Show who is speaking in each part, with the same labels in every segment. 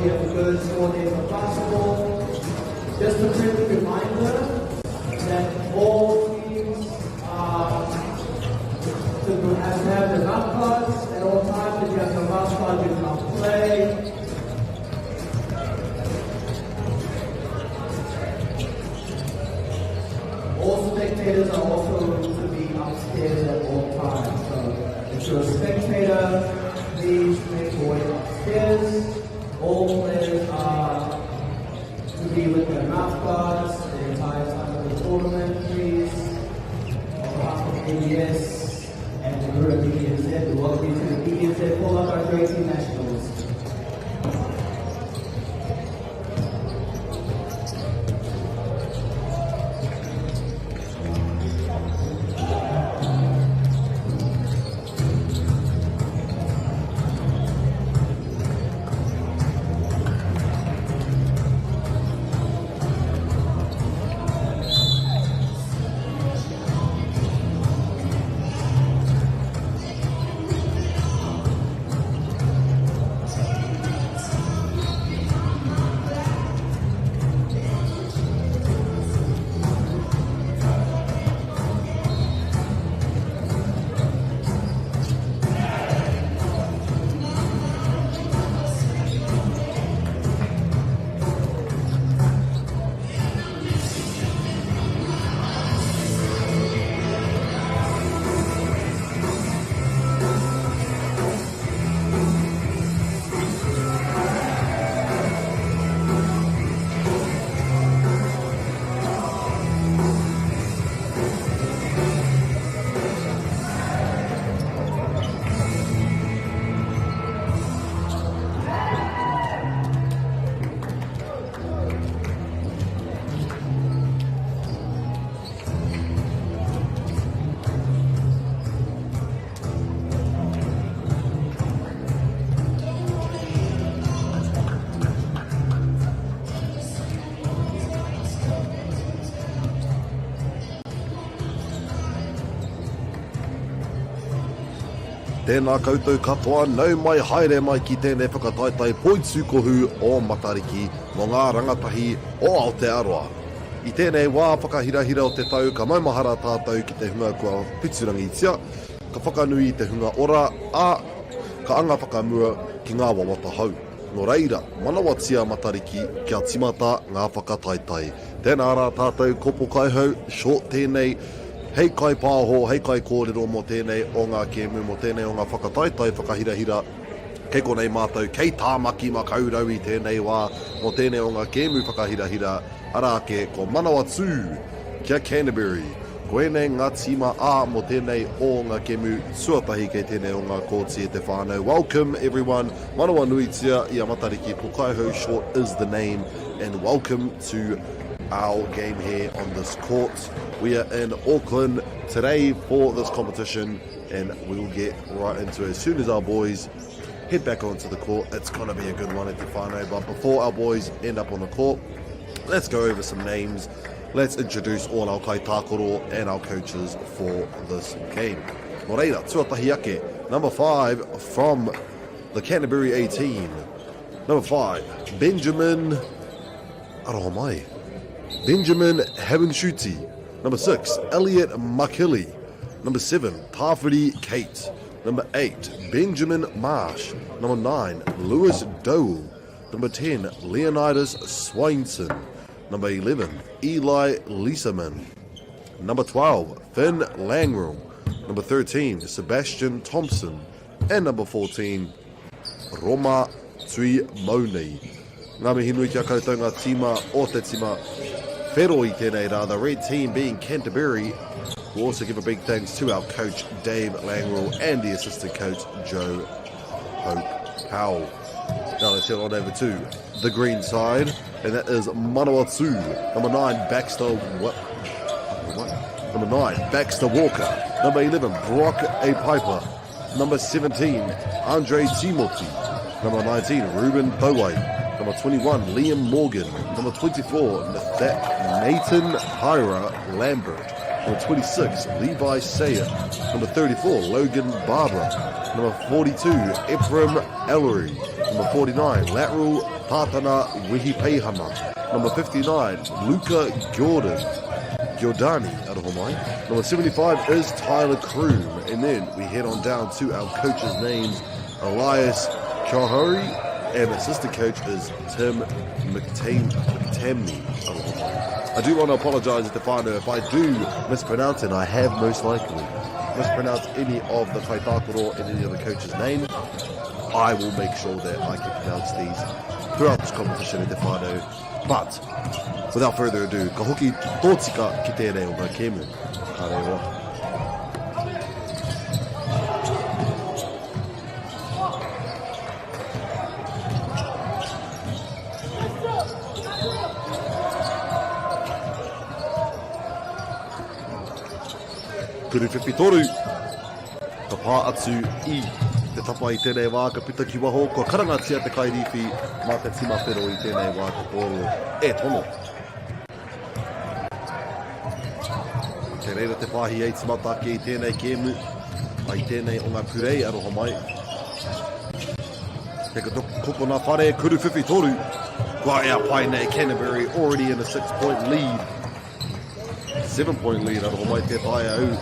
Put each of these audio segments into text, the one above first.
Speaker 1: have a good 4 days of basketball. Just a quick reminder that all teams have to have the mouth guards at all times. If you have no mouth guard, you cannot play. All spectators are also to be upstairs at all times. So if you're a spectator, please make your way upstairs. All players are to be with their mouth guards the entire time of the tournament, please. On behalf of ABS and the group of BNZ, we welcome you to the BNZ Pull Up Our 18 Nationals.
Speaker 2: Tēnā koutou katoa, nau mai haere mai ki tēnei whakataitai poitsukohu o Matariki mo ngā rangatahi o Aotearoa. I tēnei wā whakahirahira o te tau, ka maumahara tātou ki te hunga kua Pitsurangi Tia, ka whakanui te hunga ora, ka anga whakamua ki ngā wawata hau. Nō reira, manawatia Matariki kia timata ngā whakataitai. Tēnā rā tātou kopo kaihau, short tēnei, hei kai pāho, hei kai kōrero mo tēnei o ngā kēmu, mo tēnei o ngā whakataitai, whakahirahira, kei konei mātou, kei tāmaki makaurau i tēnei wā, mo tēnei o ngā kēmu whakahirahira, ara ke ko manawa tū, kia Canterbury, koenei ngā tima ā mo tēnei o ngā kēmu, suatahi kei tēnei o ngā kōti e te whānau. Welcome everyone, manawa nuitia i a Matariki, Pukaiho short is the name, and welcome to our game here on this court. We are in Auckland today for this competition, and we'll get right into it as soon as our boys head back onto the court. It's going to be a good one at the final, but before our boys end up on the court, let's go over some names. Let's introduce all our kaitākoro and our coaches for this game. Moreira, tuatahi ake, number 5 from the Canterbury 18. Number 5, Benjamin Aromai. Benjamin Habinshuti. Number 6, Elliot Makili. Number 7, Tawhiri Kate. Number 8, Benjamin Marsh. Number 9, Lewis Dole. Number 10, Leonidas Swainson. Number 11, Eli Lieseman. Number 12, Finn Langrel. Number 13, Sebastian Thompson. And number 14, Roma Tui Maunei. Ngā mihi nui kia koutou ngā tima o te tima whero I tēnei rā, the red team being Canterbury. We'll also give a big thanks to our coach Dave Langrel and the assistant coach Joe Hope Powell. Now let's head on over to the green side, and that is Manawatu. Number 9, Baxter Number 9, Baxter Walker. Number 11, Brock A. Piper. Number 17, Andre Timoti. Number 19, Ruben Poway. Number 21, Liam Morgan. Number 24, Nathan Hyra Lambert. Number 26, Levi Sayer. Number 34, Logan Barbara. Number 42, Ephraim Ellery. Number 49, lateral Tātana Wihi Peihana. Number 59, Luca Giordani out of Hawaii. Number 75 is Tyler Kroom. And then we head on down to our coaches' names, Elias Chahari, and assistant coach is Tim McTamney out of Hawaii. I do want to apologize to Stefano if I do mispronounce it. I have most likely mispronounced any of the Papakura and any of the coaches' name. I will make sure that I can pronounce these throughout this competition in Stefano. But without further ado, ka hoki tōtika ki tēnei o ngā kēmu. Ka rewa. Kuru whiwhi toru. Ka pā atu I te tapa I tēnei wā ka pita ki waho. Kua karangatia te kairiwhi mā te timawhero I tēnei wā ka kōro e tono. Te reira te pāhi e timata ki I tēnei kēmu. Ai tēnei o ngā purei aroha mai. Te koko nā whare, kuru whiwhi toru. Kua ea pai nei Canterbury already in a 6-point lead. 7-point lead aroha mai te pai au.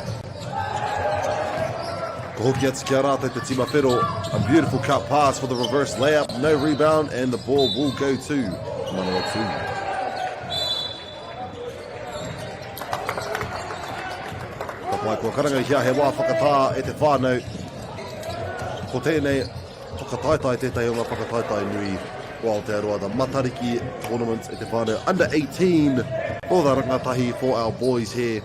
Speaker 2: Hoki atu ki a rātou te timawhero. A beautiful cut pass for the reverse layup. No rebound and the ball will go to Manoa 2. Ka pai kua karanga hia he wā whakatā e te whānau. Ko tēnei whakataitai tētai o ngā whakataitai nui o Aotearoa. The Matariki tournament e te whānau. Under 18 for the rangatahi for our boys here.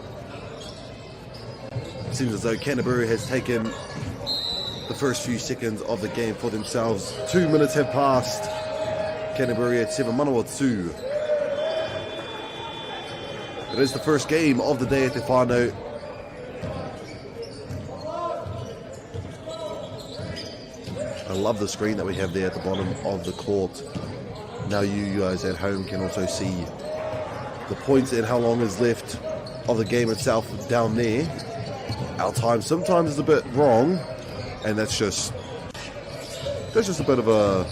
Speaker 2: Seems as though Canterbury has taken the first few seconds of the game for themselves. 2 minutes have passed. Canterbury at 7, Manoa 2. It is the first game of the day at Te Whānau. I love the screen that we have there at the bottom of the court. Now you guys at home can also see the points and how long is left of the game itself down there. Our time sometimes is a bit wrong, and that's just a bit of a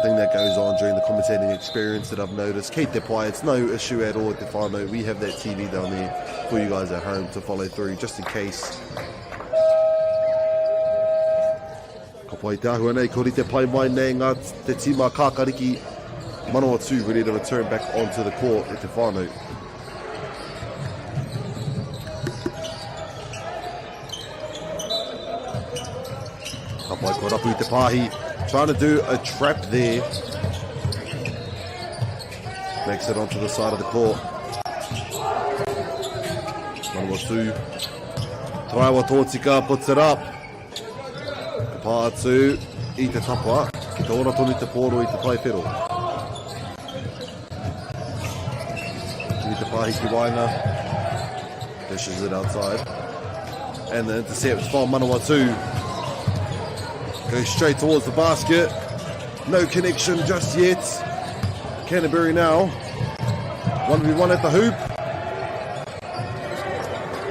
Speaker 2: thing that goes on during the commentating experience that I've noticed. Kei te pai, it's no issue at all at Te Whānau. We have that TV down there for you guys at home to follow through, just in case. Ka pai te ahua nei, kori te pai mai nei ngā te tima kākariki. Manoa 2 ready to return back onto the court at Te Whānau. Kapai ko rapu te pāhi, trying to do a trap there. Makes it onto the side of the court. Manoa 2. Traiwa Tōtika puts it up. Ka pā atu I te tapa, ki te ora tonu te pōro I te taiwhero. Ki te pāhi ki wainga. Dishes it outside. And the intercept from Manoa 2. Goes straight towards the basket. No connection just yet. Canterbury now. 1v1 at the hoop.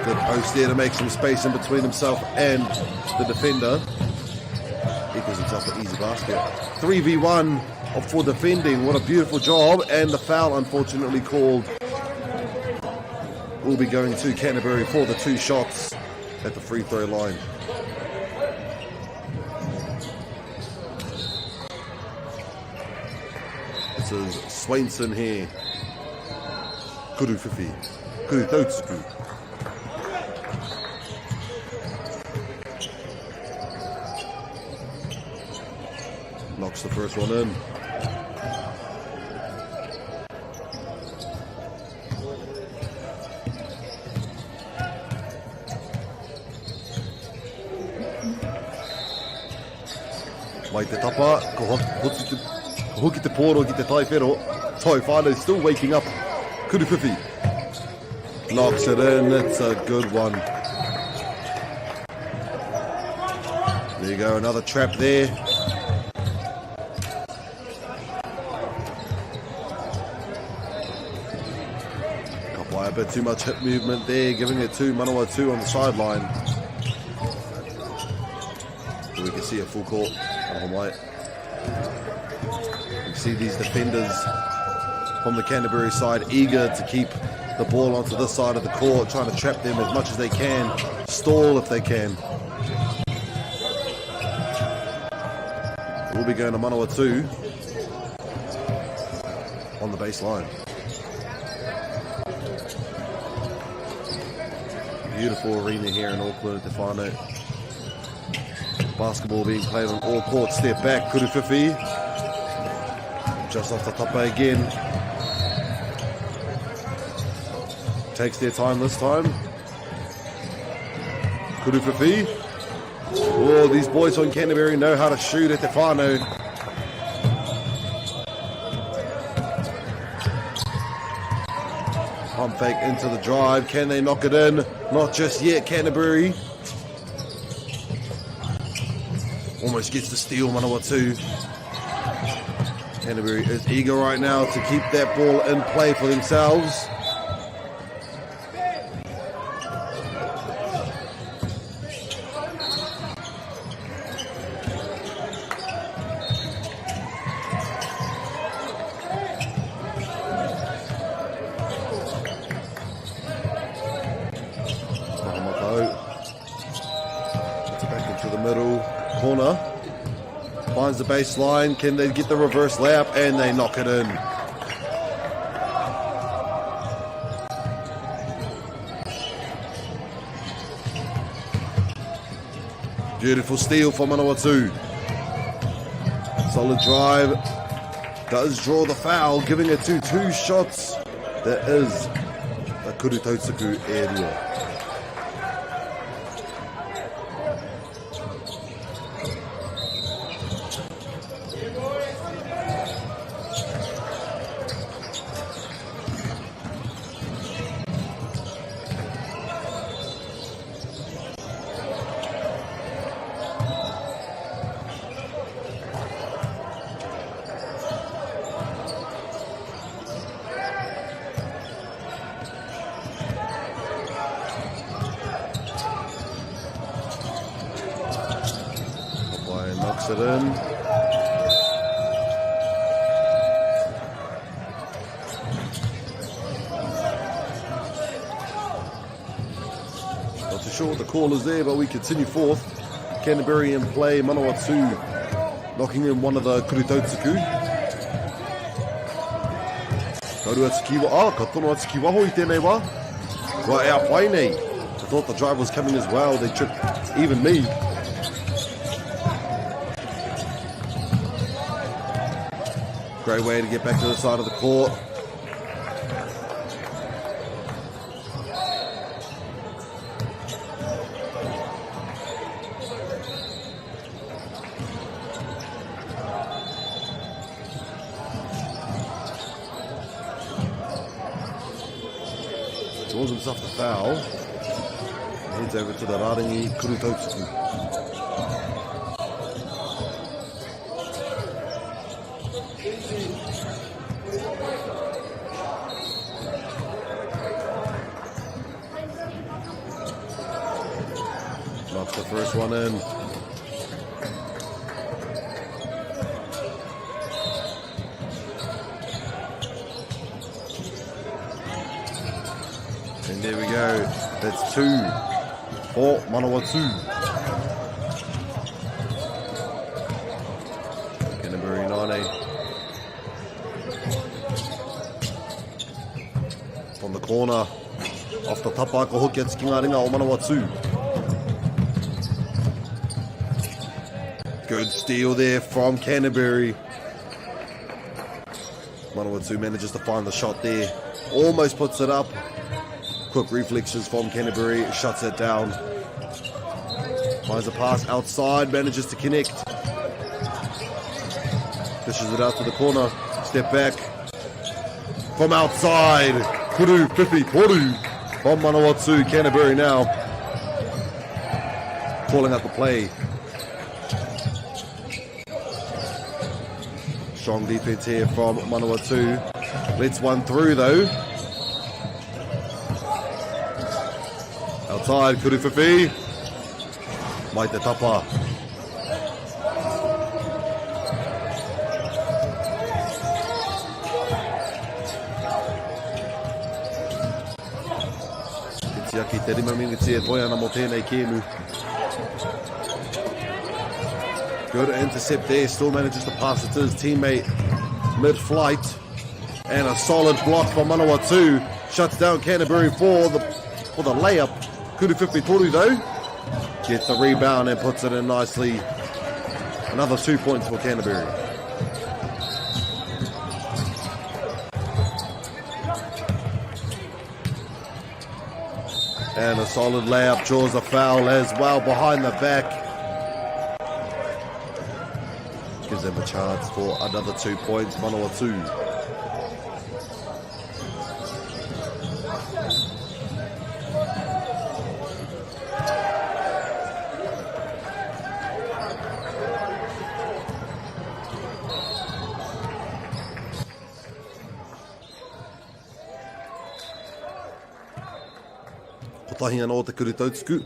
Speaker 2: Good post there to make some space in between himself and the defender. Equals himself an easy basket. 3v1 for defending. What a beautiful job. And the foul unfortunately called. Will be going to Canterbury for the 2 shots at the free throw line. This is Swainson here. Kuru whiwhi. Kuru tautsuku. Knocks the first one in. Mai te tapa, ko hoki te pōro ki te taiwhero. So Whānau still waking up. Kuru whiwhi. Knocks it in, it's a good one. There you go, another trap there. Kapai, a bit too much hip movement there, giving it to Manoa 2 on the sideline. We can see a full court. Oh my. see these defenders from the Canterbury side eager to keep the ball onto this side of the court, trying to trap them as much as they can, stall if they can. We'll be going to Manawatu on the baseline. Beautiful arena here in Auckland at Te Whānau. Basketball being played on all courts. Step back, Kuruwhiwhi. Just off the tapa again. Takes their time this time. Kuruwhiwhi. Oh, these boys from Canterbury know how to shoot at Te Whānau. Pump fake into the drive. Can they knock it in? Not just yet, Canterbury. Almost gets the steal, Manawatu. Canterbury is eager right now to keep that ball in play for themselves. Finds the baseline. Can they get the reverse layup? And they knock it in. Beautiful steal for Manawatu. Solid drive. Does draw the foul, giving it to 2 shots. That is the Kurutotsuku area. Knocks it in. Not too sure what the call is there, but we continue forth. Canterbury in play. Manawatu knocking in one of the Kurutotsuku. Kaurua tiki wa, ka tono tiki waho I tēnei wā. Kua ea whai nei. I thought the drive was coming as well. They tripped even me. Great way to get back to the side of the court. Draws himself the foul. Heads over to the Raringi Kurutotsuku. Knocks the first one in. And there we go. That's 2 for Manawatu. Canterbury 9. From the corner. Off the tapa, ko hoki ati ki ngā ringa o Manawatu. Good steal there from Canterbury. Manawatu manages to find the shot there. Almost puts it up. Quick reflexes from Canterbury. Shuts it down. Finds a pass outside. Manages to connect. Dishes it out to the corner. Step back. From outside. Kuruwhiwhi Toru from Manawatu. Canterbury now calling out the play. Strong defense here from Manawatu. Lets one through though. Outside, Kuruwhiwhi. Mai te tapa. Sia ki te 5 miniti e toi ana mo tēnei kēmu. Good intercept there, still manages to pass it to his teammate mid-flight. And a solid block from Manawatu. Shuts down Canterbury for the layup. Kuru Whiwhi though. Gets the rebound and puts it in nicely. Another 2 points for Canterbury. And a solid layup draws a foul as well behind the back. Gives them a chance for another 2 points, Manawatu. Kotahi ana o te kuru tautuku.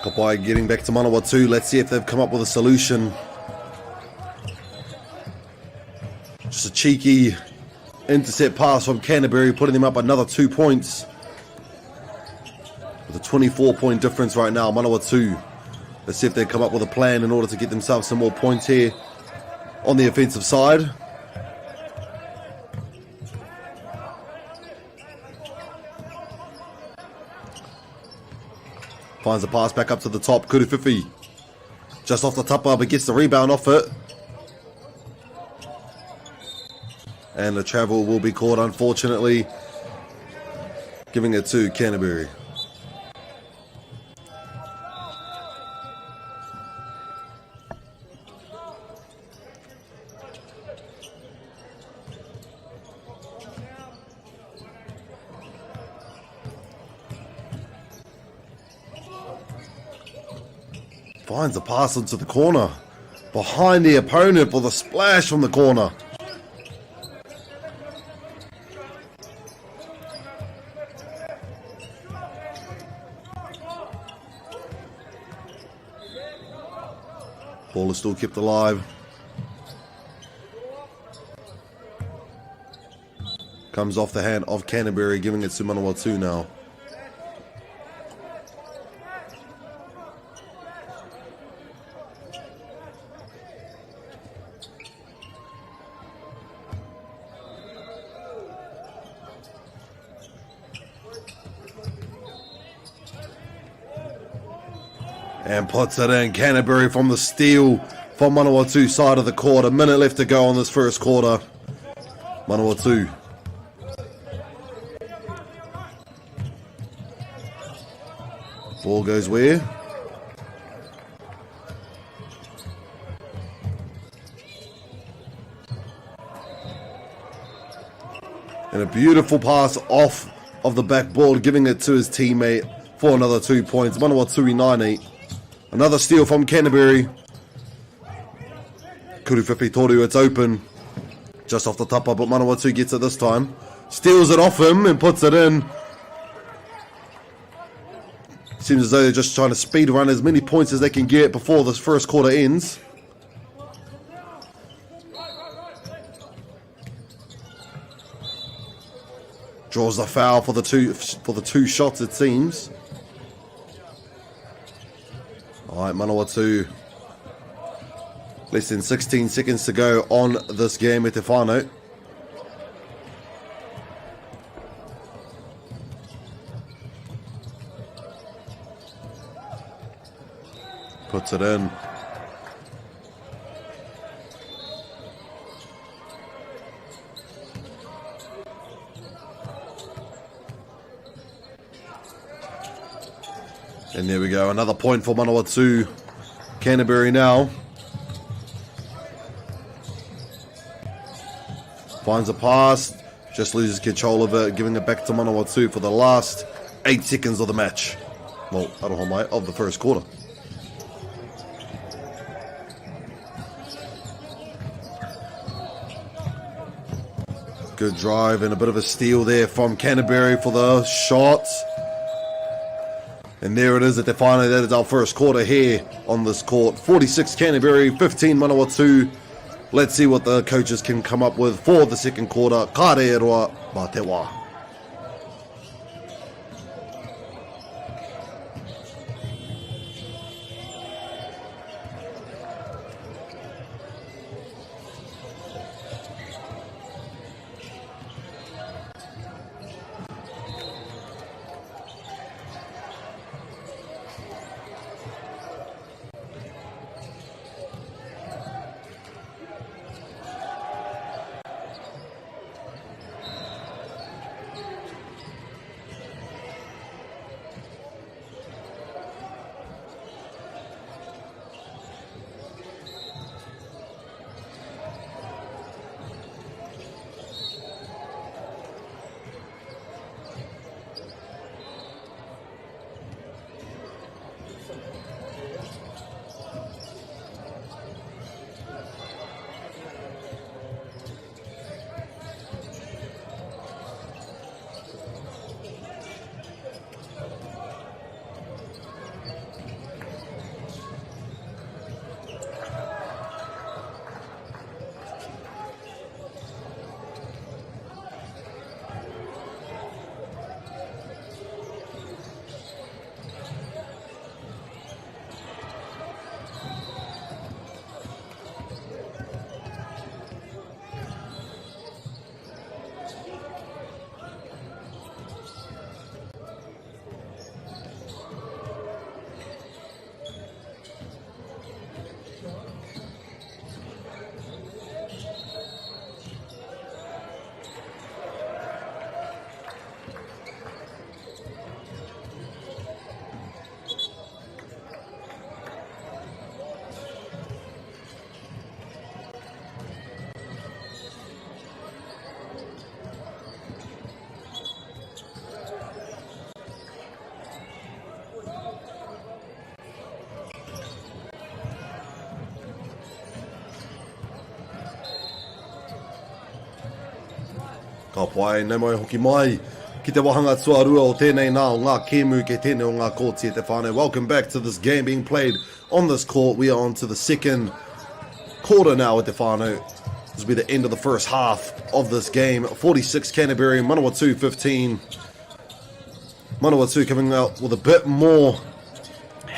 Speaker 2: Kapai getting back to Manawatu. Let's see if they've come up with a solution. Just a cheeky intercept pass from Canterbury, putting them up another 2 points. With a 24-point difference right now, Manawatu. Let's see if they come up with a plan in order to get themselves some more points here on the offensive side. Finds the pass back up to the top. Kuruwhiwhi just off the tapa, but gets the rebound off it. And the travel will be caught, unfortunately, giving it to Canterbury. Finds a pass into the corner, behind the opponent for the splash from the corner. Ball is still kept alive. Comes off the hand of Canterbury, giving it to Manawatu now. And puts it in. Canterbury from the steal from Manawatu side of the court. A minute left to go on this first quarter. Manawatu. Ball goes where? And a beautiful pass off of the backboard, giving it to his teammate for another 2 points. Manawatu 9-8. Another steal from Canterbury. Kuruwhiwhi Toru, it's open. Just off the tapa, but Manawatu gets it this time. Steals it off him and puts it in. Seems as though they're just trying to speed run as many points as they can get before this first quarter ends. Draws the foul for the two shots, it seems. Alright, Manawatu. Less than 16 seconds to go on this game at Tefano. Puts it in. And there we go, another point for Manawatu. Canterbury now. Finds a pass, just loses control of it, giving it back to Manawatu for the last 8 seconds of the match. Well, Arohomai, of the first quarter. Good drive and a bit of a steal there from Canterbury for the shot. And there it is at the final. That is our first quarter here on this court. 46 Canterbury, 15 Manawatu. Let's see what the coaches can come up with for the second quarter. Ka re roa, mā te wā. Ka pai, nei mai hoki mai. Ki te wahanga tuarua o tēnei nā o ngā kēmu ke tēnei o ngā kōti e te whānau. Welcome back to this game being played on this court. We are on to the second quarter now at te whānau. This will be the end of the first half of this game. 46 Canterbury, Manawatu 15. Manawatu coming out with a bit more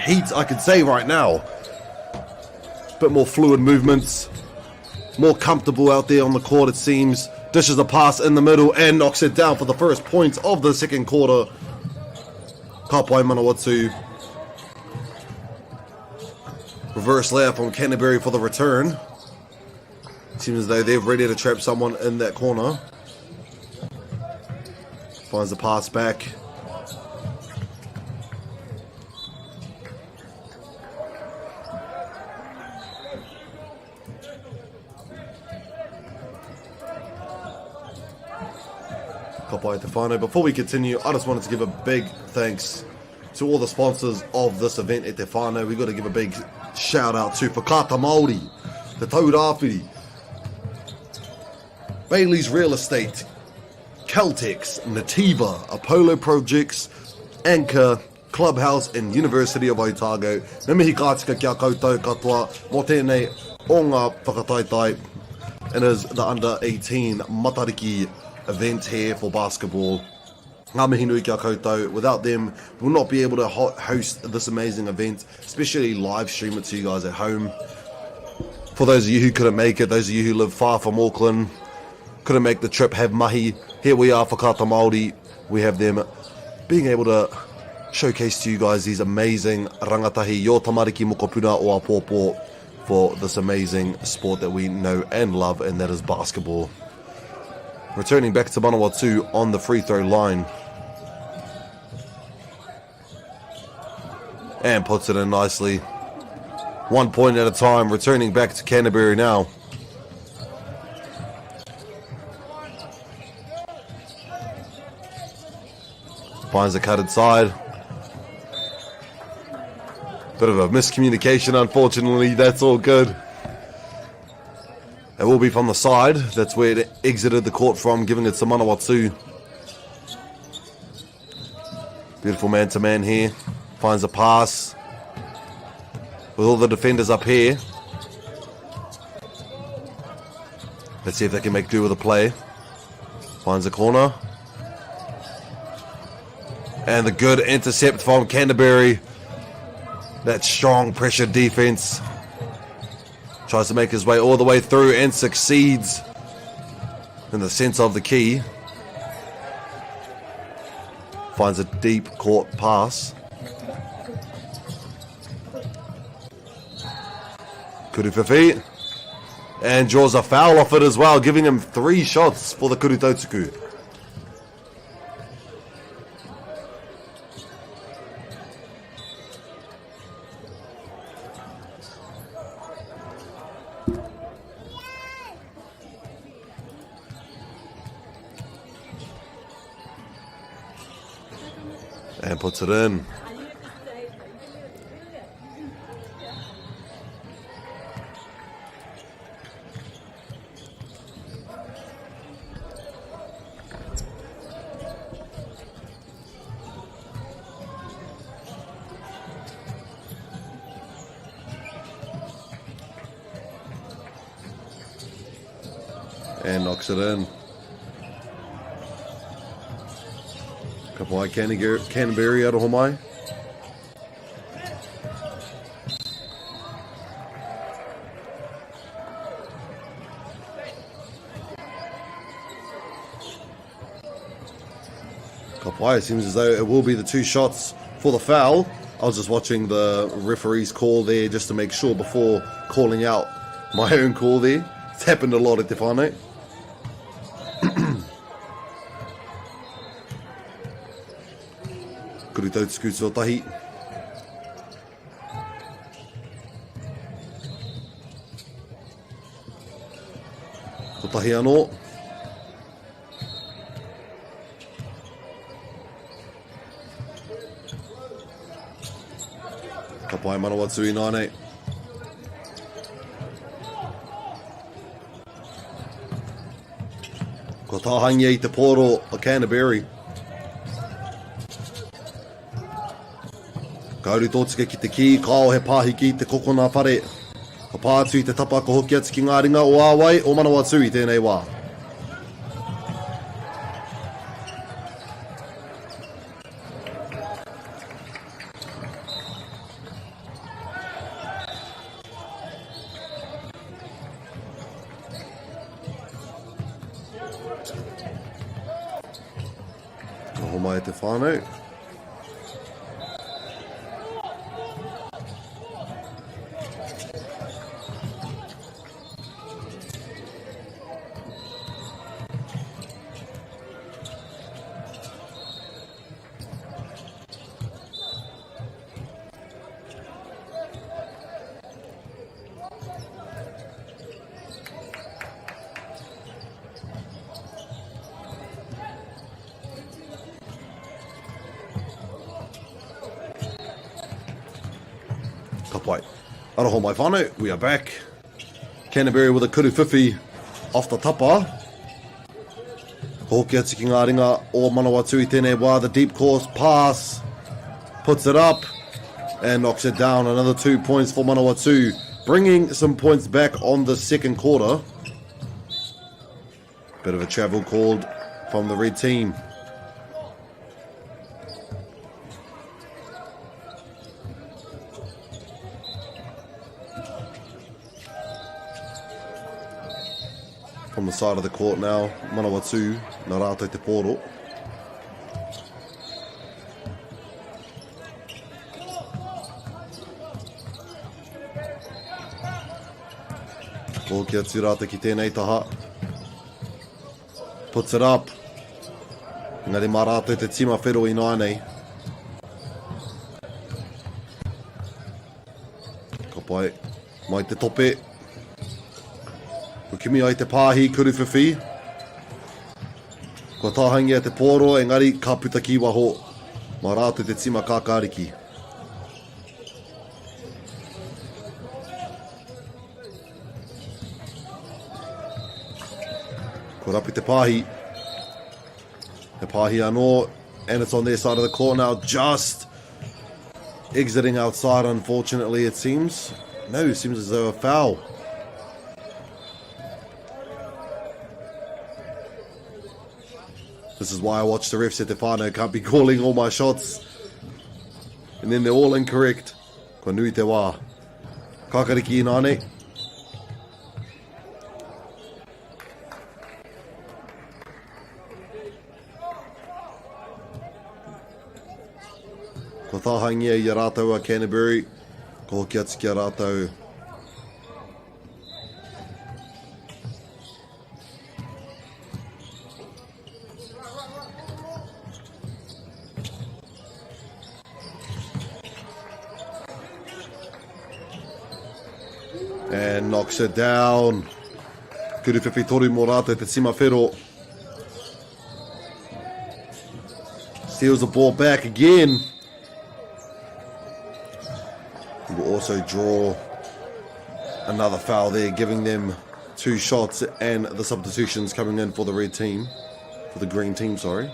Speaker 2: heat, I could say, right now. Bit more fluid movements. More comfortable out there on the court, it seems. Dishes a pass in the middle and knocks it down for the first points of the second quarter. Kapai Manawatu. Reverse layup from Canterbury for the return. Seems as though they're ready to trap someone in that corner. Finds the pass back. Before we continue, I just wanted to give a big thanks to all the sponsors of this event at Te Whānau. We've got to give a big shout out to Whakata Māori, Te Taurāwhiri, Bailey's Real Estate, Caltex, Nativa, Apollo Projects, Anchor, Clubhouse and University of Otago. Me mihi kātika kia koutou katoa mō tēnei o ngā whakataetai. And is the under 18 Matariki event here for basketball. Ngā mihi nui kia koutou. Without them, we'll not be able to host this amazing event, especially live stream it to you guys at home. For those of you who couldn't make it, those of you who live far from Auckland, couldn't make the trip, have mahi, here we are for Whakata Māori. We have them being able to showcase to you guys these amazing rangatahi yo tamariki mokopuna o apōpō for this amazing sport that we know and love, and that is basketball. Returning back to Manawatu on the free throw line. And puts it in nicely. 1 point at a time. Returning back to Canterbury now. Finds the cut inside. Bit of a miscommunication, unfortunately. That's all good. It will be from the side. That's where it exited the court from, giving it to Manawatu. Beautiful man-to-man here. Finds a pass. With all the defenders up here. Let's see if they can make do with the play. Finds a corner. And the good intercept from Canterbury. That strong pressure defense. Tries to make his way all the way through and succeeds in the center of the key. Finds a deep court pass. Kuruwhiwhi. And draws a foul off it as well, giving him 3 shots for the Kurutautuku. And puts it in. And knocks it in. Kapai Canterbury out of Homai. Kapai, it seems as though it will be the 2 shots for the foul. I was just watching the referee's call there just to make sure before calling out my own call there. It's happened a lot at Te Whānau. Kurutautuku tuatahi. Tuatahi anō. Kapai Manawatu I 9-8. Ko tāhangia I te pōro o Canterbury. Kauri tōtika ki te ki, kao he pāhi ki te kokona whare. Ka pātu I te tapa ko hoki atu ki ngā ringa o Āwai o Manawatu I tēnei wā. Noho mai te whānau. Kapai. Aroho mai whānau, we are back. Canterbury with a kuru whiwhi off the tapa. Hoki atu ki ngā ringa o Manawatu I tēnei wā, the deep course pass. Puts it up and knocks it down. Another 2 points for Manawatu. Bringing some points back on the second quarter. Bit of a travel called from the red team. From the side of the court now, Manawatu, nā rātou te pōro. Ko kia tūrata ki tēnei taha. Puts it up. Ngari mā rātou te tima whero I nānei. Ka pai, mai te tope. Ko kimi ai te pāhi kuru whiwhi. Ko tāhangia te pōro, engari ka puta ki waho. Mā rātou te tima kākāriki. Ko rapi te pāhi. Te pāhi anō, and it's on their side of the court now, just exiting outside, unfortunately, it seems. No, it seems as though a foul. This is why I watch the refs at the whānau, can't be calling all my shots. And then they're all incorrect. Ko nui te wā. Kakariki I nāne. Ko tāhangia I rātou a Canterbury. Ko hoki atu ki a rātou. And knocks it down. Kuru whiwhi toru mō rātou te tima whero. Steals the ball back again. He will also draw another foul there, giving them 2 shots and the substitutions coming in for the red team. For the green team, sorry.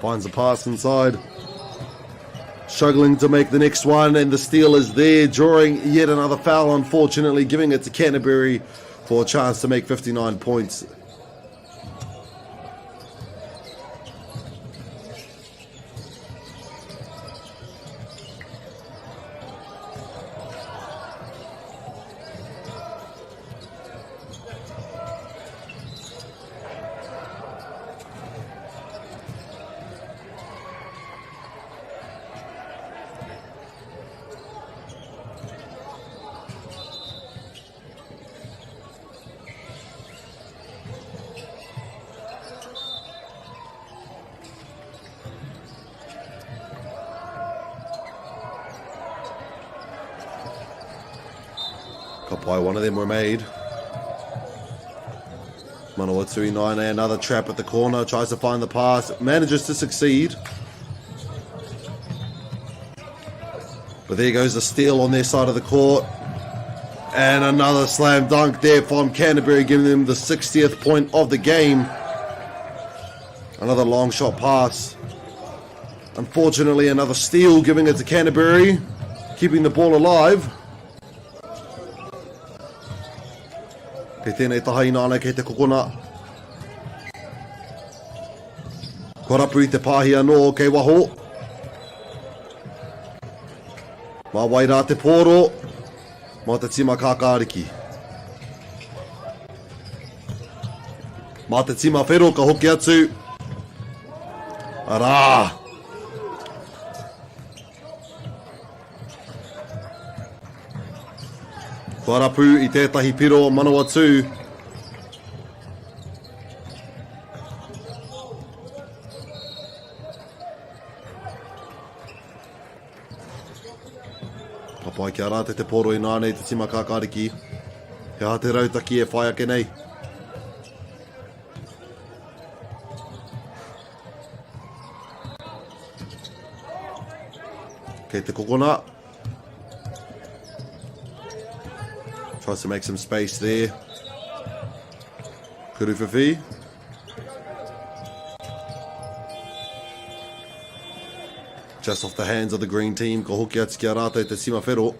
Speaker 2: Finds a pass inside. Struggling to make the next one, and the steal is there, drawing yet another foul, unfortunately, giving it to Canterbury for a chance to make 59 points. Kapai, one of them were made. Manawatui Nine, another trap at the corner, tries to find the pass, manages to succeed. But there goes the steal on their side of the court. And another slam dunk there from Canterbury, giving them the 60th point of the game. Another long shot pass. Unfortunately, another steal, giving it to Canterbury, keeping the ball alive. Kei tēnei taha ina ana kei te kokona. Korapu I te pāhi anō kei waho. Mā wairā te pōro. Mā te tima kākāriki. Mā te tima whero ka hoki atu. Arā! Korapu I tētahi piro Manawatu. Papai kia rāte te poro I nānei te tima kākāriki. He ha te rautaki e whai ake nei. Kei te kokona. Tries to make some space there. Kuruwhiwhi. Just off the hands of the green team. Ko hoki atu kia rātou te sima whero.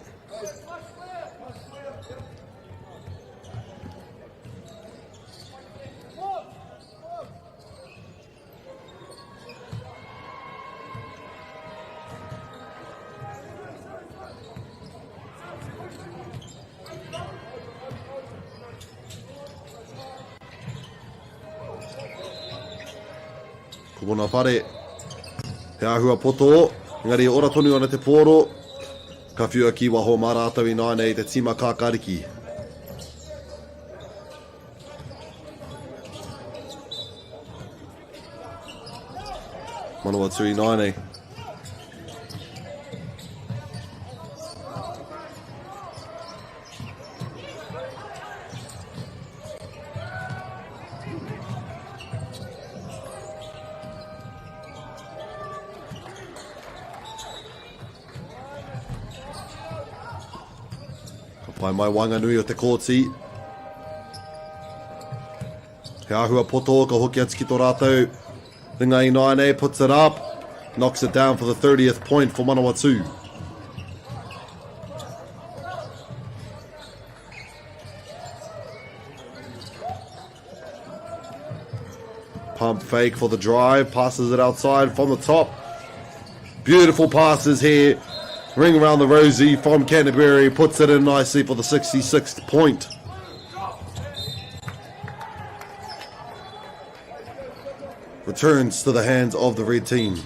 Speaker 2: Kokona whare. He ahua poto. Engari ora tonu ana te pōro. Ka whiua ki waho mā rātou I nānei te tima kākāriki. Manawatu I nānei. Pai mai Wanganui o te kōti. He ahua poto ka hoki atu ki tō rātou. Ringa I nānei, puts it up. Knocks it down for the 30th point for Manawatu. Pump fake for the drive. Passes it outside from the top. Beautiful passes here. Ring around the rosy from Canterbury, puts it in nicely for the 66th point. Returns to the hands of the red team.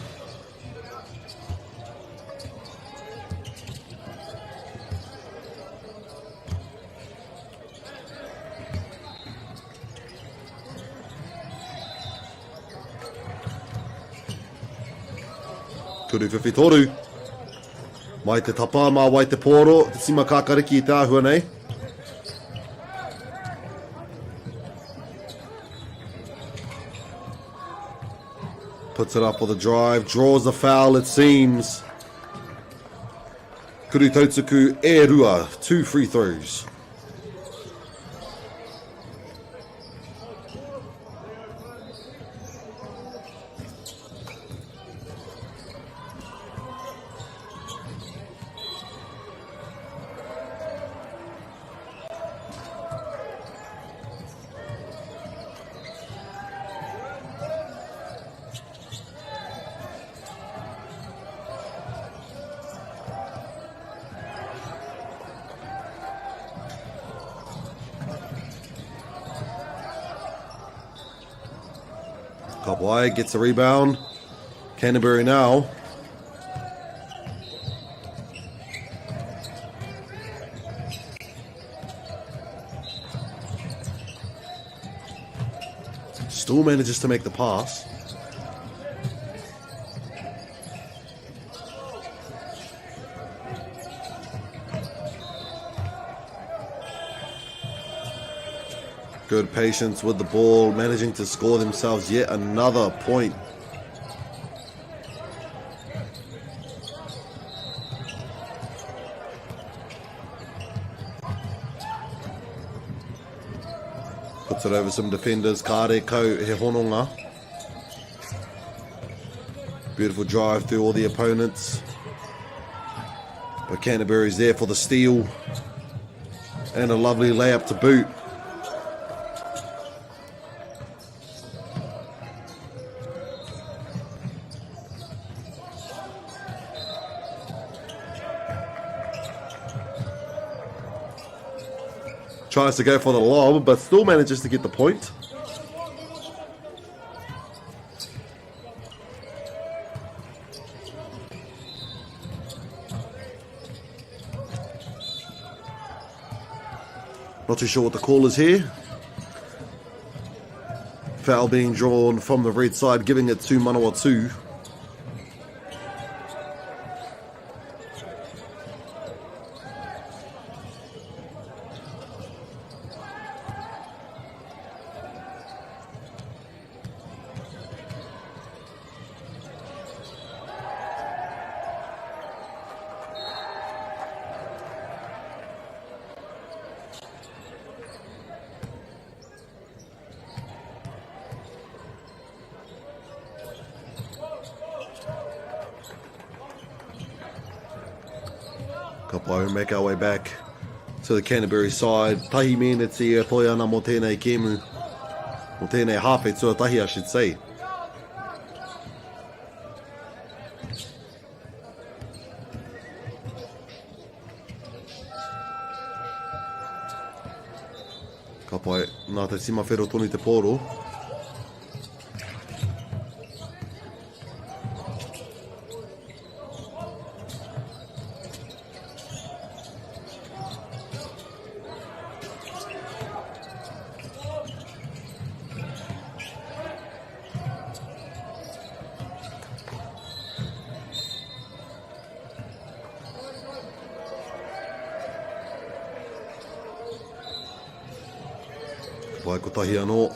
Speaker 2: Kuruwhiwhi toru. Mai te tapa, mā wai te pōro, te sima kākariki I te āhua nei. Puts it up for the drive, draws a foul it seems. Kuru Tautsuku e rua, 2 free throws. Kapwai gets the rebound. Canterbury now. Still manages to make the pass. Good patience with the ball, managing to score themselves yet another point. Puts it over some defenders. Kāre kau he hononga. Beautiful drive through all the opponents. But Canterbury's there for the steal. And a lovely layup to boot. Tries to go for the lob, but still manages to get the point. Not too sure what the call is here. Foul being drawn from the red side, giving it to Manawatu. Kapai make our way back to the Canterbury side. Tahi mene te toi ana mo tēnei kēmu. Mo tēnei hawhi tuatahi, I should say. Kapai, nā te sima whero toni te pōro. Vai ko tahi anō.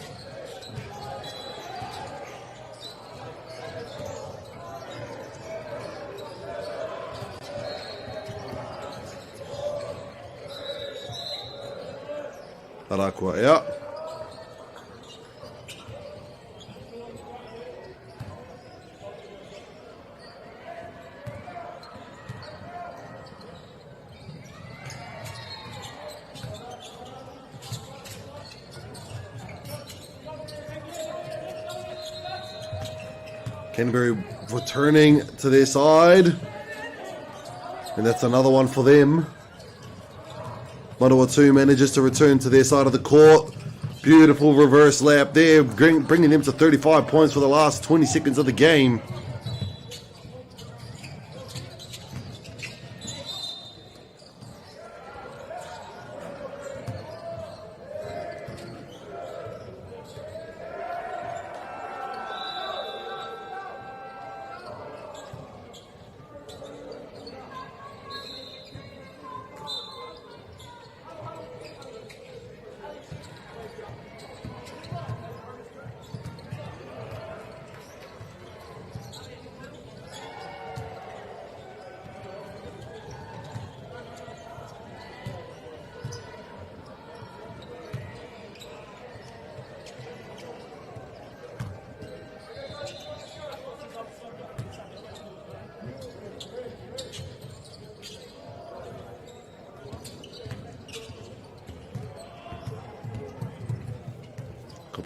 Speaker 2: Arakua ea. Canterbury returning to their side. And that's another one for them. Manawatu manages to return to their side of the court. Beautiful reverse layup there, bringing them to 35 points for the last 20 seconds of the game.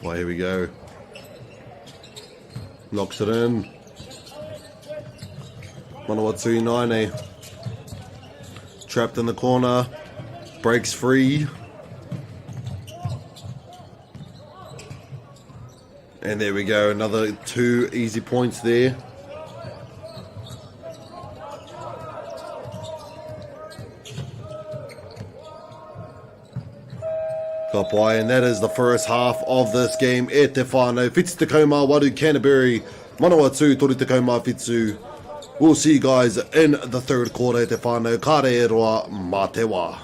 Speaker 2: Well, here we go. Knocks it in. Manawatu Naine. Trapped in the corner. Breaks free. And there we go. Another 2 easy points there. And that is the first half of this game. E te whānau, whiti te kaumā waru Canterbury, Manawatu, tori te kaumā whitu. We'll see you guys in the third quarter. E te whānau, kāre e roa, mā te wā.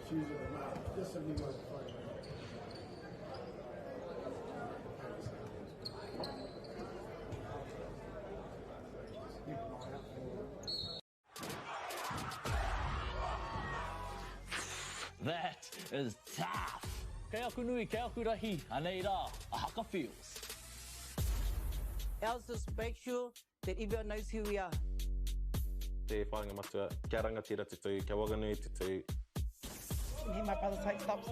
Speaker 3: choosing them out. This would be my point.
Speaker 4: That is tough. Kei aku nui, kei aku rahi, anei rā, a haka feels.
Speaker 5: Else just make sure that everyone knows who we are.
Speaker 6: Te whāinga matua, kia rangatira te tū, kia waganui te tū.
Speaker 7: Hear my brother say, stop.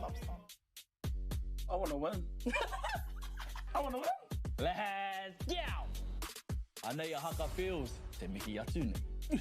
Speaker 8: I want to win. I want to win.
Speaker 4: Let's go! Anei a haka feels, te mihi atu nei.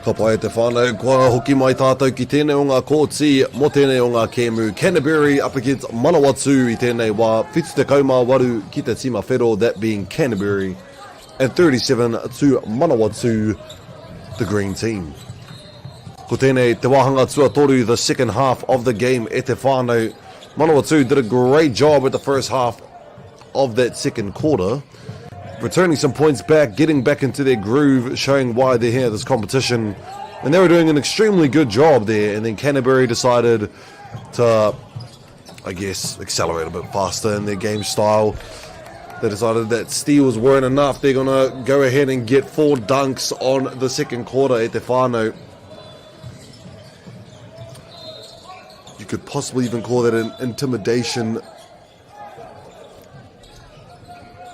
Speaker 2: Ka pai te whānau, kua hoki mai tātou ki tēnei o ngā kōti, mo tēnei o ngā kēmu. Canterbury up against Manawatu i tēnei wā, whitu te kaumāwaru ki te tima whero, that being Canterbury, and 37 to Manawatu, the green team. Ko tēnei te wāhanga tuatoru, the second half of the game e te whānau. Manawatu did a great job at the first half of that second quarter, returning some points back, getting back into their groove, showing why they're here at this competition. And they were doing an extremely good job there. And then Canterbury decided to, I guess, accelerate a bit faster in their game style. They decided that steals weren't enough. They're going to go ahead and get 4 dunks on the second quarter at Te Whānau. You could possibly even call that an intimidation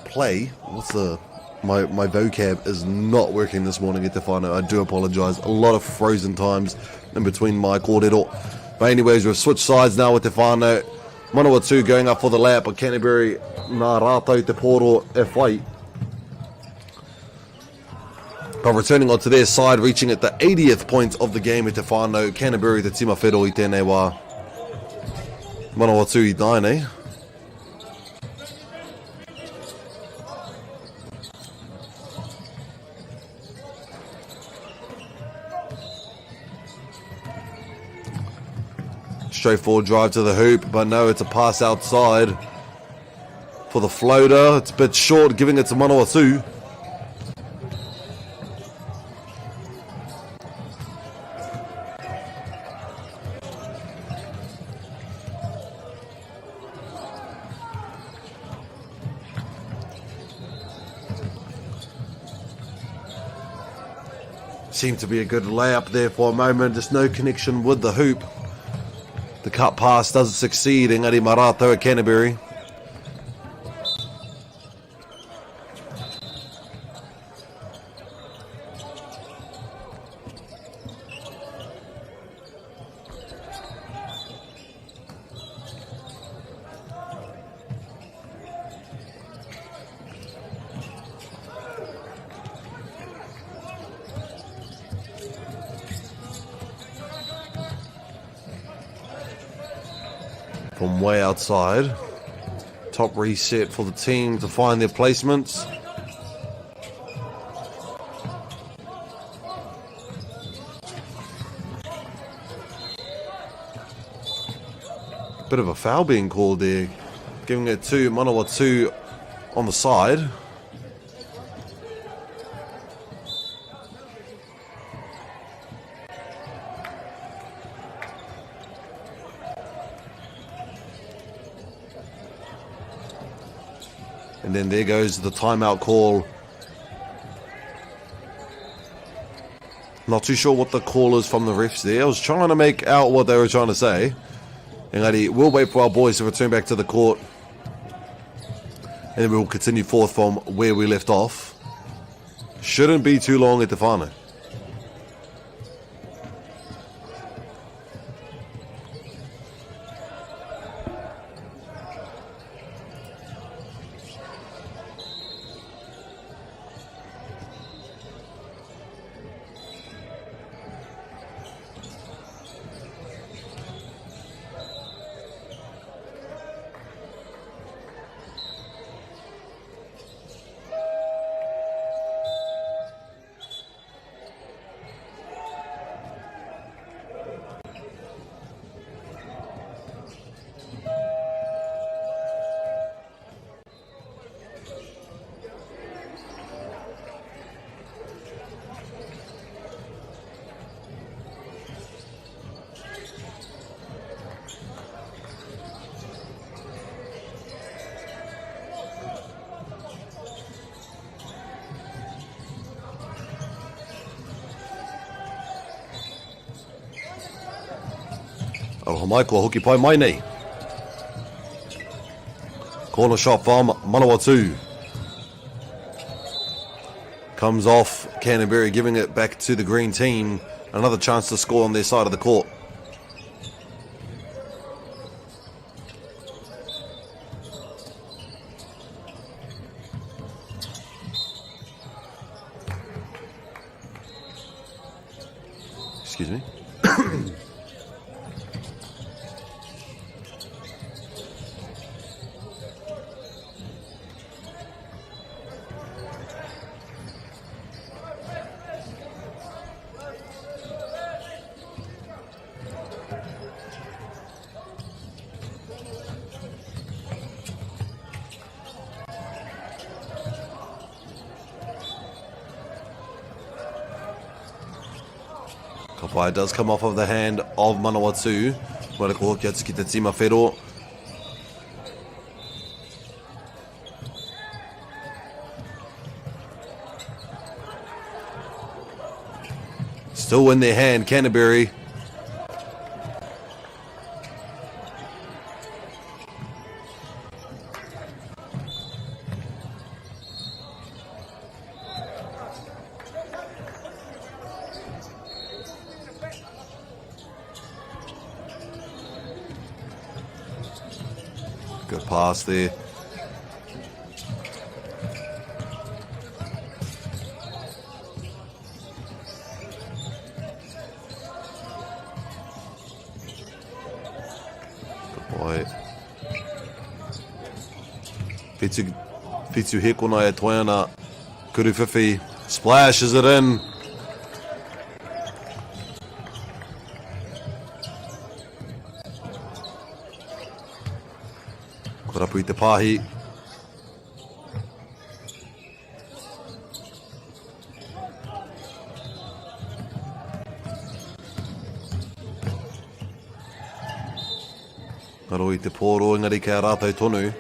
Speaker 2: play. What's my vocab is not working this morning at Te Whānau. I do apologise. A lot of frozen times in between my kōrero. But anyways, we've switched sides now with Te Whānau. Manawatu going up for the lap, but Canterbury nā rātou te pōro e whai. But returning onto their side, reaching at the 80th point of the game at Te Whānau. Canterbury te tima whero i tēnei wā. Manawatu i tainei. Straightforward drive to the hoop, but no, it's a pass outside for the floater. It's a bit short, giving it to Manawatu. Seemed to be a good layup there for a moment, just no connection with the hoop. The cut pass doesn't succeed, engari marato at Canterbury. From way outside. Top reset for the team to find their placements. Bit of a foul being called there. Giving it to Manawatu on the side. And then there goes the timeout call. Not too sure what the call is from the refs there. I was trying to make out what they were trying to say. And we'll wait for our boys to return back to the court. And then we'll continue forth from where we left off. Shouldn't be too long at the whānau. Aloha mai, kua hoki pai mai nei. Corner shot from Manawatu. Comes off Canterbury, giving it back to the green team. Another chance to score on their side of the court. Excuse me. Kapai does come off of the hand of Manawatu. Where ko hoki atu ki te tima whero. Still in their hand, Canterbury. Good pass there. Good boy. Fitu hekona e toiana. Kuruwhiwhi splashes it in. Korapu I te pāhi. Aro I te pōro, engari kia rātou tonu.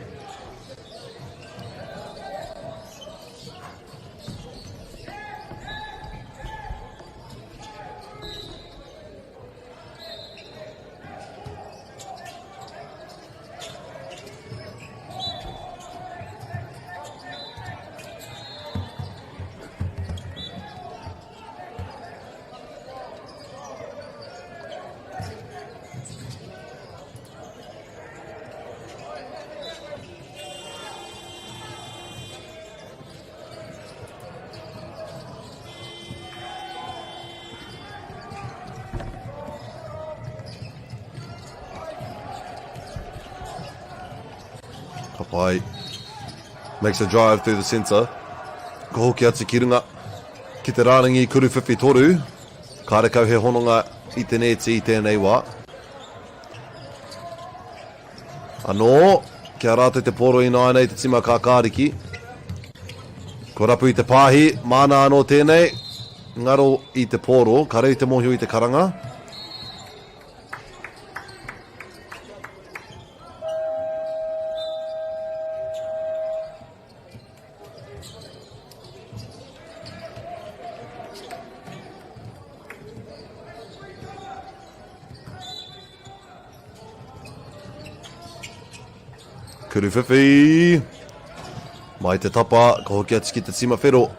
Speaker 2: Kapai makes a drive through the centre. Ko hoki atu ki runga ki te rārangi Kuruwhiwhi toru. Ka rekau he hononga I te neti I tēnei wā. Anō, kia rātou te pōro I nānei te tima kākāriki. Ko rapu I te pāhi, māna anō tēnei. Ngaro I te pōro, ka reu te mohio I te karanga. Kuruwhiwhi. Mai te tapa, ka hoki atu ki te tima whero.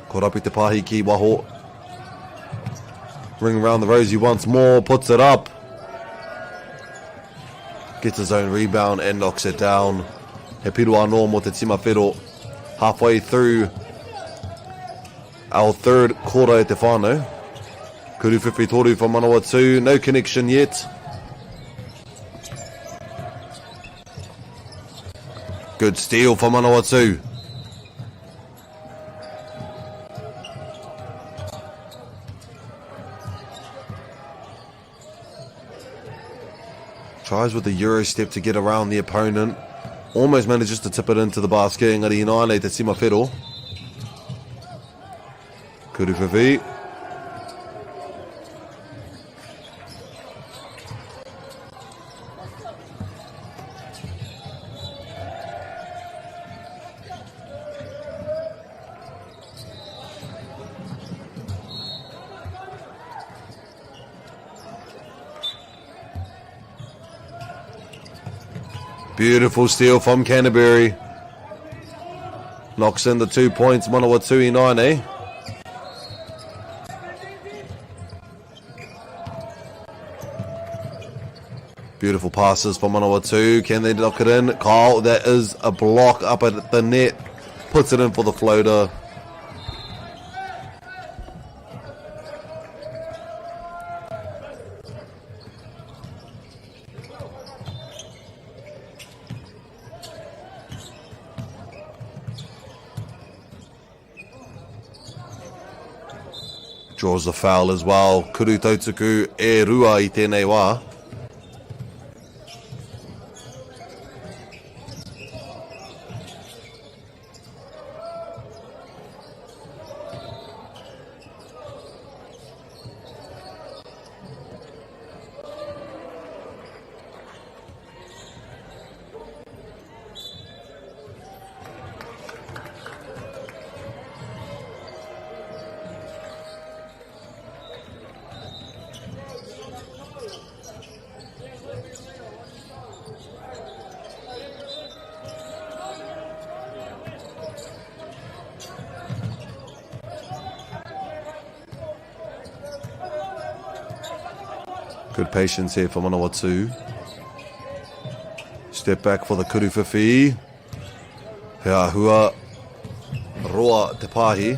Speaker 2: Ko rapu te pāhi ki waho. Ring around the rosy once more, puts it up. Gets his own rebound and knocks it down. He piru anō mo te tima whero. Halfway through our third quarter e te whānau. Kuruwhiwhi toru from Manawatu, no connection yet. Good steal for Manawatu. Tries with the Euro step to get around the opponent. Almost manages to tip it into the basket. Engari Inaine te tima whero. Kuruwhiwhi. Beautiful steal from Canterbury. Knocks in the 2 points, Manawatu Inaine. Beautiful passes for Manawatu. Can they knock it in? Kyle, that is a block up at the net. Puts it in for the floater. Draws the foul as well. Kuru tautuku e rua I tēnei wā. Good patience here for Manawatu. Step back for the kuru whiwhi. He ahua roa te pāhi.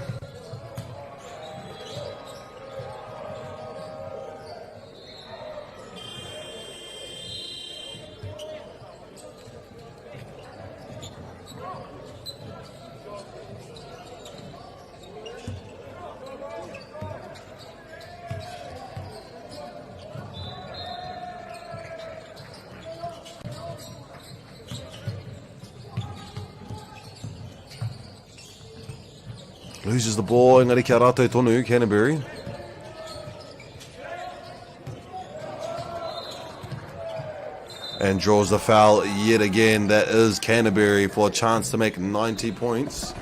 Speaker 2: Loses the ball, engari kia rātou tonu, Canterbury. And draws the foul yet again. That is Canterbury for a chance to make 90 points.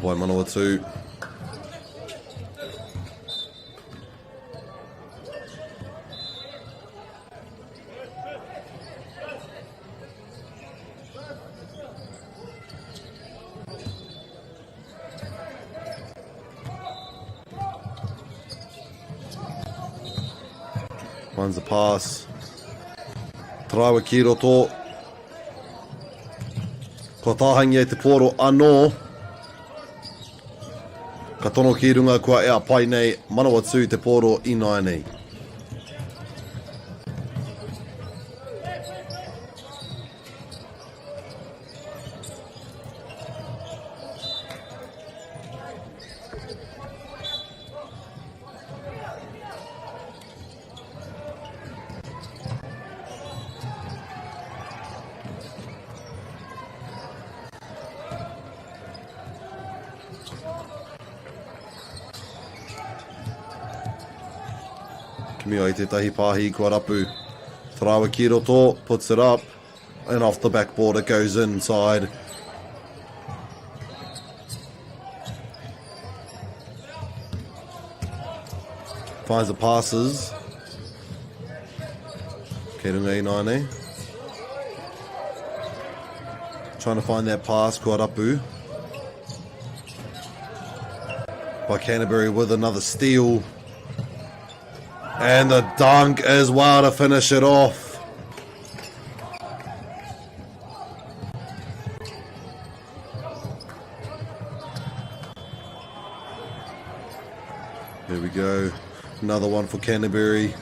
Speaker 2: By Manawatu. Runs the pass. Trawa ki roto. Ko tāhangi e te poro anō. Ka tono ki runga kua ea pai nei, Manawatu te poro ina nei. Kimi ai te tahi pāhi kua rapu. Trawa ki roto, puts it up, and off the backboard it goes inside. Finds the passes. Kei runga I nāne. Trying to find that pass, kua rapu. By Canterbury with another steal. And the dunk as well to finish it off. There we go. Another one for Canterbury.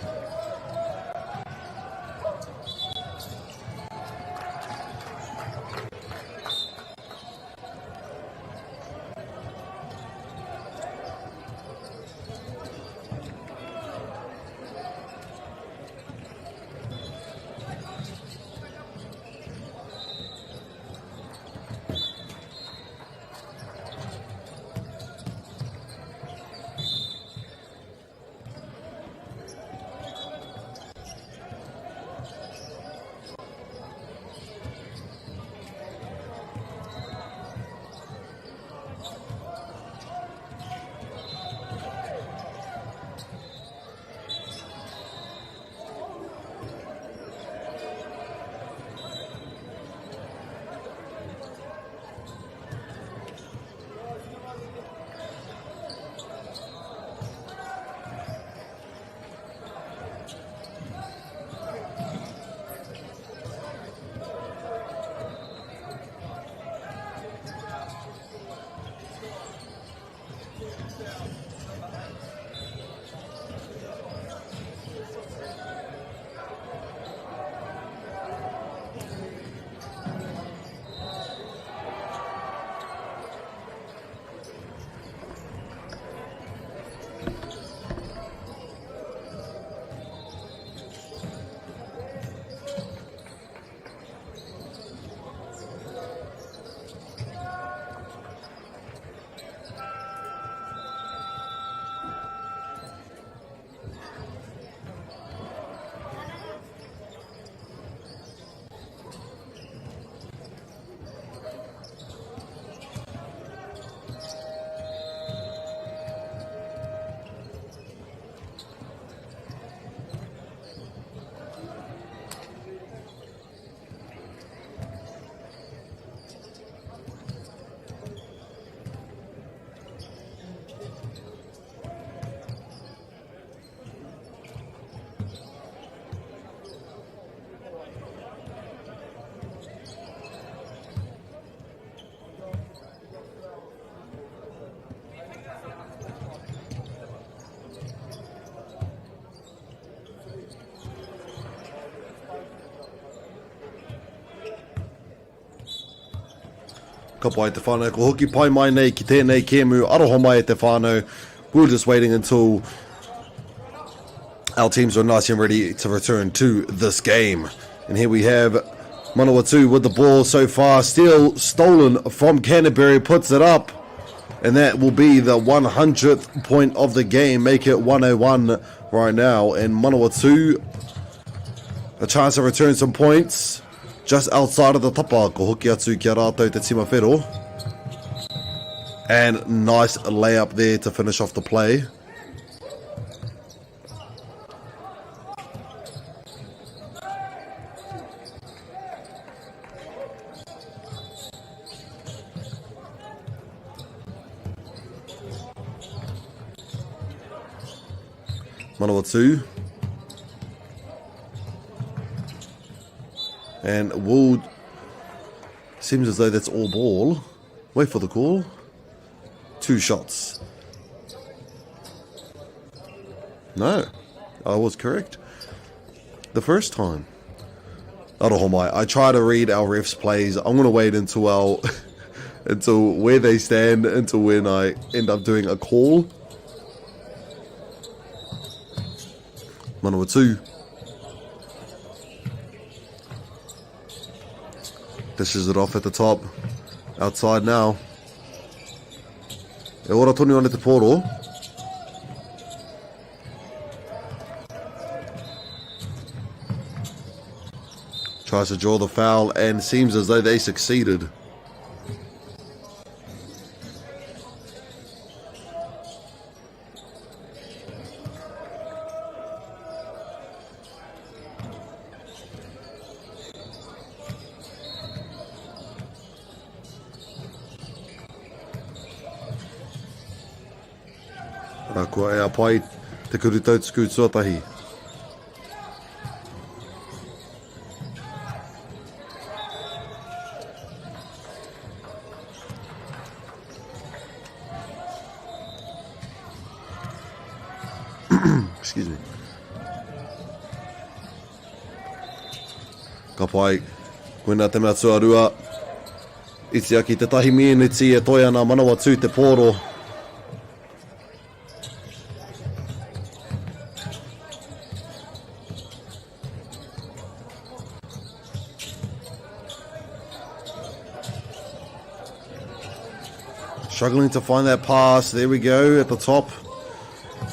Speaker 2: Ka pai te whānau, ko hoki pai mai nei ki tēnei kēmu, aroho mai e te whānau. We're just waiting until our teams are nice and ready to return to this game. And here we have Manawatu with the ball so far, still stolen from Canterbury, puts it up. And that will be the 100th point of the game, make it 101 right now. And Manawatu, a chance to return some points just outside of the tapa. Ko hoki atu kia rātou te tima whero. And nice layup there to finish off the play. Manawatu. And Wood, seems as though that's all ball. Wait for the call. 2 shots. No, I was correct the first time. Aroho mai. I try to read our refs' plays. I'm going to wait until our until where they stand, until when I end up doing a call. Manawatu. Dishes it off at the top. Outside now. E ora tonu ana te poro. Tries to draw the foul and seems as though they succeeded. Kua e a pai te kuru tautuku tuatahi. Excuse me. Ka pai, koina te mea tuarua. Iti aki te tahi miniti e toi ana Manawatu te poro. Struggling to find that pass. There we go at the top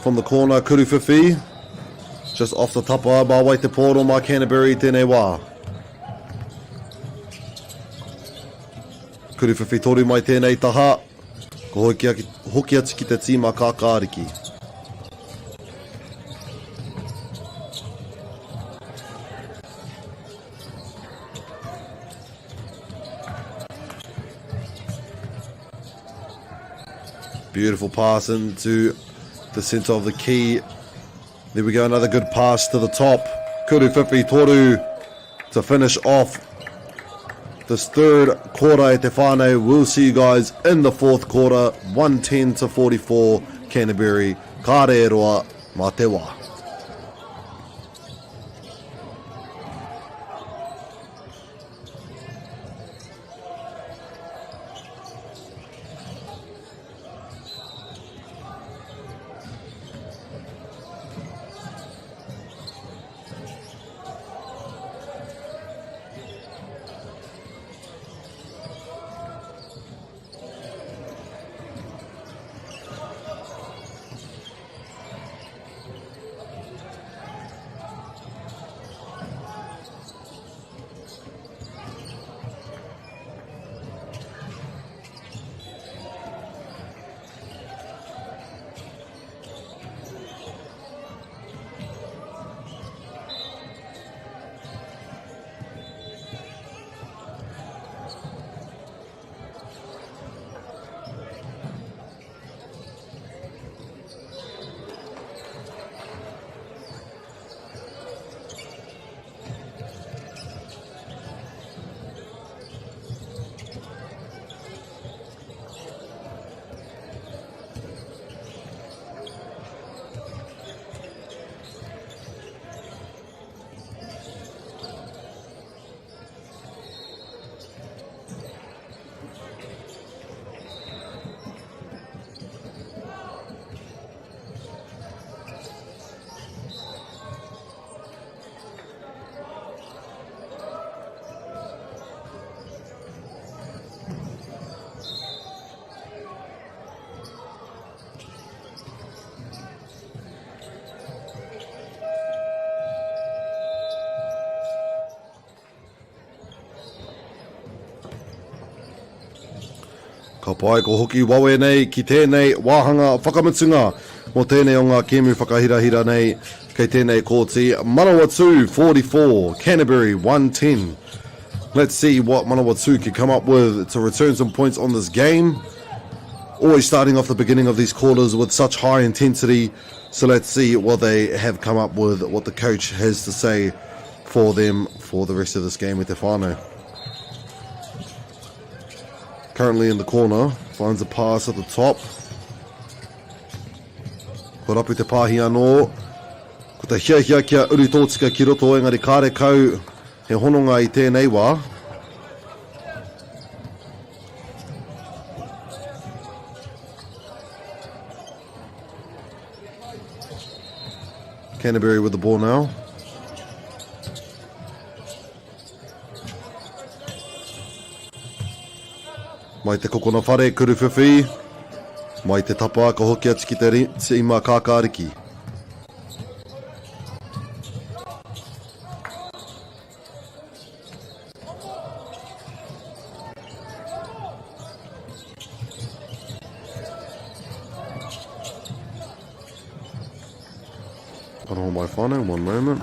Speaker 2: from the corner. Kuruwhiwhi just off the tapa. Mawai te poro mai Canterbury tēnei wā. Kuruwhiwhi toru mai tēnei taha. Ko hoki atu ki te tīma kākāriki. Beautiful pass into the centre of the key. There we go, another good pass to the top. Kuruwhiwhi toru to finish off this third quarter e te whānau. We'll see you guys in the fourth quarter. 110-44 Canterbury. Ka re roa, mā te wā. Ka pai ko hoki wawe nei ki tēnei wāhanga whakamutunga mo tēnei o ngā kēmu whakahirahira nei kei tēnei kōti Manawatu 44, Canterbury 110. Let's see what Manawatu can come up with to return some points on this game. Always starting off the beginning of these quarters with such high intensity. So let's see what they have come up with, what the coach has to say for them for the rest of this game with te whānau. Currently in the corner, finds a pass at the top. Ko rapu te pāhi anō. Ko te hiahia kia uri tōtika ki roto, engari kāre kau he hononga i tēnei wā. Canterbury with the ball now. Mai te kokona whare, kuruwhiwhi. Mai te tapa, ka hoki atu ki te ima kākāriki. I'll hold my phone, one moment.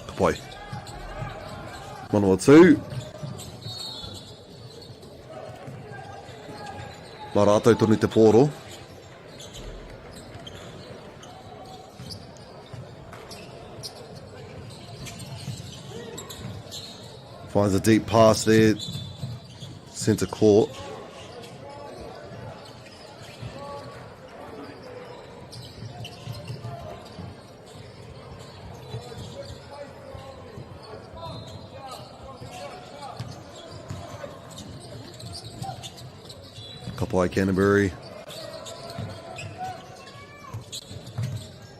Speaker 2: Kapai. Manawatu. Nā rātou tonu te pōro. Finds a deep pass there, centre court. Kapai Canterbury.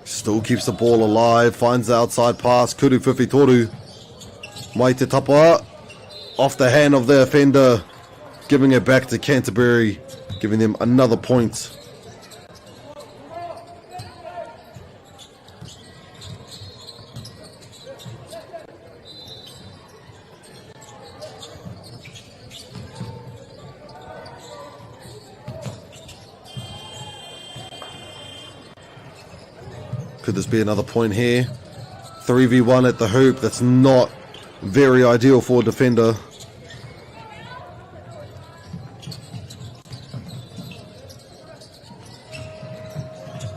Speaker 2: Still keeps the ball alive, finds the outside pass, kuru whiwhi toru. Mai te tapa, off the hand of the offender, giving it back to Canterbury, giving them another point. Could this be another point here? 3v1 at the hoop, that's not very ideal for a defender.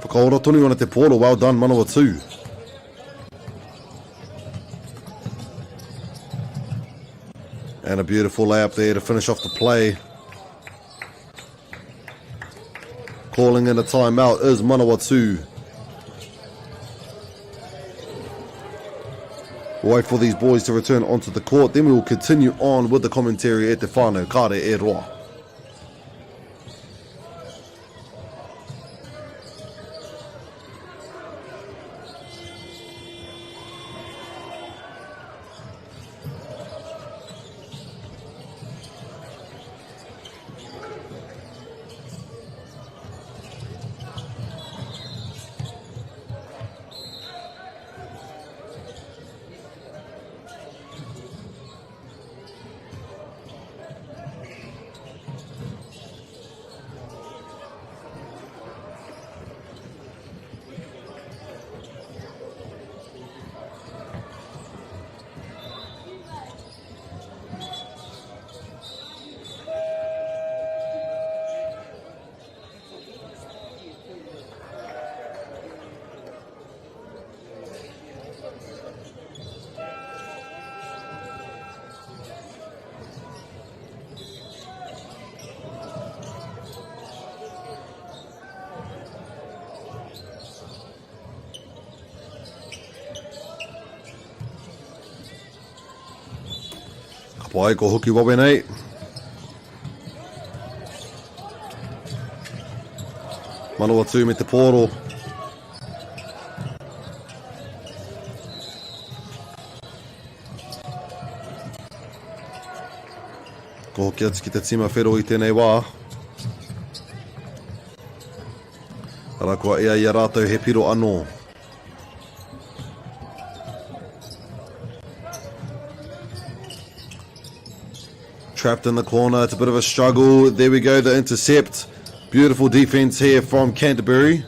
Speaker 2: Whakaora tonu ana te pōro, well done Manawatu. And a beautiful layup there to finish off the play. Calling in a timeout is Manawatu. We'll wait for these boys to return onto the court, then we will continue on with the commentary at te whānau, kāre e roa. Pai ko hoki wawe nei. Manawatu me te pōro. Ko hoki atu ki te tima whero i tēnei wā. Ara kua ea i a rātou he piro anō. Trapped in the corner, it's a bit of a struggle. There we go, the intercept. Beautiful defense here from Canterbury.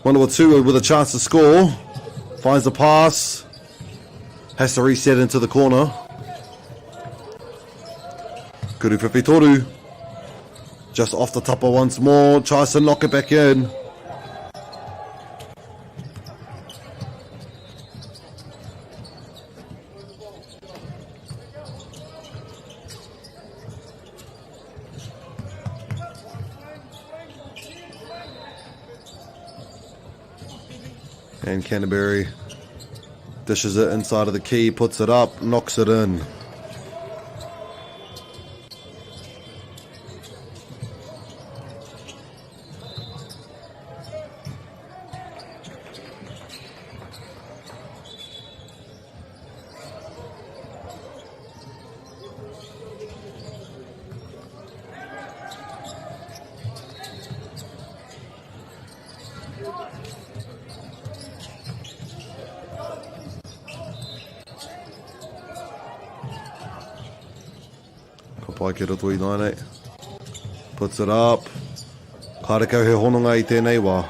Speaker 2: Manawatu with a chance to score. Finds the pass. Has to reset into the corner. Kuru Whiwhitoru. Just off the tupper once more. Tries to knock it back in. And Canterbury dishes it inside of the key, puts it up, knocks it in. Puts it up. Karekau he hononga I tēnei wā.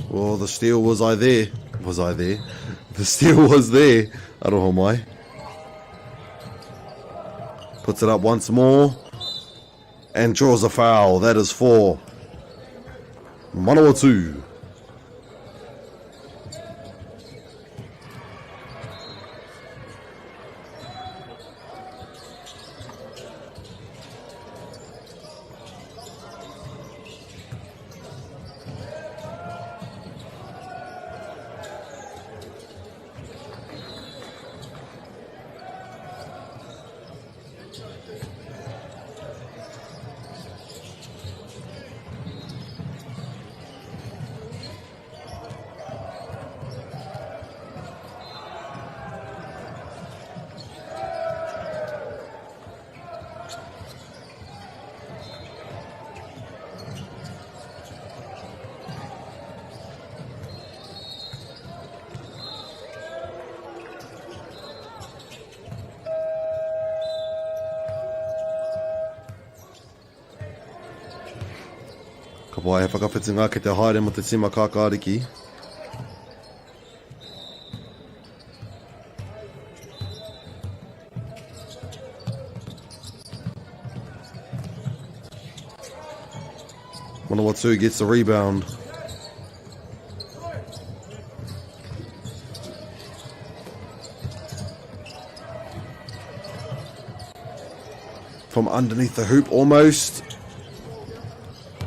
Speaker 2: Well, the steal was I there? Was I there? The steal was there. Aroha mai. Puts it up once more. And draws a foul. That is for Manawatu. Ka pai he whakawhitinga ke te haere mo te tima kākāriki. Manawatu gets the rebound. From underneath the hoop almost.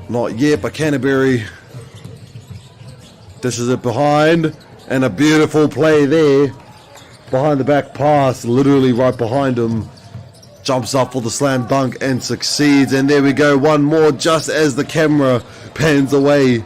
Speaker 2: Not yet, but Canterbury dishes it behind, and a beautiful play there. Behind the back pass, literally right behind him. Jumps up for the slam dunk and succeeds. And there we go, one more just as the camera pans away.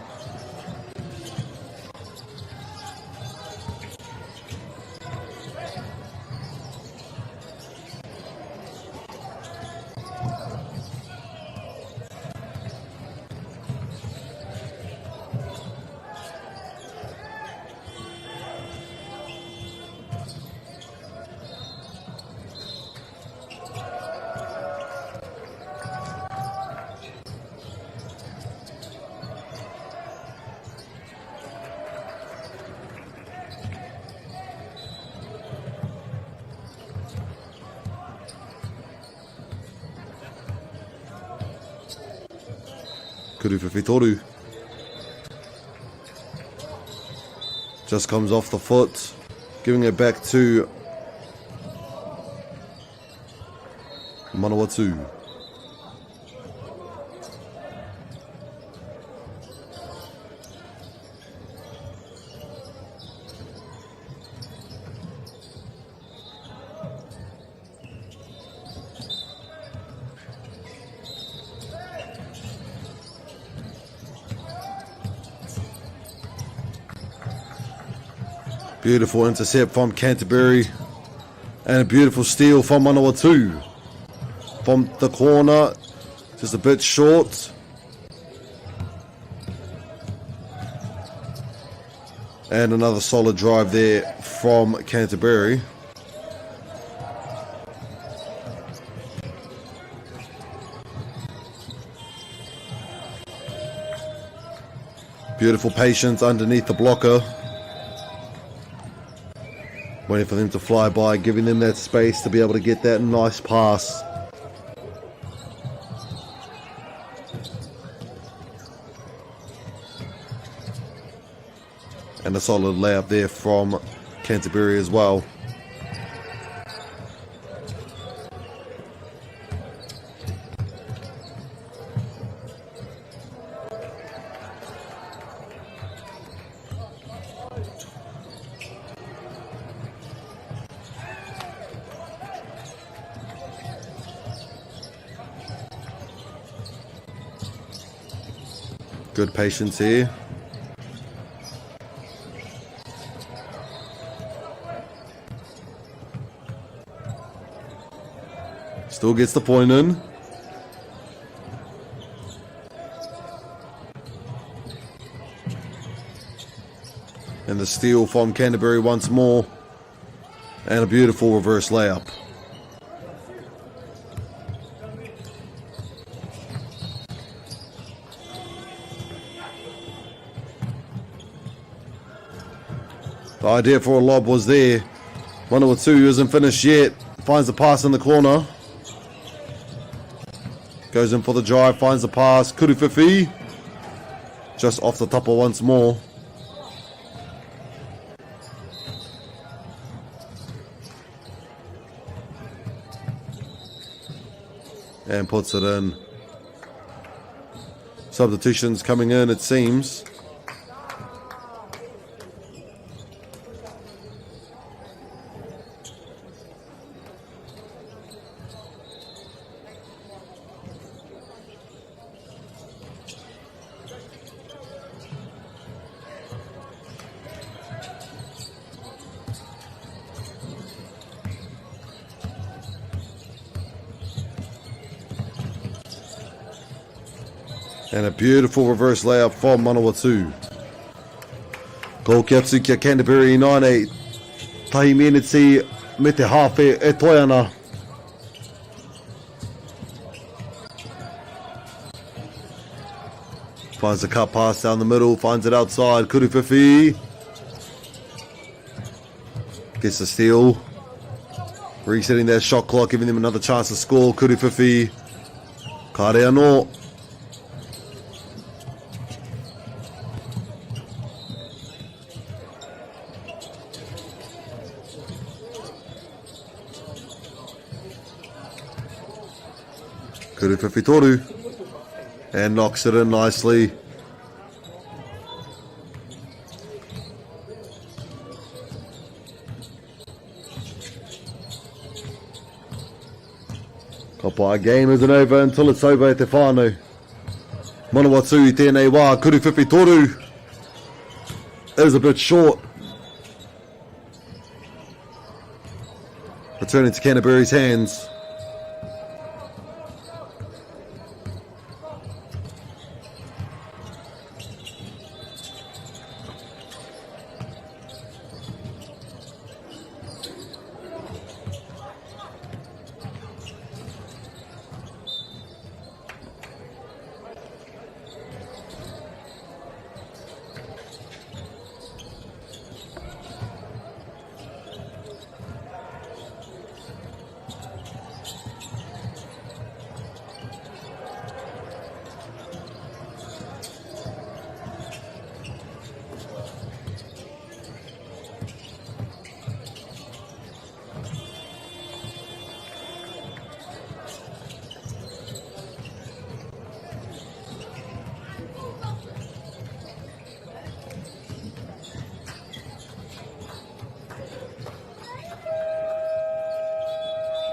Speaker 2: Kuru Whiwhitoru. Just comes off the foot, giving it back to Manawatu. Beautiful intercept from Canterbury and a beautiful steal from Manawatu. from the corner. Just a bit short. And another solid drive there from Canterbury. Beautiful patience underneath the blocker. Waiting for them to fly by, giving them that space to be able to get that nice pass. And a solid layup there from Canterbury as well. Good patience here. Still gets the point in. And the steal from Canterbury once more. And a beautiful reverse layup. The idea for a lob was there. Manawatu isn't finished yet. Finds the pass in the corner. Goes in for the drive, finds the pass. Kurufifi. Just off the topper once more. And puts it in. Substitutions coming in, it seems. And a beautiful reverse layup from Manawatu. Ko kia atu kia Canterbury 9-8. Tahi meneti me te hawhe e toi ana. Finds the cut pass down the middle, finds it outside. Kurufifi. Gets the steal. Resetting that shot clock, giving them another chance to score. Kurufifi. Kare anō. Kurufifi toru. And knocks it in nicely. Our game isn't over until it's over at te whānau. Manawatu I tēnei wā, Kurufifi toru. Is a bit short. Returning to Canterbury's hands.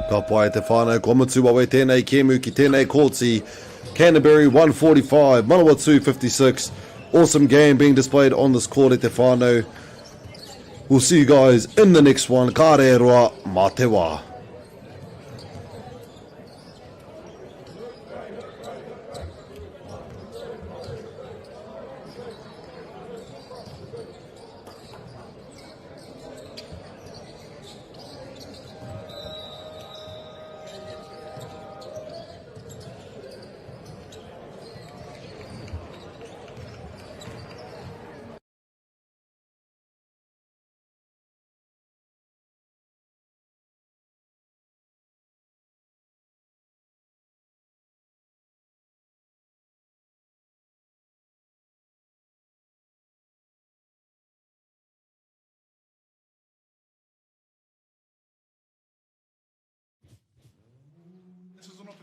Speaker 2: Ka pai te whānau komatu awe tēnei kēmu ki tēnei kōti. Canterbury 145, Manawatu 56. Awesome game being displayed on this court at te whānau. We'll see you guys in the next one. Ka re roa, mā te wā.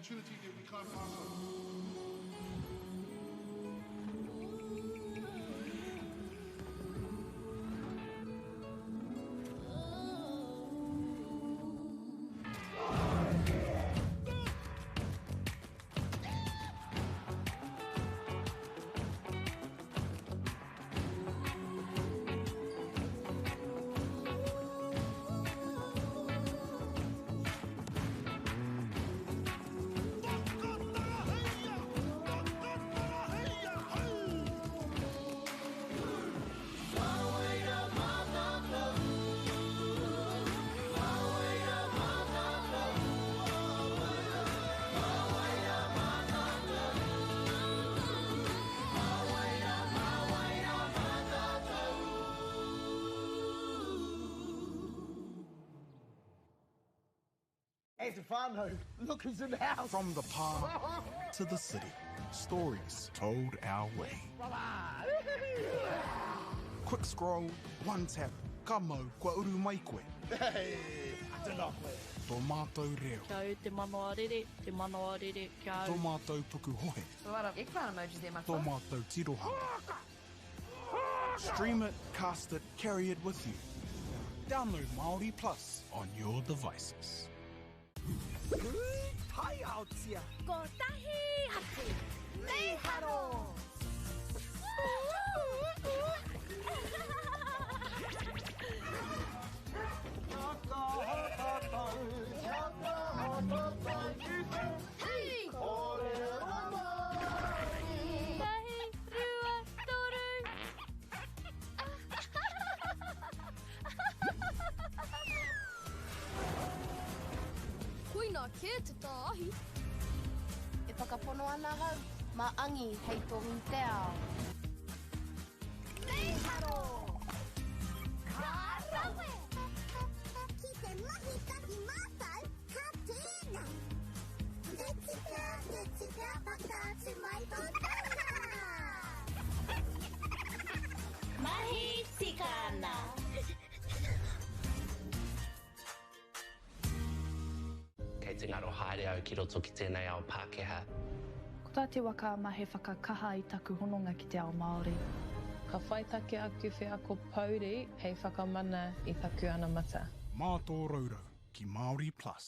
Speaker 3: opportunity that we can't pass on.
Speaker 7: Stefano, look who's in the house.
Speaker 9: From the park to the city, stories told our way. Quick scroll, one tap. Kamo, kua uru mai koe.
Speaker 7: Hey, I don't know.
Speaker 9: Tō mātou reo.
Speaker 10: Kia te MΑORI, te MAORI, kia
Speaker 9: Tō mātou puku hohe.
Speaker 11: Ik wou emojis there, my
Speaker 9: Tō mātou tirohanga. Stream it, cast it, carry it with you. Download MAORI Plus on your devices.
Speaker 7: Hi out here.
Speaker 10: Ko tahi atu.
Speaker 7: Nei haro.
Speaker 10: Hey! Tahi, rua, toru.
Speaker 12: Koina ke te tāhi. E whakapono ana hau, maangi hei tōngi te ao.
Speaker 10: Nei haro!
Speaker 12: Ka rawe! Ki te mahi taki mātou, ka tēnā. Te tika, pakātu mai tō taha.
Speaker 10: Mahi tikana.
Speaker 13: Kei te ngaro haere au ki roto ki tēnei ao Pākehā.
Speaker 14: Ko tā te waka ma he whakakaha i taku hononga ki te ao Māori.
Speaker 15: Ka whaitake aku whea ko Pauri hei whakamana i taku ana mata.
Speaker 9: Mā tō raurau ki MAORI Plus.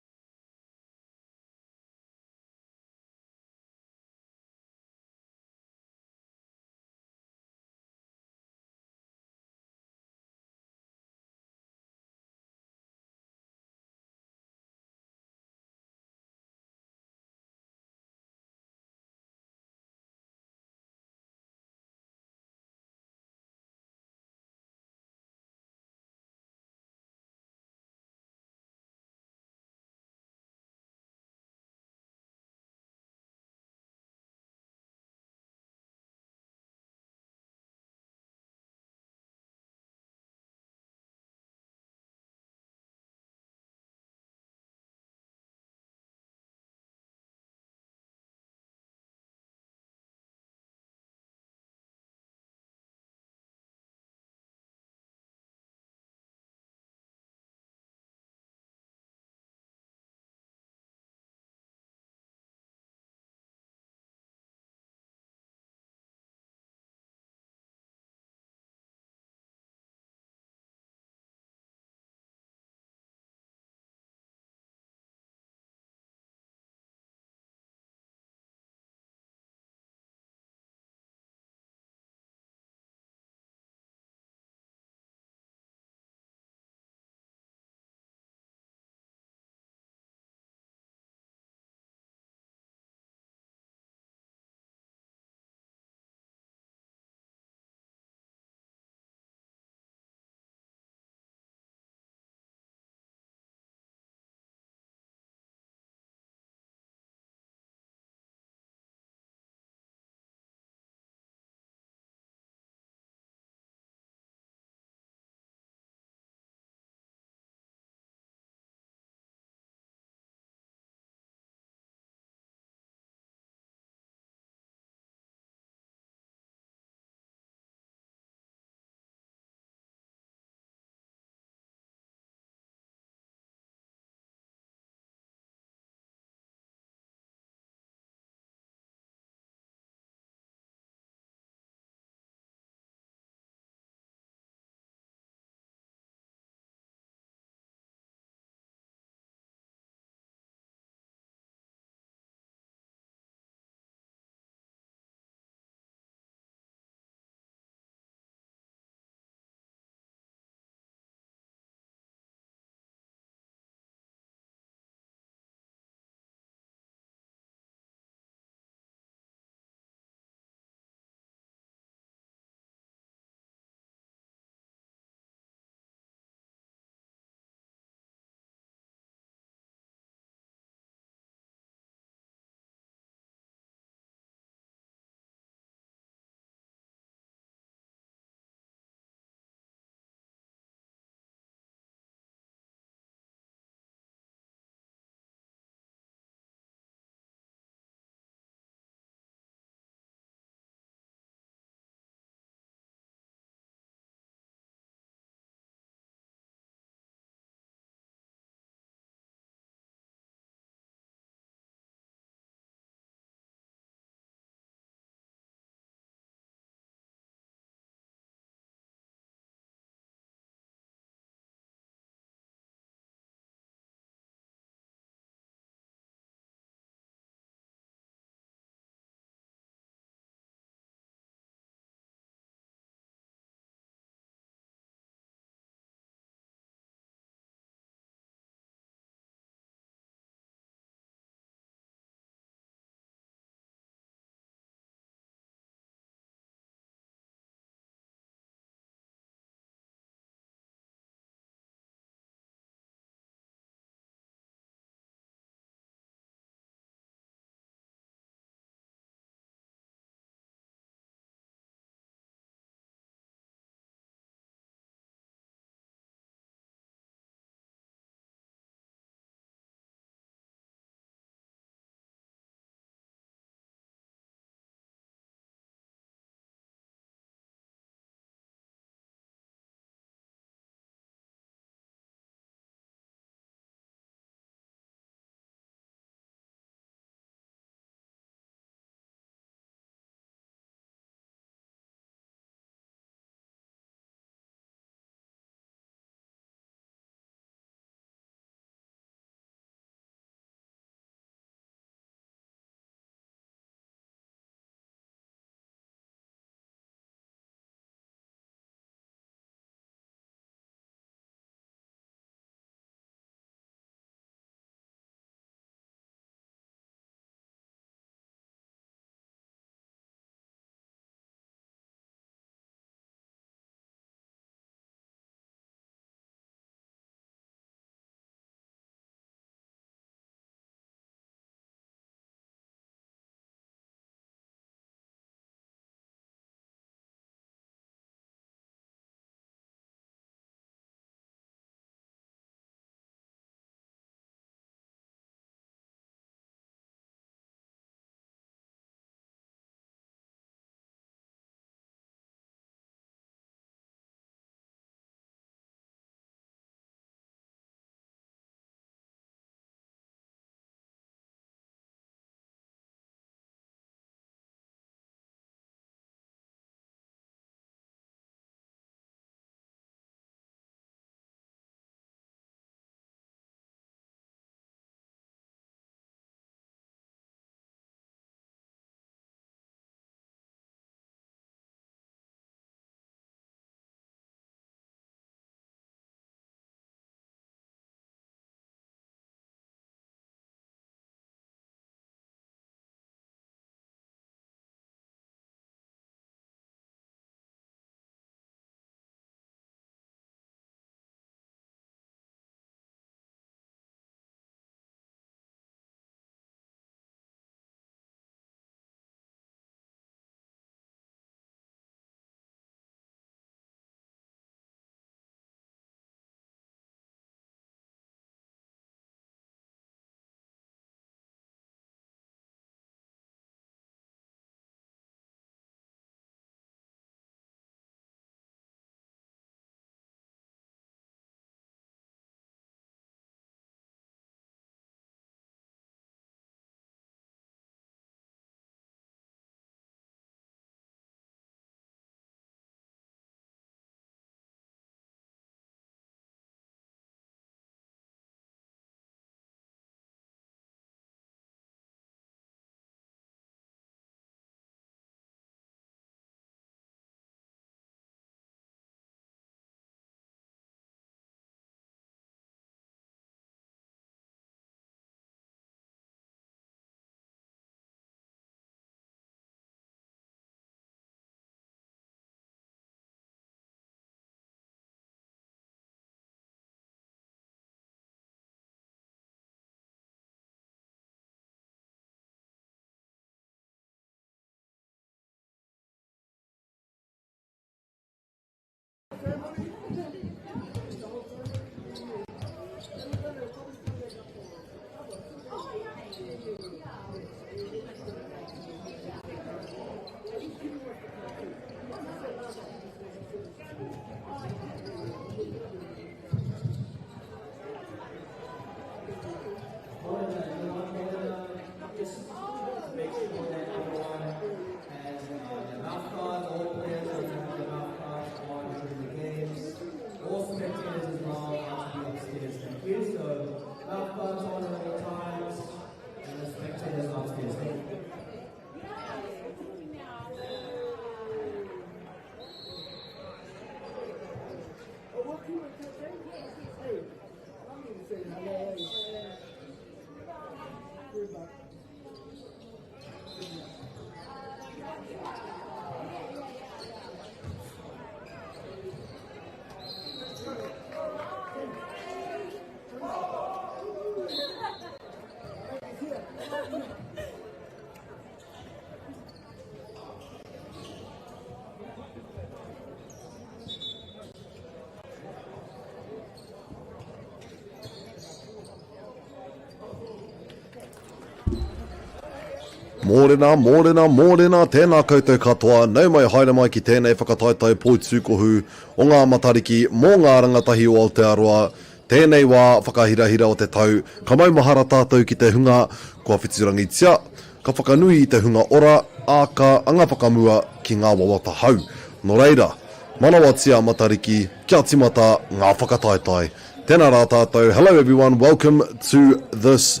Speaker 2: Mōrena, tēnā koutou katoa, nau mai haere mai ki tēnei whakataitai poitsukohu o ngā matariki mō ngā rangatahi o Aotearoa, tēnei wā whakahirahira o te tau, ka maumahara tātou ki te hunga, kua whitirangitia, ka whakanui i te hunga ora, a ka anga whakamua ki ngā wawata hau. Nō reira, manawatia matariki, kia timata ngā whakataitai. Tēnā rā tātou, hello everyone, welcome to this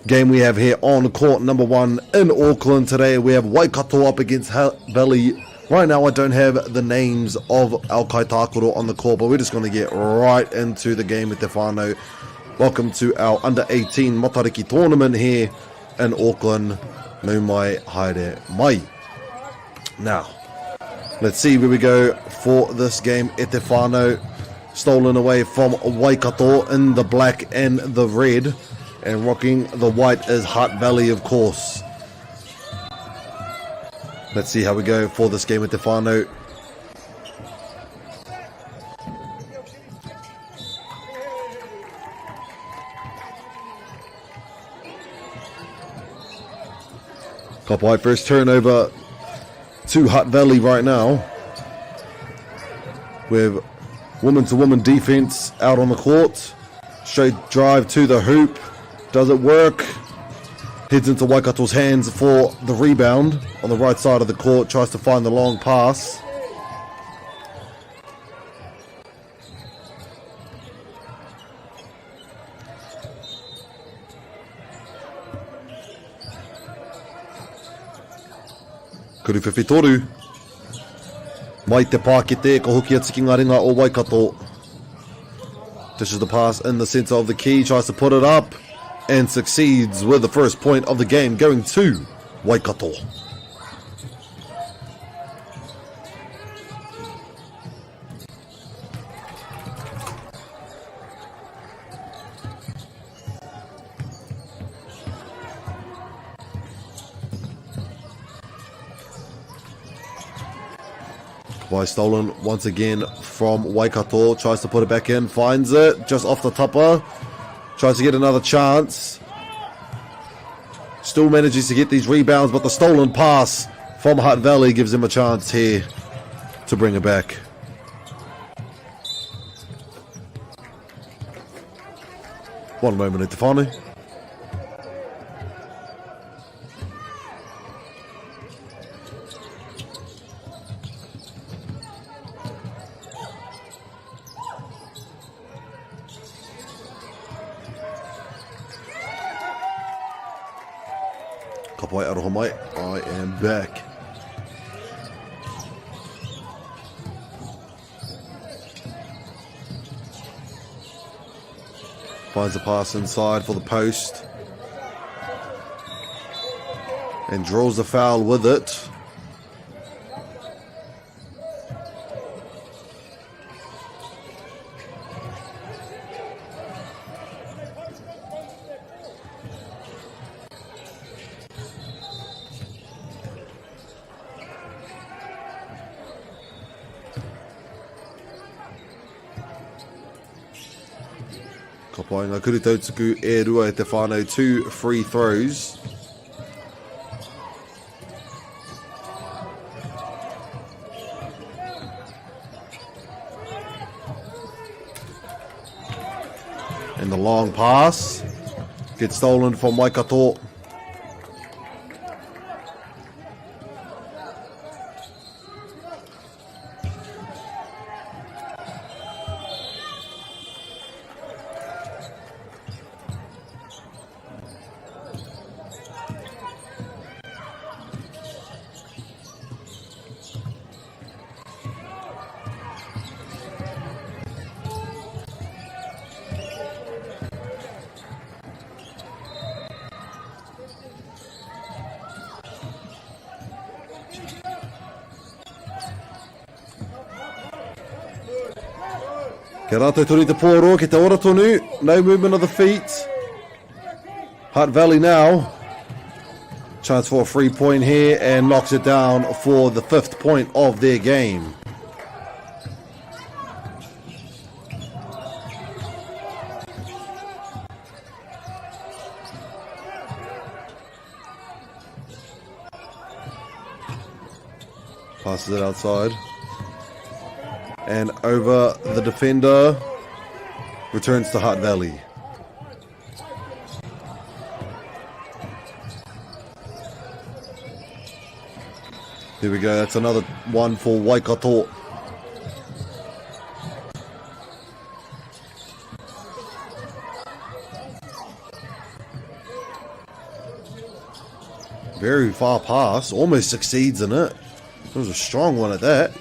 Speaker 2: game we have here on court number 1 in Auckland today. We have Waikato up against Valley. Right now I don't have the names of our kaitākoro on the court, but we're just going to get right into the game with te whānau. Welcome to our under 18 Matariki tournament here in Auckland. Nau mai haere mai. Now, let's see where we go for this game. E te whānau stolen away from Waikato in the black and the red. And rocking the white is Hutt Valley, of course. Let's see how we go for this game with te whānau. Kapai first turnover to Hutt Valley right now. With woman-to-woman defense out on the court. Straight drive to the hoop. Does it work? Heads into Waikato's hands for the rebound on the right side of the court. Tries to find the long pass. Kuruwhiwhitoru. Mai te pākete, ko hoki atu ki ngā ringa o Waikato. Dishes the pass in the centre of the key. Tries to put it up. And succeeds with the first point of the game going to Waikato. Kawhi stolen once again from Waikato. Tries to put it back in. Finds it just off the tupper. Tries to get another chance. Still manages to get these rebounds, but the stolen pass from Hutt Valley gives him a chance here to bring it back. One moment at the whānau. Kapai aroha mai, I am back. Finds a pass inside for the post. And draws the foul with it. Kapai ngā kuri tautsuku e rua e te whānau, 2 free throws. And the long pass gets stolen from Waikato. Ke rātou turi te pōro, ke te ora tonu, no movement of the feet. Hutt Valley now. Chance for a 3-point here and knocks it down for the 5th point of their game. Passes it outside. And over the defender. Returns to Hutt Valley. There we go, that's another one for Waikato. Very far pass, almost succeeds in it. It was a strong one at that.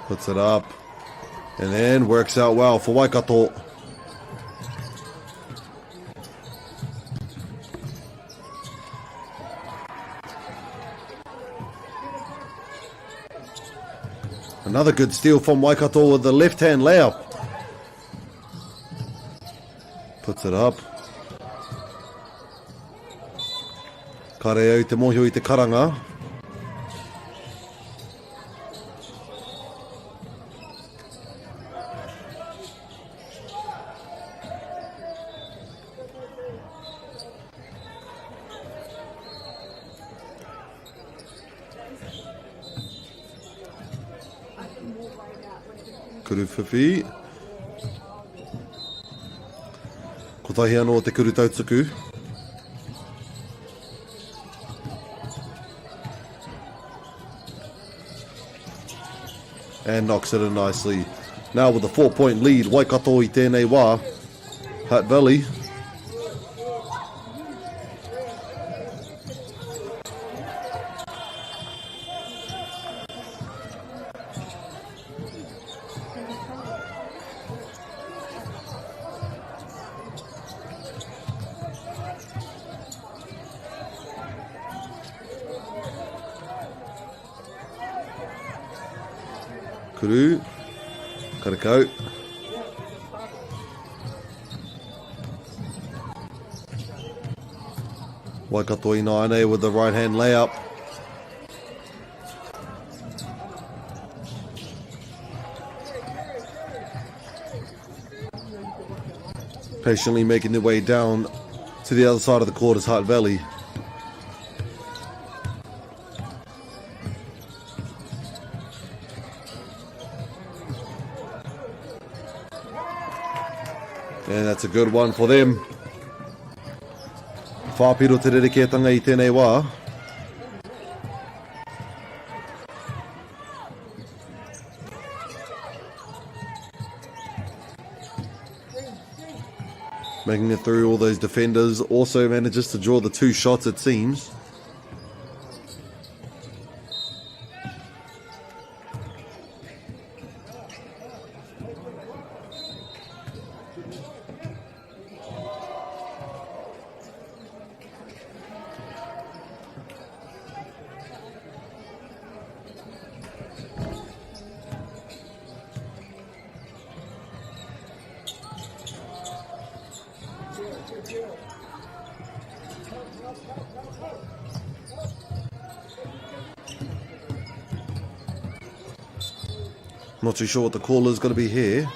Speaker 2: Puts it up. And then works out well for Waikato. Another good steal from Waikato with the left-hand layup. Puts it up. Kareo te mohio I te karanga. Kuru whiwhi. Ko tahi anō te kuru tautsuku. And knocks it in nicely. Now with a 4-point lead, Waikato I tēnei wā. Hutt Valley. Kuru, karakau. Waikato Inaine with the right hand layup. Patiently making their way down to the other side of the court is Hutt Valley. And that's a good one for them. Whāpiro te rerekētanga I tēnei wā. Making it through all those defenders. Also manages to draw the 2 shots, it seems. Not too sure what the call is going to be here.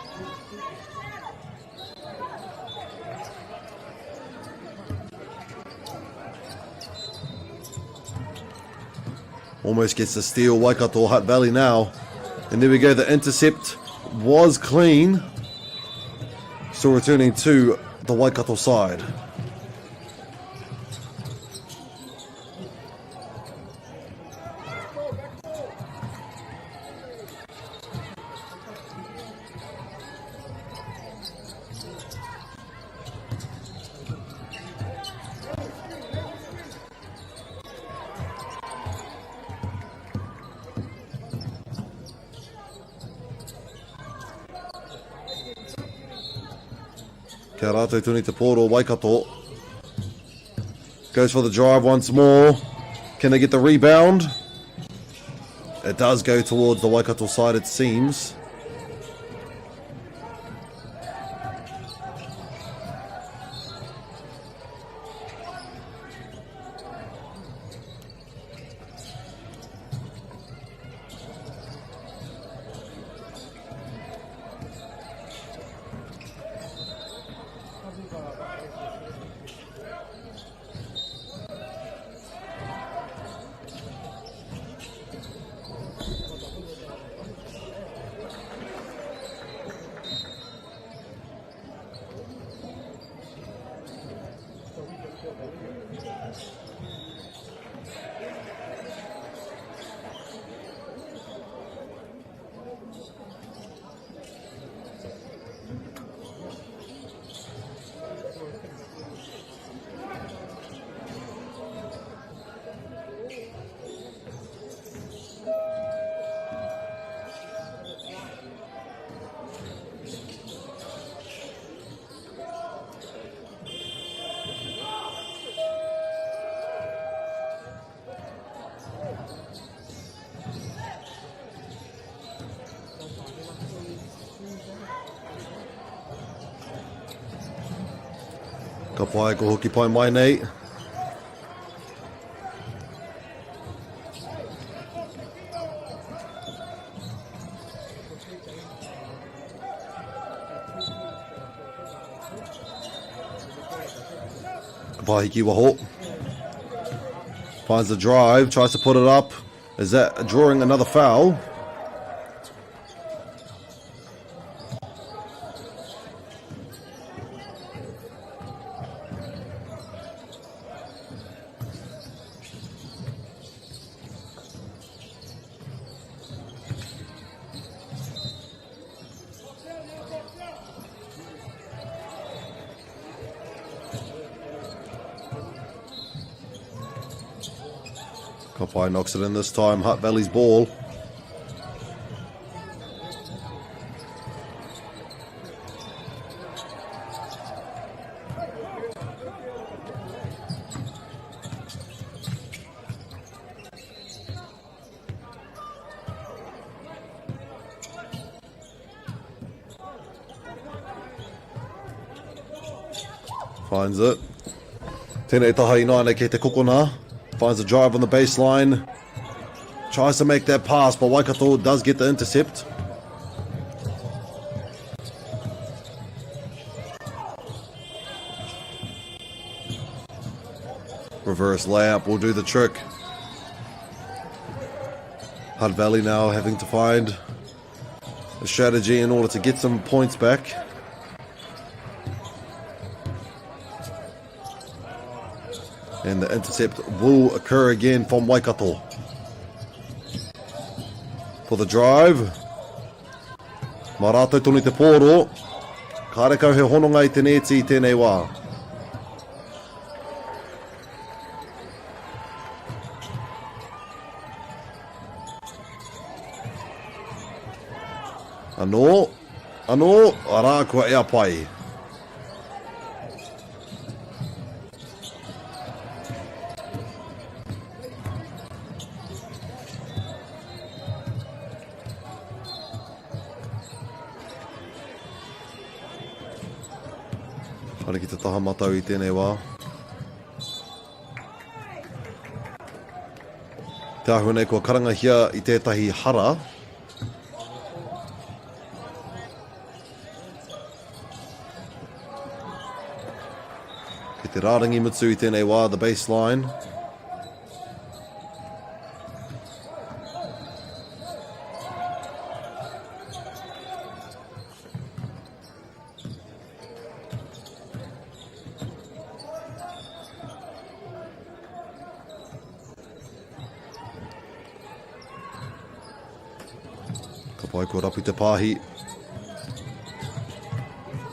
Speaker 2: Almost gets the steal, Waikato Hutt Valley now. And there we go, the intercept was clean. Still returning to the Waikato side. Kia rātou tuni te pōro Waikato. Goes for the drive once more. Can they get the rebound? It does go towards the Waikato side, it seems. Ka pai ko hoki pai mai nei. Ka pai hiki waho. Finds the drive, tries to put it up. Is that drawing another foul? Kapai knocks it in this time. Hutt Valley's ball. Finds it. Tēnei taha ināne kei te kokona. Finds a drive on the baseline. Tries to make that pass, but Waikato does get the intercept. Reverse layup will do the trick. Hutt Valley now having to find a strategy in order to get some points back. And the intercept will occur again from Waikato. For the drive. Mā rātou tonu te pōro. Ka rekau he hononga I te neti I tēnei wā. Anō, arā kua ea pai. Hare ki te taha matau I tēnei wā. Te ahu nei kua karangahia I tētahi hara. Ki te rārangi mitsu I tēnei wā, the baseline. Pai ko rapi te pāhi.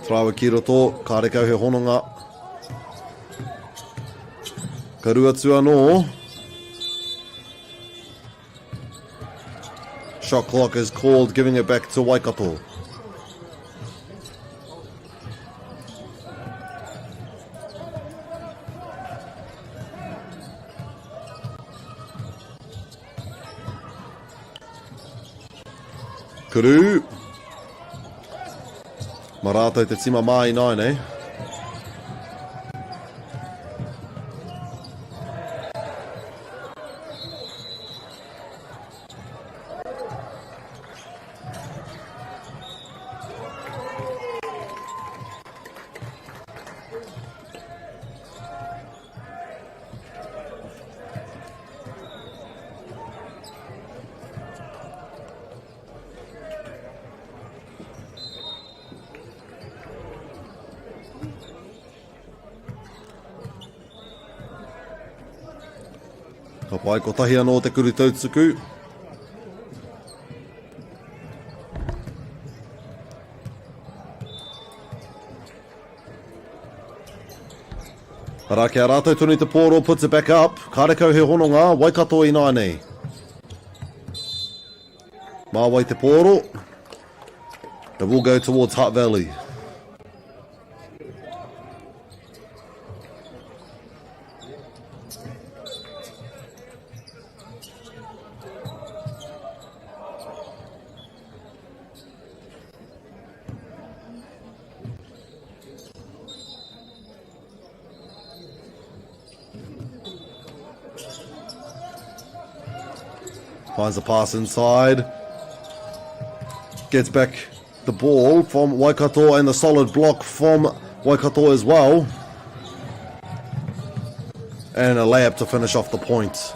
Speaker 2: Trawa ki roto, ka rekau he hononga. Ka ruatu anō. Shot clock is called, giving it back to Waikato. Kuru. Marato te tima mai nai nei. Ka pai ko tahi anō te kuri tautsuku. Ara kia rātou tunu te pōro, puts it back up. Kārekau he hononga, Waikato I nai nei. Māwai te pōro. It will go towards Hutt Valley. Finds the pass inside. Gets back the ball from Waikato and the solid block from Waikato as well. And a layup to finish off the point.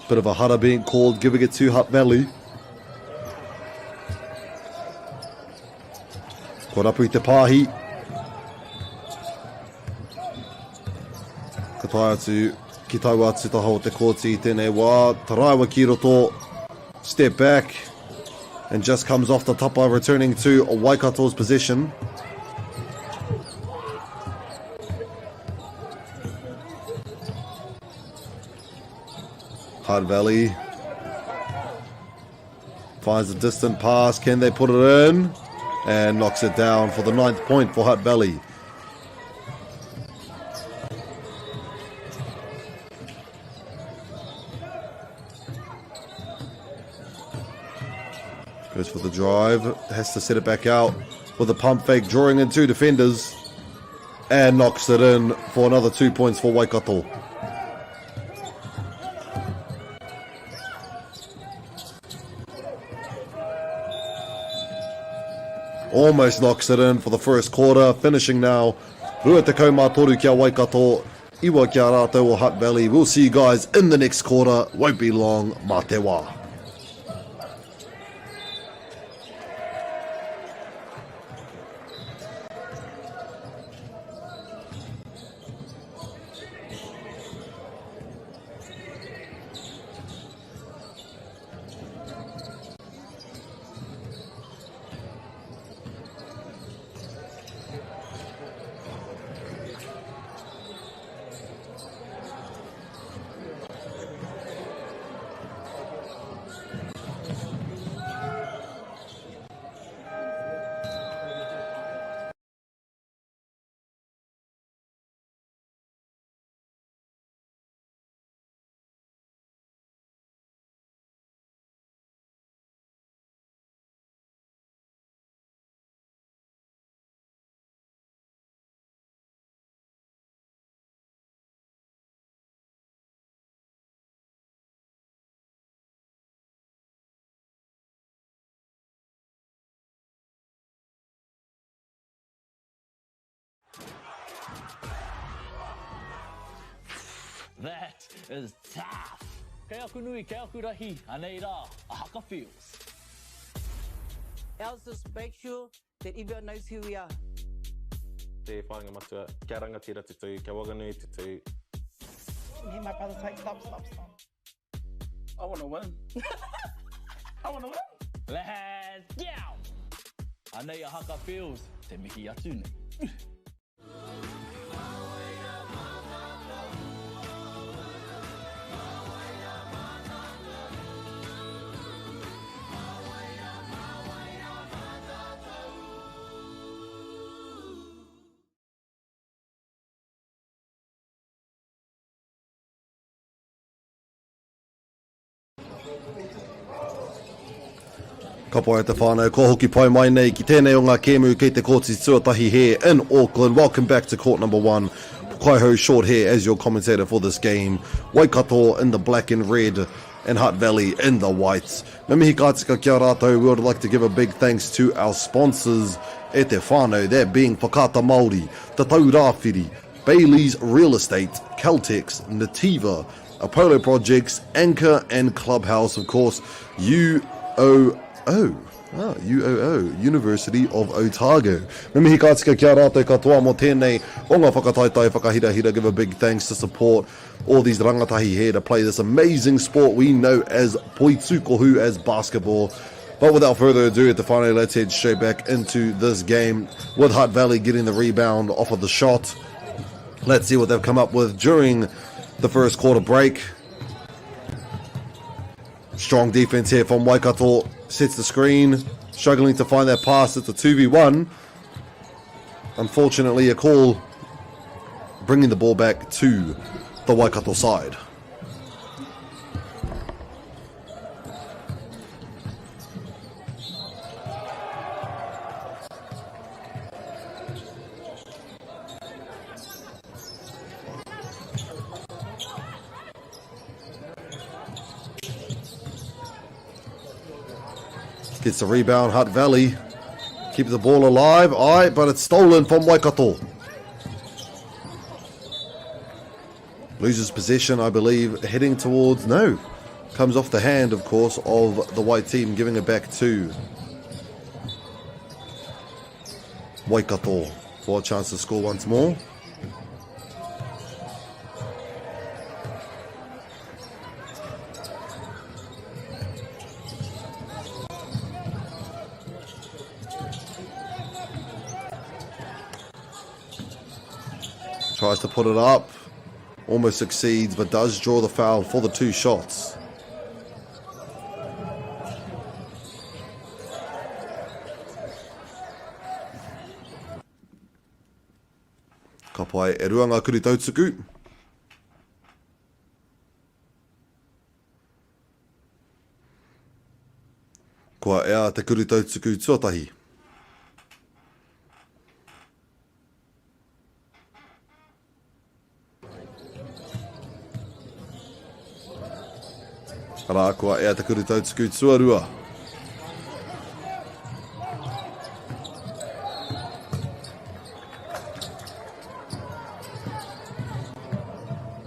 Speaker 2: Bit of a hara being called, giving it to Hutt Valley. Korapu te pāhi. Ka tae atu, ki tau atu taho te kōti I tēnei wā. Taraiwa ki roto, step back, and just comes off the tapa, returning to Waikato's possession. Hutt Valley finds a distant pass. Can they put it in? And knocks it down for the 9th point for Hutt Valley. Goes for the drive. Has to set it back out with a pump fake, drawing in two defenders. And knocks it in for another 2 points for Waikato. Almost knocks it in for the first quarter, finishing now. Rua te kaumātoru kia Waikato, iwa kia rātou o Hutt Valley. We'll see you guys in the next quarter. Won't be long. Mā te wā.
Speaker 4: That is tough. Kei aku nui, kei aku rahi, anei rā, a haka feels.
Speaker 5: Else just make sure that everyone knows who we are.
Speaker 6: Te whāinga matua, kia rangatira te tū, kia waganui te tū.
Speaker 8: Hear my brother say, stop. I want to win. I want to win.
Speaker 4: Let's go! Anei a haka feels, te mihi atu nei.
Speaker 2: Ka poe te whānau, ko hoki pai mai nei ki tēnei o ngā kēmu kei te kōti tuatahi here in Auckland. Welcome back to court number 1. Kaiho Short here as your commentator for this game. Waikato in the black and red and Hutt Valley in the white. Me mihi ka tika kia rātou, we would like to give a big thanks to our sponsors e te whānau, that being Whakaata Māori, Te Tau Rāwhiri, Bailey's Real Estate, Caltex, Nativa, Apollo Projects, Anchor and Clubhouse, of course, UOO, University of Otago. Me mihi ka tika kia rātou katoa mo tēnei o ngā whakataitai whakahirahira. Give a big thanks to support all these rangatahi here to play this amazing sport we know as poitsukohu, as basketball. But without further ado, at the final, let's head straight back into this game with Hutt Valley getting the rebound off of the shot. Let's see what they've come up with during the first quarter break. Strong defense here from Waikato. Sets the screen, struggling to find that pass. It's a 2v1. Unfortunately, a call bringing the ball back to the Waikato side. Gets the rebound, Hutt Valley. Keep the ball alive. But it's stolen from Waikato. Loses possession, I believe, heading towards... No. Comes off the hand, of course, of the white team, giving it back to Waikato for a chance to score once more. Tries to put it up, almost succeeds, but does draw the foul for the 2 shots. Ka pai e rua ngā kuri tautsuku. Kua ea te kuri tautsuku tuatahi. Rā kua ea te kuri tautsuku tuarua.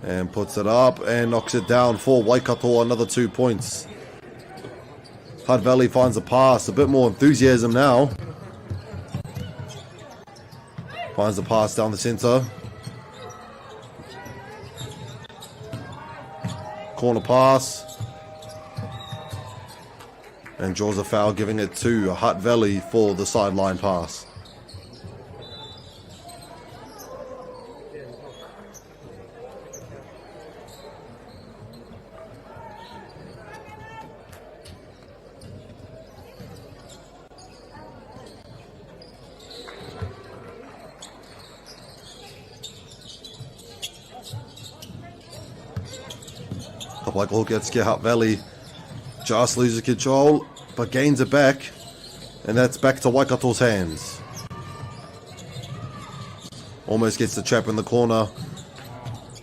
Speaker 2: And puts it up and knocks it down for Waikato, another 2 points. Hutt Valley finds a pass, a bit more enthusiasm now. Finds the pass down the centre. Corner pass. And draws a foul, giving it to Hutt Valley for the sideline pass. Like all gets Hutt Valley, just loses control, but gains it back, and that's back to Waikato's hands. Almost gets the trap in the corner,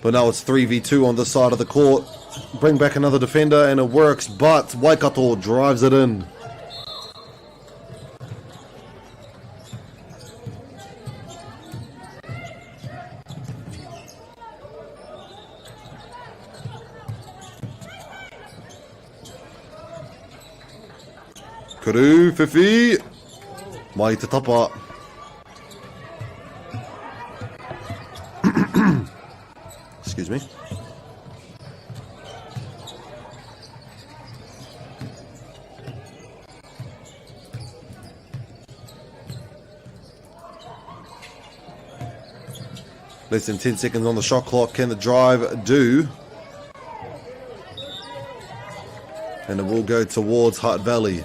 Speaker 2: but now it's 3v2 on the side of the court. Bring back another defender, and it works, but Waikato drives it in. Kuru, Fifi, mai te tapa. Excuse me. Less than 10 seconds on the shot clock. Can the drive do? And it will go towards Hutt Valley.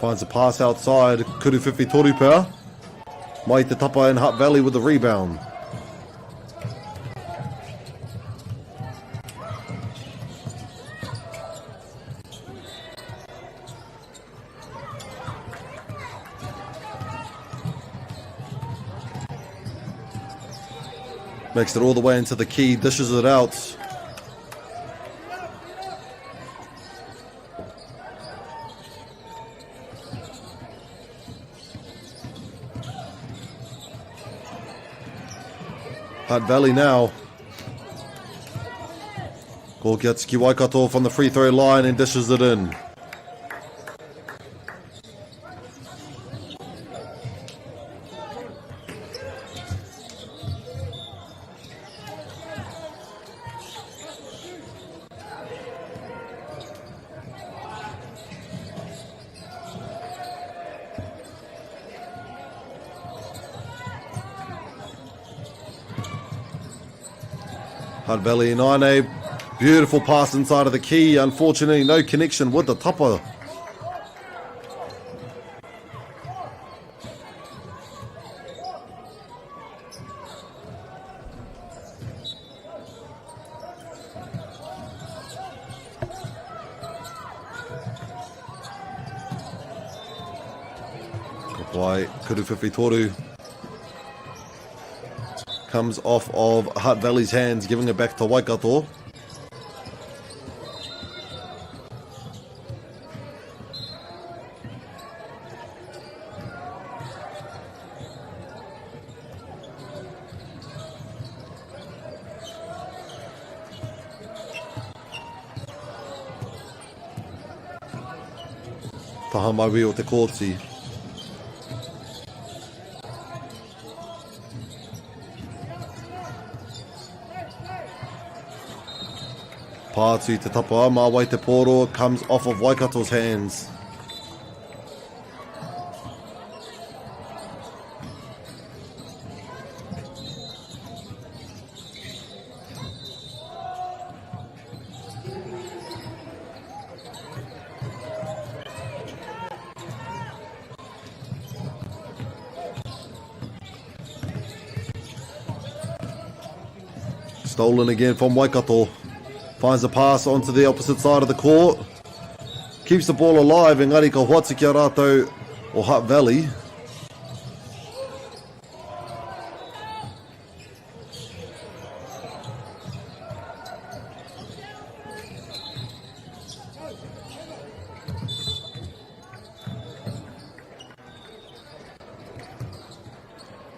Speaker 2: Finds a pass outside. Kuruwhiwhi Torupea. Mai te tapa in Hutt Valley with the rebound. Makes it all the way into the key, dishes it out. Hutt Valley now. Kokiatsuki Waikato from the free throw line and dishes it in. Hutt Valley 9A, beautiful pass inside of the key. Unfortunately, no connection with the tapa. Kapai Kuruwhiwhi Toru. Comes off of Hutt Valley's hands, giving it back to Waikato. Tahamawi o te kōti. Pātu te tapa, Mawai te poro, comes off of Waikato's hands. Stolen again from Waikato. Finds a pass onto the opposite side of the court. Keeps the ball alive, engari ka hoatu ki a rātou o Hutt Valley.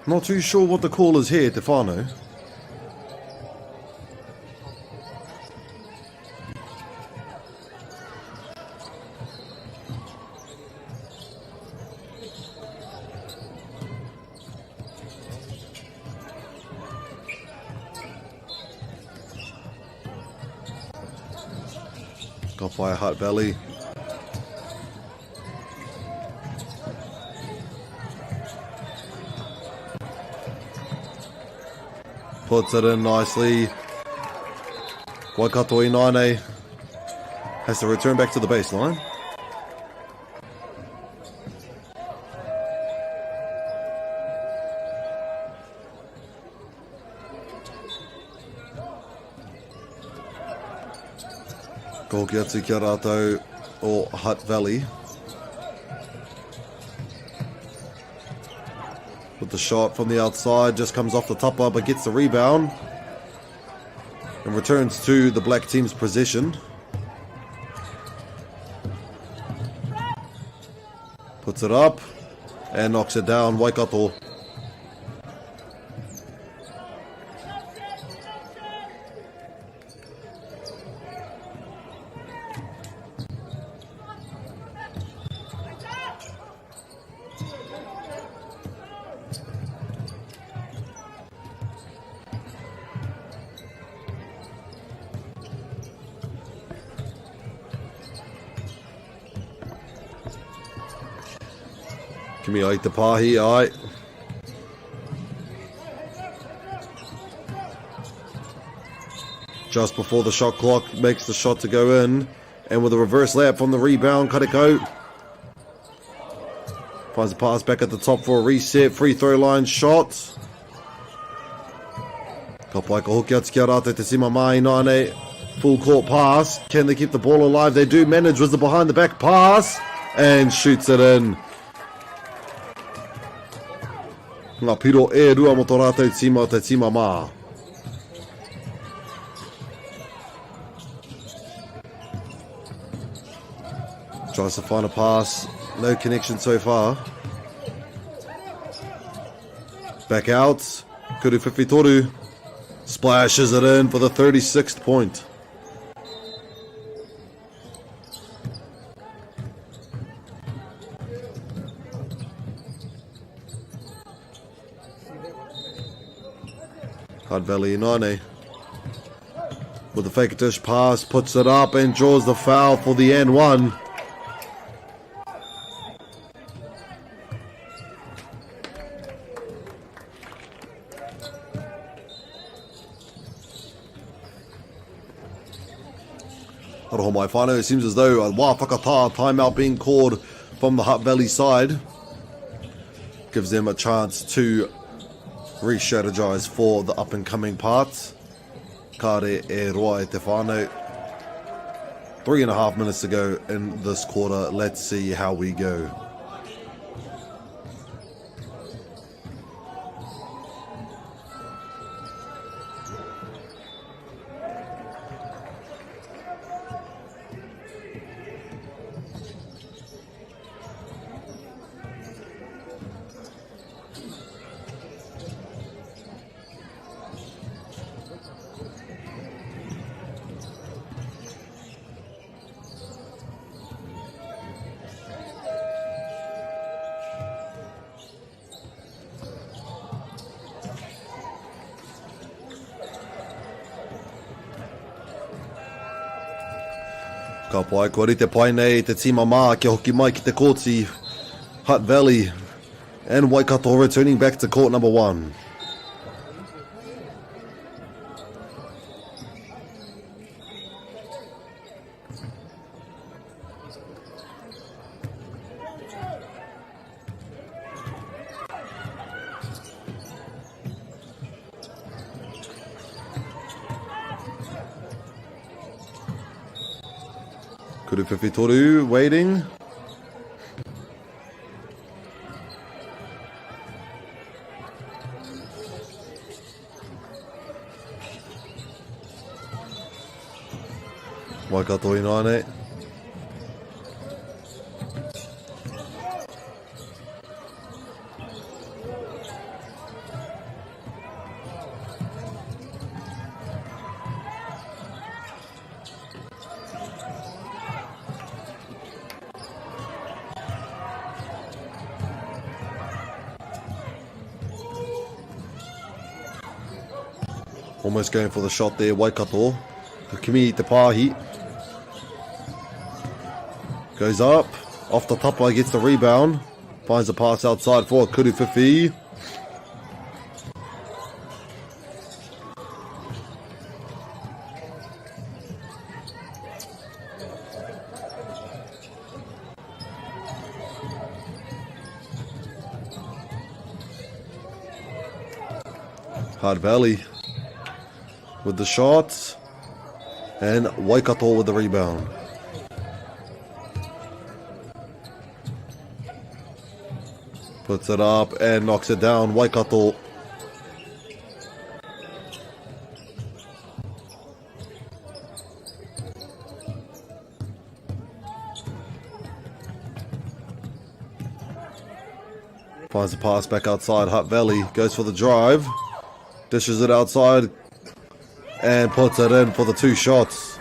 Speaker 2: Not too sure what the call is here, Te whānau. Got by Hutt Valley. Puts it in nicely. Waikato Inaine has to return back to the baseline. Kokiatsu ki a rātou o Hutt Valley. With the shot from the outside, just comes off the tapa but gets the rebound. And returns to the black team's possession. Puts it up and knocks it down, Waikato. Kimi ai te pāhi, ai. Just before the shot clock, makes the shot to go in. And with a reverse layup from the rebound, Kareko. Finds the pass back at the top for a reset. Free throw line shot. Ka pai ka hoki atu ki a rātou te sima mai nāne. Full court pass. Can they keep the ball alive? They do manage with the behind the back pass. And shoots it in. Ngā piro e rua mo tō rātou tima o te tima mā. Tries to find a pass. No connection so far. Back out. Kuru Whiwhitoru. Splashes it in for the 36th point. Hutt Valley Inane. With the fake dish pass, puts it up and draws the foul for the N1. Aroho mai whānau, it seems as though a wāwhakatā timeout being called from the Hutt Valley side gives them a chance to re-strategize for the up-and-coming parts. Kāre e roa e te whānau. 3.5 minutes to go in this quarter. Let's see how we go. Ka pai, kua rite pai nei te tima mā kia hoki mai ki te kōti. Hutt Valley and Waikato returning back to court number 1. Kuru Whiwhitoru waiting. Waikato Inane. Almost going for the shot there, Waikato. Kimi te pāhi. Goes up. Off the tapa, gets the rebound. Finds the pass outside for Kuru Whiwhi. Hutt Valley with the shot, and Waikato with the rebound. Puts it up and knocks it down. Waikato. Finds the pass back outside. Hutt Valley goes for the drive. Dishes it outside and puts it in for the 2 shots.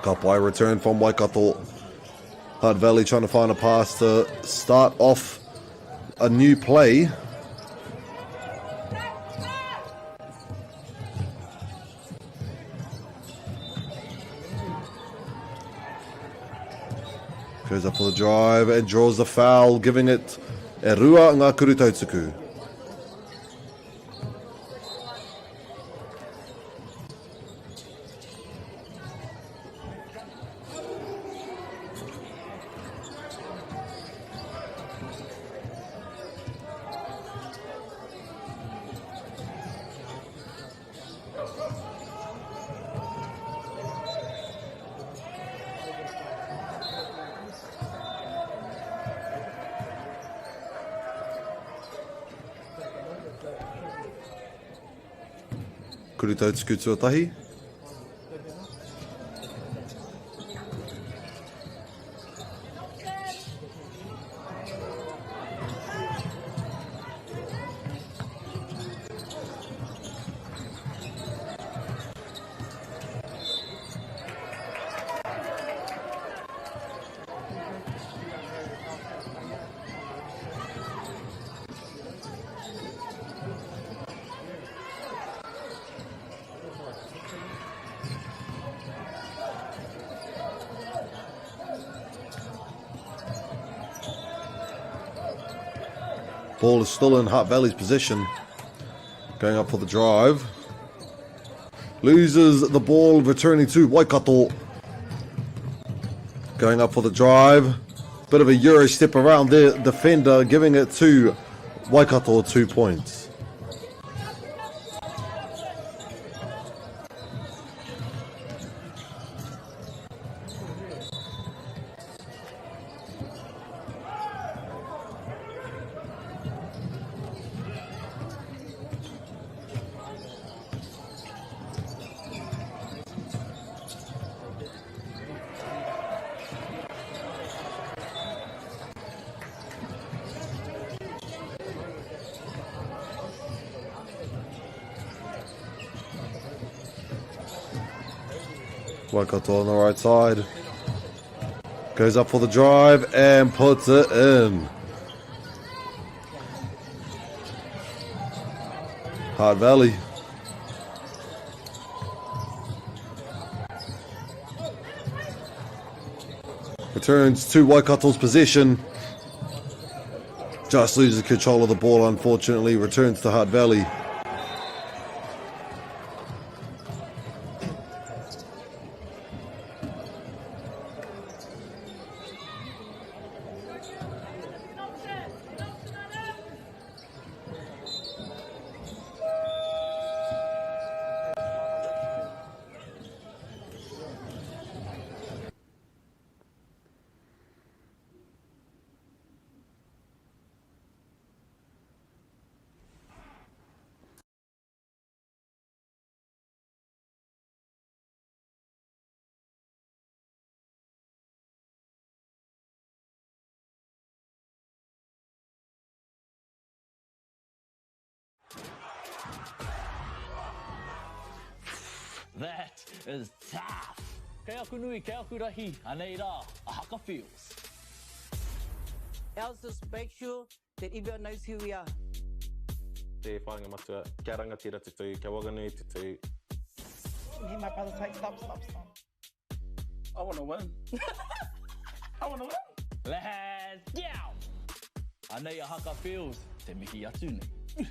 Speaker 2: Kapai return from Waikato. Hutt Valley trying to find a pass to start off a new play. Goes up for the drive and draws the foul, giving it e rua ngā kuru tautsuku. Kuri tau tuku tuatahi. Ball is still in Heart Valley's position. Going up for the drive. Loses the ball, returning to Waikato. Going up for the drive. Bit of a Euro step around the defender, giving it to Waikato 2 points. Waikato on the right side. Goes up for the drive and puts it in. Heart Valley. Returns to Waikato's possession. Just loses control of the ball, unfortunately. Returns to Heart Valley.
Speaker 4: That is tough. Kei aku nui, kei aku rahi, anei rā, a haka feels.
Speaker 5: Else just make sure that everyone knows who we are.
Speaker 6: Te whāinga matua, kia rangatira te tū, kia waganui te tū.
Speaker 8: Hear my brother say, stop. I want to win. I want to win.
Speaker 4: Let's go! Anei a haka feels, te mihi atu nei.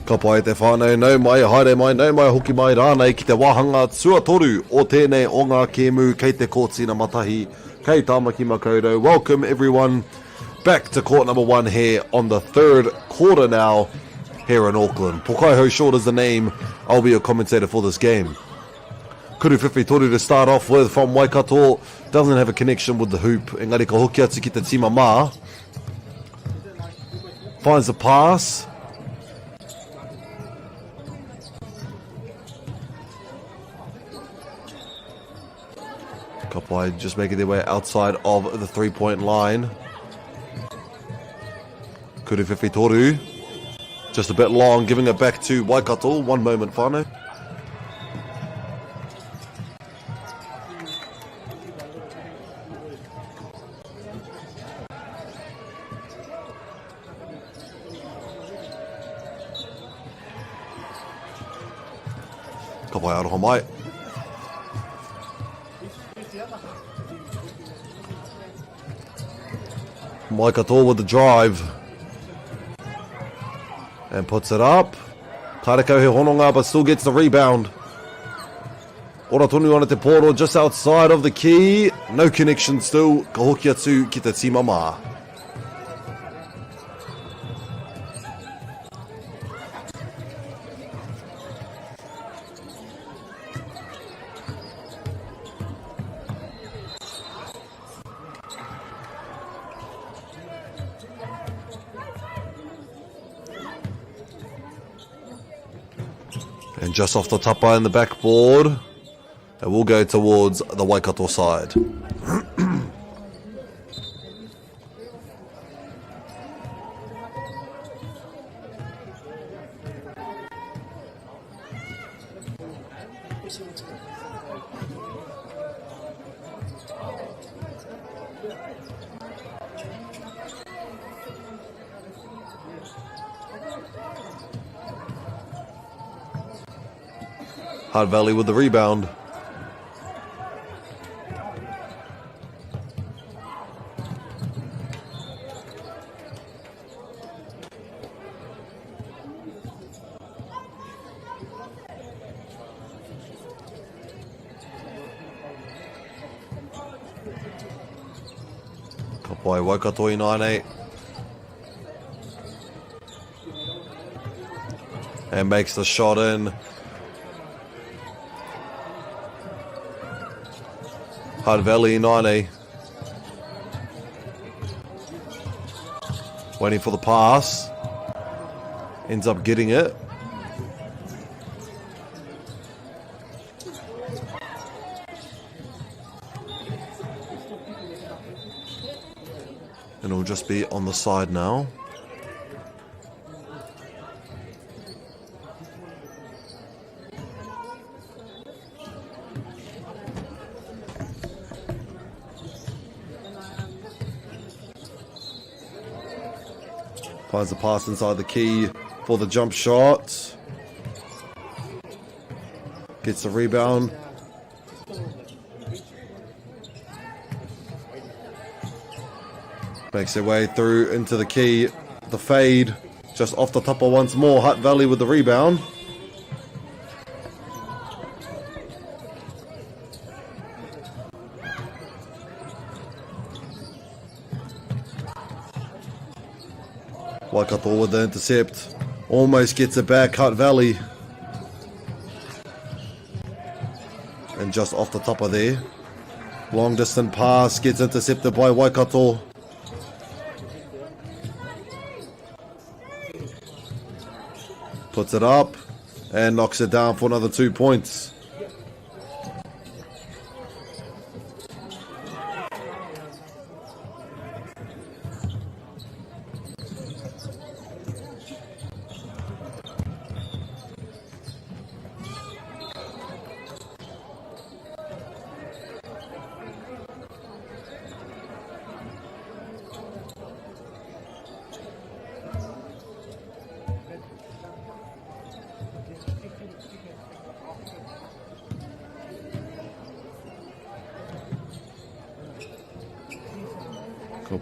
Speaker 2: Ka pai te whānau, nau mai, haere mai, nau mai hoki mai rānei ki te wāhanga tuatoru o tēnei o ngā kēmu kei te kōtina matahi, kei tāmaki makaurau. Welcome everyone back to court number 1 here on the third quarter now here in Auckland. Pokaiho Short is the name. I'll be your commentator for this game. Kuru whiwhi toru to start off with from Waikato. Doesn't have a connection with the hoop. Engari ka hoki atu ki te tima mā. Finds the pass. Kapai just making their way outside of the three-point line. Kuru whiwhi toru. Just a bit long, giving it back to Waikato. One moment, whānau. Kapai aroha mai. Waikato with the drive. And puts it up. Karekau he hononga, but still gets the rebound. Ora tonu ana te poro just outside of the key. No connection still. Ka hoki atu ki te tima mā. And just off the tapa in the backboard, it will go towards the Waikato side. Hutt Valley with the rebound. Kapai Waikato i 9-8. And makes the shot in. Hutt Valley 9-8. Waiting for the pass. Ends up getting it. And it'll just be on the side now. Finds the pass inside the key for the jump shot. Gets the rebound. Makes their way through into the key. The fade. Just off the tupper once more. Hutt Valley with the rebound. Waikato with the intercept. Almost gets it back, Hutt Valley. And just off the top of there. Long distance pass gets intercepted by Waikato. Puts it up and knocks it down for another 2 points.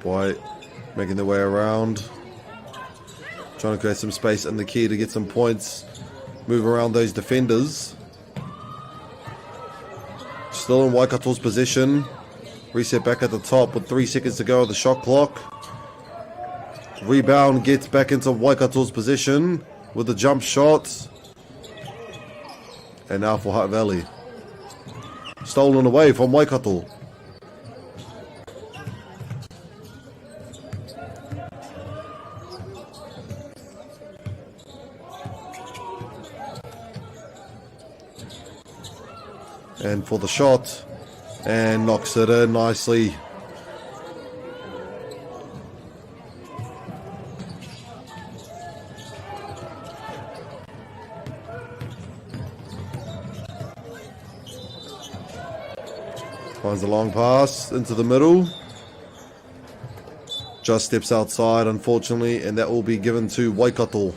Speaker 2: White making their way around. Trying to create some space in the key to get some points. Move around those defenders. Still in Waikato's possession. Reset back at the top with 3 seconds to go of the shot clock. Rebound gets back into Waikato's position with the jump shot. And now for Hutt Valley. Stolen away from Waikato. And for the shot, and knocks it in nicely. Finds a long pass into the middle. Just steps outside, unfortunately, and that will be given to Waikato.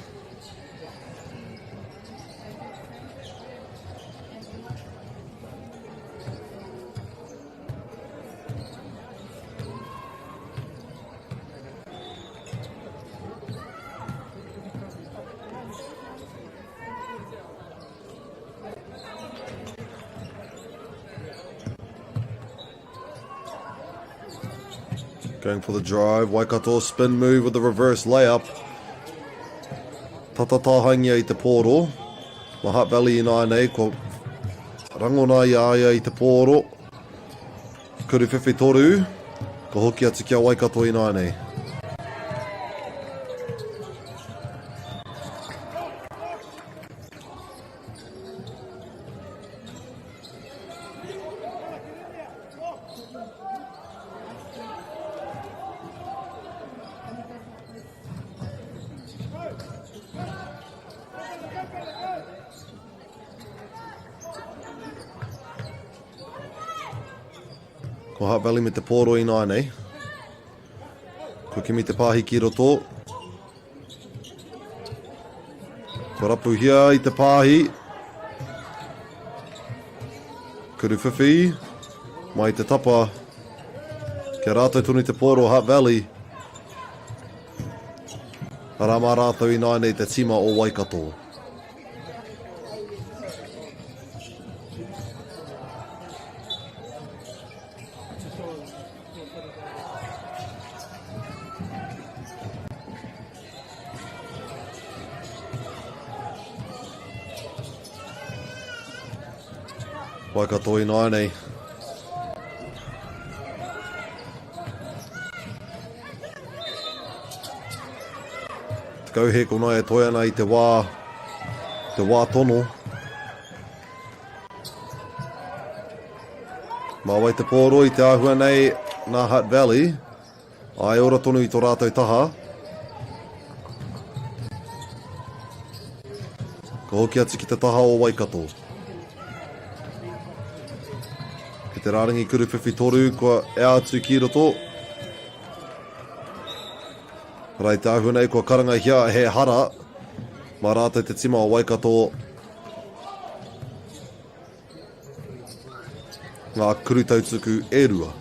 Speaker 2: Going for the drive, Waikato spin move with the reverse layup. Tatatahangia I te pōro. Ma Hutt Valley ina nei, ko rangona ia I te pōro. Kuru whiwhi toru, ko hoki atu kia Waikato ina nei. Ko Hutt Valley me te pōro ina nei. Ko kimi te pāhi ki roto. Ko rapu hia I te pāhi. Kuru whiwhi. Mai te tapa. Kia rātou tonu te pōro Hutt Valley. Arama rātou ina nei te tima o Waikato. Waikato ina nei. Te kauhe ko nai e toi ana I te wā tono. Mā wai te pōro I te āhua nei nā Hutt Valley. Ai ora tonu I tō rātou taha. Ko hoki atu ki te taha o Waikato. Te rārangi kuru whiwhi toru, kua e atu ki roto. Rai te āhua nei, kua karanga hia he hara. Mā rātou te tima o Waikato. Ngā kuru tautuku e rua.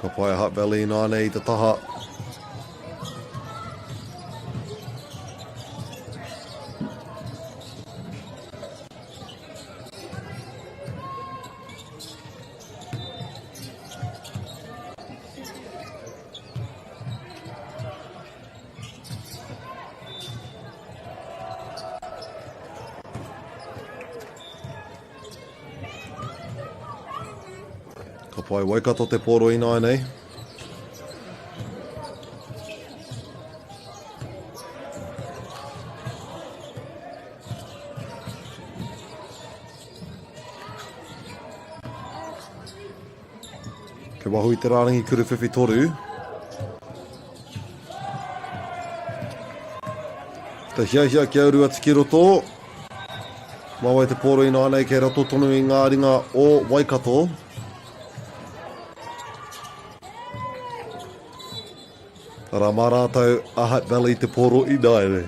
Speaker 2: Ka pai a Hutt Valley ina nei I te taha. Ka pai Waikato te pōro ina nei. Ke wahu I te rārangi kuru whiwhi toru. Te hiahia ki aurua tiki roto. Mawai te pōro ina anei kei rato tonu i ngā ringa o Waikato. Tara mā rātou a Hutt Valley te pōro ina ere.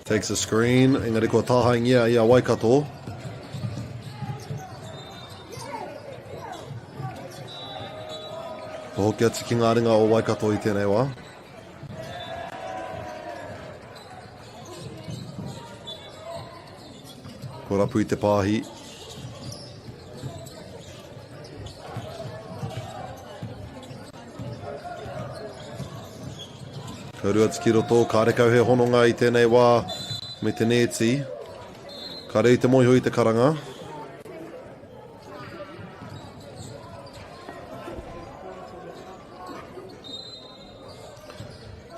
Speaker 2: Takes a screen, engari kua tāhaingia i a Waikato. Ko hoki atu ki ngā ringa o Waikato i tēnei wā. Ko rapu i te pāhi. Kaurua tiki roto, ka rekau he hononga i tēnei wā me te neti. Ka rei te moiho i te karanga.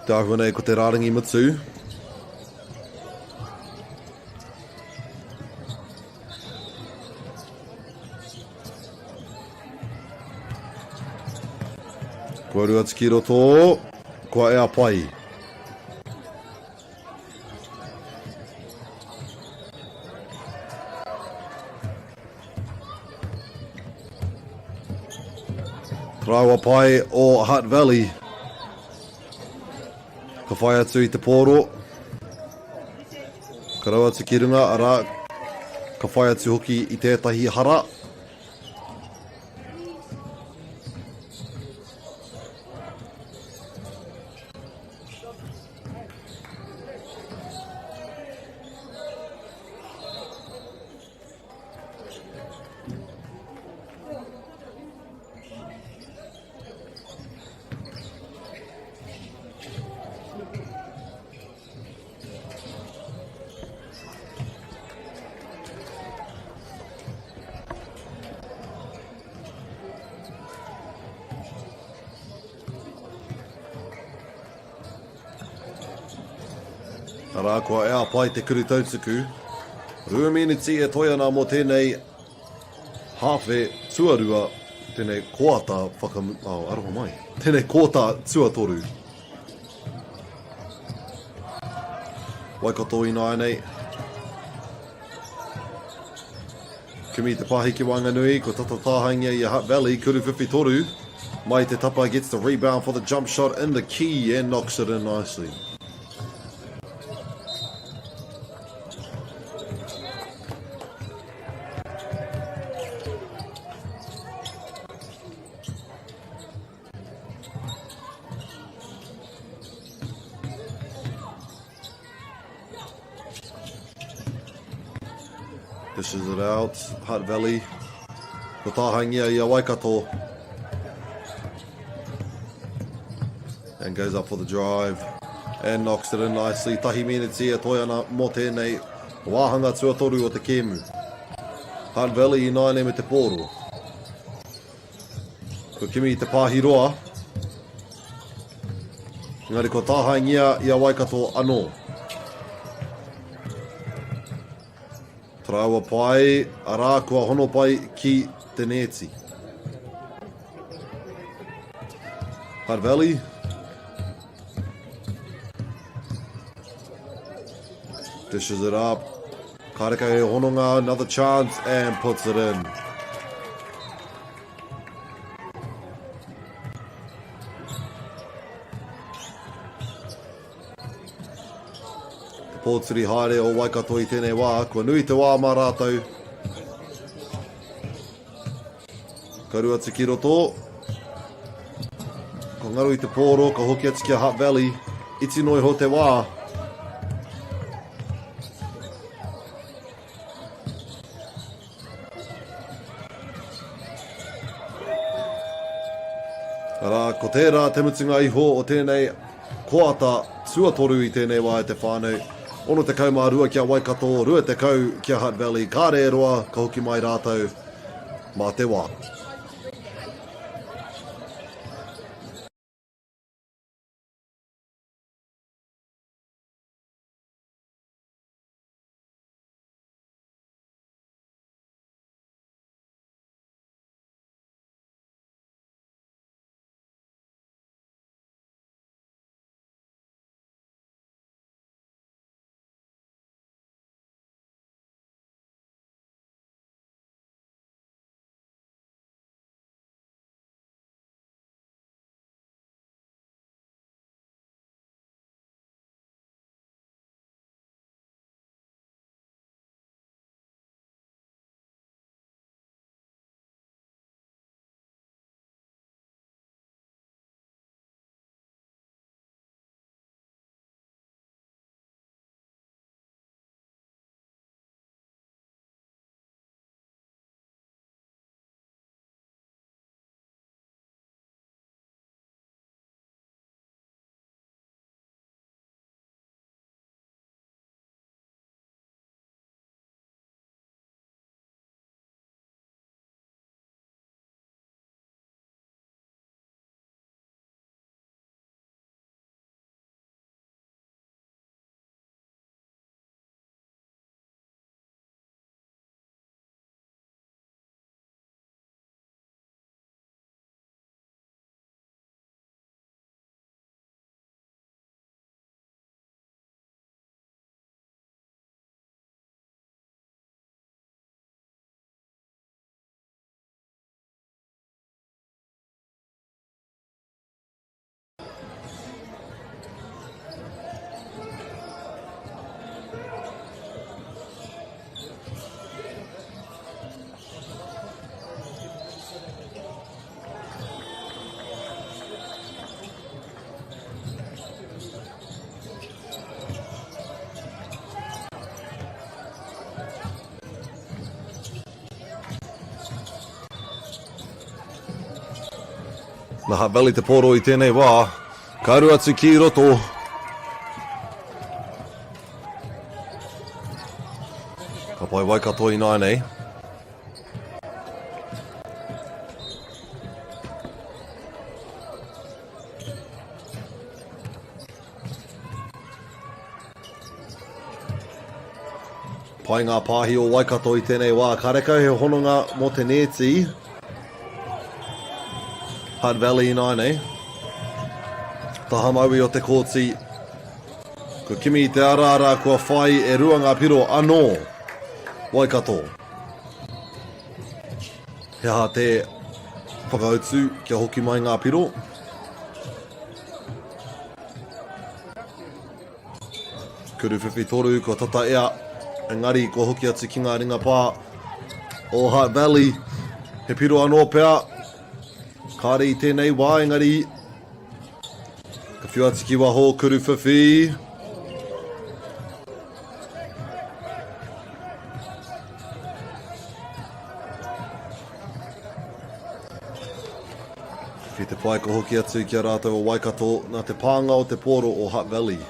Speaker 2: Te ahua nei ko te rārangi mutu. Kua rua tiki roto, kua ea pai. Rawa pai o Hutt Valley. Ka whai atu i te pōro. Ka rau atu ki runga, ara ka whai atu hoki i tētahi hara. Ara kua ea pai te kuru tautsuku. Rua miniti e toi ana mō tēnei hawhe tuarua, tēnei koata aroha mai. Tēnei kōta tuatoru. Waikato ina nei. Kumi te pahi ki Wanganui, ko tata tāhaingia i a Hutt Valley, kuru whiwhi toru. Mai te tapa gets the rebound for the jump shot in the key and knocks it in nicely. Dishes it out, Hutt Valley. Ko tāhaingia i a Waikato. And goes up for the drive. And knocks it in nicely. Tahi miniti e toi ana mō tēnei wāhanga tuatoru o te kēmu. Hutt Valley i naine me te pōro. Ko kimi i te pāhi roa. Ngari ko tāhaingia i a Waikato anō. Traua pai, ara kua hono pai ki te neti. Hutt Valley. Dishes it up. Kareka e hononga, another chance, and puts it in. Pōturi haere o Waikato i tēnei wā, kua nui te wā mā rātou. Kaurua tiki roto. Ko ngaru i te pōro, ka hoki atu ki a Hutt Valley. Iti noi ho te wā. Ara, ko tērā te mutunga iho o tēnei koata tuatoru i tēnei wā e te whānau. Ono te kau mā rua kia Waikato, rua te kau kia Hutt Valley. Kā re roa, ka hoki mai rātou, mā te wā. Nā Hutt Valley te pōro I tēnei wā. Karu atu ki roto. Ka pai Waikato I nei. Pai ngā pāhi o Waikato I tēnei wā. Ka reka he hononga mō te neti. Hutt Valley I nei. Taha maui o te kōti. Ko kimi I te arara kua whai e rua ngā piro anō. Waikato. He ha te whakautu kia hoki mai ngā piro. Kuru whiwhi toru ko tata ea. Engari ko hoki atu ki ngā ringa pā o Hutt Valley. He piro anō pea. Kāre I tēnei wā engari. Ka whiu atu ki waho kuru whiwhi. Ki te pai ko hoki atu ki a rātou o Waikato nā te pānga o te pōro o Hutt Valley.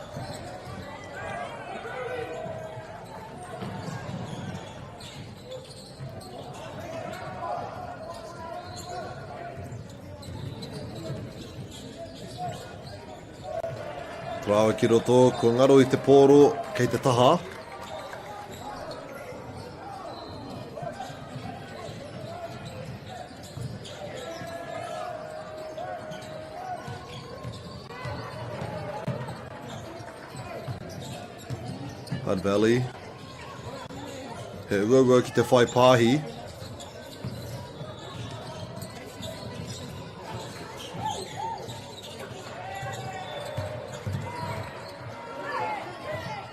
Speaker 2: Rawa ki roto, ko ngaro I te pōro kei te taha. Hutt Valley. He ua ki te whai pāhi.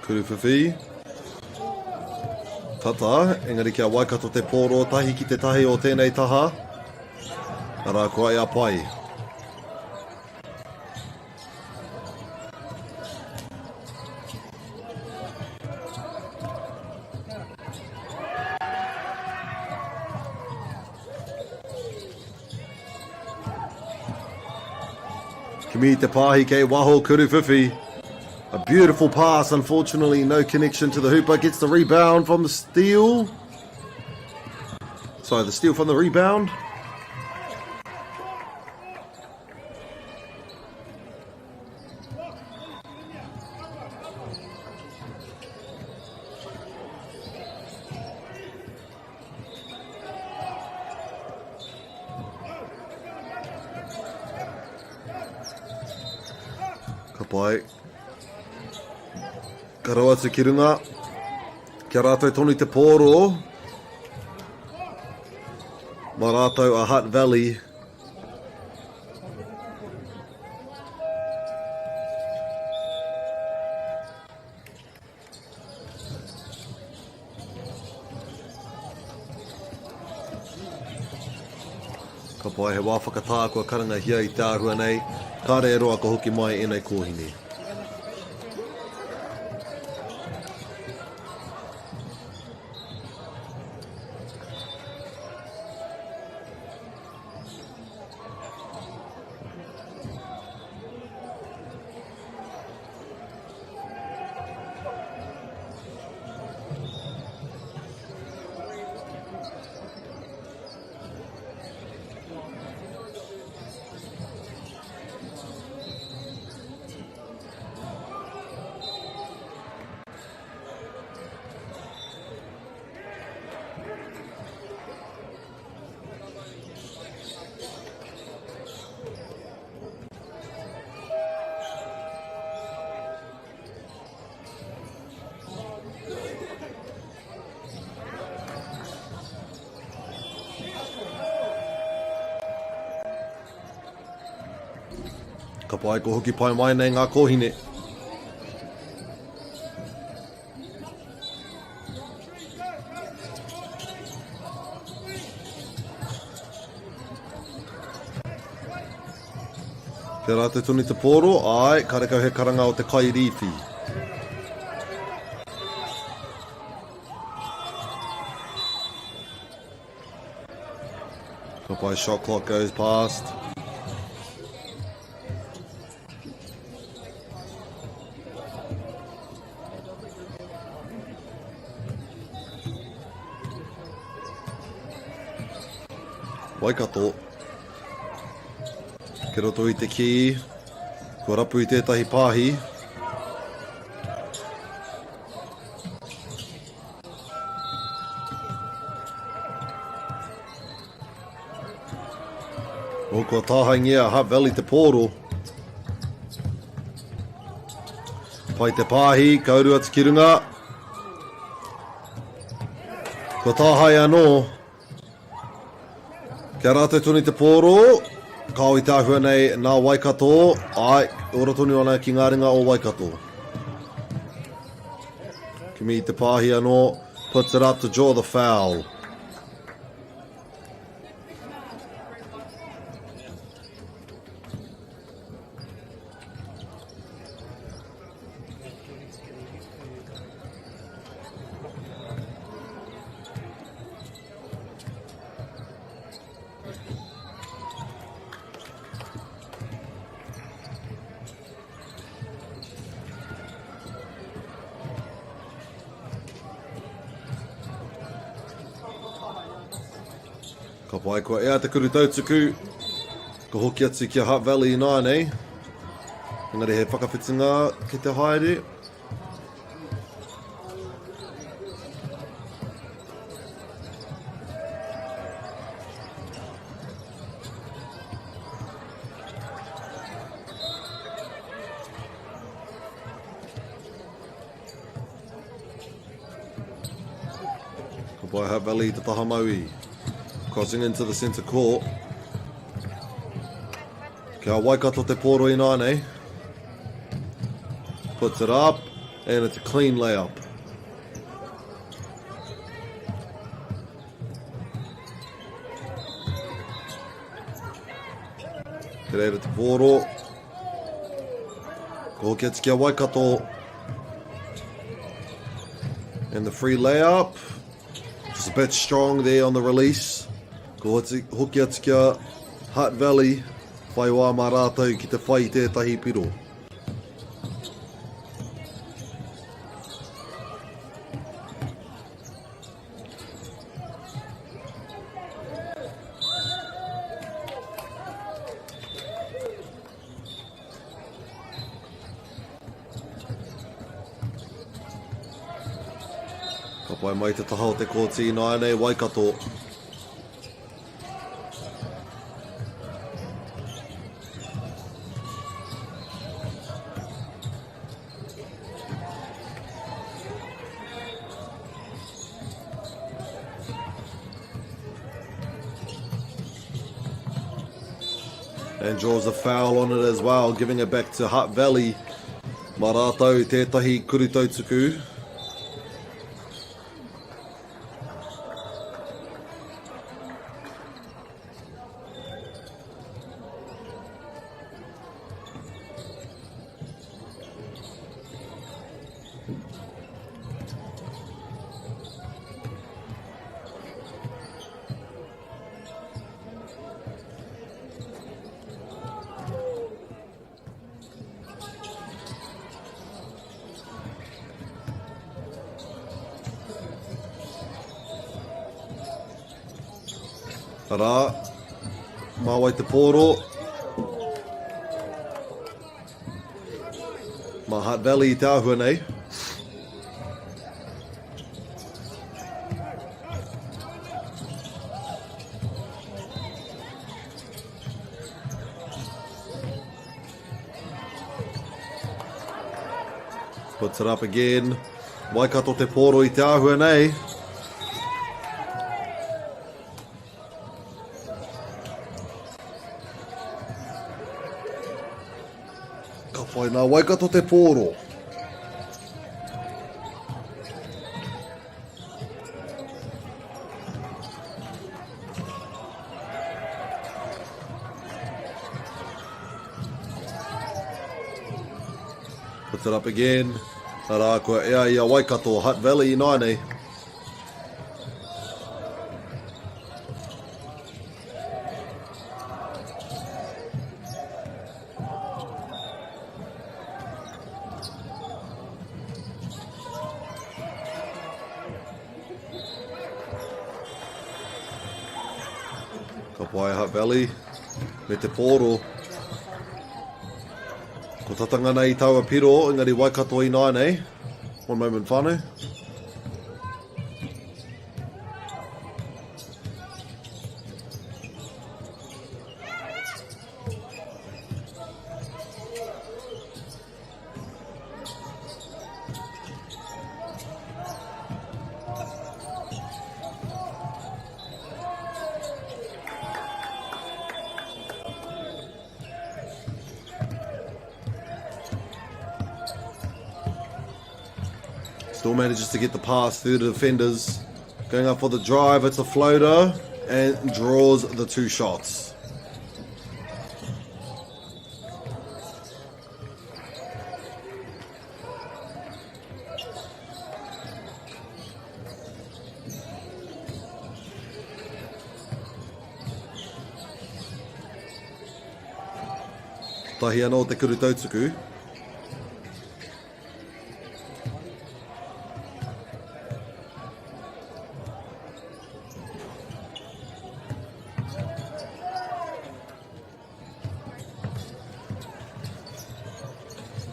Speaker 2: Kuru whiwhi. Tata, engari kia Waikato te pōro tahi ki te tahi o tēnei taha. Ara kua ea pai. Kimi te pāhi kei waho kuru whiwhi. A beautiful pass, unfortunately no connection to the hooper. Gets the rebound from the steal. Sorry, the steal from the rebound. Ka pai. Ka rau atu ki runga. Kia rātou tonu te pōro. Mā rātou a Hutt Valley. Ka pai he wāwhakatā kua karanga hia I te ārua nei. Kāre e roa ka hoki mai e nei kōhine. Ka pai ko hoki pai mai nei ngā kōhine. Te rā te tuni te pōro, ai, ka rekau he karanga o te kairiwhi. Ka pai shot clock goes past. Waikato. Ke roto I te ki. Ko rapu I tētahi pāhi. O kua tāhaingia Hutt Valley te pōro. Pai te pāhi, kauru atu ki runga. Kua tāhai anō. Kia rātou tuni te pōro. Kāui tāhua nei nā Waikato. Ai, ora tonu ana ki ngā ringa o Waikato. Kimi te pāhi anō. Puts it up to draw the foul. Ka pai kua ea te kuru tautuku. Ka hoki atu ki a Hutt Valley I nānei. Engari he whakawhitinga ki te haere. Ka pai Hutt Valley te taha maui. Crossing into the centre court. Kia Waikato te pōro I nānei. Puts it up, and it's a clean layup. Te reira te pōro. Ko hoki atu kia Waikato. And the free layup. Just a bit strong there on the release. Ko hoki atu kia Hutt Valley, whai wā mā rātou ki te whai tētahi piro. Ka pai mai te taha o te kōti nānei Waikato. And draws a foul on it as well, giving it back to Hutt Valley. Mā rātou tētahi kuru tautuku. Rā, māwai te pōro. Mā Hutt Valley I tāhua nei. Puts it up again. Waikato te pōro I tāhua nei. Whai nā Waikato te pōro. Puts it up again. Arā kua ea I a Waikato, Hutt Valley I nānei. Ka pai Hutt Valley, me te pōro. Ko tatanga nei taua piro, engari waikato I nai nei. One moment whānau. Still manages to get the pass through the defenders. Going up for the drive, it's a floater and draws the 2 shots. Tahi anō te kuru tautsuku.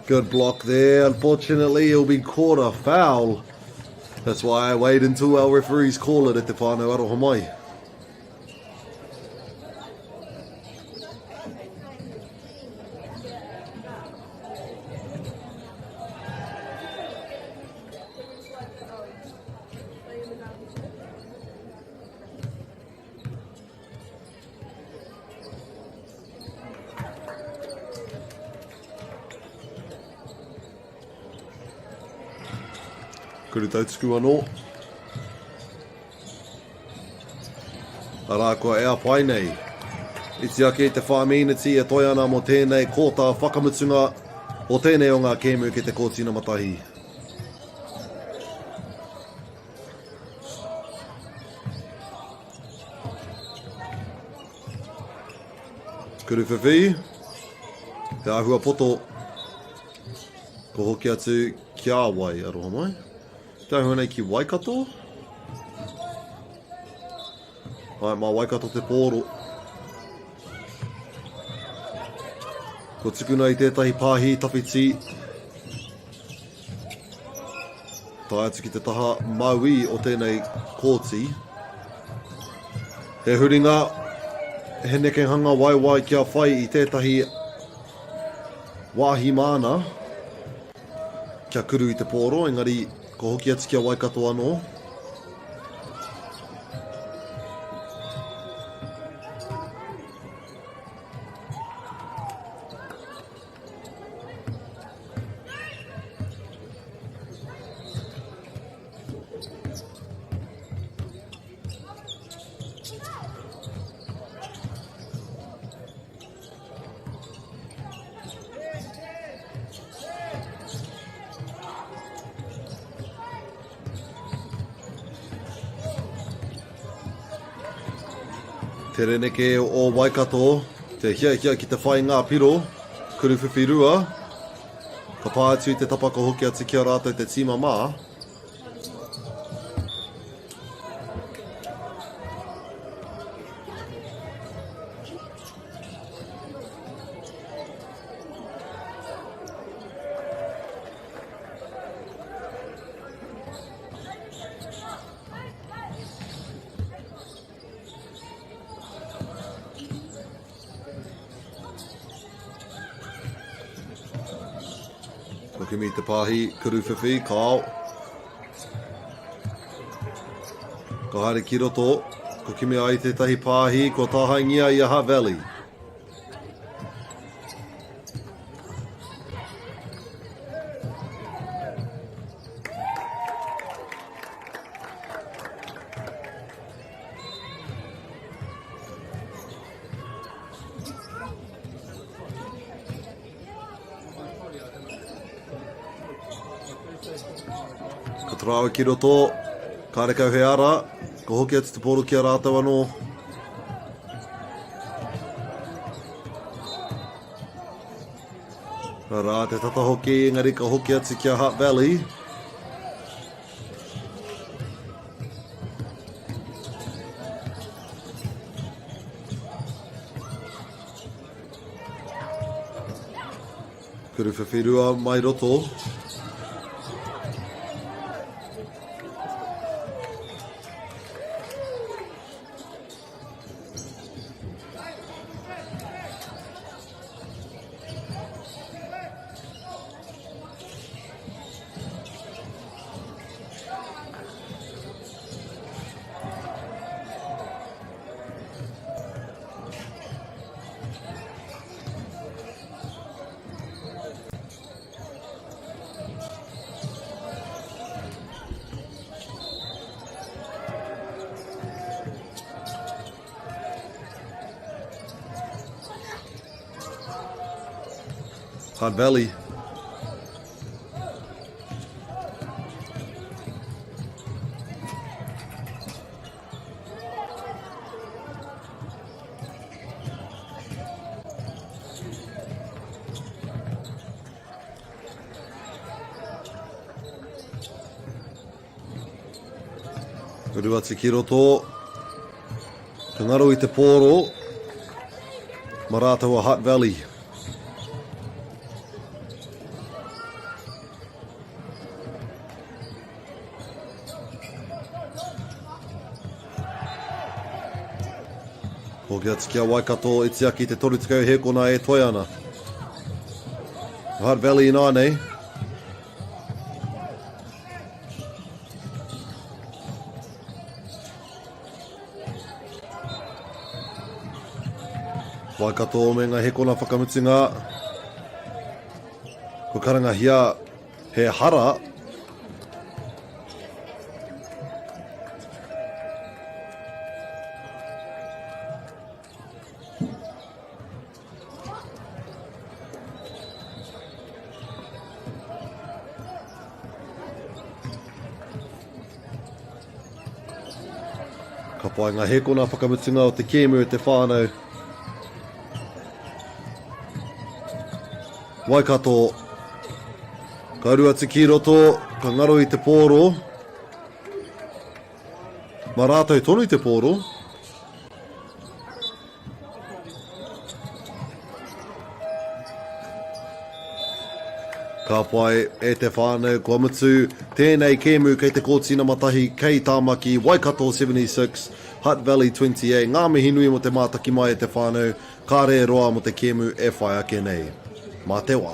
Speaker 2: Good block there. Unfortunately, he'll be caught a foul. That's why I wait until our referees call it at the whānau aroha mai. Kuru tautsuku anō. Arā kua ea pai nei. Iti ake te whāminiti e toi ana mo tēnei kōtā whakamutunga o tēnei o ngā kēmu ke te kōtina matahi. Kuru whiwhi. Te āhua poto. Ko hoki atu kia wai aroha mai. Te āhua nei ki Waikato. Ai, mā Waikato te pōro. Ko tukuna I tētahi pāhi tawhiti. Tā atu ki te taha MΑORI o tēnei kōti. He huringa, he neke hanga waiwai kia whai I tētahi wāhi māna. Kia kuru I te pōro, engari ko hoki atu kia Waikato anō. Te reneke o Waikato, te hia ki te whai ngā piro, kuru whiwhirua. Ka pā atu te tapa ko hoki atu kia rātou te tīma mā. Ko kimi te pāhi, kuru whiwhi, kāo. Ko haere ki roto, ko kimi ai tētahi pāhi, ko tāhaingia I Hutt Valley. Ko trawa ki roto, ka rekau he ara, ko hoki atu te pōro ki a rātou anō. Rā, te tata hoki, engari ka hoki atu ki a Hutt Valley. Kuruwhiwhirua mai roto. Hutt Valley. Uruati ki roto. Ka ngaro I te pōro. Ma rātou a Hutt Valley. Ko kia tiki a Waikato e tiaki te toru tikau he kona e toi ana. Hutt Valley nā nei. Waikato me ngā he kona whakamutinga. Ko karangahia he hara. Ka pai ngā he kona whakamutinga o te kēmu e te whānau. Waikato, ka ruati ki roto, ka ngaro I te pōro. Ma rātou tonu I te pōro. Ka pai e te whānau kua mutu tēnei kēmu kei te kōtina matahi kei tāmaki Waikato 76, Hutt Valley 28. Ngā mihi nui mo te mātaki mai e te whānau, ka re roa mo te kēmu e whai ake nei. Mā te wā.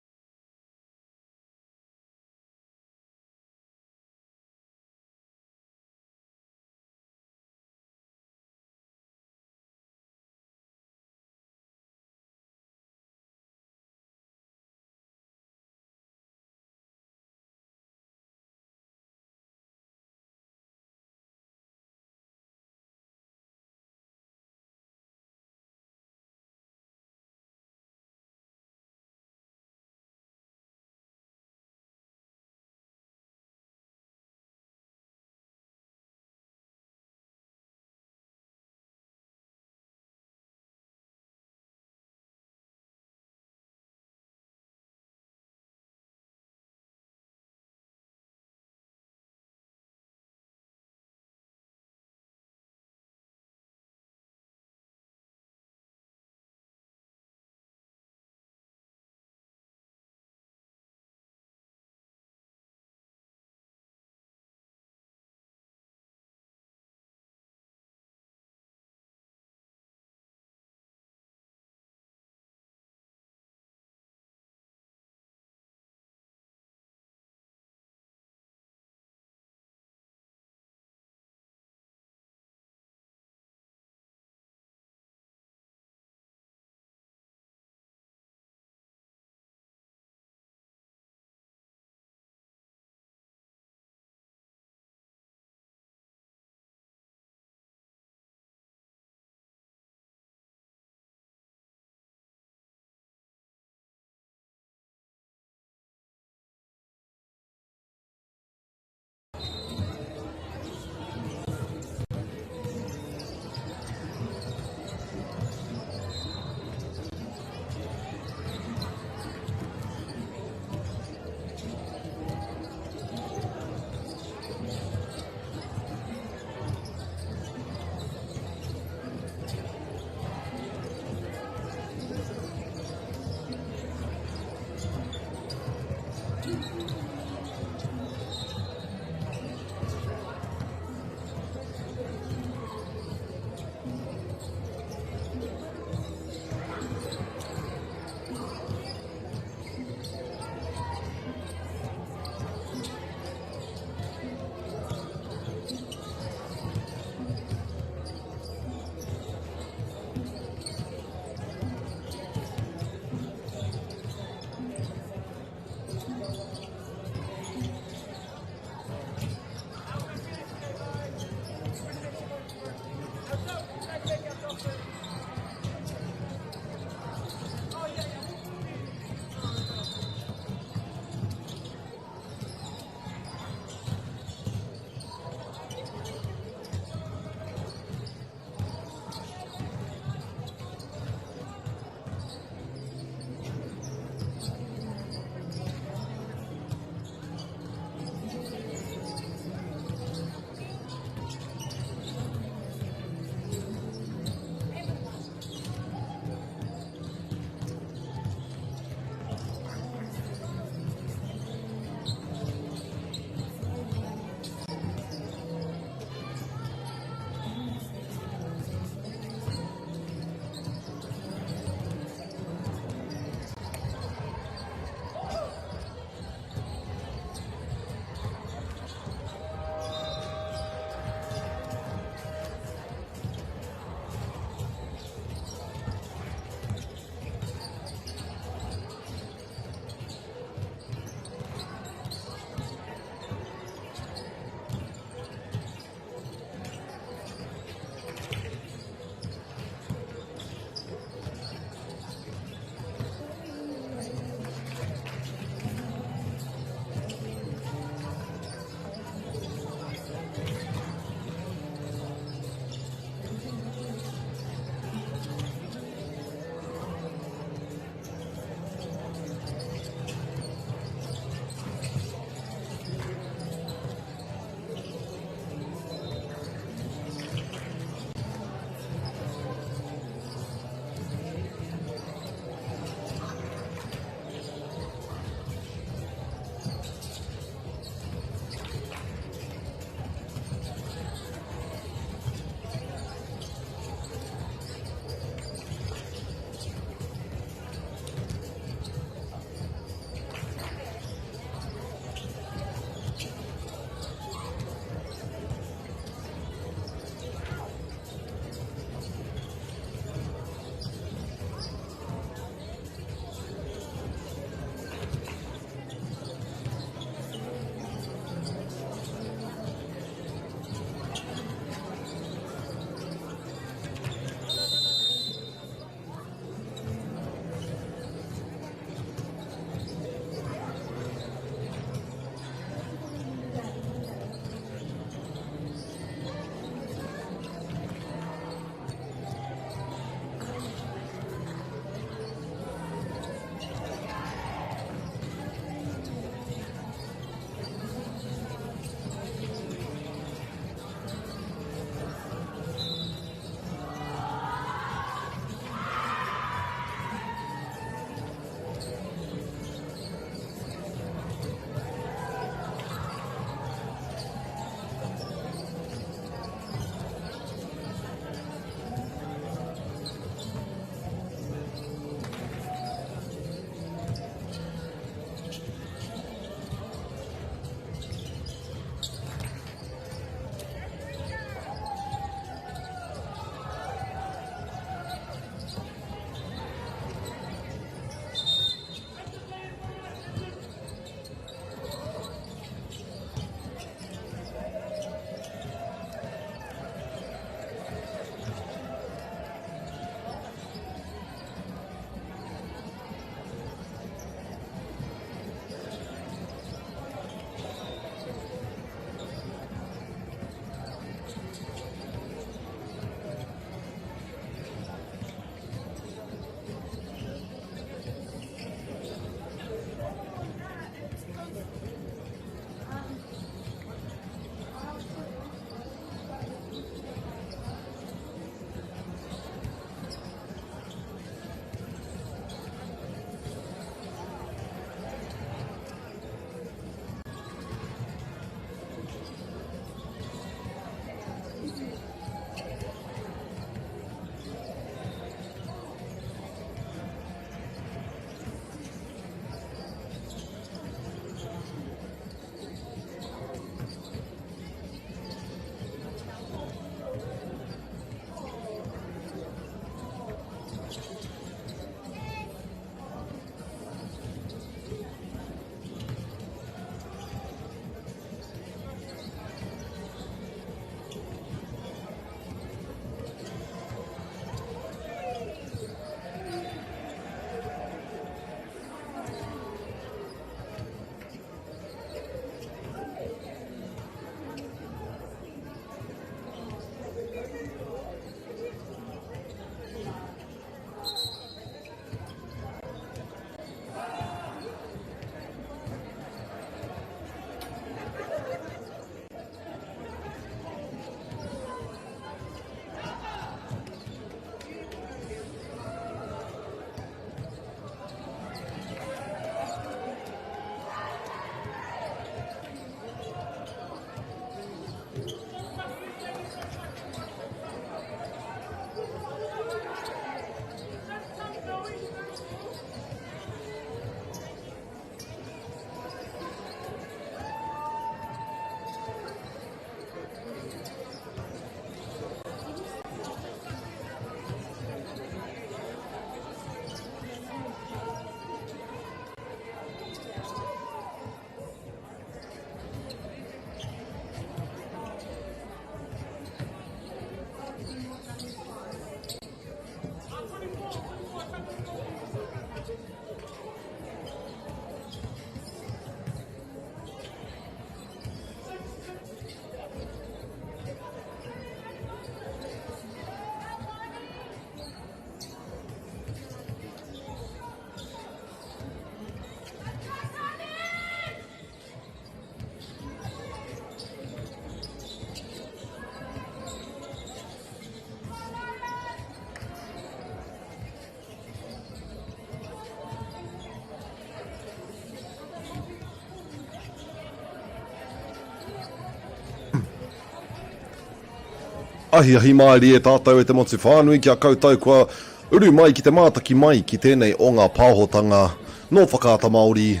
Speaker 2: Ahi maari e tātou e te motu whānui kia koutou kua uru mai ki te mātaki mai ki tēnei o ngā pāhotanga no whakaata Māori.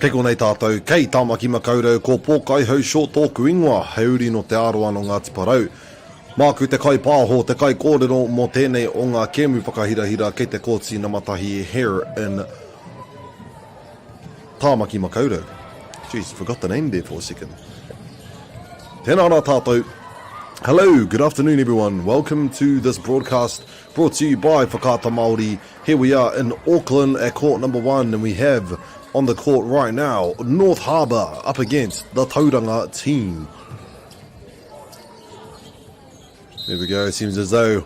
Speaker 2: Kei konei tātou, kei tāmaki makaurau, ko pōkai hau short tōku ingoa, hauri no te aroa no Ngāti Parau. Māku te kai pāho, te kai kōrero mō tēnei o ngā kēmu whakahirahira kei te kōtsi na matahi here in tāmaki makaurau. Jeez, forgot the name there for a second. Tēnā rā tātou. Hello, good afternoon everyone. Welcome to this broadcast brought to you by Whakaata Māori. Here we are in Auckland at court number 1 and we have on the court right now North Harbour up against the Tauranga team. There we go, it seems as though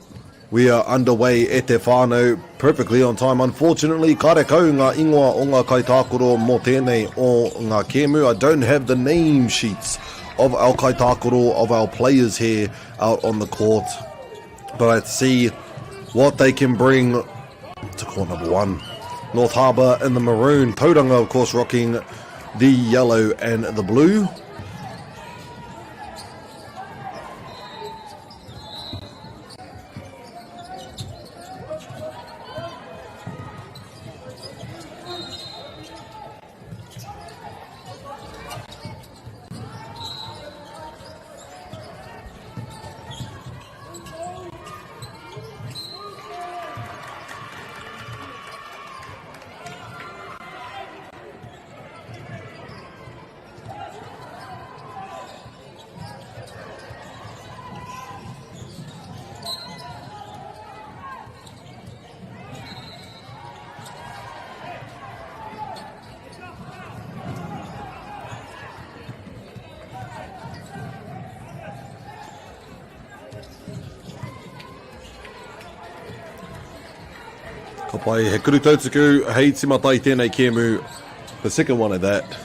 Speaker 2: we are underway e te whānau perfectly on time. Unfortunately, kare kau ngā ingoa o ngā kaitākoro mō tēnei o ngā kēmu. I don't have the name sheets of our kaitākoro, of our players here out on the court. But let's see what they can bring to court number 1. North Harbour in the maroon. Tauranga, of course, rocking the yellow and the blue. Ka pai, he kuru tautuku, hei timatai tēnei kēmu, the second one of that.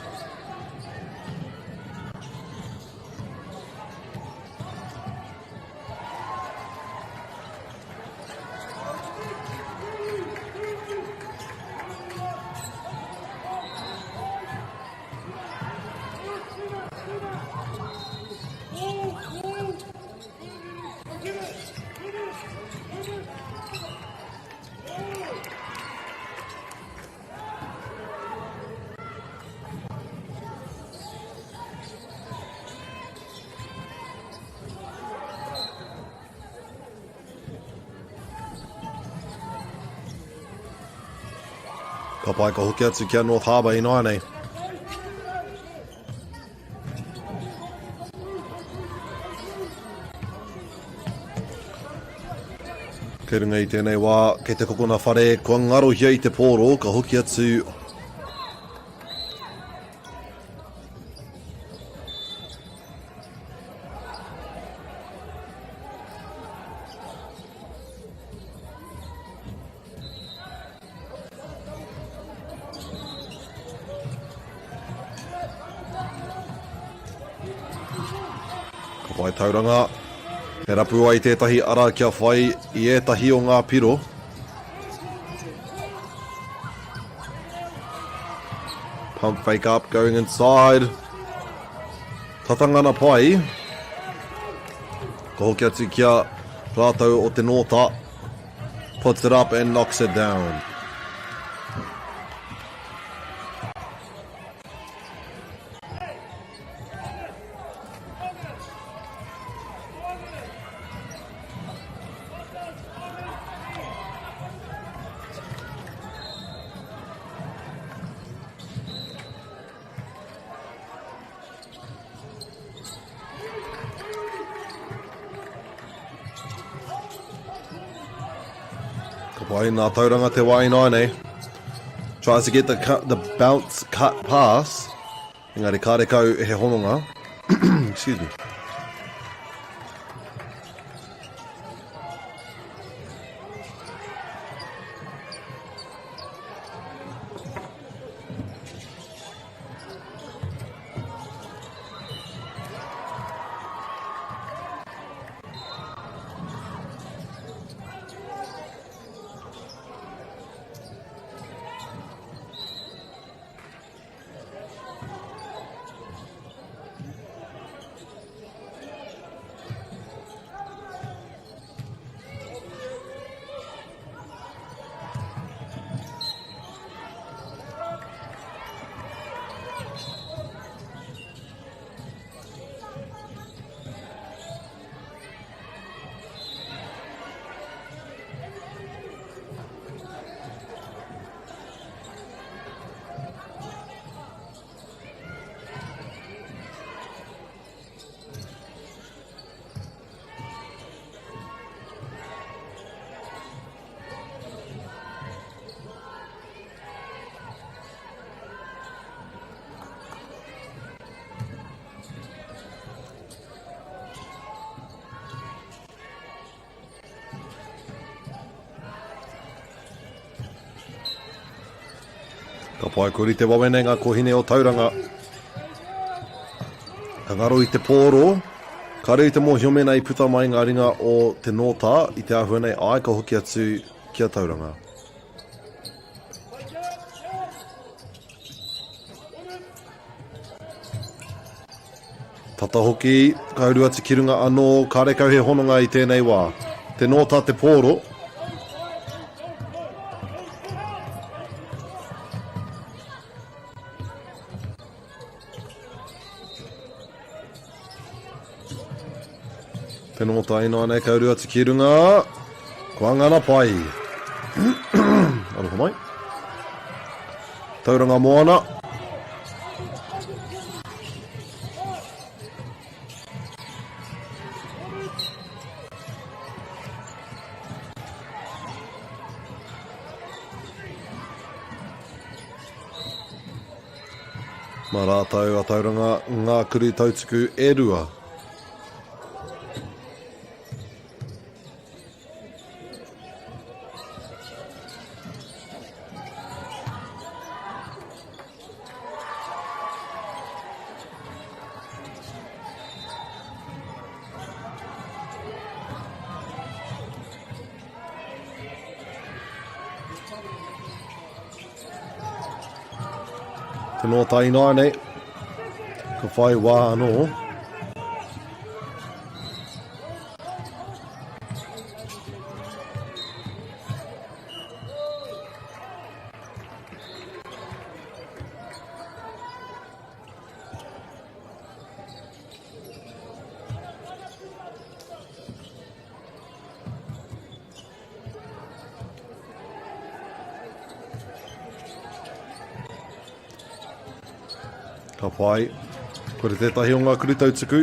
Speaker 2: Ka pai ka hoki atu kia North Harbour I nei. Kei runga I tēnei wā, kei te kokona whare, kua ngaro hia I te pōro, ka hoki atu Wai tauranga, he rapu ai tētahi ara kia whai I ētahi o ngā piro. Pump fake up, going inside. Tatangana pai. Ka hoki atu kia rātou o te nōta. Puts it up and knocks it down. Wai nā tauranga te wainai nei. Tries to get the bounce cut pass. Engari kāre kau he hononga. Excuse me. Ka pai kuri te wawenenga ko hine o tauranga. Ka ngaro i te pōro. Kare i te mō hiome nei puta mai ngā ringa o te nōta i te ahua nei ai ka hoki atu kia tauranga. Tata hoki, ka uru atu ki runga anō, ka rekau he hononga i tēnei wā. Te nōta te pōro. Te nōta inoa nei, ka uru atu ki runga. Kua ngana pai. Aroha mai. Tauranga moana. Mā rātau a tauranga ngā kuri tautuku e rua. Te nōta inoa nei, ka whai wā anō. Ka pai, kore tētahi o ngā kuri tautuku.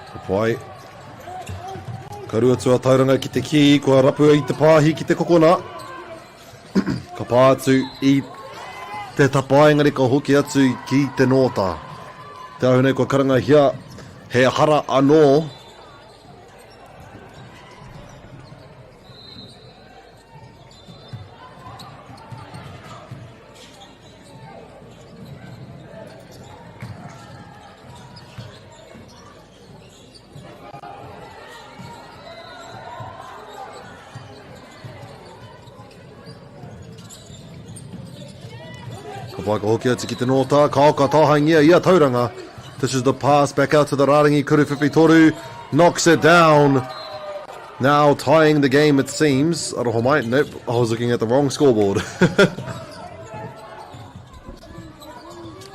Speaker 2: Ka pai, ka ruatua tauranga ki te ki, kua rapua i te pāhi ki te kokona. Ka pā atu i te tapa, engari ka hoki atu ki te nōta. Te ahunei kua karanga hia, he hara anō. Ka pai ka hoki atu ki te nōta, ka oka tāhangia ia tauranga. This is the pass back out to the Raringi Kuruwhiwhi Toru. Knocks it down. Now tying the game, it seems. Aroha mai. Nope, I was looking at the wrong scoreboard.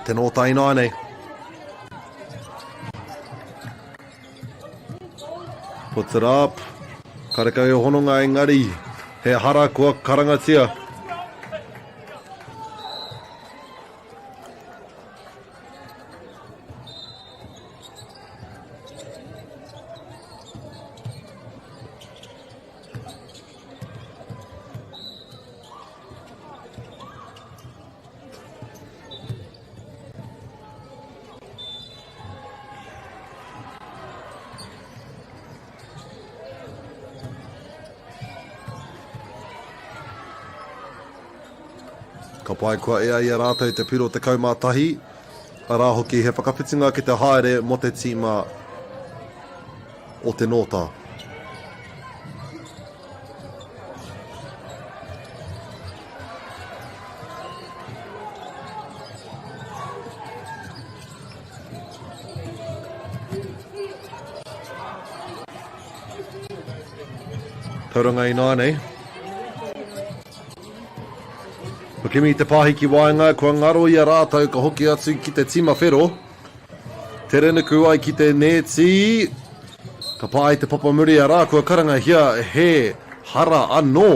Speaker 2: Te nōta inoa nei. Puts it up. Kareka e hononga engari. He hara kua karangatia. Ka pai kua ea ia rātou te piro te kaumātahi. Arā hoki he whakawhitinga ki te haere mo te tīma o te nōta. Tauranga inoa nei. Pakimi te pāhi ki waenga, kua ngaro ia rātou ka hoki atu ki te tima whero. Te renuku ai ki te neti. Ka pāi te papamuri a rā, kua karanga hia he hara anō.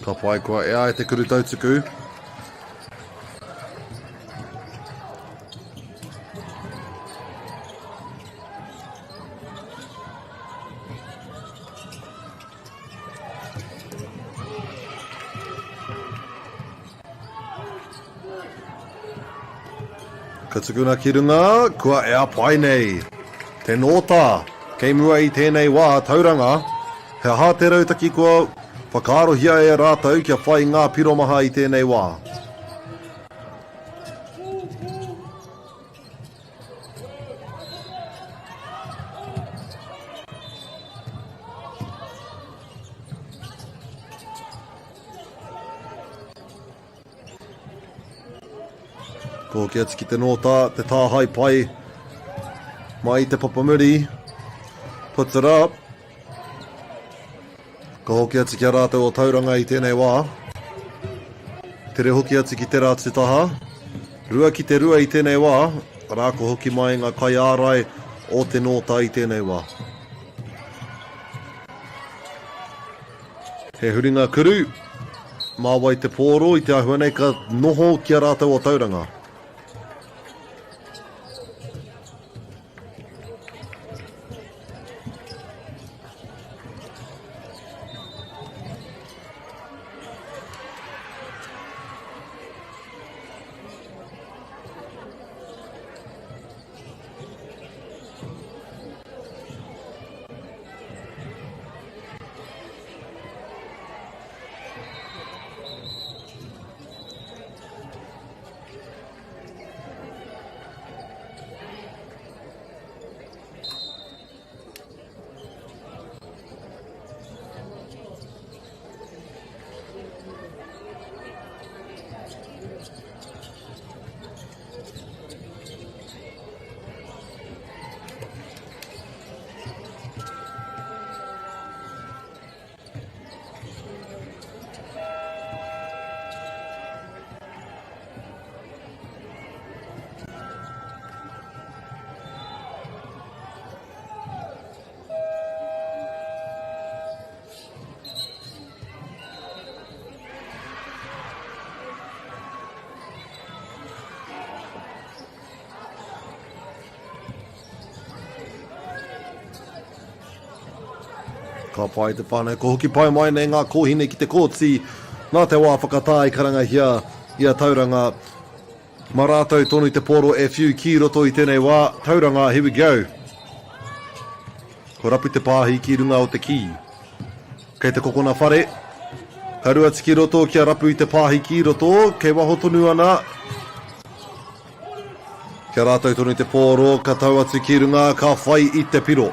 Speaker 2: Ka pai kua ea e te kuru tautuku. Ka tukuna ki runga, kua ea pai nei. Te nota, kei mua i tēnei wā tauranga, he aha te rautaki kua whakaarohia e rātau kia whai ngā piromaha i tēnei wā. Ko kia tiki te nota, te tāhai pai, mai te papamuri, puts it up. Ko hoki atu ki a rātou o tauranga i tēnei wā. Tere hoki atu ki te rātu taha. Rua ki te rua i tēnei wā. Rā ko hoki mai ngā kai ārai o te nota i tēnei wā. He huringa kuru. Māwai te pōro i te ahuanei ka noho ki a rātou o tauranga. Ka pai te whānau, ko hoki pai mai nei ngā kōhine ki te kōtsi, nā te wā whakatāi karanga hia, ia tauranga, mā rātou tonu i te poro e whiu ki roto i tēnei wā, tauranga, here we go. Ko rapu te pāhi ki runga o te ki. Kei te kokona whare, ka rua tiki roto kia rapu i te pāhi ki roto, kei waho tonu ana. Kia rātou tonu i te poro, ka tau atu ki runga, ka whai i te piro.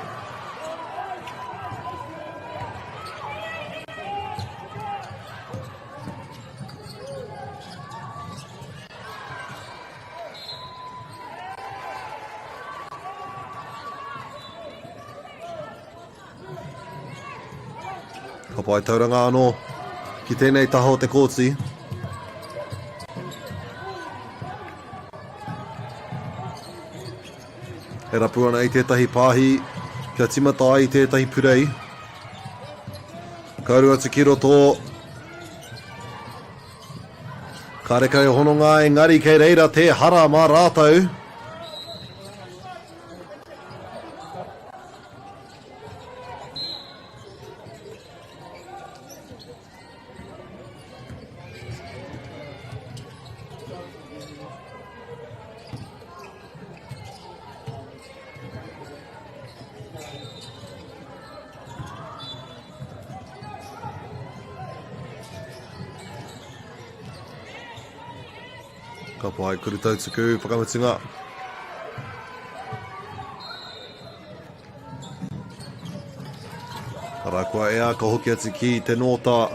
Speaker 2: Ka pai tauranga anō ki tēnei taha o te kōtsi. He rapu ana i tētahi pāhi, kia timata ai i tētahi purei. Ka aru atu ki roto. Ka reka e hononga engari kei reira te hara mā rātou. Ka pai kuru tautuku, whakamatunga. Ara kua ea, ka hoki atu ki te nota.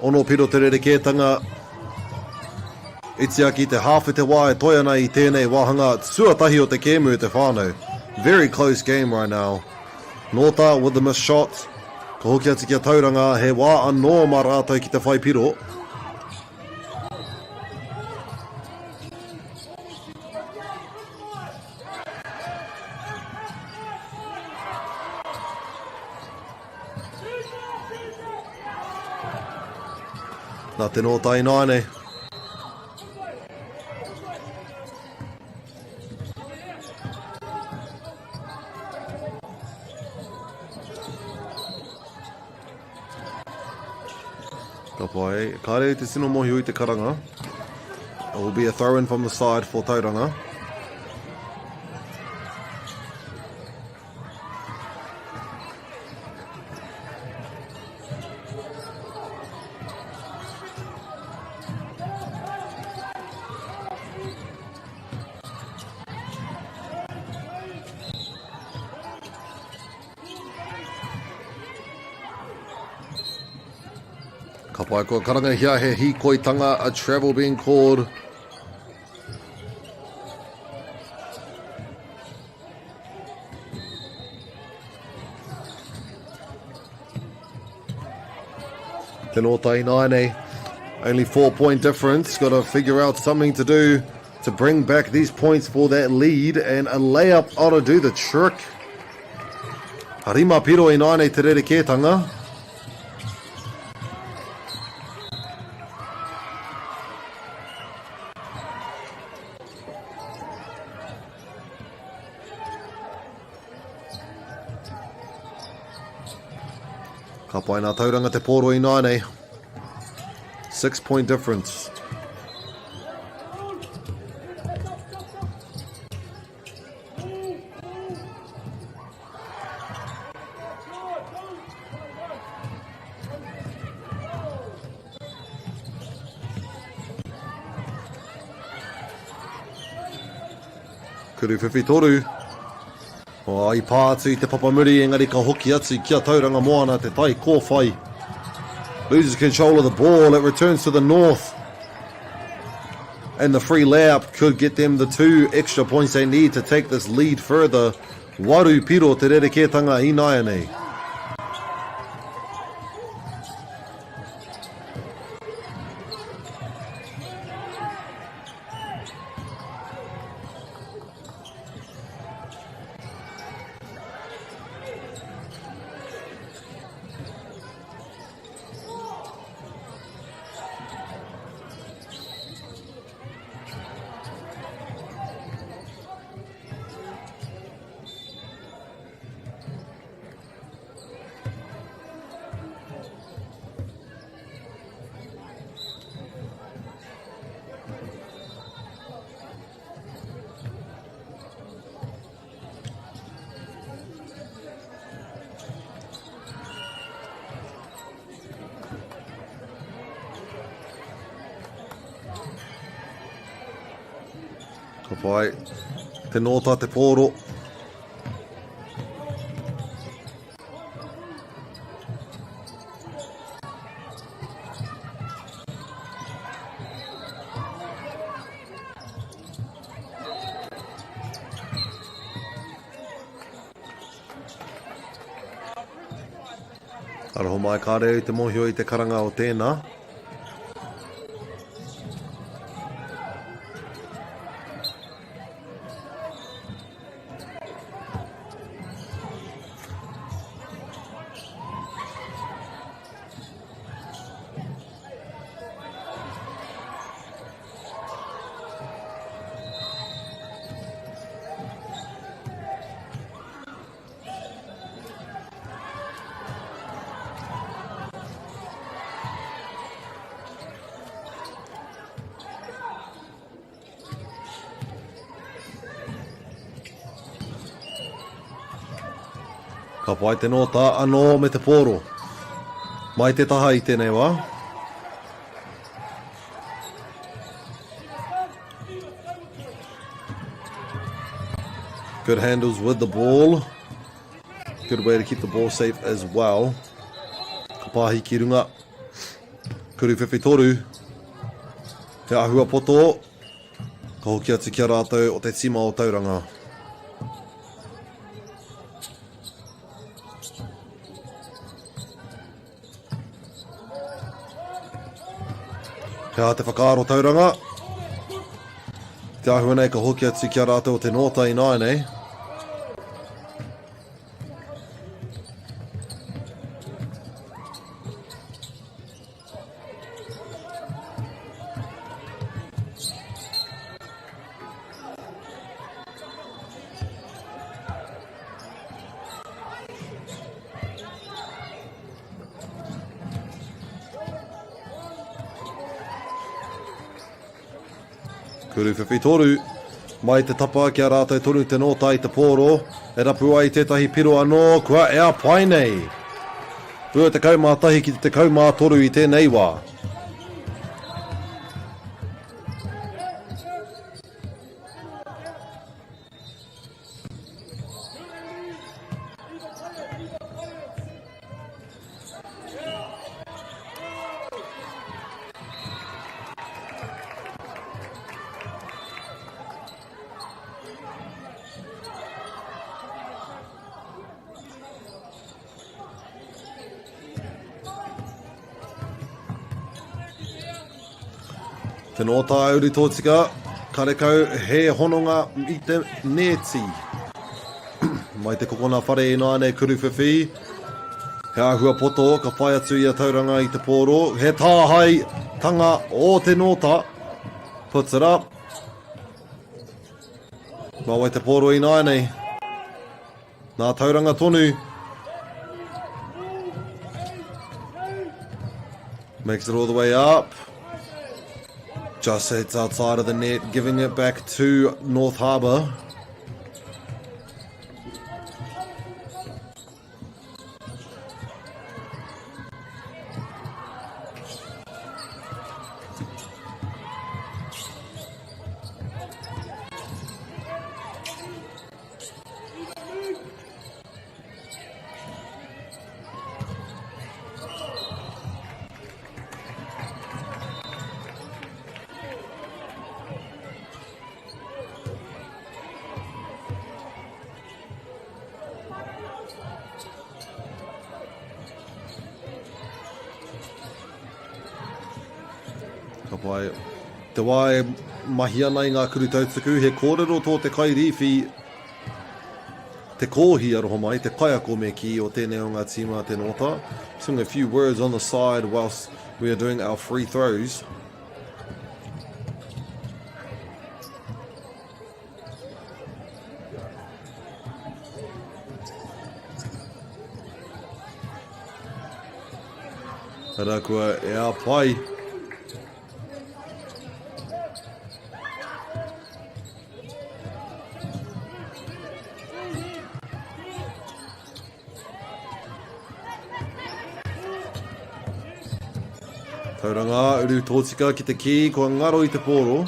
Speaker 2: Ono piro te rerekētanga. Itia ki te hāwhete wā e toi ana i tēnei wāhanga. Suatahi o te kēmu te whānau. Very close game right now. Nota with the missed shot. Ka hoki atu ki a tauranga, he wā anō mā rātou ki te whai piro. Nā te nō tai nāne. Ka pai, kāre te sino mohi ui te karanga. It will be a throw in from the side for Tauranga. Ka pai kua karanga hia he hikoitanga, a travel being called. Te nō tai nāne, only 4-point difference. Got to figure out something to do to bring back these points for that lead, and a layup ought to do the trick. Harima piro I nāne te rerekētanga. Ka pai nā tauranga te pōro I nāne. 6-point difference. Kuru whiwhi toru. O ai pātu I te papamuri, engari ka hoki atu kia tauranga moana te tai kōwhai. Loses control of the ball, it returns to the north. And the free layup could get them the 2 extra points they need to take this lead further. Waru piro te rerekētanga I nāianei. Ka pai, te nōta te pōro. Aroho mai kāre I te mohio I te karanga o tēnā. Ka pai te nōta anō me te pōro. Mai te taha I tēnei wā. Good handles with the ball. Good way to keep the ball safe as well. Ka pāhi ki runga. Kuru whiwhi toru. He ahua poto. Ka hoki atu kia rātou o te tima o tauranga. Kia te whakaaro tauranga. Te ahua nei ka hoki atu kia rātou o te nōta I nāianei. Kuru whiwhi toru. Mai te tapa kia rātou tonu te nota i te pōro. E rapu ai tētahi piro anō, kua ea pai nei. Rua te kaumātahi ki te kaumātoru i tēnei wā. Tēnō tā auri tōtika, karekau he hononga I te neti. Mai te kokona whare I nāne kuruwhiwhi. He ahua poto, ka whai atu I a tauranga I te pōro. He tāhai tanga o te nota. Puts it up. Mawai te pōro I nāne. Nā tauranga tonu. Makes it all the way up. Just hits outside of the net, giving it back to North Harbour. Te wae mahi ana I ngā kuru tautaku, he kōrero tō te kairiwhi, te kōhi aroho mai, te kaiako me ki o tēnei o ngā tīma te nota. Saying a few words on the side whilst we are doing our free throws. Hara kua ea pai. Tauranga, uru tōtika ki te ki, kua ngaro I te pōro.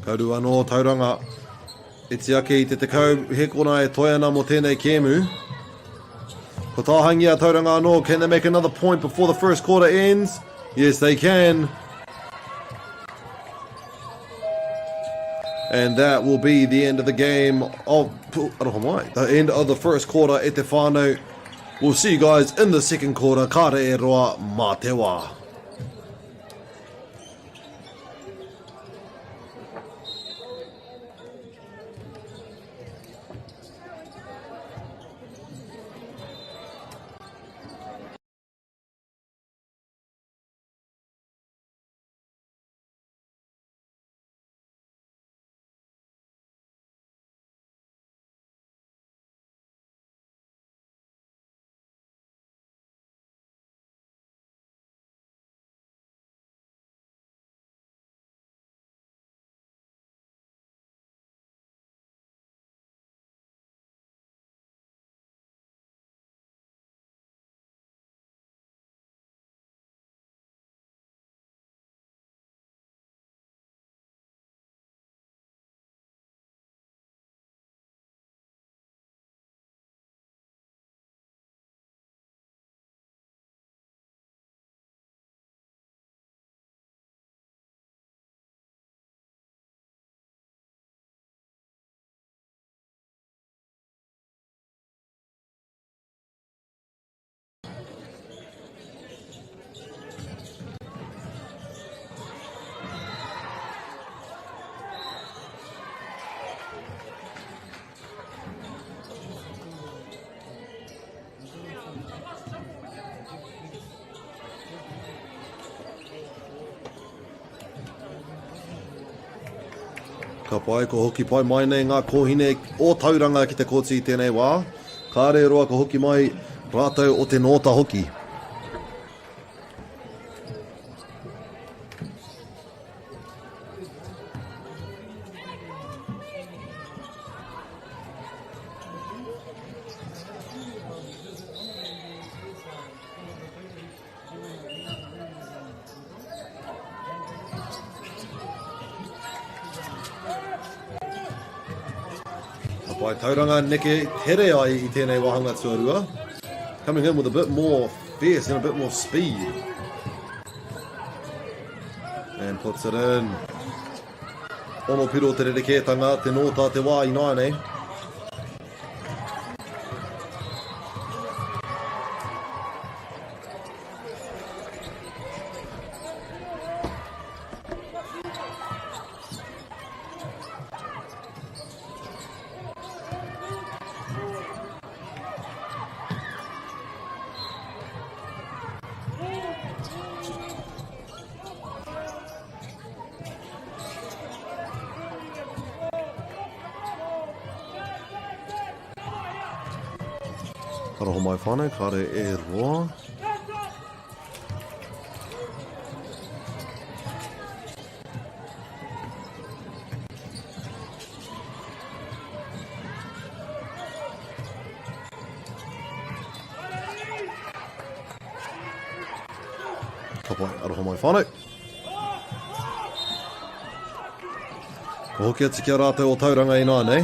Speaker 2: Kauru anō, tauranga. Iti ake I te tekau, he kona e toi ana mo tēnei kēmu. Ko tāhangi a tauranga anō, can they make another point before the first quarter ends? Yes, they can. And that will be the end of the game of the end of the first quarter e te whānau. We'll see you guys in the second quarter. Kāre e roa, mā te wā. Ka pai ko hoki pai mai nei ngā kōhine o tauranga ki te kōti i tēnei wā. Ka re roa ka hoki mai rātou o te nōta hoki. Pai tauranga neke tere ai I tēnei wahanga tuarua. Coming in with a bit more fierce and a bit more speed. And puts it in. Ono piro te rerekētanga, te nōta te wā I nāne. Karaho mai whānau, kare e roa. Ka pai, aroho mai whānau. Ko hoki ati kia rātou o tauranga I nāne.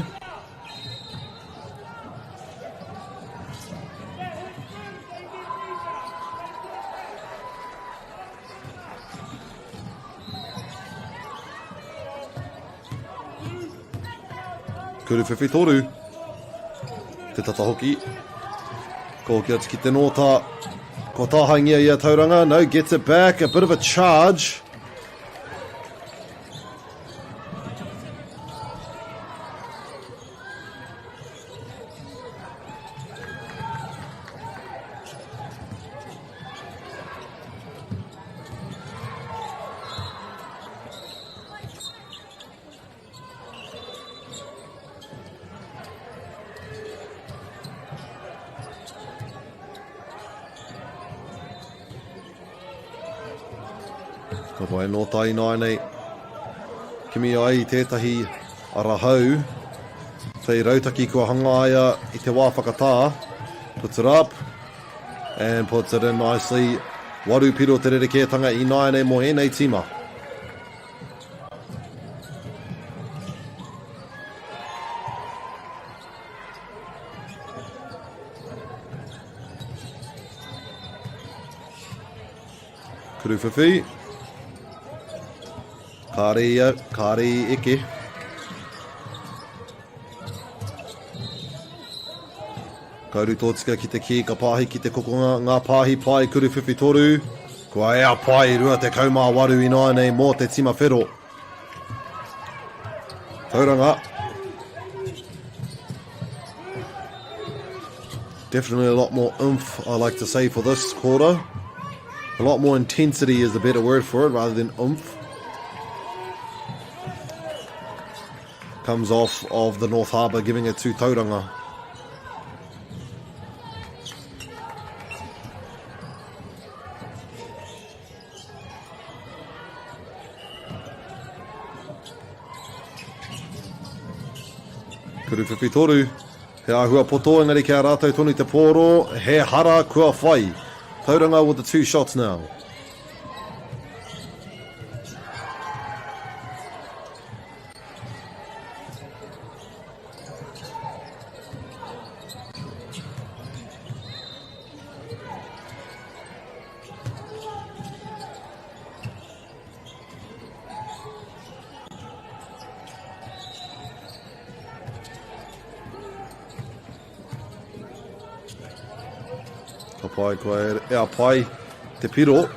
Speaker 2: Kuru whiwhi toru. Te tata hoki. Ko hoki ati ki te nōta. Ko tāhangia I a tauranga. No, gets it back. A bit of a charge. Ka pai no tai nai nei. Kimi ai I tētahi arahau. Tei rautaki kua hanga aia I te wā whakatā. Puts it up. And puts it in nicely. Waru piro te rerekētanga I nai nei mo enei tima. Kuru whiwhi. Kāre eke. Kauru tōtika ki te ki, ka pāhi ki te kokonga, ngā pāhi pai kuru whiwhi toru. Kua ea pai rua te kaumā waru I nānei mō te tima whero. Tauranga. Definitely a lot more oomph, I like to say, for this quarter. A lot more intensity is the better word for it, rather than oomph. Comes off of the North Harbour, giving it to Tauranga. Kuru whiwhi toru. He ahua poto, engari kia rātou tonu te pōro. He hara kua whai. Tauranga with the 2 shots now. Ka pai koe ea pai te piro.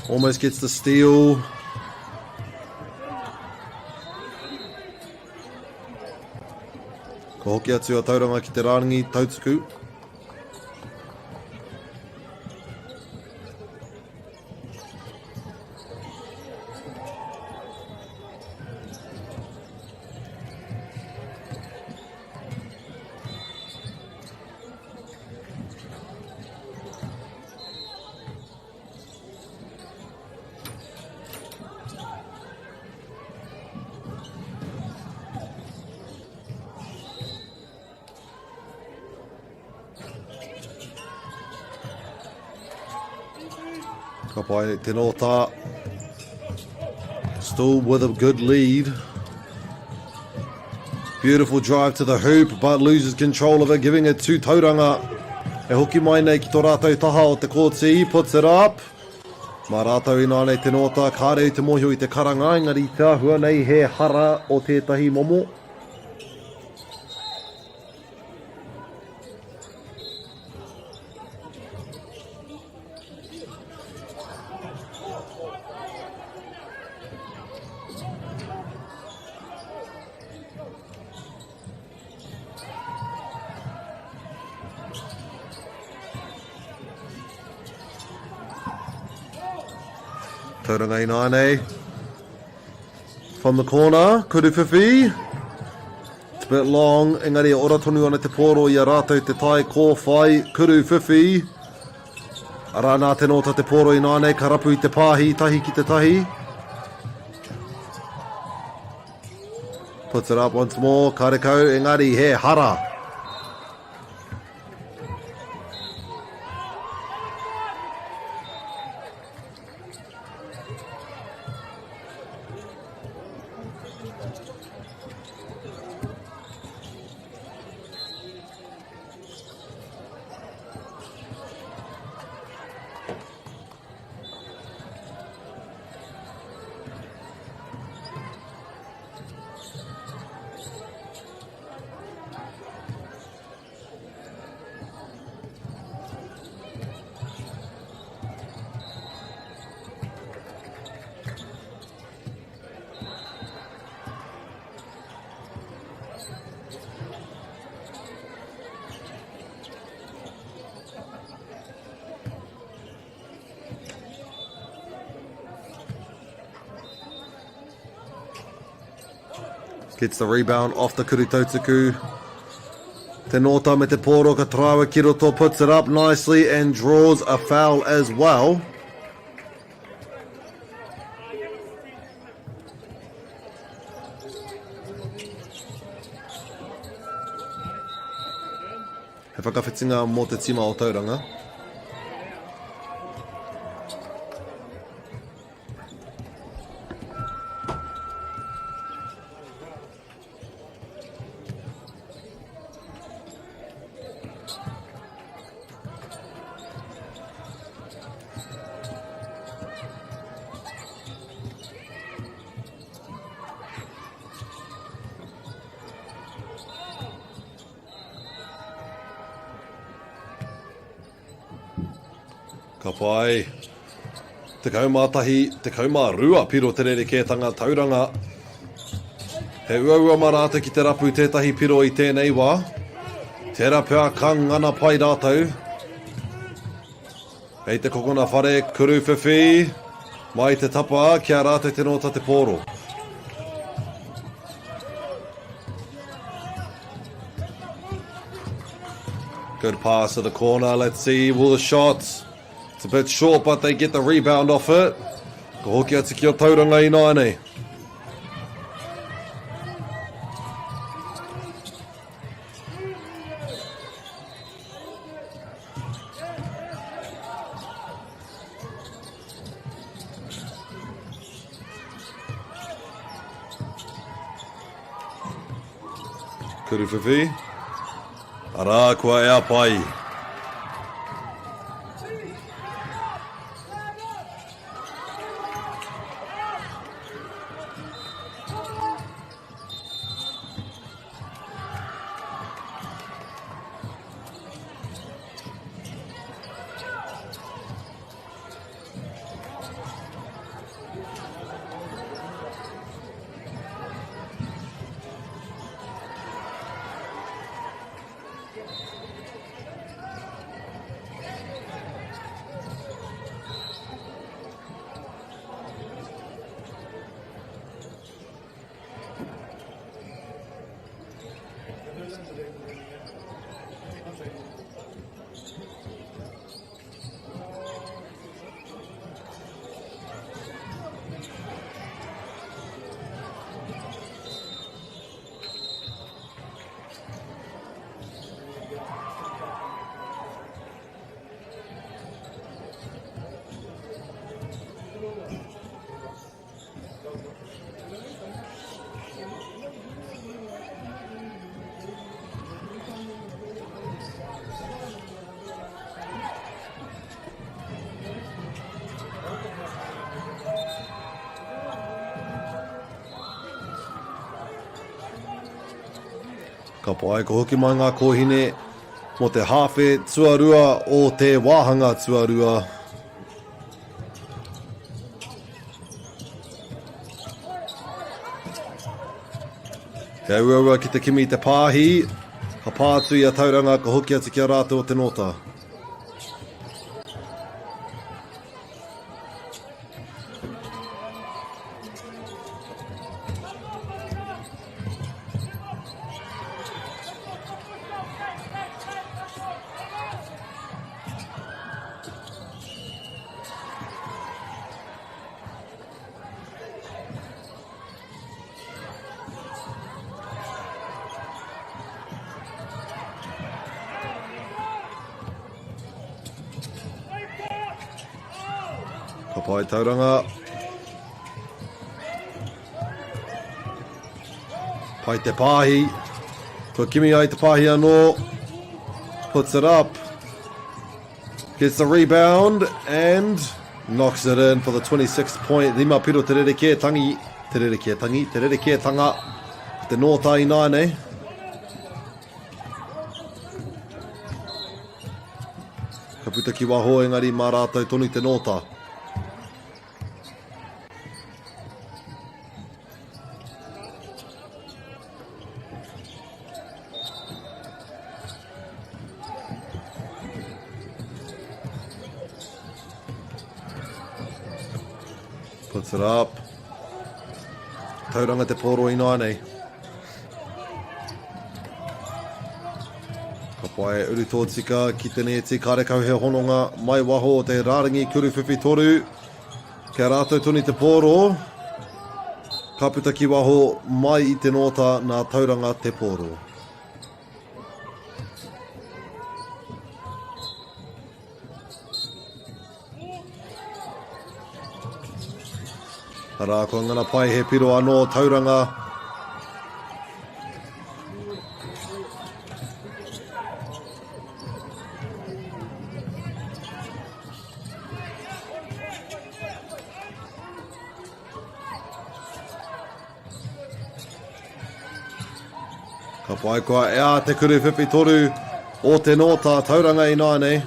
Speaker 2: Almost gets the steal. Ka hoki atu a tauranga ki te rārangi tautuku. Ka pai te nota. Still with a good lead. Beautiful drive to the hoop, but loses control of it, giving it to Tauranga. E hoki mai nei ki tō rātou taha o te kōti, puts it up. Mā rātou ina nei te nota, kāre te mohio I te karanga, engari ka hua nei he hara o tētahi momo. Tauranga Inaane from the corner, kuru whiwhi. It's a bit long, engari ora tonu ana te poro I a rātou te tai kōwhai, kuru whiwhi. Ara nā te nota te poro Inaane, ka rapu I te pāhi, tahi ki te tahi. Puts it up once more, karekau, engari he hara. Gets the rebound off the Kurutautuku. Te nota me te poro ka trawa ki roto, puts it up nicely and draws a foul as well. He whakawhitinga mō te tima o Tauranga. Ka pai. Te kaumātahi, te kaumārua piro te rerekētanga Tauranga. He uaua marata ki te rapu tētahi piro I tēnei wā. Tērā pēr ka ngana pai rātou. Hei te kokona whare, kuru whiwhi. Mai te tapa, kia rātou te nota te poro. Good pass to the corner, let's see, will the shots. It's a bit short, but they get the rebound off it. Ko hoki atu ki o Tauranga Inaane. Kuru whiwhi. Ara kua ea pai. Ka pai ko hoki mai ngā kōhine mo te hawhe tuarua o te wāhanga tuarua. Kei ua ki te kimi te pāhi, ka pātu i a tauranga ka hoki atu ki a rātou o te nota. Ka pai tauranga. Pai te pāhi. Ko kimi ai te pāhi anō. Puts it up. Gets the rebound and knocks it in for the 26th point. Rima piro te rereke tangi. Te rereke tangi. Te rereke tanga. Te nōta i nāne. Ka puta ki waho engari mā rātou tonu te nōta. Puts it up. Tauranga te poro i nānei. Ka pai uri tō tika ki te neti karekau he hononga mai waho o te rārangi kuruwhiwhi toru. Kia rātou tuni te poro. Ka puta ki waho mai i te nota nā tauranga te poro. Ara ko ngana pai he piro anō tauranga. Ka pai koa ea te kuruwhiwhi toru o te nota tauranga i nāne.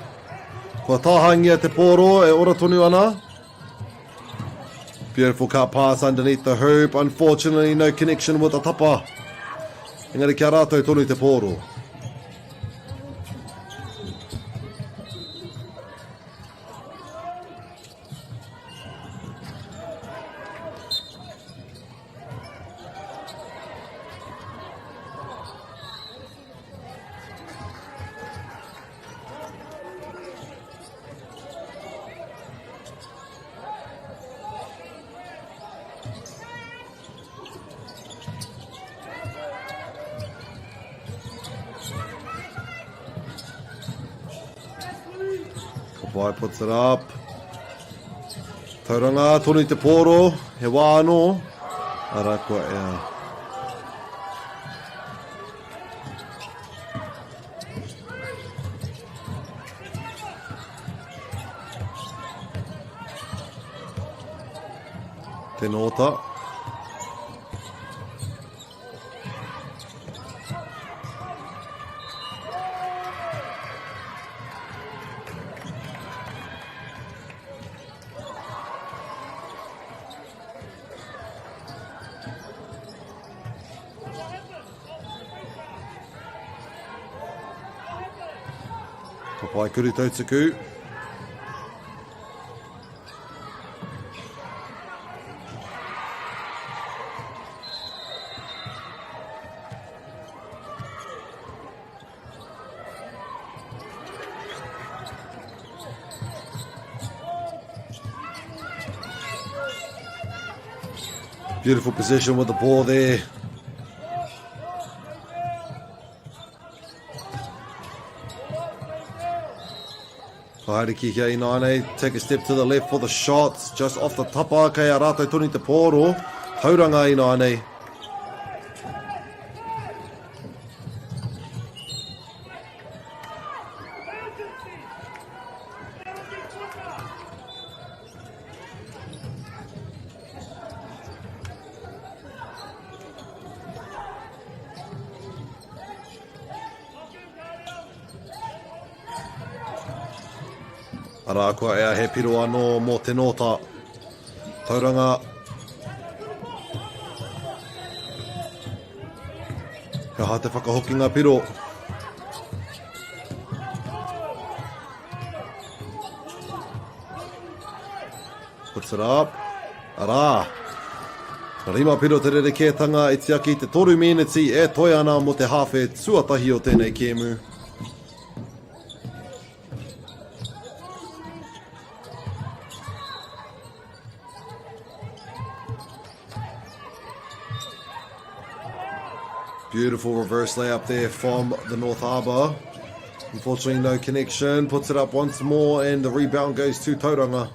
Speaker 2: Kua tāhangia te poro e ora tonu ana. Beautiful cut pass underneath the hoop. Unfortunately, no connection with the tapa. Engari kia rātou tonu te poro. Vai puts it up. Tauranga, tonu te poro, he wā anō. Ara kua ea. Te nota. Pai kuru tautaku. Beautiful position with the ball there. Haeriki here in Nane, take a step to the left for the shots, just off the tapa, kei a rātou toni te pōro, tauranga i Nane. Ara kua ea he piro anō mō te nota. Tauranga. Ka ha te whakahoki ngā piro. Puts it up. Ara. Rima piro te rerekētanga i tiaki te 3 miniti e toi ana mo te hawhe tuatahi o tēnei kēmu. Beautiful reverse layup there from the North Harbour. Unfortunately, no connection. Puts it up once more, and the rebound goes to Tauranga.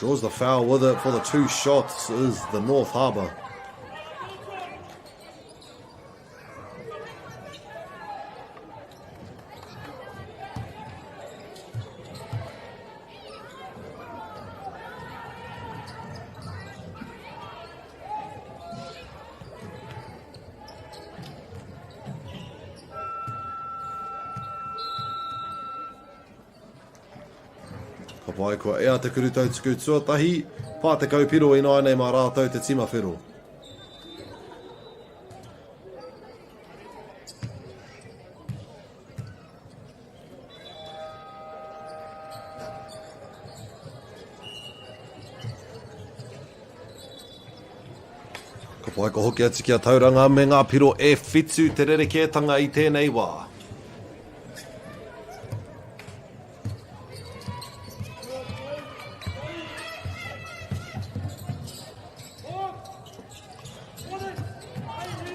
Speaker 2: Draws the foul with it for the 2 shots is the North Harbour. Ka pai kua ea te kurutau tuku tuatahi, pā te kaupiro i nai nei mā rātou te tima whiro. Ka pai ko hoki atu ki a Tauranga me ngā piro e whitu te rerekētanga i tēnei wā.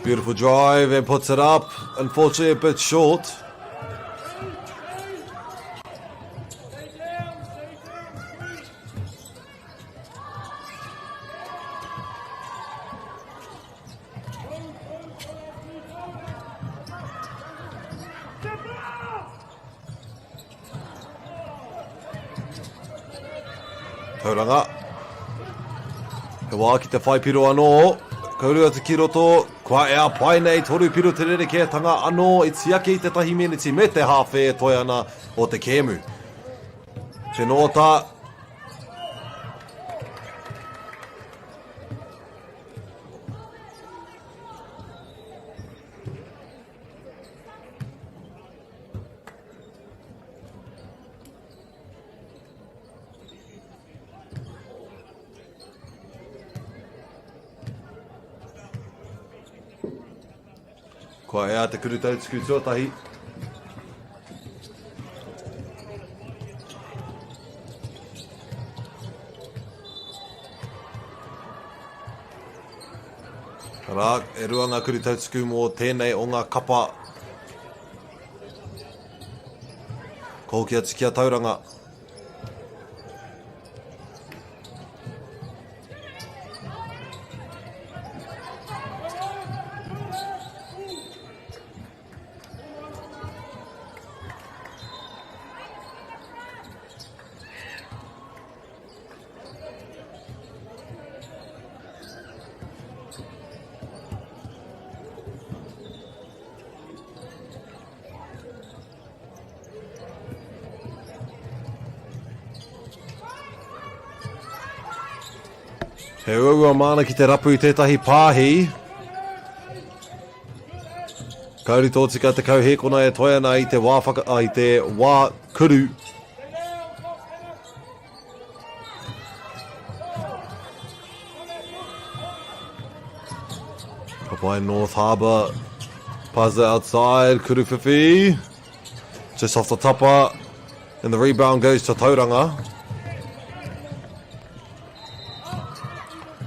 Speaker 2: Beautiful drive and puts it up. Unfortunately, a bit short. Tauranga. He wā ki te whai piro anō. Kaurua te kiroto, kua ea pai nei toru piro te rerekētanga anō i tiaki i te tahi miniti me te hawhe e toi ana o te kēmu. Te nota. Kua ea te kurutau tuku tuatahi. Rā, e rua ngā kurutau tuku mō tēnei o ngā kapa. Ko hoki atu ki a Tauranga. He ua mana ki te rapu i tētahi pāhi. Kauri tō tika te kauhekona e toi ana i te i te wā kuru. Ka pai North Harbour. Pass it outside. Kuru whiwhi. Just off the tapa. And the rebound goes to Tauranga.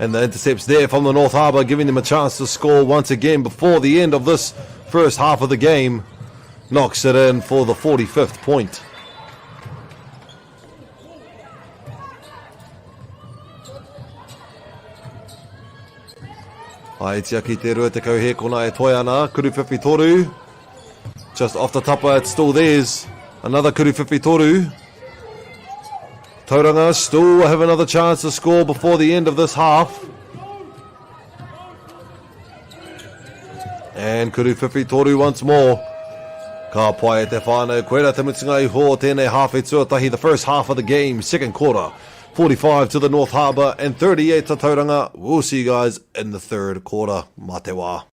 Speaker 2: And the intercepts there from the North Harbour, giving them a chance to score once again before the end of this first half of the game. Knocks it in for the 45th point. Ai tia ki te rua te kauhekona e toi ana, kuru whiwhi toru. Just off the tapa, it's still theirs. Another kuru whiwhi toru. Tauranga still have another chance to score before the end of this half. And kuru whiwhi toru once more. Ka pai e te whānau, koera te mutunga i ho tēnei hawhi tuatahi, the first half of the game, second quarter. 45 to the North Harbour and 38 to Tauranga. We'll see you guys in the third quarter. Mā te wā.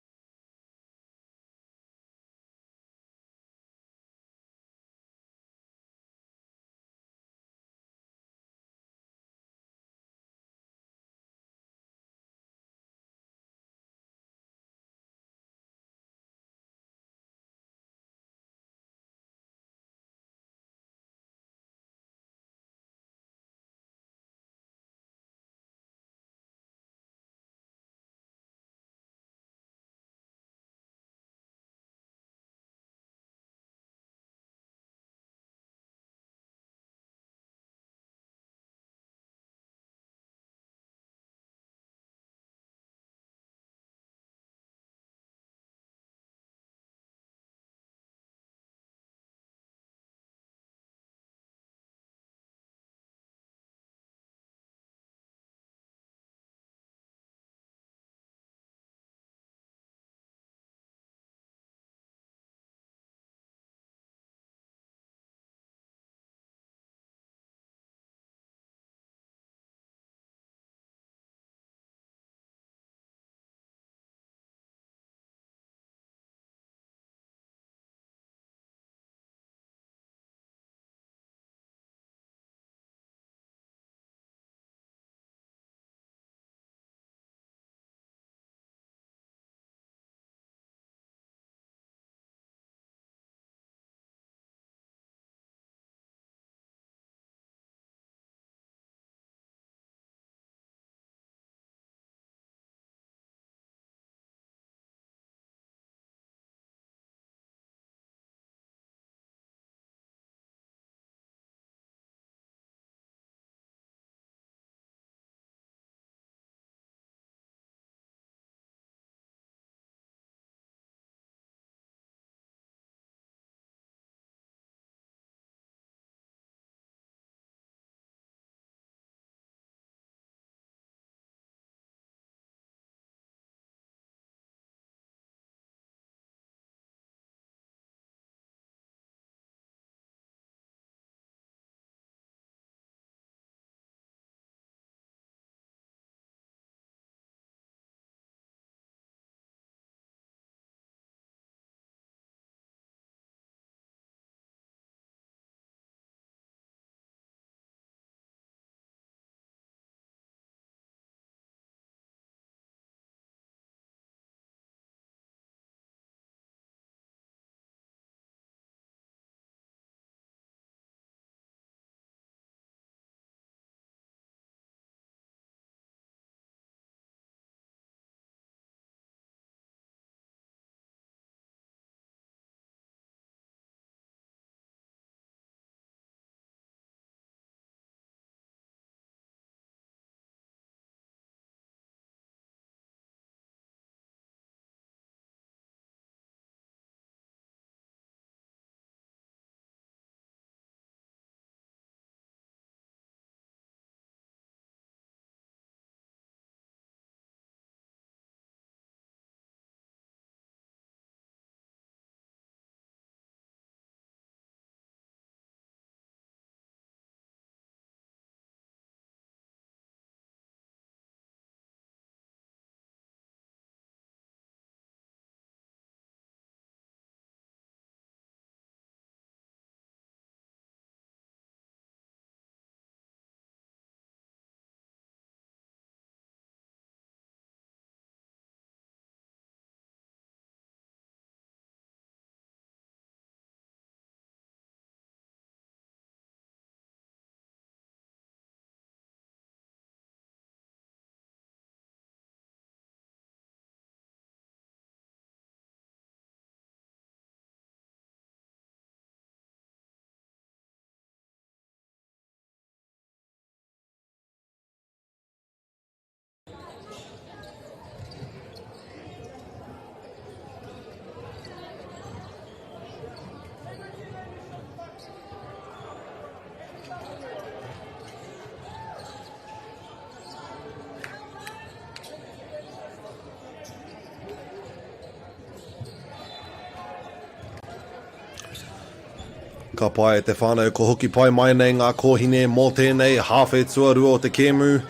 Speaker 2: Ka pai e te whānau ko hoki pai mai nei ngā kōhine mō tēnei hawhe tuarua o te kēmu.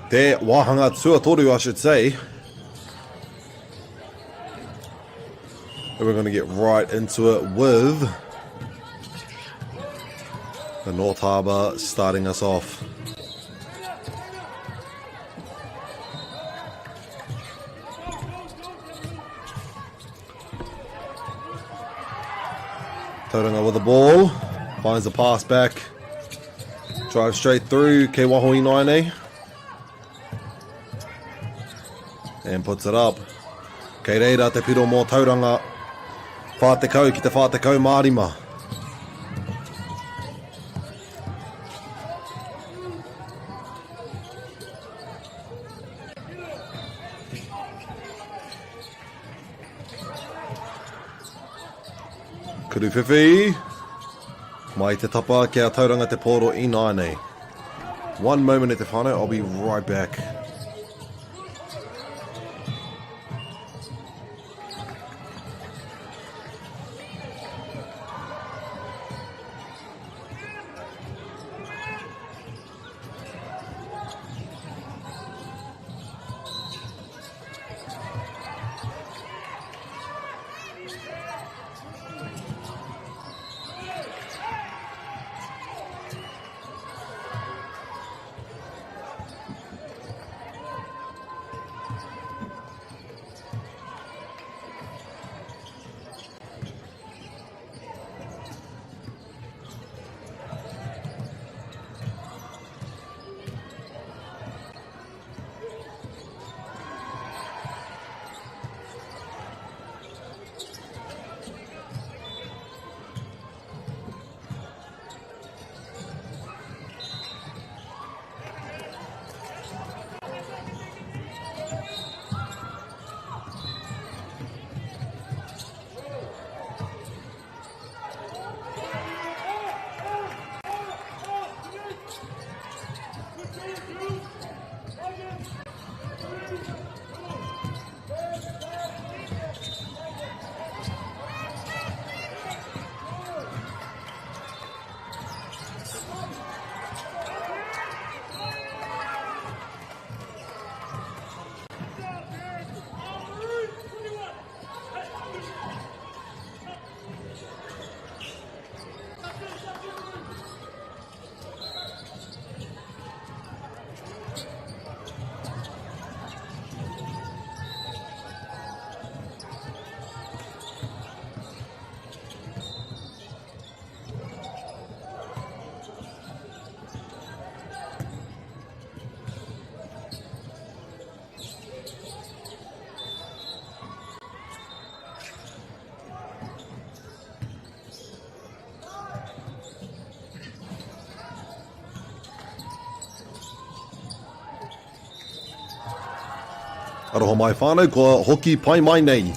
Speaker 2: Te wāhanga tuatoru, I should say. And we're going to get right into it with the North Harbour starting us off. Tauranga with the ball, finds the pass back, drives straight through, Ke Waho Inaine, and puts it up. Kei reira te piro mō Tauranga, whātekau ki te whātekau Mārima. Kuruwhiwhi, mai te tapa kia Tauranga te poro Inaine. One moment at te whānau, I'll be right back. Aroha mai whānau, ko hoki pai mai nei.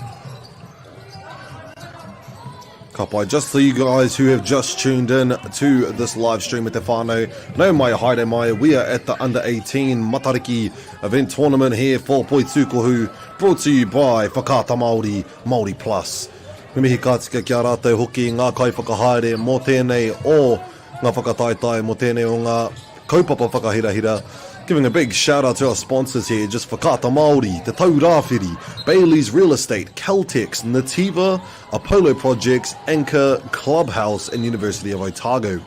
Speaker 2: Ka pai, just for you guys who have just tuned in to this live stream with te whānau, no mai haere mai, we are at the Under 18 Matariki event tournament here for Poitūkohu, brought to you by Whakaata Māori, MāORI Plus. Me mihi kātika kia rātou hoki ngā kai whakahaere mō tēnei o ngā whakataitai mō tēnei o ngā kaupapa whakahirahira. Giving a big shout out to our sponsors here, just Whakaata Māori, Te Tau Rāwhiri, Bailey's Real Estate, Caltex, Nativa, Apollo Projects, Anchor, Clubhouse and University of Otago.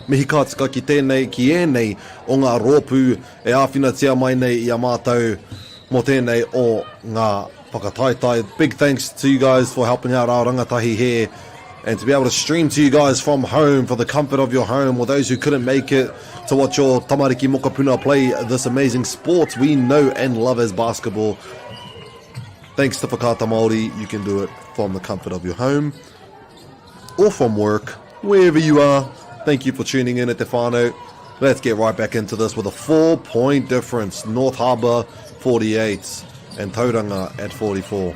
Speaker 2: Mihi kātika ki tēnei, ki ēnei o ngā rōpū e āwhinatia mai nei I a mātou mō tēnei o ngā whakataitai. Big thanks to you guys for helping out our rangatahi here and to be able to stream to you guys from home for the comfort of your home, or those who couldn't make it to watch your tamariki mokapuna play this amazing sport we know and love as basketball. Thanks to Whakaata Māori, you can do it from the comfort of your home or from work, wherever you are. Thank you for tuning in at te whānau. Let's get right back into this with a 4-point difference. North Harbour 48 and Tauranga at 44.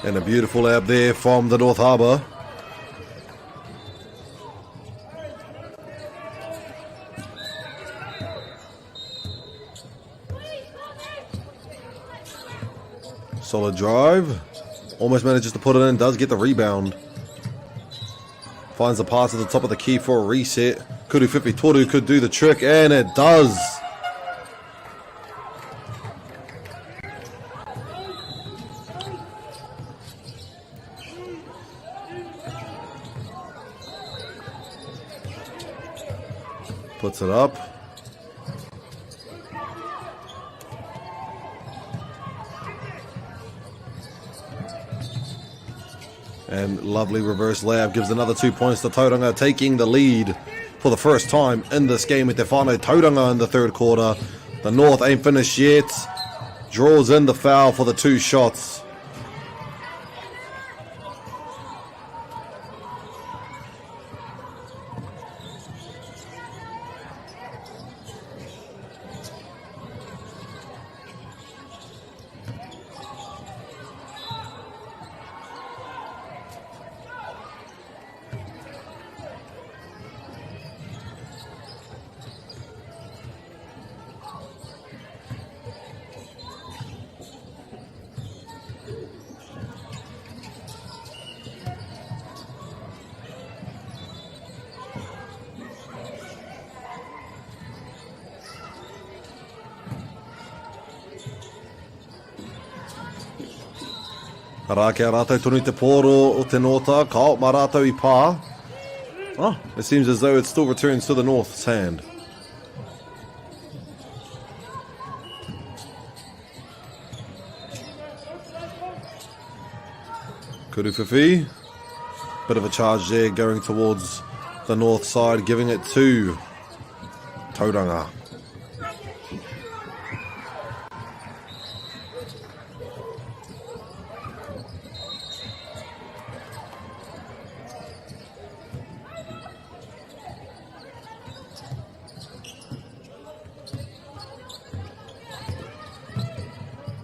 Speaker 2: And a beautiful lap there from the North Harbour. Solid drive. Almost manages to put it in. Does get the rebound. Finds the pass at the top of the key for a reset. Kuru Whiwhi Toru could do the trick, and it does. Puts it up. And lovely reverse layup gives another 2 points to Tauranga, taking the lead for the first time in this game with Te Whānau Tauranga in the third quarter. The North ain't finished yet. Draws in the foul for the 2 shots. Rā kia rātou tonu te pōro o te nota, ka o mā rātou I pā. Oh, it seems as though it still returns to the North's hand. Kuru Whiwhi. Bit of a charge there going towards the North side, giving it to Tauranga.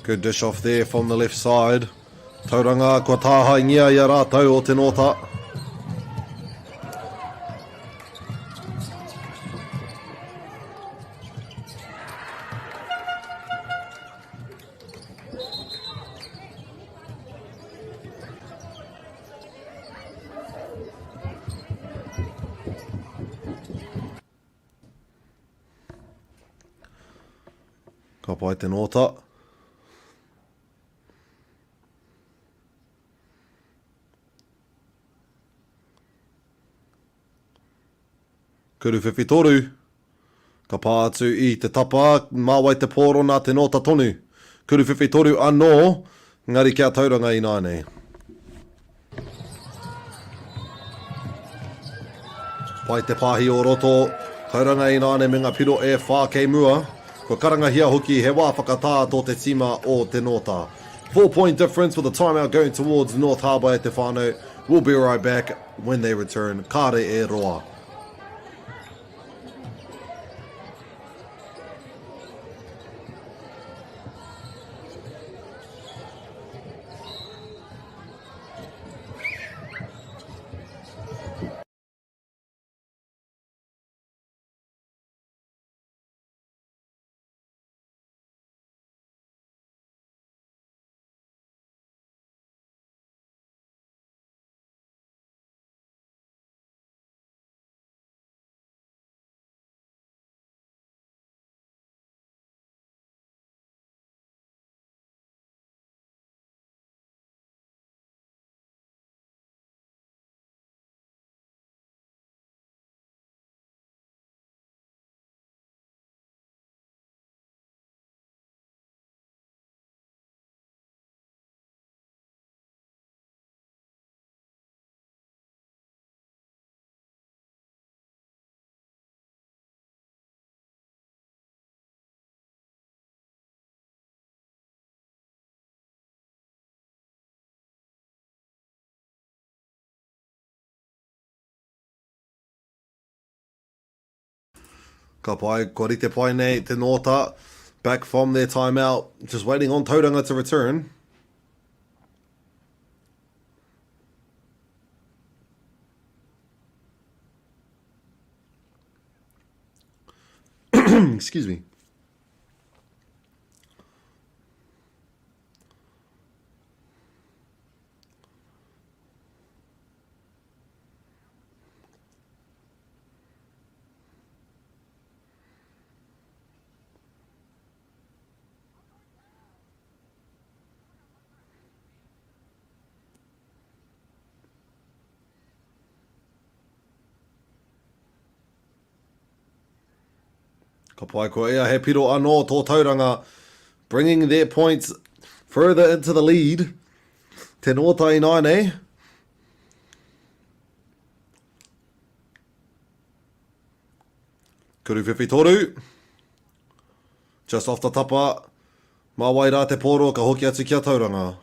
Speaker 2: Good dish off there from the left side. Tauranga, kua tāha ngia I a rātou o te nota. Ka pai te nota. Kuru Whiwhi Toru. Ka pā atu I te tapa, māwai te pōro nā te nota tonu. Kuru Whiwhi Toru anō, ngari kia Tauranga I nāne. Pai te pāhi o roto, Tauranga I nāne me ngā piro e whā kei mua. Ko karangahia hoki he wā whakatā tō te tima o te nota. 4-point difference with the timeout going towards North Harbour at Te Whānau. We'll be right back when they return. Kāre e roa. Ka pai, kua rite pai nei te nota, back from their timeout, just waiting on Tauranga to return. Excuse me. Ka pai ko ea he piro anō tō tauranga, bringing their points further into the lead. Te nōtai nāne. Kuru whiwhi toru. Just off the tapa. Mā wai rā te pōro ka hoki atu kia tauranga.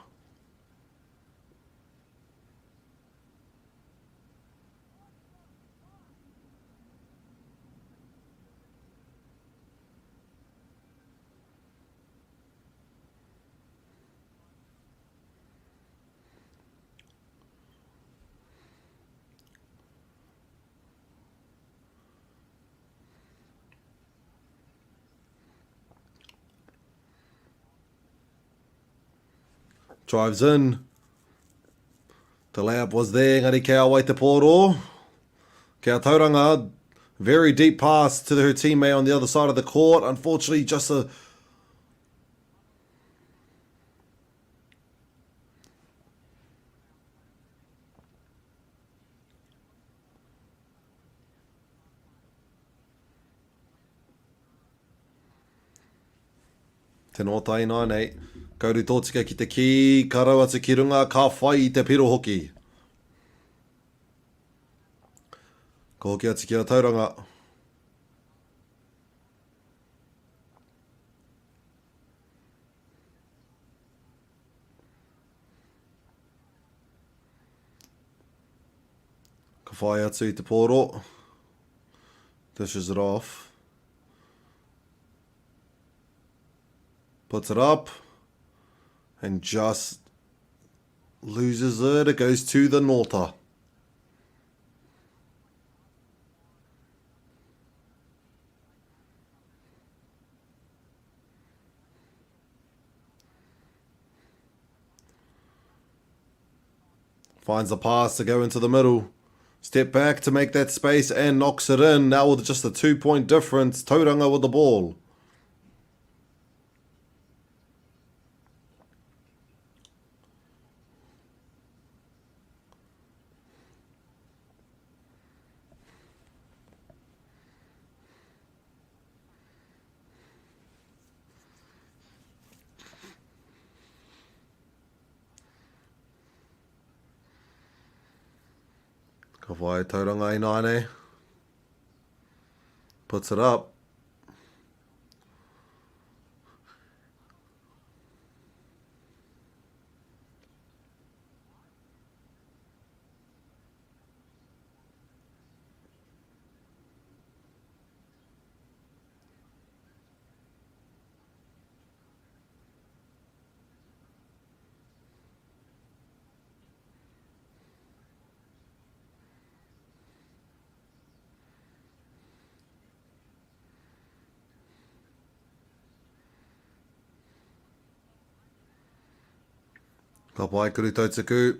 Speaker 2: Drives in. The layup was there, ngari kia wai te pōro. Kia tauranga, very deep pass to her teammate on the other side of the court. Unfortunately, just a... Te nōtai nānei. Kauru tōtika ki te ki, karau atu ki runga, ka whai i te piro hoki. Ka hoki atu ki a tauranga. Ka whai atu i te pōro. Dishes it off. Puts it up. And just loses it. It goes to the Norta. Finds the pass to go into the middle. Step back to make that space and knocks it in. Now with just a 2-point difference. Tauranga with the ball. Ka whai tauranga i nāne. Puts it up. Ka pai kuru tautaku.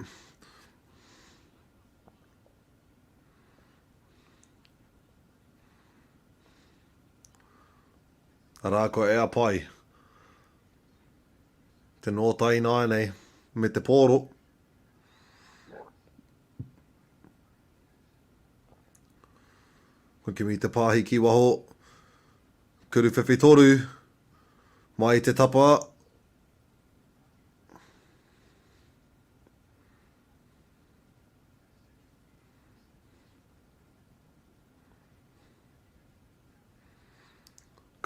Speaker 2: Arā ko ea pai. Te nōtai nānei me te pōro. Ko kimi te pāhi ki waho. Kuru whiwhi toru. Mai te tapa.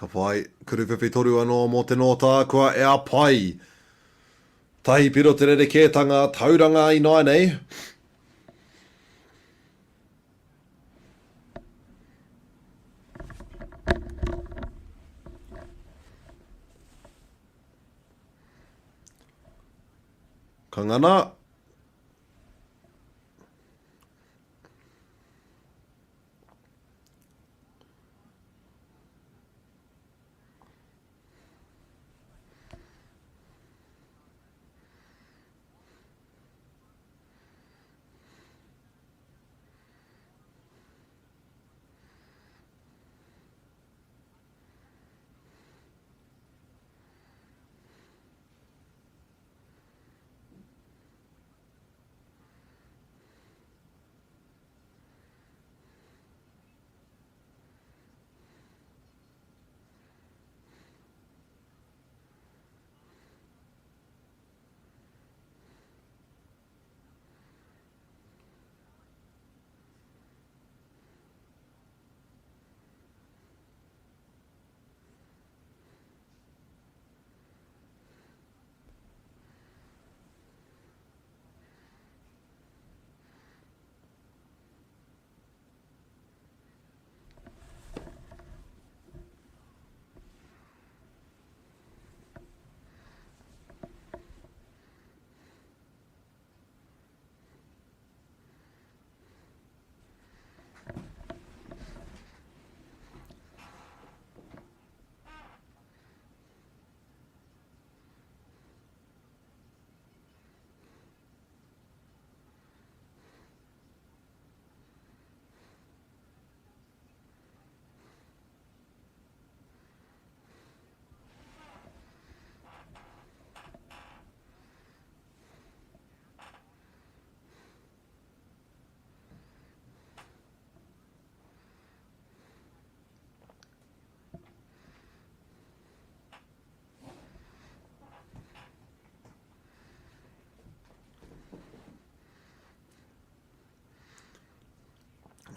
Speaker 2: Ka pai, kuru whiwhi toru anō mō te nōta, kua ea pai. Tahi piro te rerekētanga, tauranga i nānei. Ka ngana.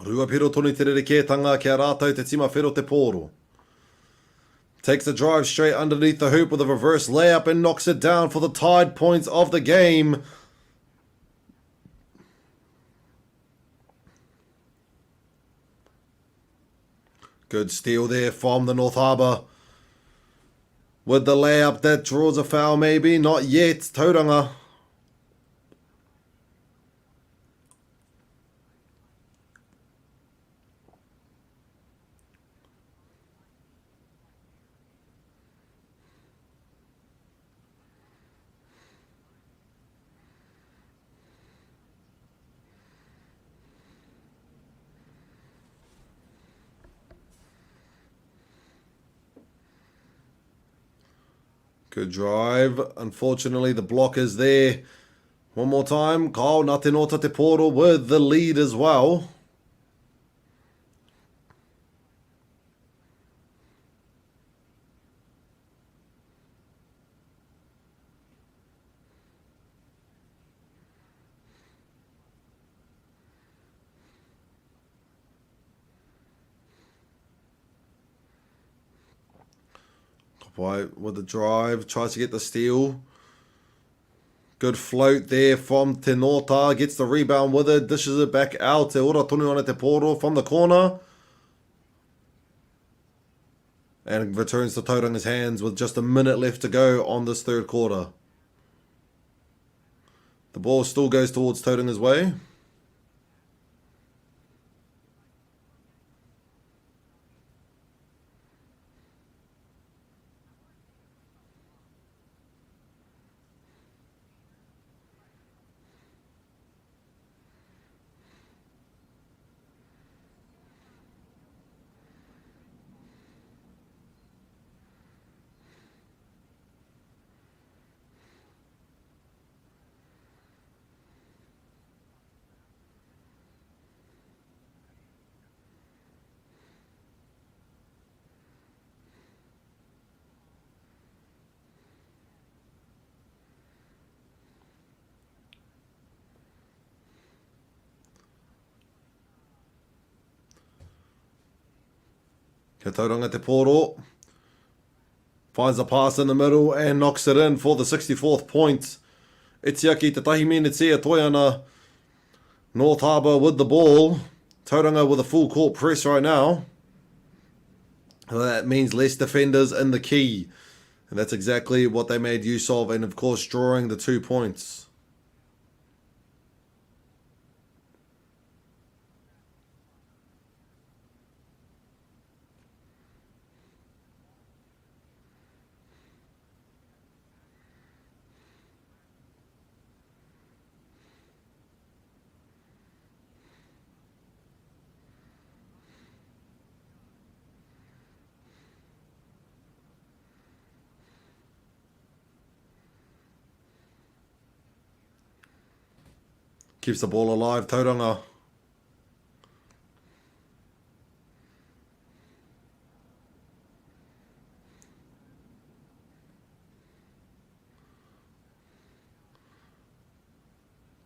Speaker 2: Rua piro tonu te rerekētanga kia rātou te tima whero te pōro. Takes the drive straight underneath the hoop with a reverse layup and knocks it down for the tied points of the game. Good steal there from the North Harbour. With the layup that draws a foul maybe. Not yet. Tauranga. Good drive. Unfortunately, the block is there. One more time. Kau nā te nota te poro with the lead as well. With the drive, tries to get the steal. Good float there from Te Nota, gets the rebound with it, dishes it back out. Te ora tonu ana te poro from the corner. And returns to Tauranga's hands with just a minute left to go on this third quarter. The ball still goes towards Tauranga's way. Kia tauranga te poro. Finds a pass in the middle and knocks it in for the 64th point. Itiaki te tahi minitia toiana. North Harbour with the ball. Tauranga with a full court press right now. Well, that means less defenders in the key. And that's exactly what they made use of. And of course, drawing the 2 points. Keeps the ball alive, Tauranga.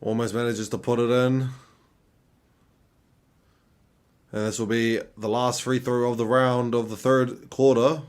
Speaker 2: Almost manages to put it in. And this will be the last free throw of the round of the third quarter.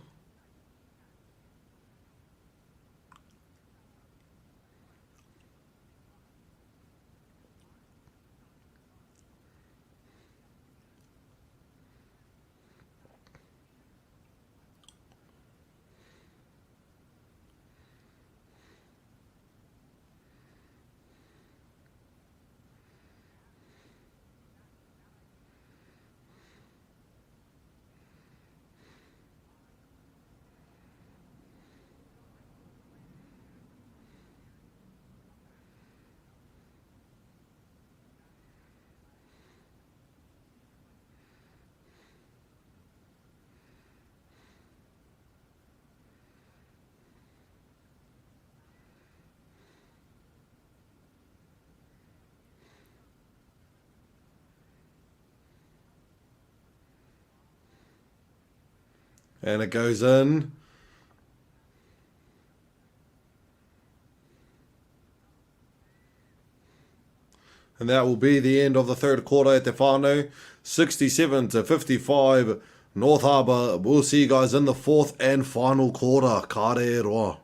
Speaker 2: And it goes in. And that will be the end of the third quarter at Te whānau. 67-55, North Harbour. We'll see you guys in the fourth and final quarter. Ka re roa.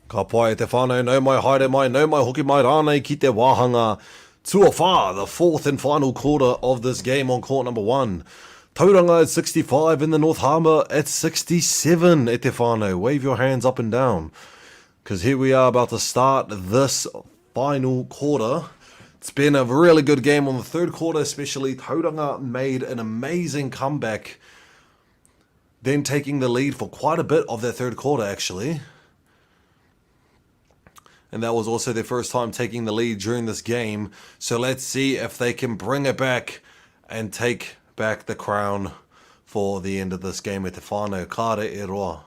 Speaker 2: Ka pai te whānau, nau mai haere mai, nau mai hoki mai rānei ki te wāhanga. Tua whā, the fourth and final quarter of this game on court number 1. Tauranga at 65 in the North Harbour at 67 e te whānau. Wave your hands up and down. Because here we are about to start this final quarter. It's been a really good game on the third quarter especially. Tauranga made an amazing comeback. Then taking the lead for quite a bit of their third quarter actually. And that was also their first time taking the lead during this game. So let's see if they can bring it back and take back the crown for the end of this game at Te whānau. Ka re e roa.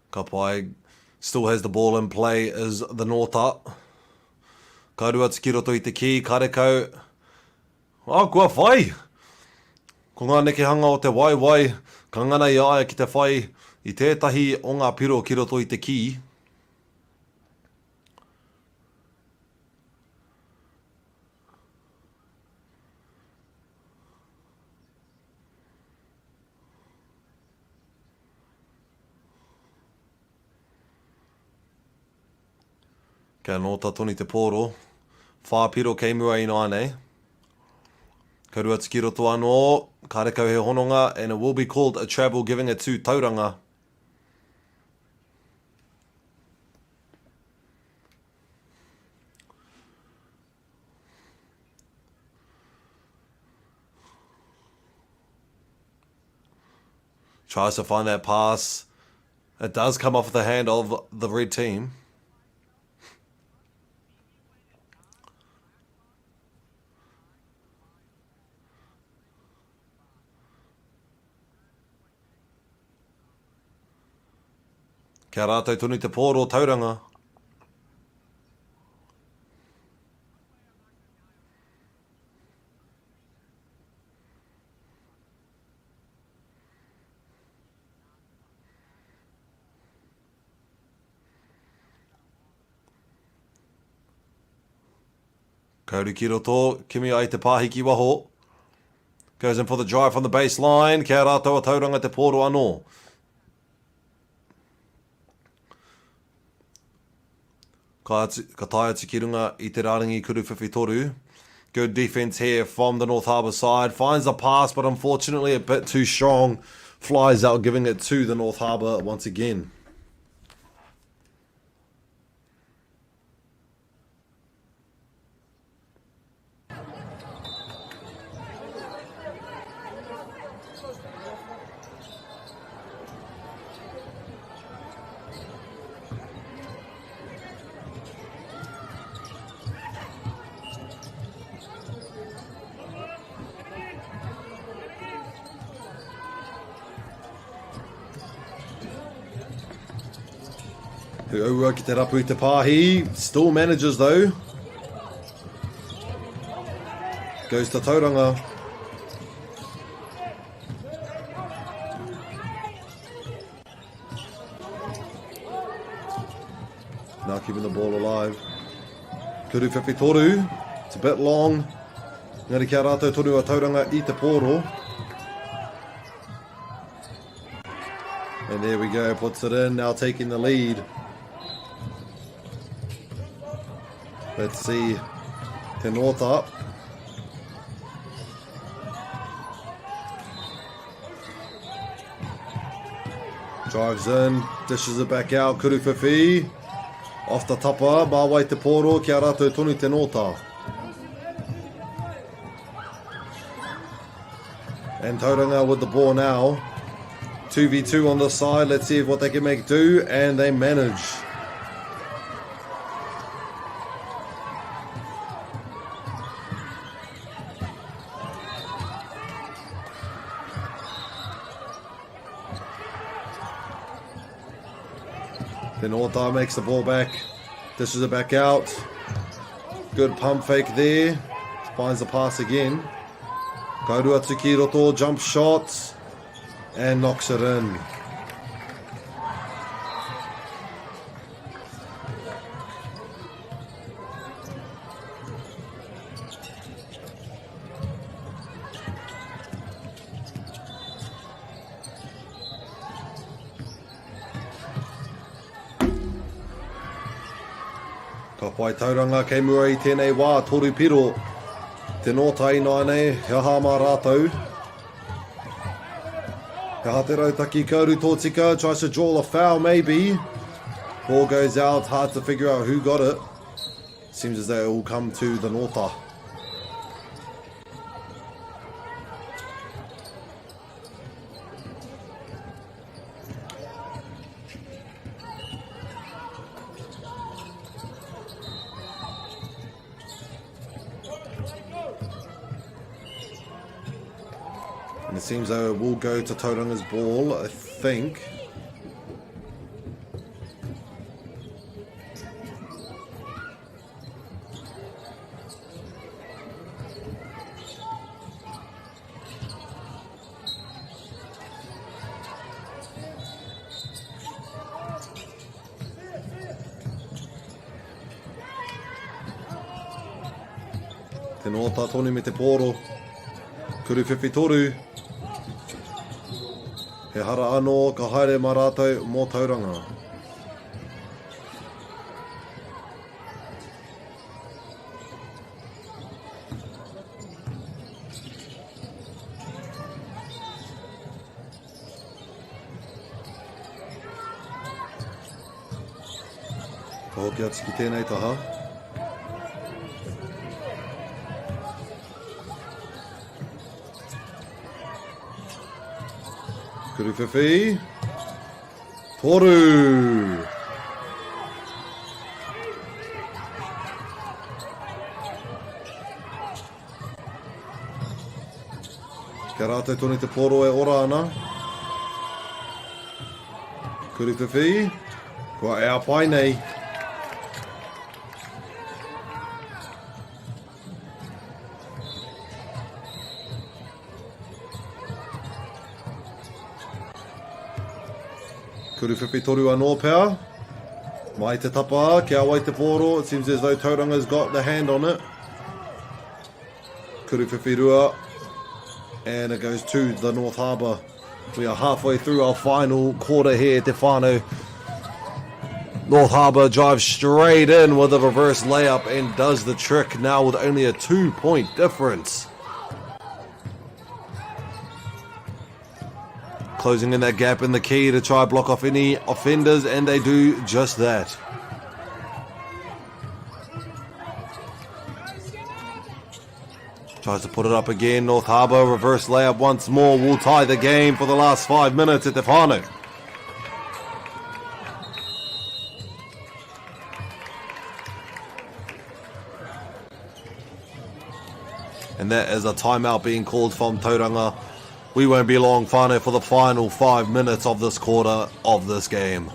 Speaker 2: Ka pai still has the ball in play is the Northa. Ka rua tiki roto I te ki, karekau. Kua whai! Ko ngā nekehanga o te waiwai, ka ngana I aia ki te whai I tētahi o ngā piro ki roto I te ki. Kia nōta toni te pōro. Whāpiro kei mua I nānei. Ka rua tiki roto anō, ka rekau he hononga, and it will be called a travel, giving it to Tauranga. Tries to find that pass. It does come off the hand of the red team. Kia rātou tunu te pōro Tauranga. Kauri ki roto, kimi ai te pāhiki waho. Goes in for the drive from the baseline. Kia rātou a Tauranga te pōro anō. Ka taia tiki runga I te raringi kuruwhiwhi toru. Good defence here from the North Harbour side. Finds the pass, but unfortunately a bit too strong. Flies out, giving it to the North Harbour once again. Huaua ki te rapu I te pāhi. Still manages though. Goes to Tauranga. Now keeping the ball alive. Kuruwhiwhi toru. It's a bit long. Ngari kia rātou toru a Tauranga I te pōro. And there we go, puts it in, now taking the lead. Let's see, Te North up. Drives in, dishes it back out, Kuruwhiwhi. Off the tapa, Mawai Te Poro, kia rātou tonu Te North. And Tauranga with the ball now. 2v2 on the side, let's see what they can make do, and they manage. Then Orta makes the ball back, dishes it back out. Good pump fake there, finds the pass again. Kaurua Tukiroto, jump shot, and knocks it in. Ka pai tauranga kei mua I tēnei wā toru piro. Te nōtai nānei, he hama rātou. Ka hate rautaki kauru tōtika, tries to draw a foul maybe. Ball goes out, hard to figure out who got it. Seems as though it will come to the Norta. And it seems though it will go to Tauranga's ball, I think. Te nota tonu me te poro. Kuruwhiwhi toru. He hara anō ka haere mā rātou mō Tauranga. Ka hoki atu ki tēnei taha. Kuruwhiwhi. Toru. Kia rātou tonu te poro e ora ana. Kuruwhiwhi. Kua e apai nei. Kuruwhiwhi toru anō pēr. Mai te tapa, kia wai te poro. It seems as though Tauranga's got the hand on it. Kuruwhiwhi rua. And it goes to the North Harbour. We are halfway through our final quarter here, te whānau. North Harbour drives straight in with a reverse layup and does the trick now with only a 2-point difference. Closing in that gap in the key to try block off any offenders, and they do just that. Tries to put it up again. North Harbour reverse layup once more will tie the game for the last 5 minutes at the whānau. And that is a timeout being called from Tauranga. We won't be long, whānau, for the final 5 minutes of this quarter of this game.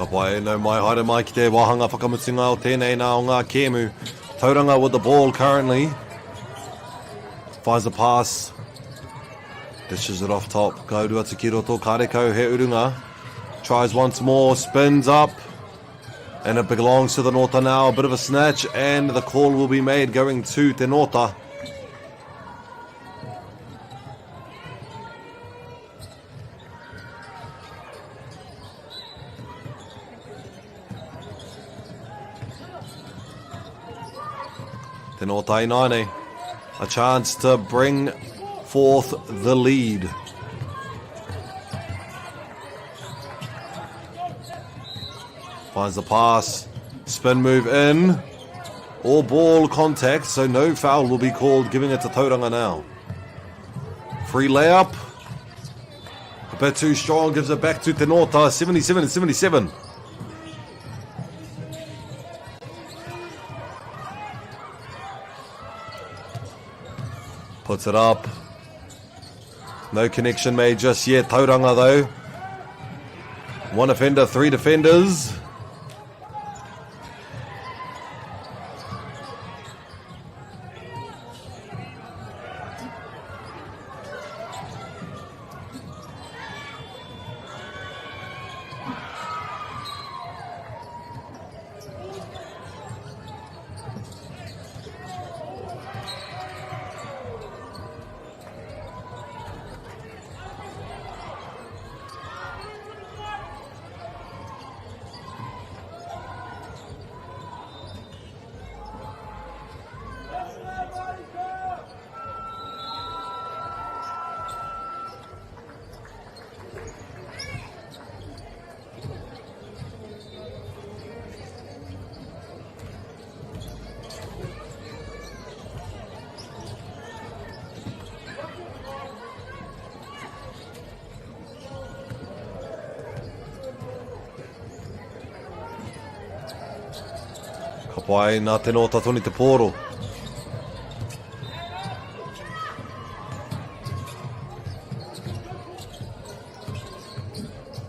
Speaker 2: Ka pai no mai haere mai ki te wahanga whakamutinga o tēnei nā o ngā kēmu. Tauranga with the ball currently. Finds a pass. Dishes it off top. Kaurua te ki roto, Karekau he urunga. Tries once more, spins up. And it belongs to the Nota now. A bit of a snatch, and the call will be made going to Te Nota. Te Nota Inaine, a chance to bring forth the lead. Finds the pass, spin move in, all ball contact, so no foul will be called, giving it to Tauranga now. Free layup, a bit too strong, gives it back to Te Nota, 77-77. Puts it up. No connection made just yet. Tauranga though. One offender, 3 defenders. Ka pai nā Te Nota toni te pōro.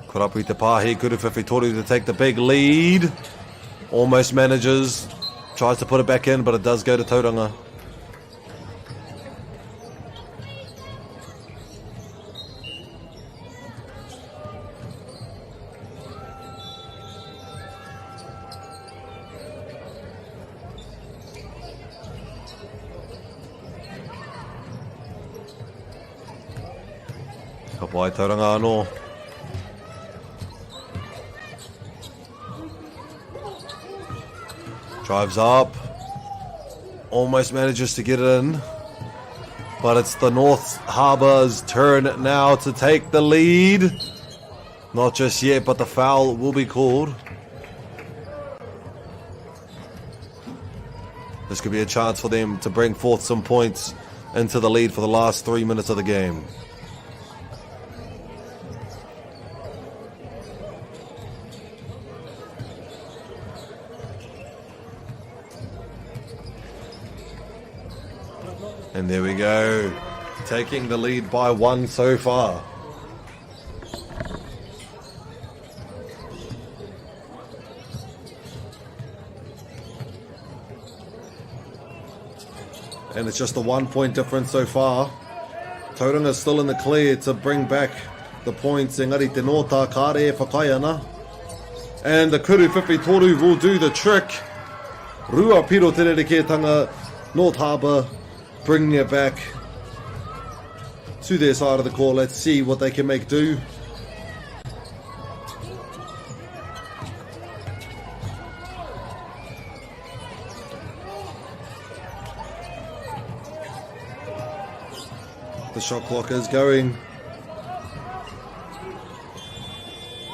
Speaker 2: Karapu te pāhi, Kuruwhiwhi Toru to take the big lead. Almost manages, tries to put it back in, but it does go to Tauranga. Ka pai tauranga anō. Drives up. Almost manages to get it in. But it's the North Harbour's turn now to take the lead. Not just yet, but the foul will be called. This could be a chance for them to bring forth some points into the lead for the last 3 minutes of the game. And there we go, taking the lead by 1 so far. And it's just a 1 point difference so far. Tauranga's still in the clear to bring back the points. Engari te nota kāre whakai ana. And the kuru whiwhi toru will do the trick. Rua piro te rerekētanga, North Harbour bringing it back to their side of the court. Let's see what they can make do. The shot clock is going.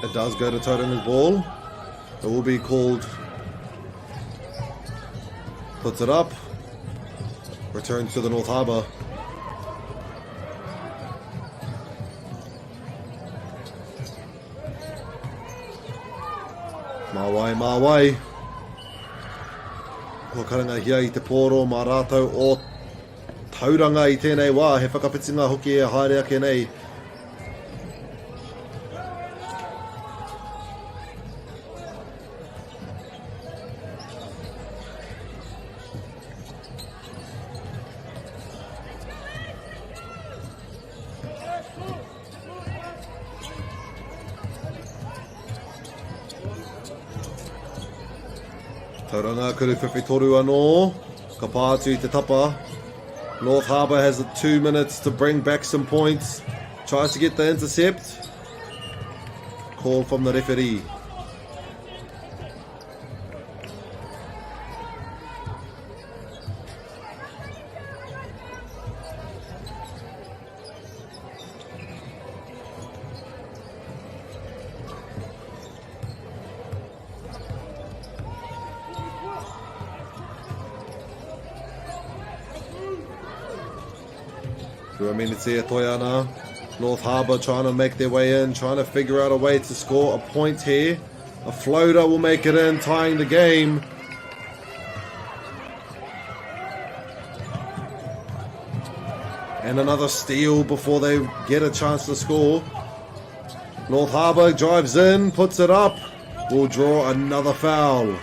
Speaker 2: It does go to Tauranga's ball. It will be called. Puts it up. Returns to the North Harbour. Mā wai. Ko karanga hia I te pōro mā rātou o tauranga I tēnei wā. He whakapitinga hoki e haere ake nei. Tauranga kuru whiwhi toru anō. Ka pātu I te tapa. North Harbour has 2 minutes to bring back some points. Tries to get the intercept. Call from the referee. North Harbour trying to make their way in, trying to figure out a way to score a point here. A floater will make it in, tying the game. And another steal before they get a chance to score. North Harbour drives in, puts it up. Will draw another foul.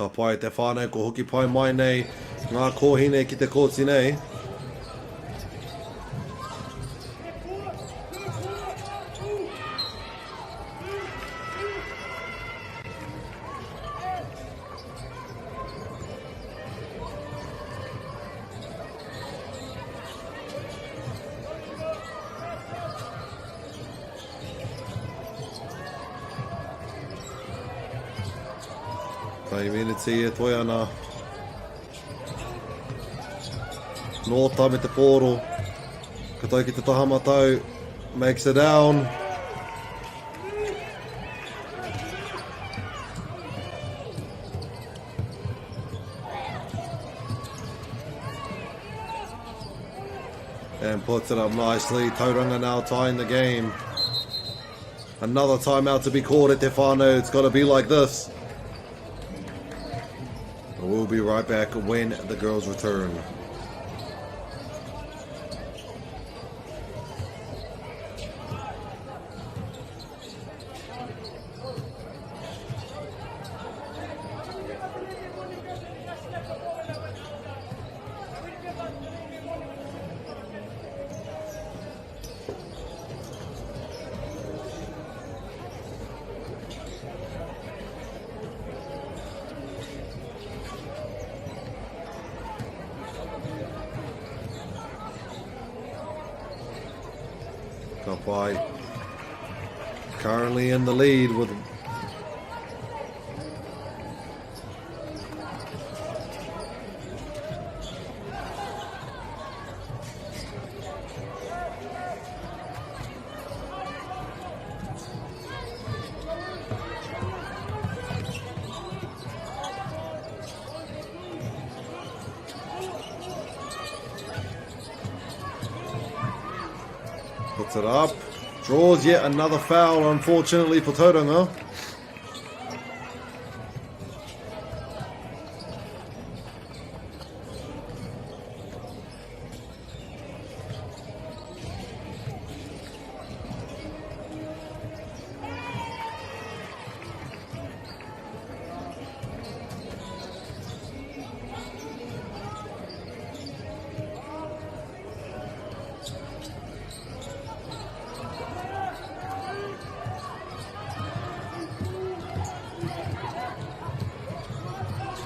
Speaker 2: Ka pai te whānau ko hoki pai mai nei ngā kōhine ki te kōti nei. Tai miniti e toi ana. Nōta me te pōro. Ka tai ki te tahamatau. Makes it down. And puts it up nicely. Tauranga now tying the game. Another timeout to be called at Te Whānau. It's got to be like this. We'll be right back when the girls return. Kapai currently in the lead with puts it up, draws yet another foul, unfortunately for Tauranga.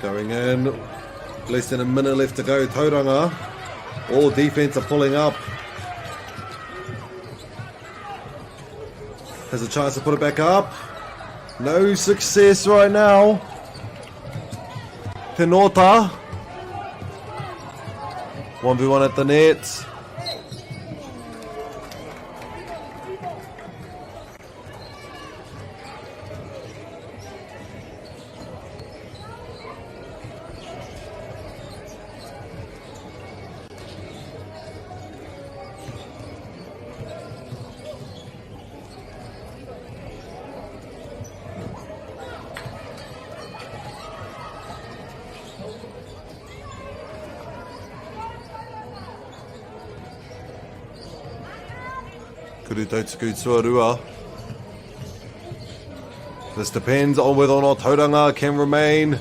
Speaker 2: Going in, less than a minute left to go. Tauranga, all defense are pulling up. Has a chance to put it back up. No success right now. Tenota, 1v1 at the net. This depends on whether or not Tauranga can remain.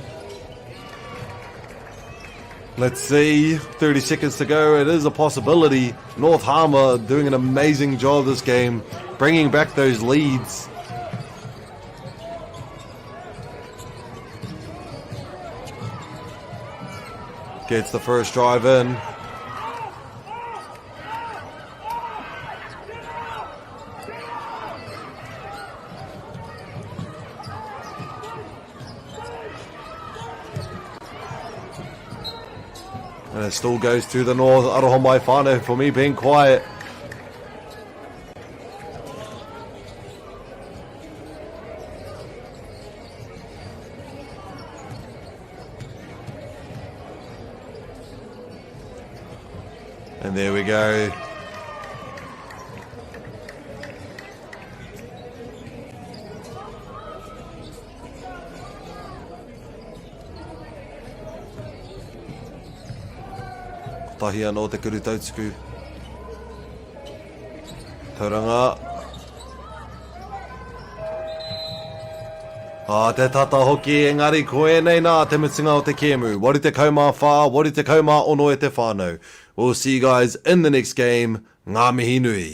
Speaker 2: Let's see, 30 seconds to go. It is a possibility. North Harbour doing an amazing job this game, bringing back those leads. Gets the first drive in. And it still goes to the north. Aroha mai whānau for me being quiet. And there we go. Tahi anō te kuru tautuku. Tauranga. Te tata hoki, engari koe nei nā te mutunga o te kēmu. Wari te kaumā whā, wari te kaumā ono e te whānau. We'll see you guys in the next game. Ngā mihi nui.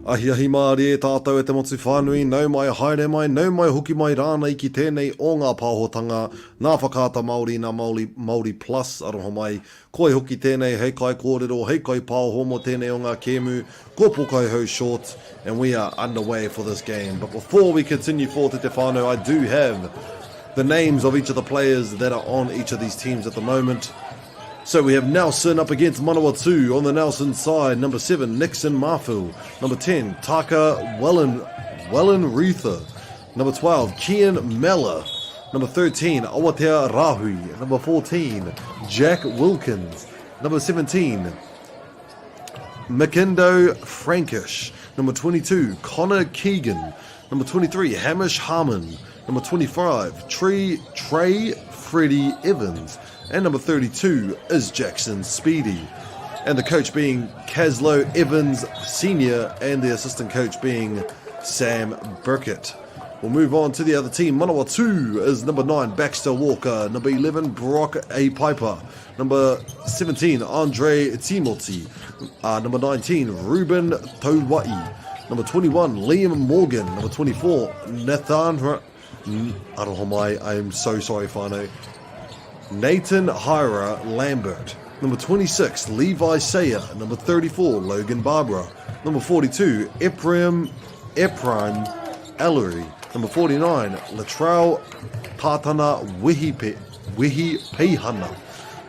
Speaker 2: Ahi Māori e tātou e te motu whānui, nau mai haere mai, nau mai hoki mai rānei ki tēnei o ngā pāhotanga, nā whakaata Māori, nā Māori Plus, aroha mai, koe hoki tēnei, hei kai kōrero, hei kai pāho mo tēnei o ngā kēmu, ko pokai ho short, and we are underway for this game. But before we continue forth te whānau, I do have the names of each of the players that are on each of these teams at the moment. So we have Nelson up against Manawatu on the Nelson side. Number 7, Nixon Mafu. Number 10, Taka Wellen Ruther. Number 12, Kian Mella. Number 13, Awatea Rahui. Number 14, Jack Wilkins. Number 17, Makindo Frankish. Number 22, Connor Keegan. Number 23, Hamish Harmon. Number 25, Trey Freddie Evans. And number 32 is Jackson Speedy. And the coach being Caslow Evans Sr. and the assistant coach being Sam Burkett. We'll move on to the other team. Manawatu is number 9, Baxter Walker. Number 11, Brock A. Piper. Number 17, Andre Timoti. Number 19, Ruben Tauwai. Number 21, Liam Morgan. Number 24, Nathan... Arohomai, I am so sorry, Whānau. Nathan Hira Lambert. Number 26, Levi Sayer. Number 34, Logan Barbara. Number 42, Ephraim Ellery. Number 49, Latrell Patana Wihi Pehana.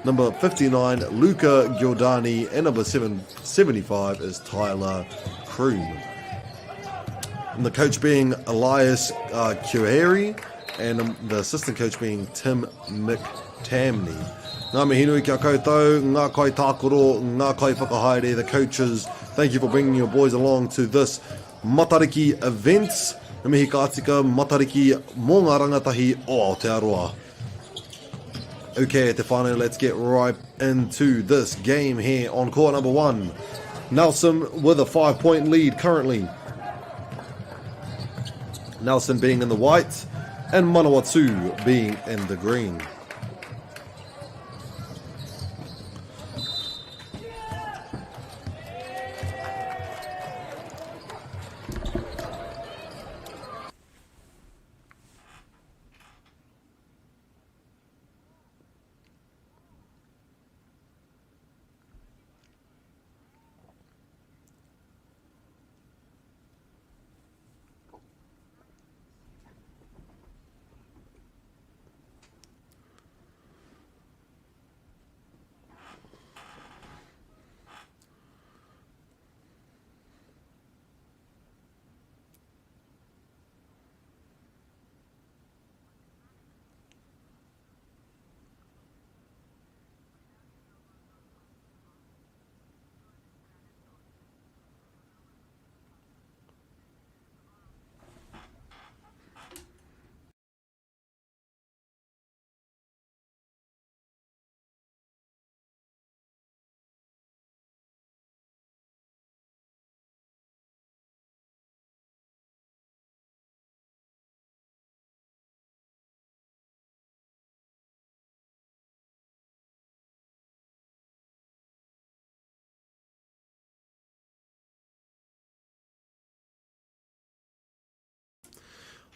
Speaker 2: Number 59, Luca Giordani. And number 75 is Tyler Kroom. And the coach being Elias Kuheri. And the assistant coach being Tim McTamney. Ngā mihi nui kia koutou, ngā kai tākoro, ngā kai whakahaere, the coaches, thank you for bringing your boys along to this Matariki events. Ngā mihi kātika Matariki mō ngā rangatahi o Aotearoa. Okay, te whānau, let's get right into this game here on court number 1. Nelson with a 5-point lead currently. Nelson being in the white and Manawatu being in the green.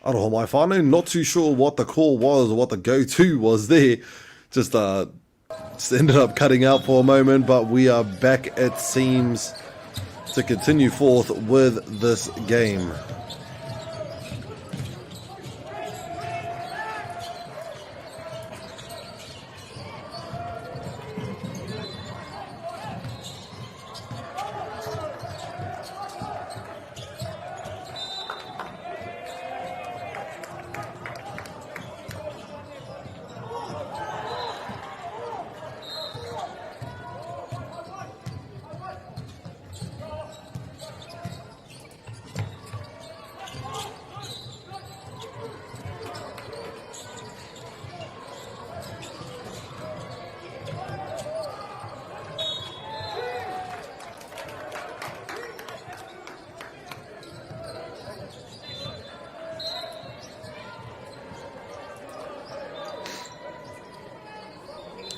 Speaker 2: Aroha mai whānau, not too sure what the call was or what the go-to was there. Just ended up cutting out for a moment, but we are back, it seems, to continue forth with this game.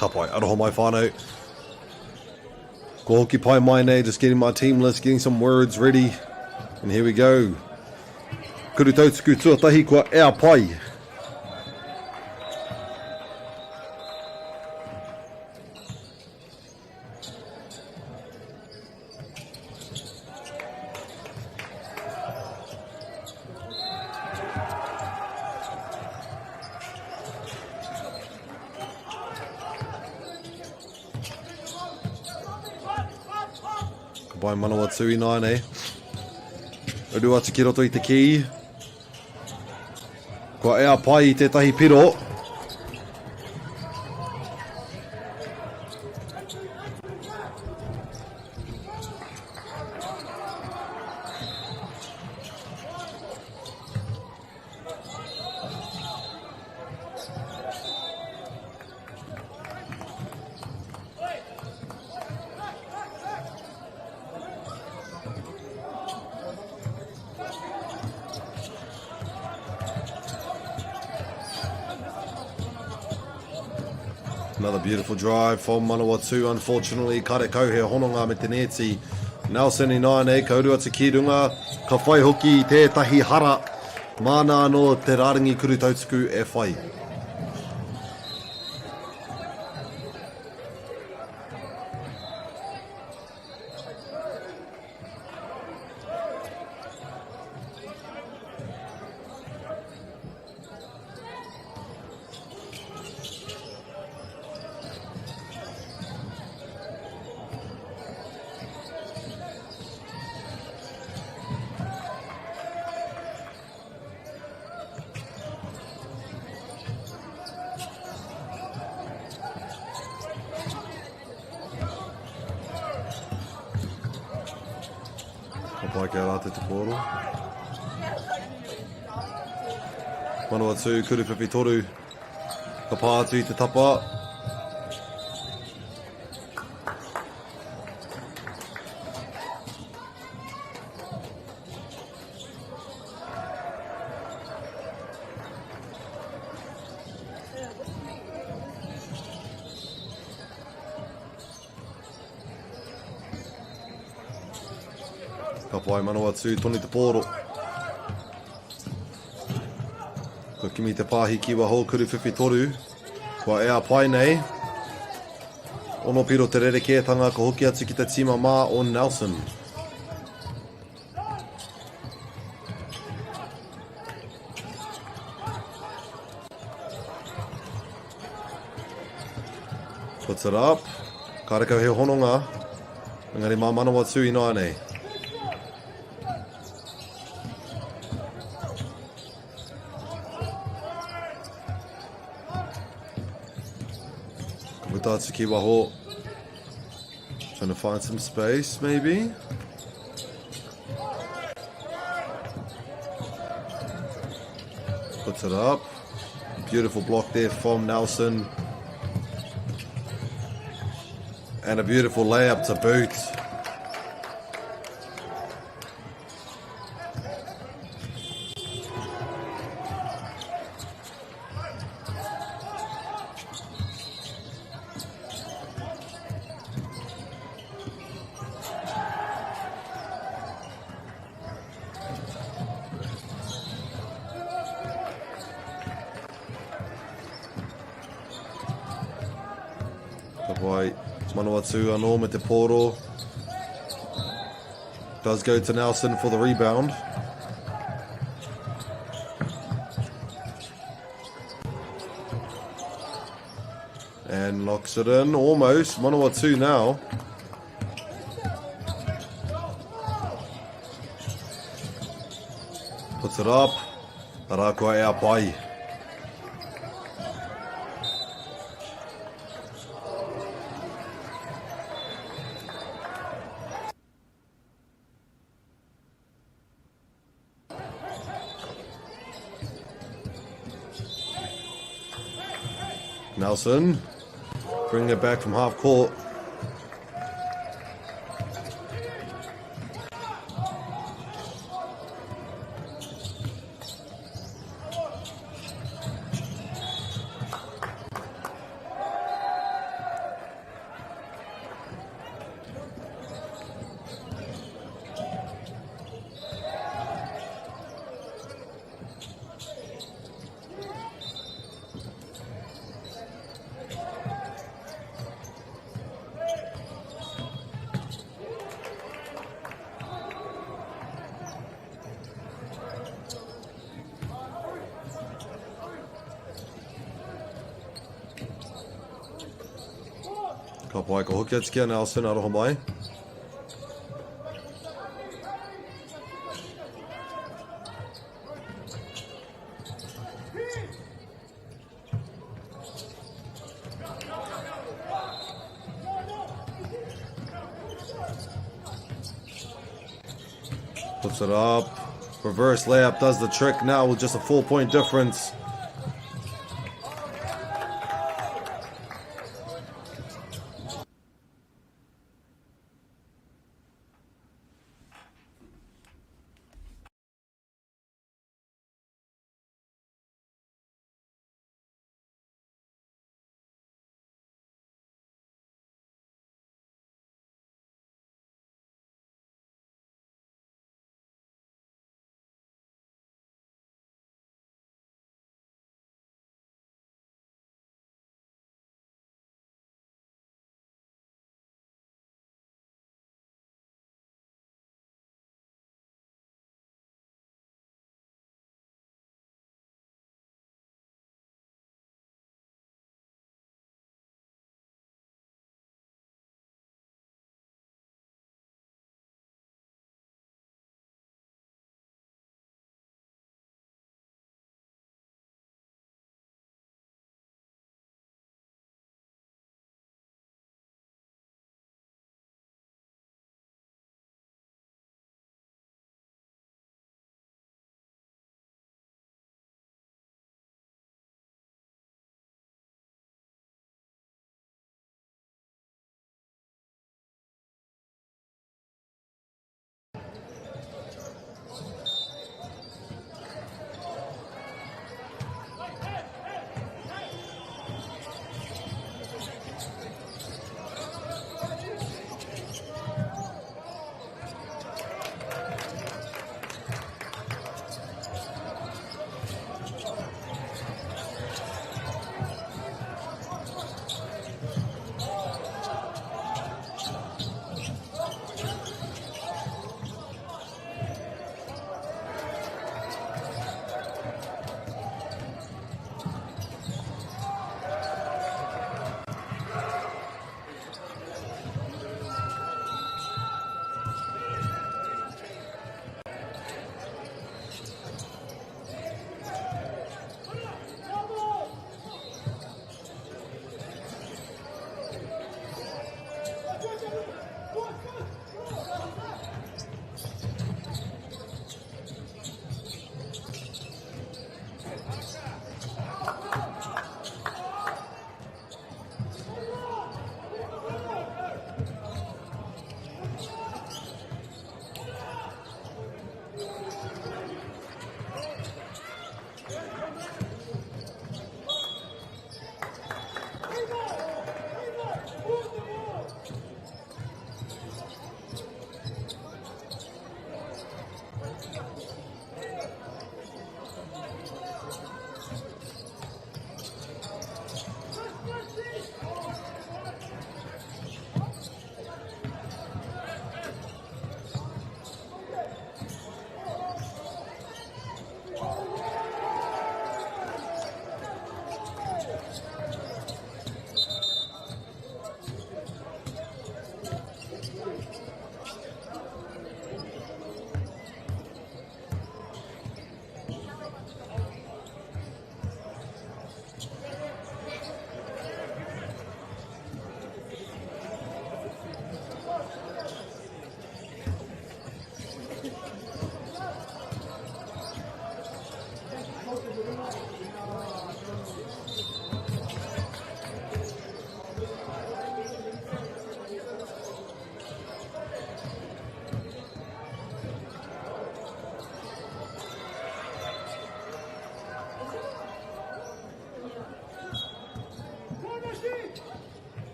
Speaker 2: Ka pai, aroha mai whānau. Ko hoki pai mai nei, just getting my team list, getting some words ready. And here we go. Kuru tautuku tuatahi kua ea pai. Bai manawa tui nai nei. Uru atu ki roto I te ki. Kua ea pai I tētahi piro. Another beautiful drive from Manawatu. Unfortunately, karekau he hononga me te neti. Nelson I nāne, ka uru atu ki runga. Ka whai hoki I tētahi hara. Mana no te raringi kuru tautuku e whai. Pai kia rāte te pōro. Manawatu, kuru whiwhi toru. Ka pā atu I te tapa. Ka pai Manawatu, toni te pōro. Ko kimi te pāhi kiwa ho kuru whiwhi toru. Kua ea pai nei. Ono piro te rerekētanga ko hoki atu ki te tima mā o Nelson. Puts it up. Karekau he hononga. Engari mā Manawatu I nāne. Tatsuki waho. Trying to find some space, maybe. Puts it up. Beautiful block there from Nelson. And a beautiful layup to boot. Wai Manawatu anō me te pōro. Does go to Nelson for the rebound. And locks it in almost. Manawatu now. Puts it up. Arakua ea pai. Nelson, bringing it back from half court. Whakapai ko hoki atu kia Nelson, aroha mai. Puts it up. Reverse layup does the trick now with just a 4-point difference.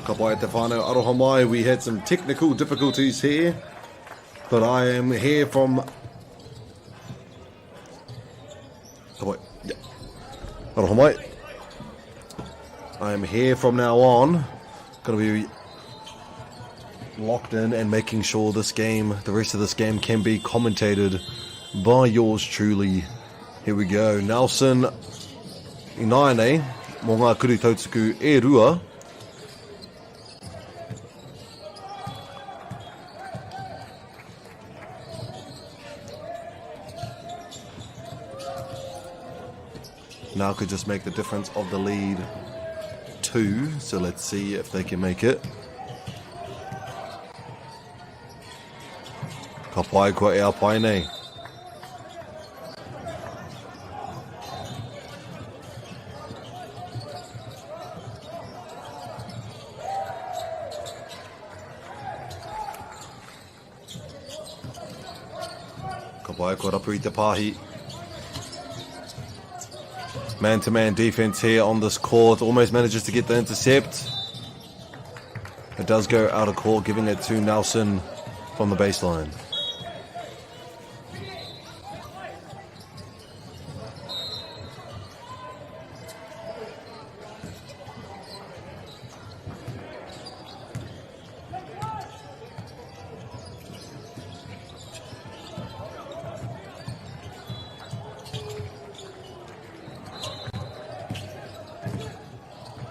Speaker 2: Ka pai te whānau aroha mai, we had some technical difficulties here, but I am here from... Ka pai, yeah. Aroha mai. I am here from now on, going to be locked in and making sure this game, the rest of this game, can be commentated by yours truly. Here we go. Nelson Inaine, mō ngā kuri tautuku e rua. Now could just make the difference of the lead 2, so let's see if they can make it. Ka pai kua e a pai nei. Ka pai kua rapu I te pāhi. Man-to-man defense here on this court. Almost manages to get the intercept. It does go out of court, giving it to Nelson from the baseline.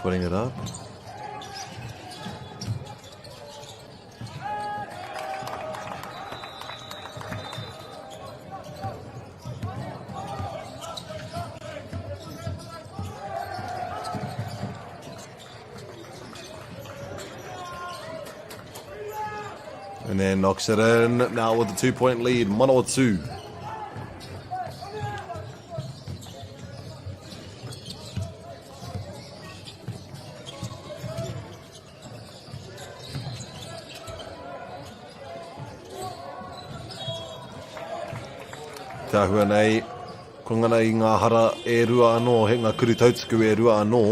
Speaker 2: Putting it up. And then knocks it in. Now with the 2-point lead, Manawatu. Tāhua nei, ko ngana I ngā hara e rua anō, he ngā kuri tautuku e rua anō.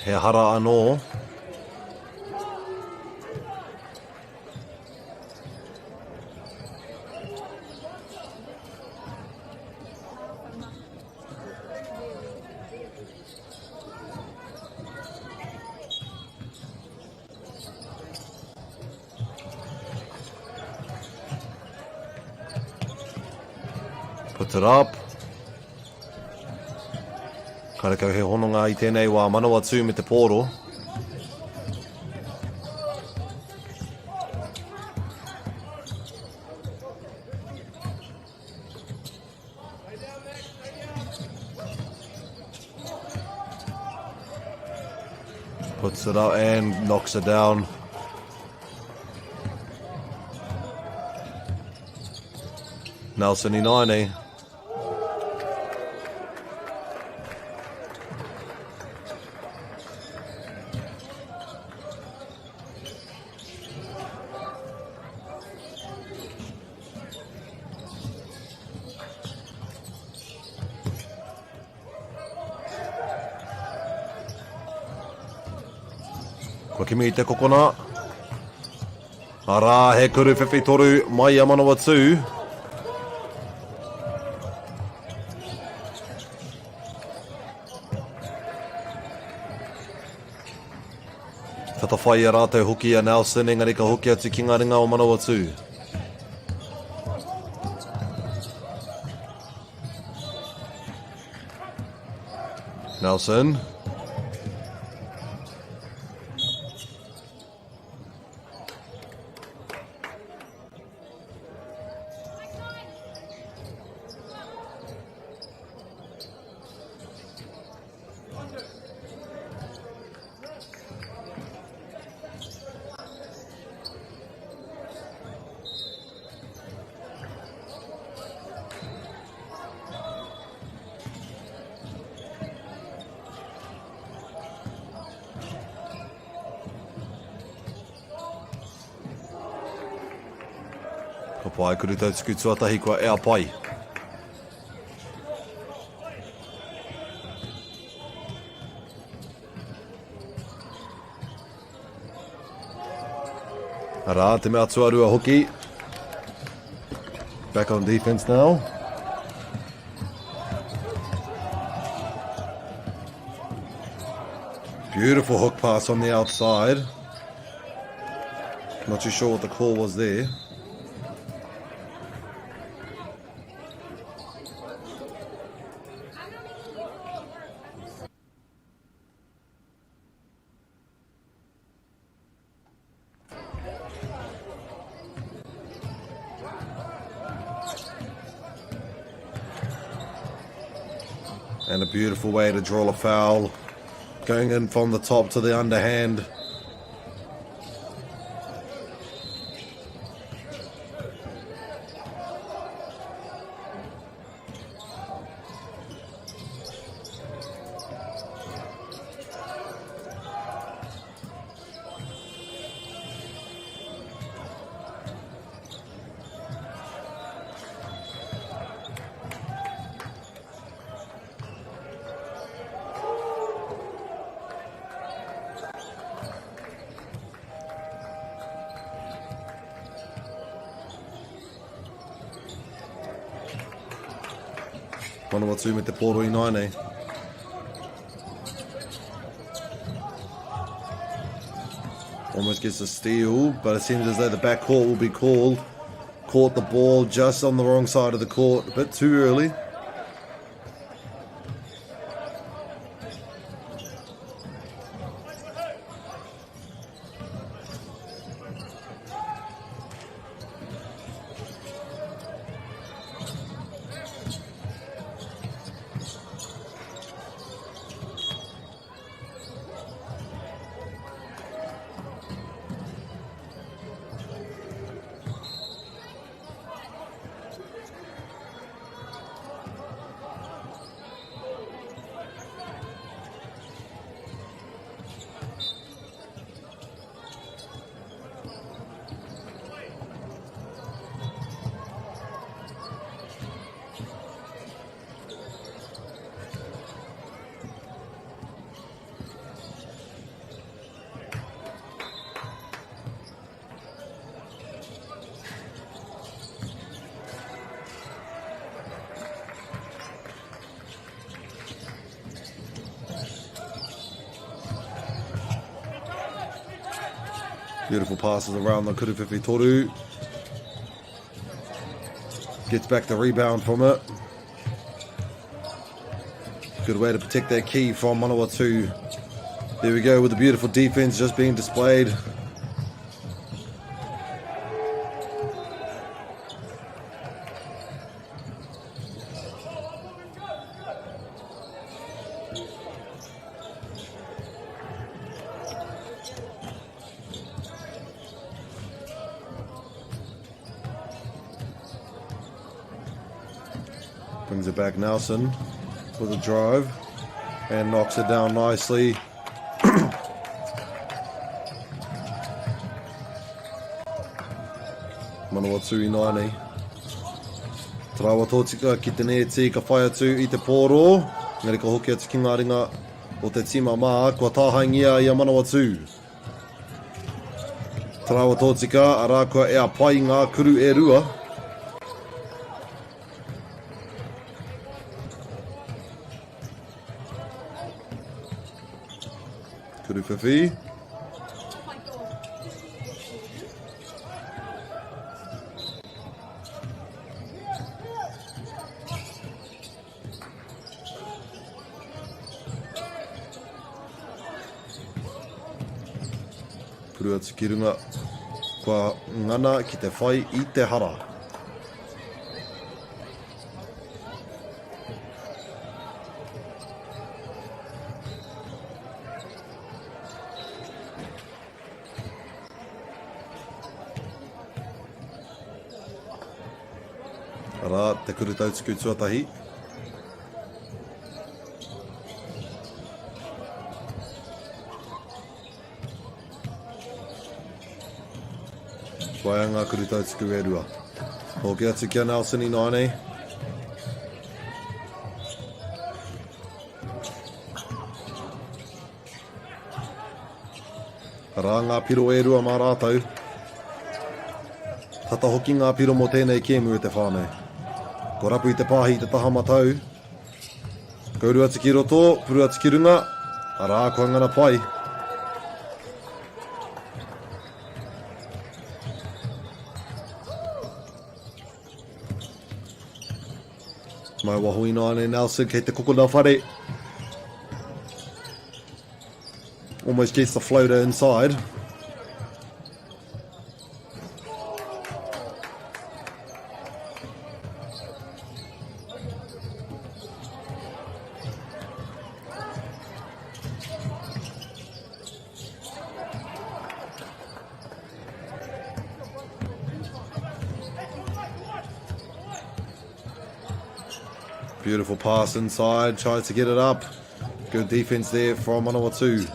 Speaker 2: He hara anō. Puts it up. Karekau he hononga I tēnei wā Manawatu me te pōro. Puts it up and knocks it down. Nelson Inaine. Ko kimi I te kokona. Arā, he kuru whiwhi toru mai a Manawatu. Tatawhai a rātou hoki a Nelson, engari ka hoki atu ki ngā ringa o Manawatu. Nelson. Ko pai kuru tau tuku tuatahi kua ea pai. Ara, te mea tuarua hoki. Back on defense now. Beautiful hook pass on the outside. Not too sure what the call was there. And a beautiful way to draw a foul. Going in from the top to the underhand. Manawatu with the poro i nine. Almost gets a steal, but it seems as though the backcourt will be called. Caught the ball just on the wrong side of the court, a bit too early. Beautiful passes around the Kuruwhiwhi Toru. Gets back the rebound from it. Good way to protect that key from Manawatu. There we go with the beautiful defense just being displayed. Brings it back Nelson with a drive and knocks it down nicely. Manawatu i nāne. Trawa tōtika ki te neti ka whai atu i te pōro. Ngari ka hoki atu ki ngā ringa o te tima mā kua tāhaingia i a Manawatu. Trawa tōtika a rā kua ea pai ngā kuru e rua. Kuruwhiwhi. Puru atu ki runga kua ngana ki te whai i te hara. Ara, te kuru tautuku tuatahi. Waianga kuru tautuku e rua. Hoki atu kia Nelson I naine. Rā ngā piro e rua mā rātou. Tata hoki ngā piro mo tēnei kēmu e te whānau. Ko rapu I te pāhi te taha matau. Kauru atu ki roto, puru atu ki runga. Arā kua ngana pai. Mai waho I naine Nelson kei te kokona whare. Almost gets the floater inside. Beautiful pass inside, tries to get it up. Good defense there from Manawatu.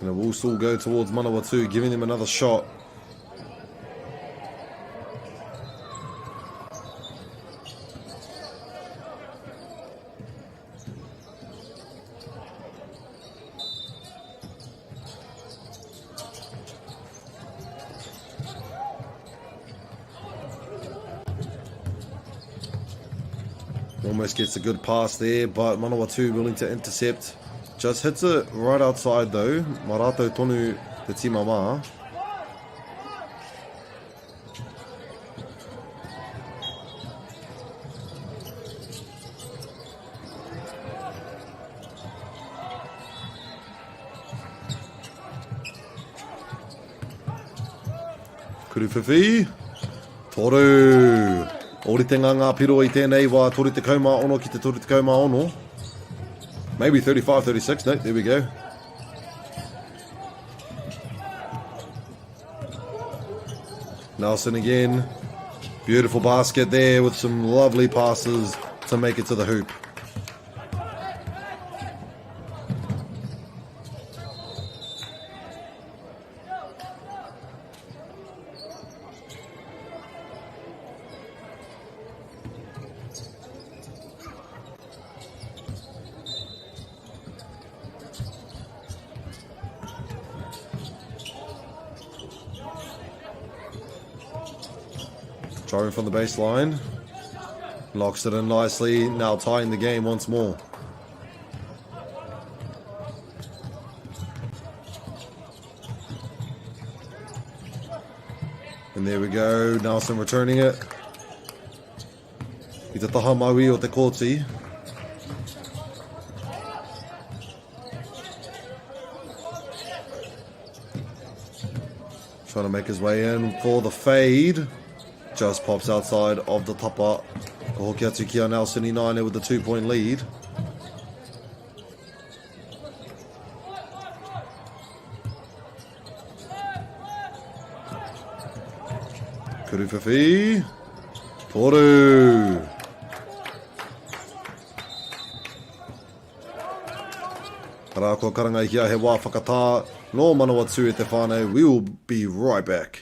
Speaker 2: And it will still go towards Manawatu, giving him another shot. Almost gets a good pass there, but Manawatu willing to intercept. Just hits it right outside though. Marato tonu te timama. Kuruwhiwhi. Toru. Ori te ngā piro I tēnei wā toru te kaumā ono ki te toru te kaumā ono. Maybe 35, 36. No, there we go. Nelson again. Beautiful basket there with some lovely passes to make it to the hoop. Driving from the baseline. Locks it in nicely. Now tying the game once more. And there we go. Nelson returning it. I te taha maui o te kōti. Trying to make his way in for the fade. Just pops outside of the tapa. Hoki atu ki a Nelson I naine with the 2-point lead. Kuruwhiwhi. Toru. Ara kua karanga I hia he wā whakatā. No Manawatu e te whānau. We will be right back.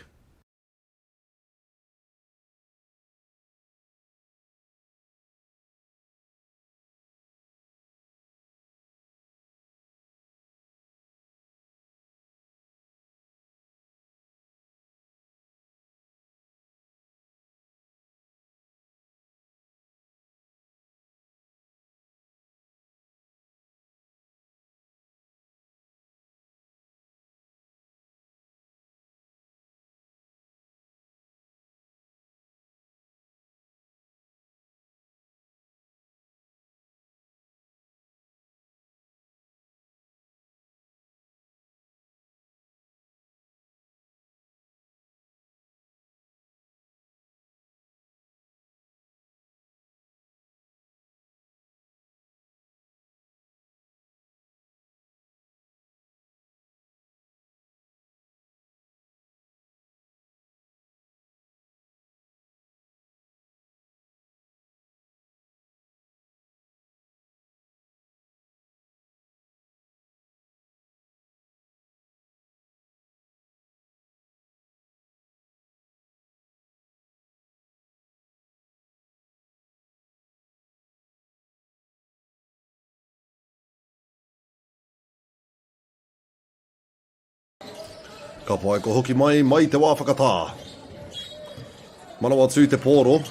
Speaker 2: Ka pai ko hoki mai te wā whakatā. Manawa tū te pōro.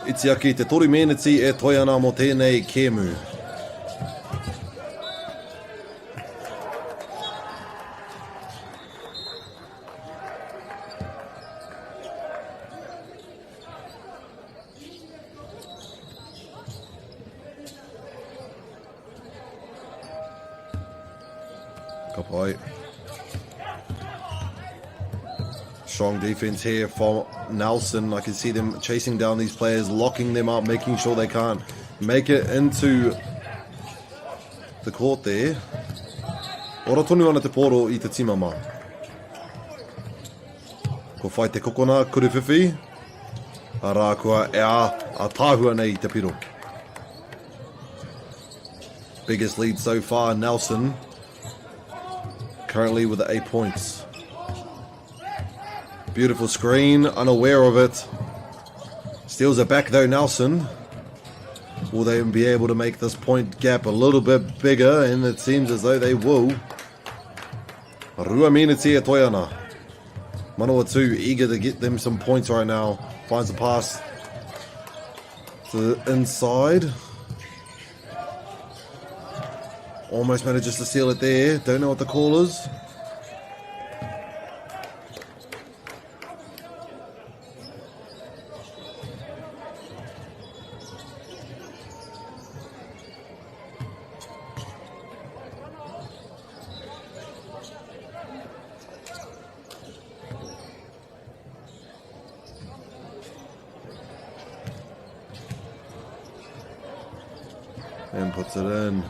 Speaker 2: Iti aki te 3 meneti e toi ana mo tēnei kēmu. Ka pai. Strong defense here from Nelson. I can see them chasing down these players, locking them up, making sure they can't make it into the court there. Ora tonu ana te poro I te timama. Ko whai te kokona, kuruwhiwhi. Arā kua a tāhua nei te piro. Biggest lead so far, Nelson. Currently with 8 points. Beautiful screen, unaware of it. Steals it back though, Nelson. Will they be able to make this point gap a little bit bigger? And it seems as though they will. Rua miniti e toi ana. Manawa 2 eager to get them some points right now. Finds the pass to the inside. Almost manages to steal it there. Don't know what the call is. And puts it in.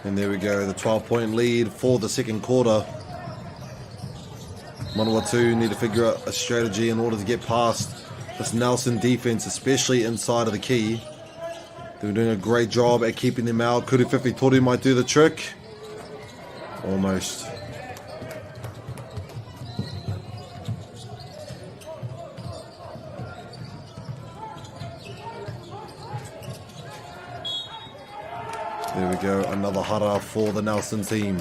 Speaker 2: And there we go, the 12-point lead for the second quarter. Manawa 2 need to figure out a strategy in order to get past this Nelson defense, especially inside of the key. They're doing a great job at keeping them out. Kuruwhiwhi Toru might do the trick. Almost. There we go, another hara for the Nelson team.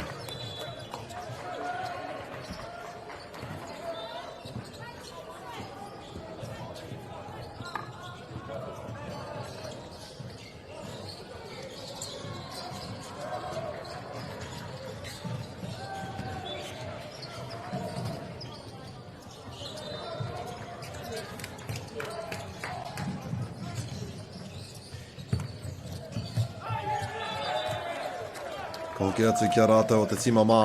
Speaker 2: Ko hoki atu ki a rātou o te tima mā.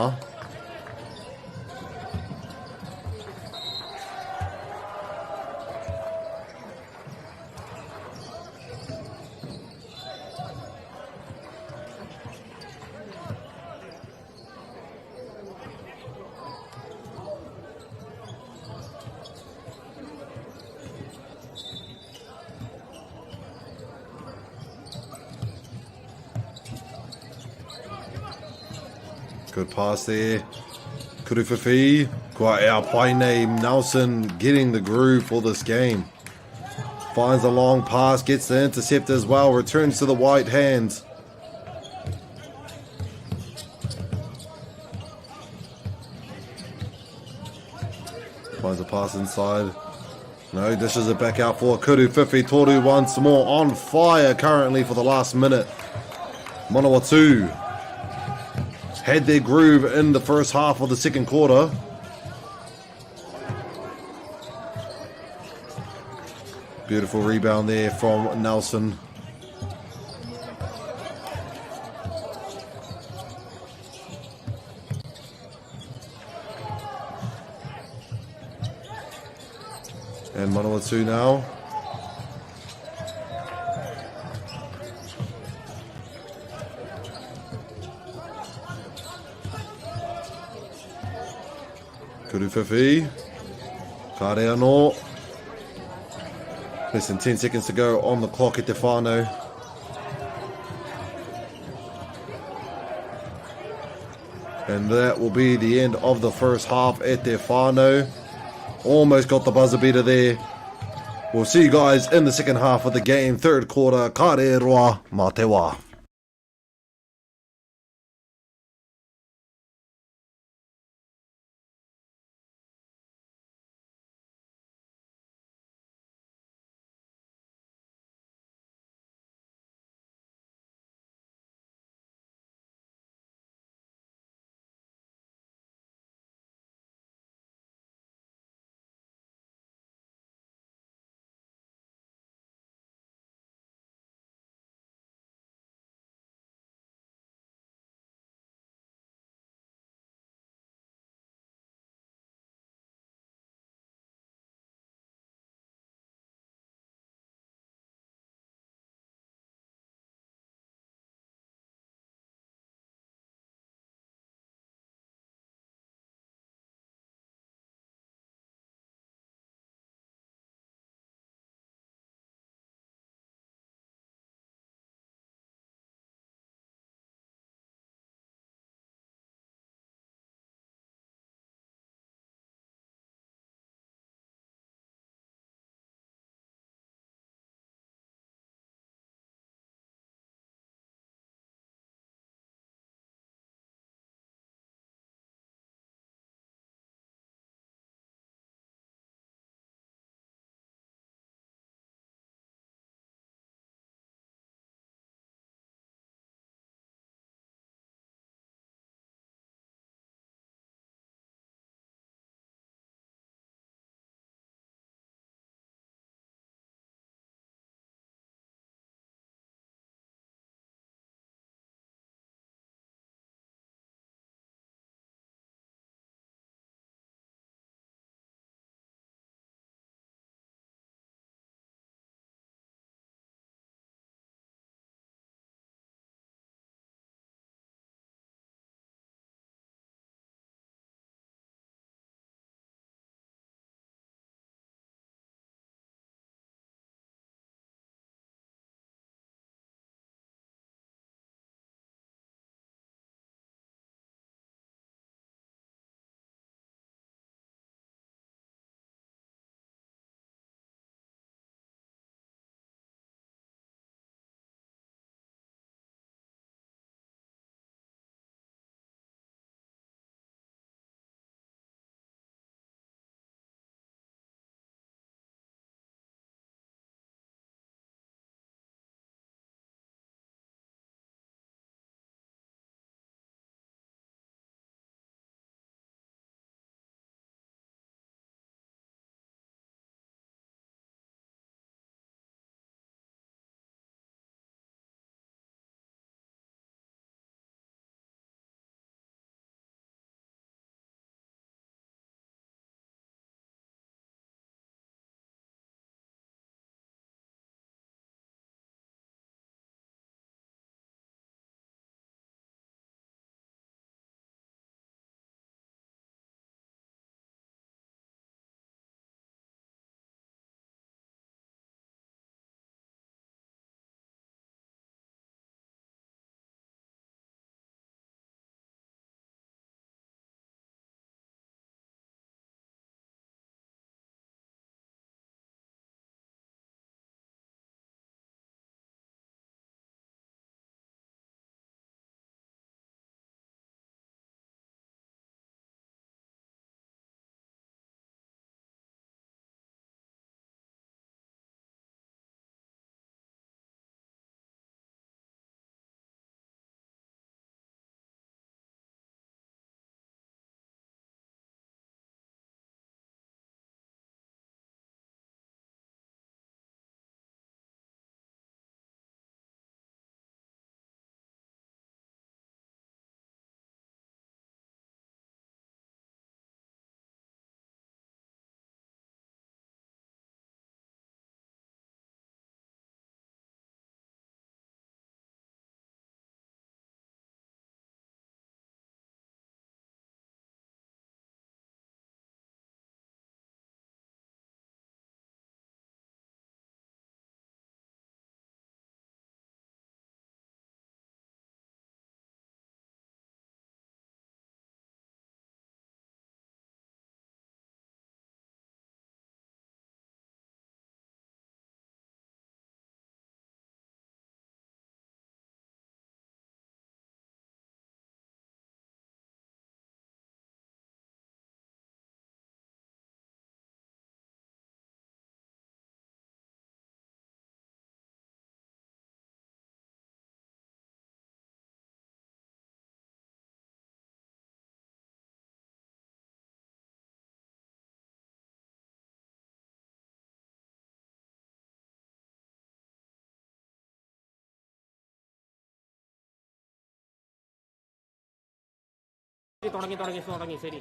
Speaker 2: Good pass there. Kuruwhiwhi. Kua ea pai nei, Nelson getting the groove for this game. Finds a long pass, gets the intercept as well, returns to the white hand. Finds a pass inside. No, dishes it back out for Kuruwhiwhi Toru once more. On fire currently for the last minute. Manawa 2 had their groove in the first half of the second quarter. Beautiful rebound there from Nelson. And Manawa 2 now. Kuruwhiwhi. Kare anō. Less than 10 seconds to go on the clock at Te Whānau. And that will be the end of the first half at their whānau. Almost got the buzzer beater there. We'll see you guys in the second half of the game, third quarter. Ka re roa, mā te wā.
Speaker 11: தொடங்கி சரி.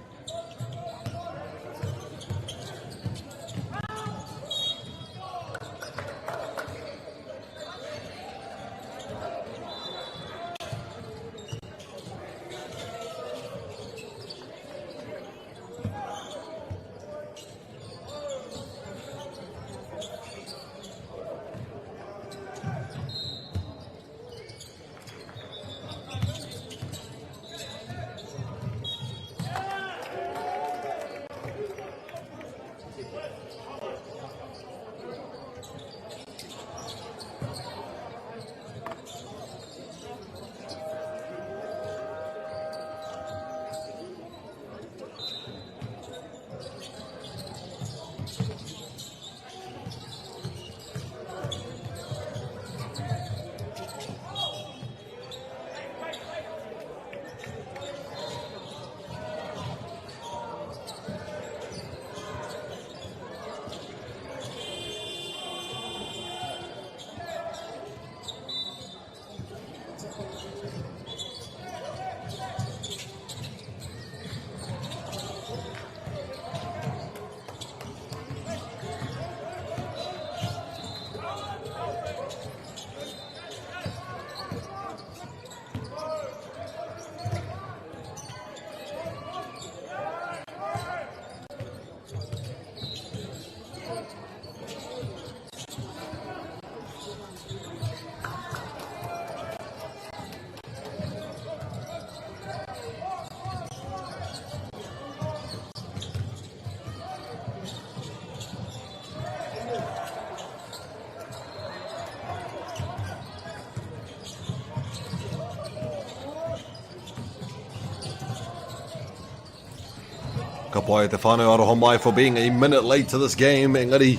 Speaker 2: Ka pai te whānau aroha mai for being a minute late to this game. Engari,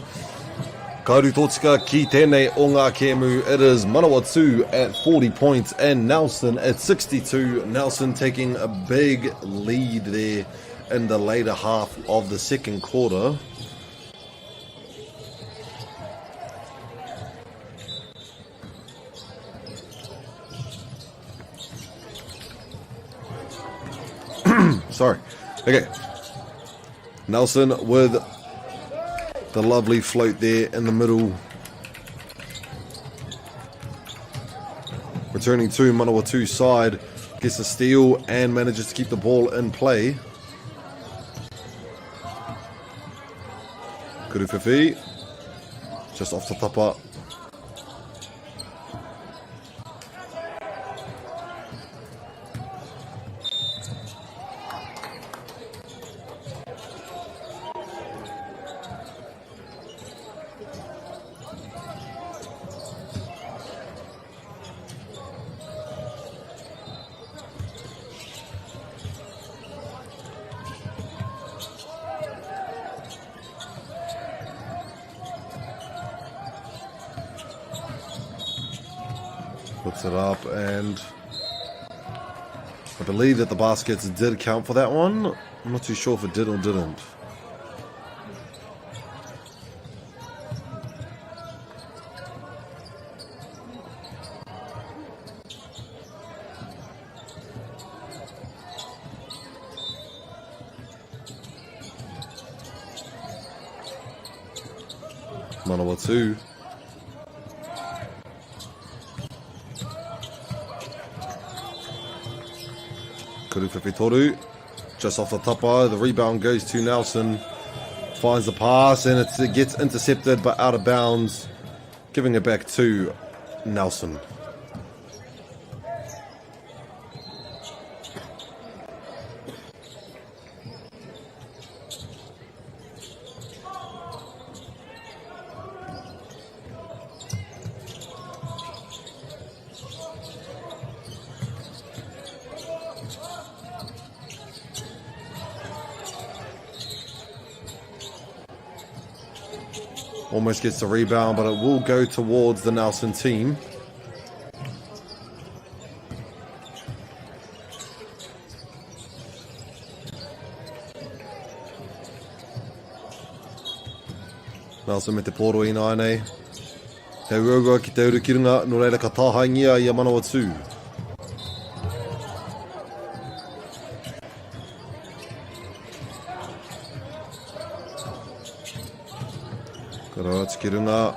Speaker 2: kauru tōtika ki tēnei o ngā kēmu. It is Manawatu at 40 points and Nelson at 62. Nelson taking a big lead there in the later half of the second quarter. Sorry. Okay. Nelson with the lovely float there in the middle. Returning to Manawatu side. Gets a steal and manages to keep the ball in play. Kuruwhiwhi. Just off the tapa. Puts it up, and I believe that the baskets did count for that one. I'm not too sure if it did or didn't. Manawatu. Kuruwhiwhi toru, just off the tapa, the rebound goes to Nelson, finds the pass and it gets intercepted but out of bounds, giving it back to Nelson. Almost gets the rebound, but it will go towards the Nelson team. Nelson me te poro i nāi nei. He uaua ki te uru ki runga, no reira ka tāhaingia i a Manawatu. Kara tiki runga.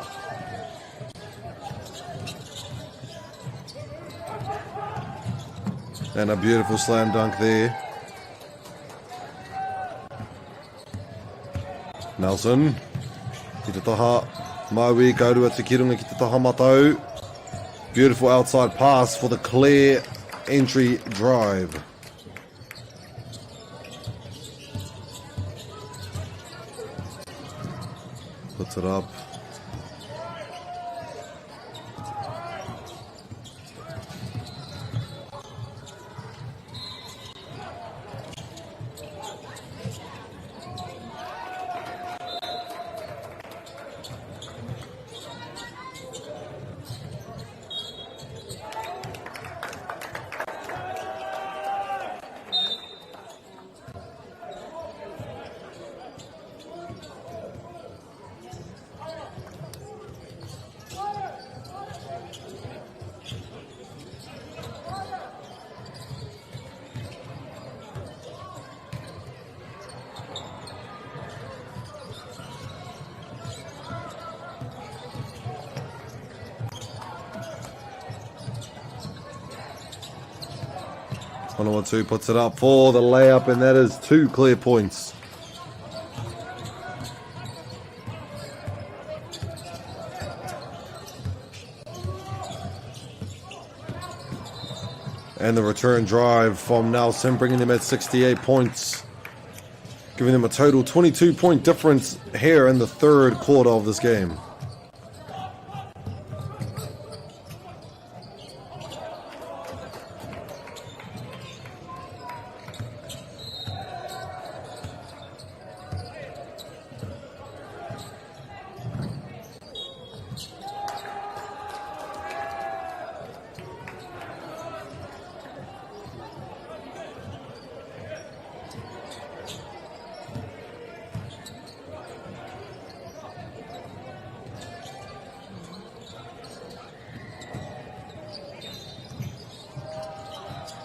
Speaker 2: And a beautiful slam dunk there. Nelson. Ki te taha. MΑORI kaurua tiki runga ki te taha matau. Beautiful outside pass for the clear entry drive. Puts it up. Manawatu puts it up for the layup, and that is 2 clear points. And the return drive from Nelson, bringing them at 68 points, giving them a total 22-point difference here in the third quarter of this game.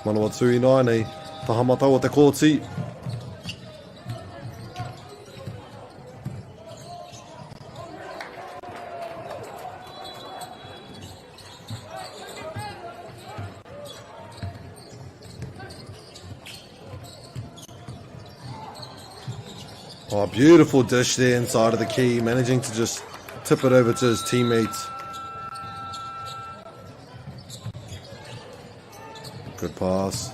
Speaker 2: Manawatu I nei, tahamata o te kōti. Oh, beautiful dish there inside of the key, managing to just tip it over to his teammates. Good pass.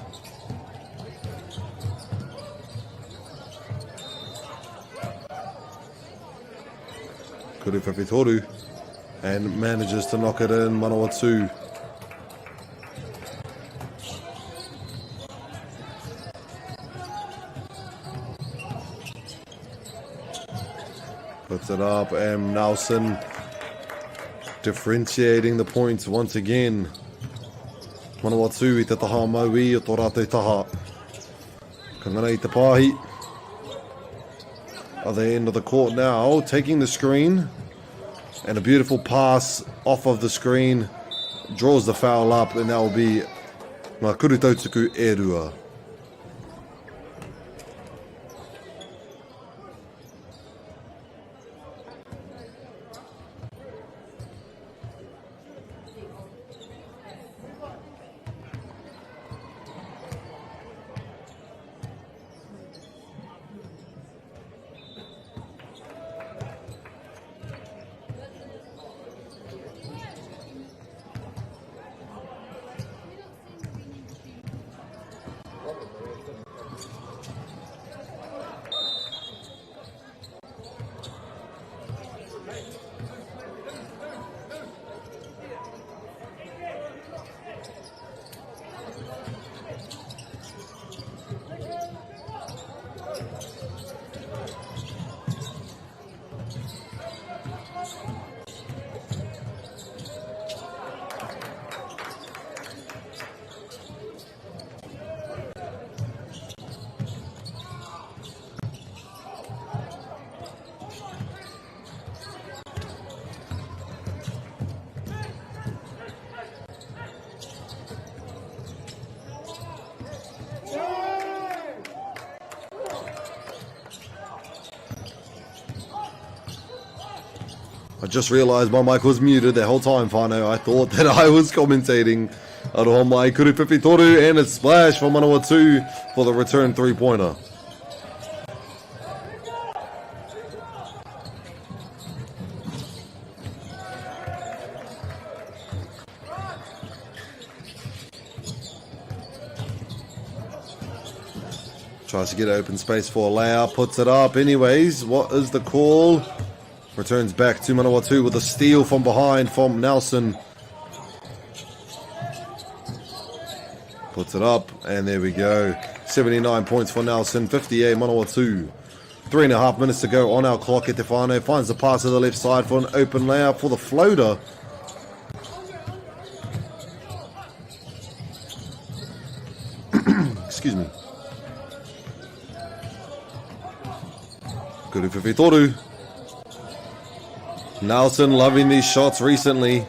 Speaker 2: Kuru Whawhitoru, and manages to knock it in. Manawatu. Puts it up, and Nelson differentiating the points once again. Manawatu I te taha MAORI o tō rātou taha. Kangana I te pāhi. At the end of the court now, taking the screen. And a beautiful pass off of the screen. Draws the foul up, and that will be ngā kuru tautsuku e rua. I just realised my mic was muted the whole time, whānau. I thought that I was commentating. Aroha mai kuru whiwhitoru, and it's splash for Manawatu for the return three-pointer. Tries to get open space for a layup, puts it up anyways. What is the call? Returns back to Manawatu with a steal from behind from Nelson. Puts it up, and there we go. 79 points for Nelson, 58 Manawatu. 3.5 minutes to go on our clock. Etefano finds the pass to the left side for an open layup for the floater. Excuse me. Kuru whiwhitoru. Nelson loving these shots recently.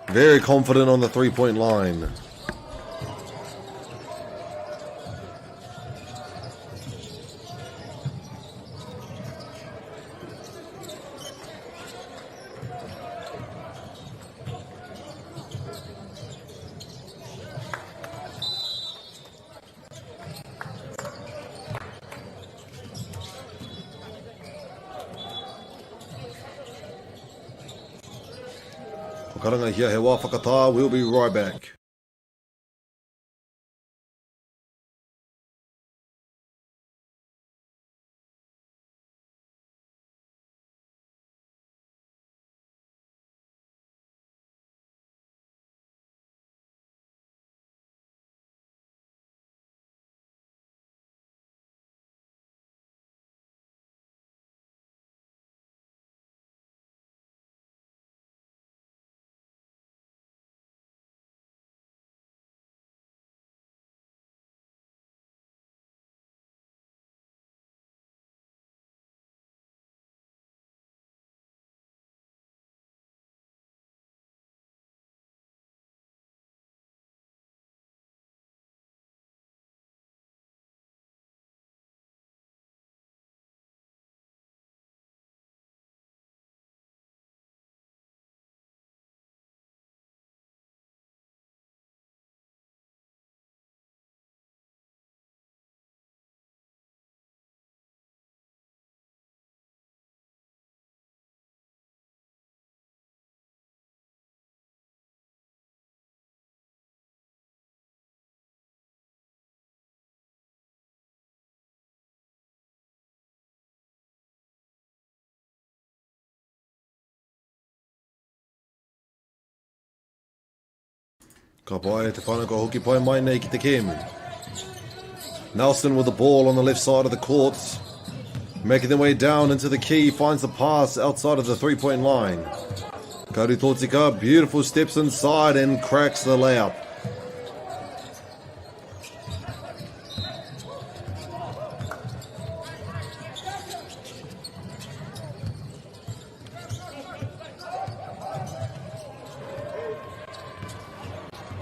Speaker 2: Very confident on the three-point line. Karanga here, he wā whakatā. We'll be right back. Ka pai te whanaka hoki pai mai nei ki te kēmu. Nelson with the ball on the left side of the court. Making their way down into the key. Finds the pass outside of the three-point line. Kauri Totika, beautiful steps inside and cracks the layup.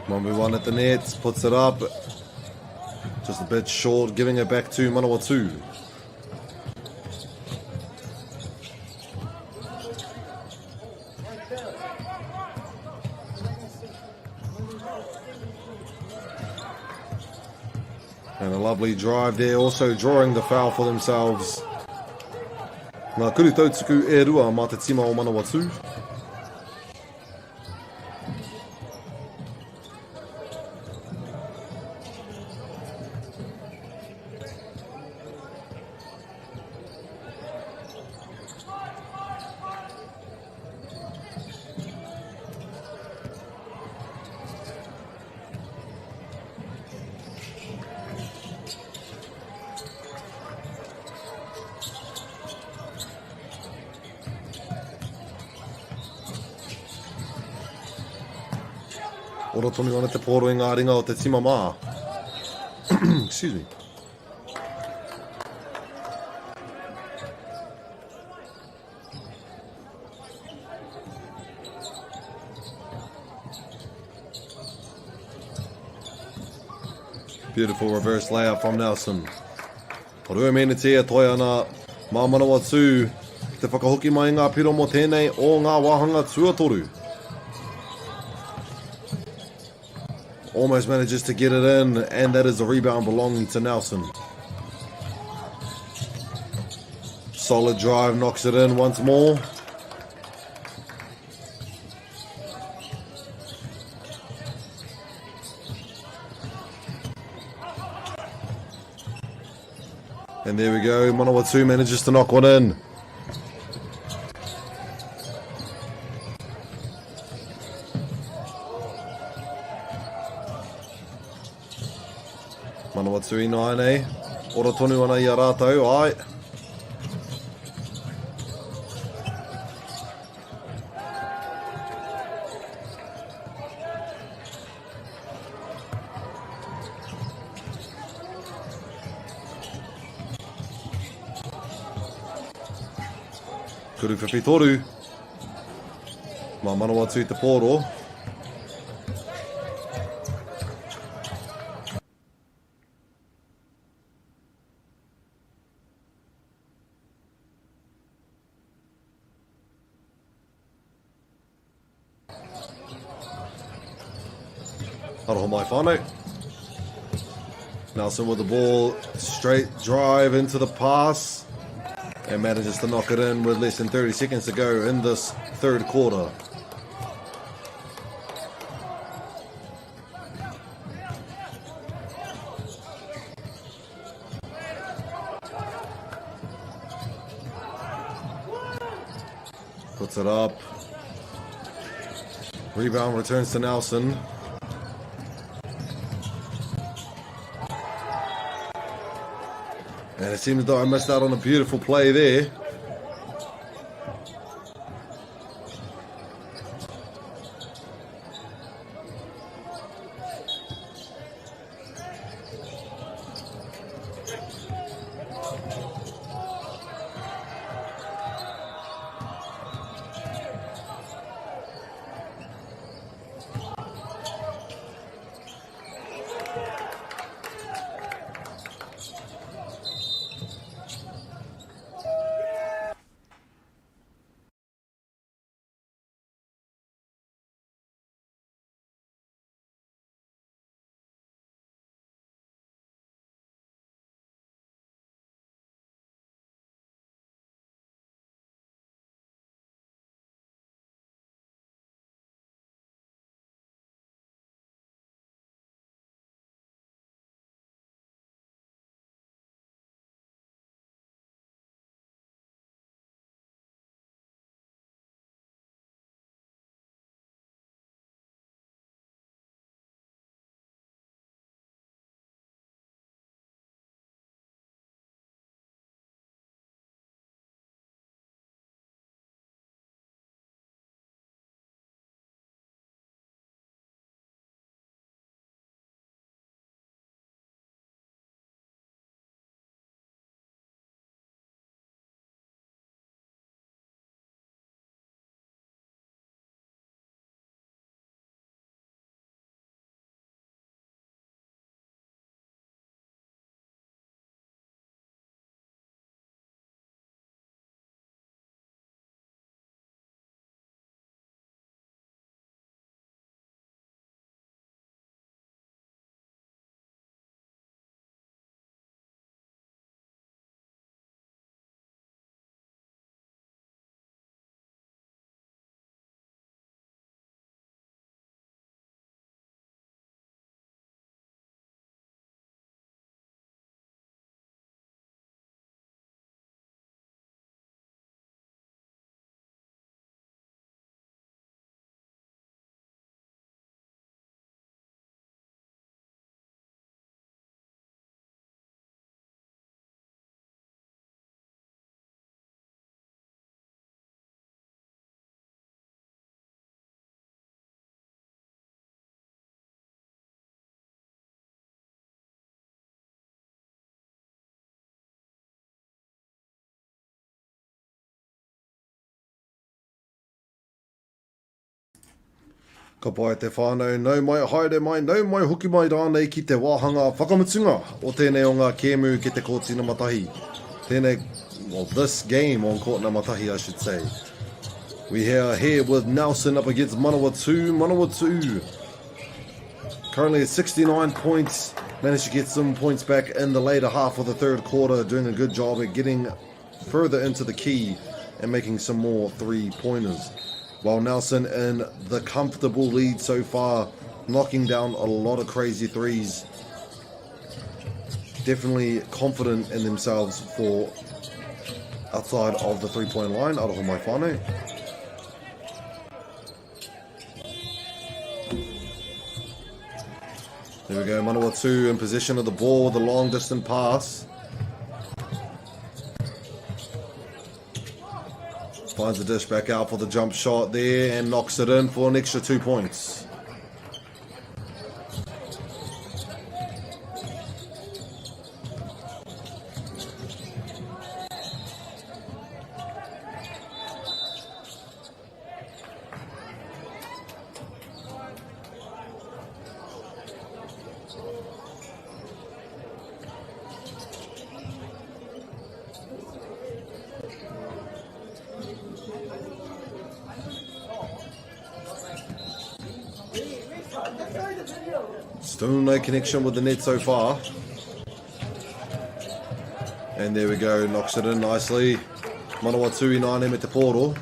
Speaker 2: Mambu one at the net, puts it up. Just a bit short, giving it back to Manawatu. And a lovely drive there, also drawing the foul for themselves. Ngā kuru tautsuku e rua mā te tima o Manawatu. Ora tonu ana te pōro i ngā ringa o te tima mā. Excuse me. Beautiful reverse layup from Nelson. Porua mene tia toi ana mā Manawatu Te whakahoki mai ngā piro mo tēnei o ngā wāhanga tuatoru. Almost manages to get it in, and that is a rebound belonging to Nelson. Solid drive, knocks it in once more. And there we go, Manawatu manages to knock one in. Manawatu I nāne, ora tonu ana I a rātou, ai. Kuru whiwhi toru. Mā Manawatu te pōro. Aroha mai whānau. Nelson with the ball, straight drive into the pass, and manages to knock it in with less than 30 seconds to go in this third quarter. Puts it up. Rebound returns to Nelson. And it seems as though I missed out on a beautiful play there. Ka pai te whānau, nau mai haere mai, nau mai hoki mai rānei ki te wāhanga whakamutunga o tēnei o ngā kēmu ki te kōtina matahi. Tēnei well, this game on court number tahi, I should say. We are here with Nelson up against Manawatu. Manawatu currently at 69 points. Managed to get some points back in the later half of the third quarter, doing a good job at getting further into the key and making some more three-pointers. While Nelson in the comfortable lead so far, knocking down a lot of crazy threes. Definitely confident in themselves for outside of the three-point line. Aroha mai whānau. There we go, Manawatu in possession of the ball with a long distance pass. Finds the dish back out for the jump shot there and knocks it in for an extra 2 points. Still no connection with the net so far. And there we go, knocks it in nicely. Manawatu 9 at the portal.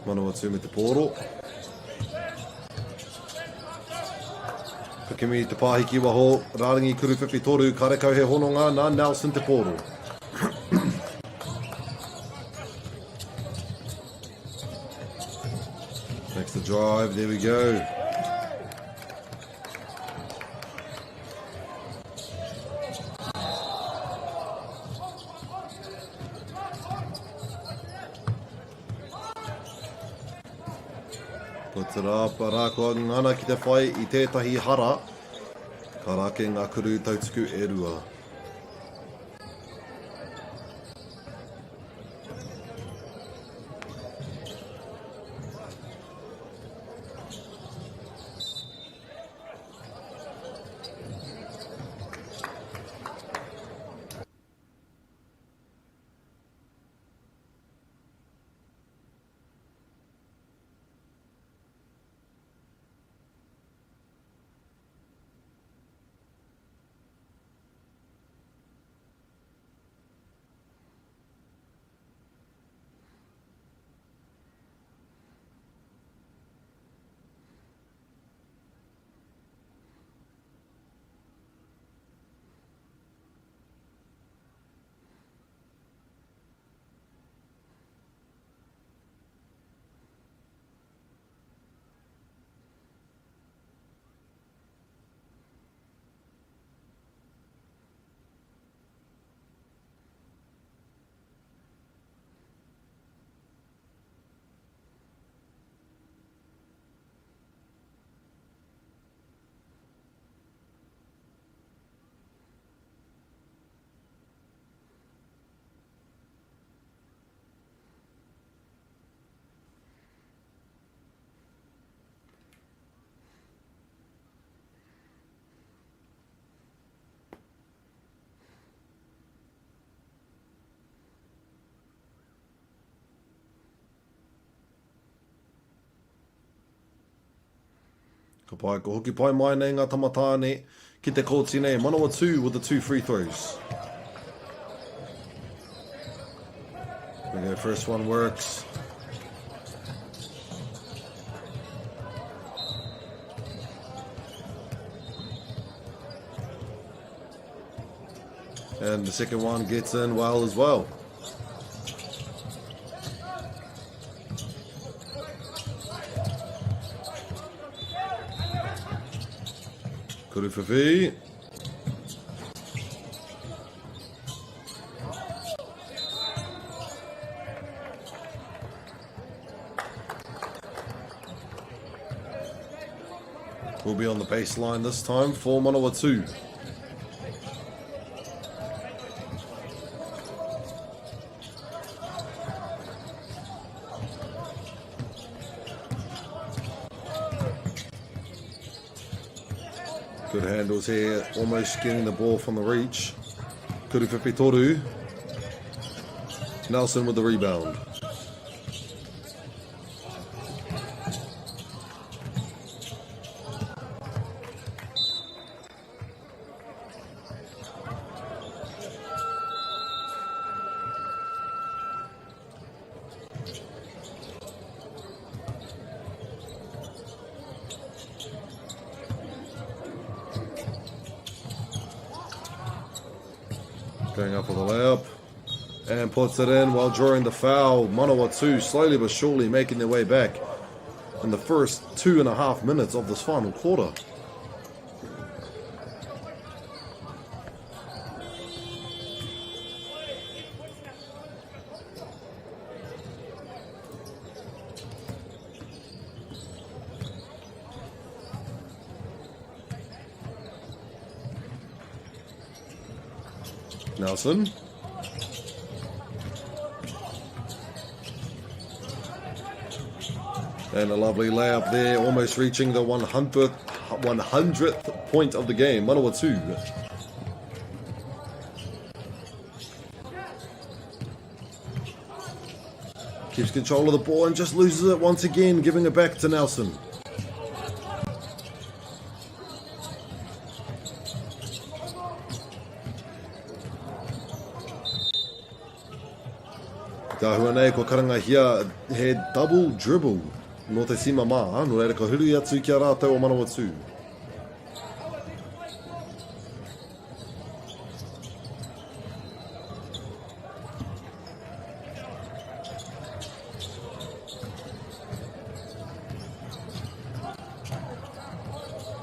Speaker 2: Manawatu at the portal. Pikimi te pāhiki waho, rārangi kuru whiwhitoru, karekau he hononga, nā Nelson te portal. Makes the drive, there we go. Puts it up, rākua ngana ki te whai I tētahi hara. Ka rāke ngā kuru tautuku e rua. Ka pai, ko hoki pai mai nei ngā tamatāne ki te kōtine. Manawatu with the 2 free throws. There we go, first one works. And the second one gets in well as well. Kuruwhiwhi. Will be on the baseline this time for Manawatu. Good handles here, almost getting the ball from the reach. Kuruwhiwhi toru. Nelson with the rebound. Going up for the layup and puts it in while drawing the foul. Manawatu slowly but surely making their way back in the first 2.5 minutes of this final quarter. Nelson. And a lovely layup there, almost reaching the 100th point of the game. Manawatu. Keeps control of the ball and just loses it once again, giving it back to Nelson. Ka hua nei ko karanga hia he double dribble no te sima mā, no reira ka huru atu ki a rātou o Manawatu.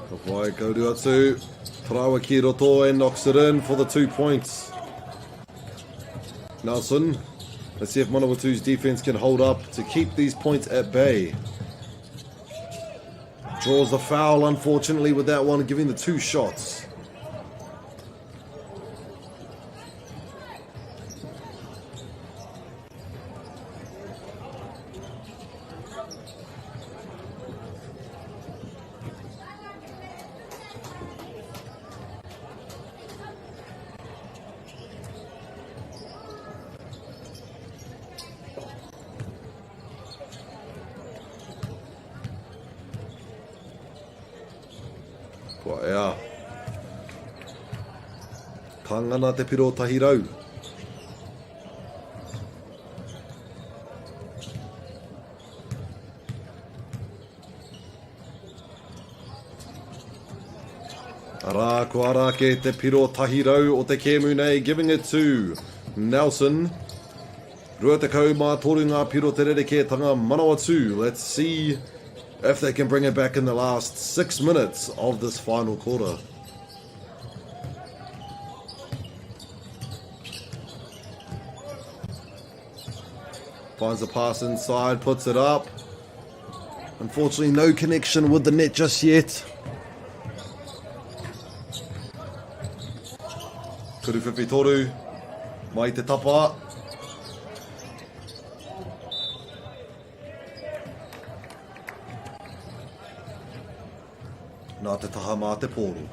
Speaker 2: Ka whai kauru atu, Parawa ki roto and knocks it in for the 2 points. Nelson. Let's see if Manawatu's defense can hold up to keep these points at bay. Draws the foul, unfortunately, with that one, giving the 2 shots. Kua ea. Kangana te piro tahi rau. Ara ko ara ke te piro tahi rau o te kēmu nei, giving it to Nelson. Rua te kau mā toru ngā piro te rerekētanga Manawatu. Let's see if they can bring it back in the last 6 minutes of this final quarter. Finds the pass inside, puts it up. Unfortunately, no connection with the net just yet. Kuruwhiwhi toru, mai te tapa. Nā te taha mā te pōru.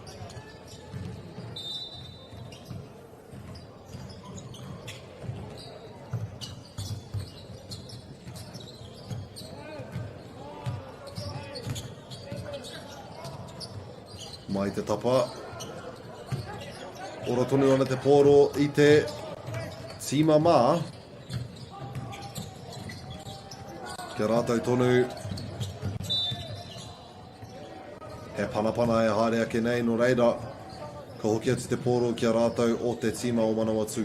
Speaker 2: Mai te tapa. Ora tonu ana te pōro i te tima mā. Kia rātou tonu. He panapana e haere ake nei, no reira, ka hoki atu te pōro ki a rātou o te tima o Manawatu.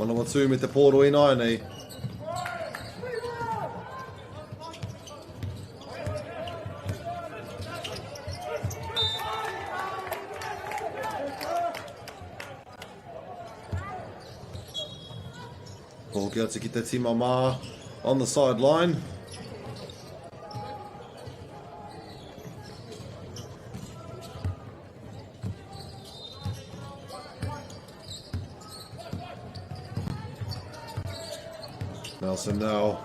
Speaker 2: Manawa 2 me te pōro i nai nei. Hoki atu ki te tima mā on the sideline. Nelson now.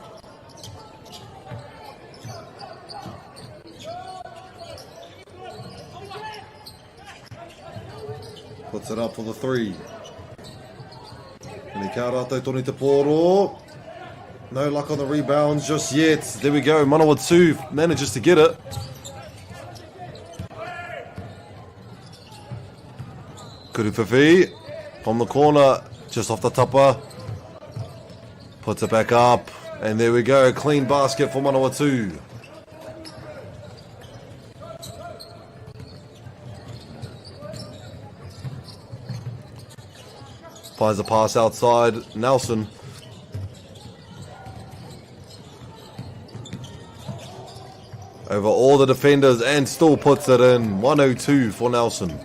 Speaker 2: Puts it up for the 3. And he kia rātou toni te pōro. No luck on the rebounds just yet. There we go. Manawa 2 manages to get it. Kuruwhiwhi from the corner, just off the tapa. Puts it back up. And there we go. Clean basket for Manawa 2. Finds a pass outside. Nelson. Over all the defenders and still puts it in. 102 for Nelson.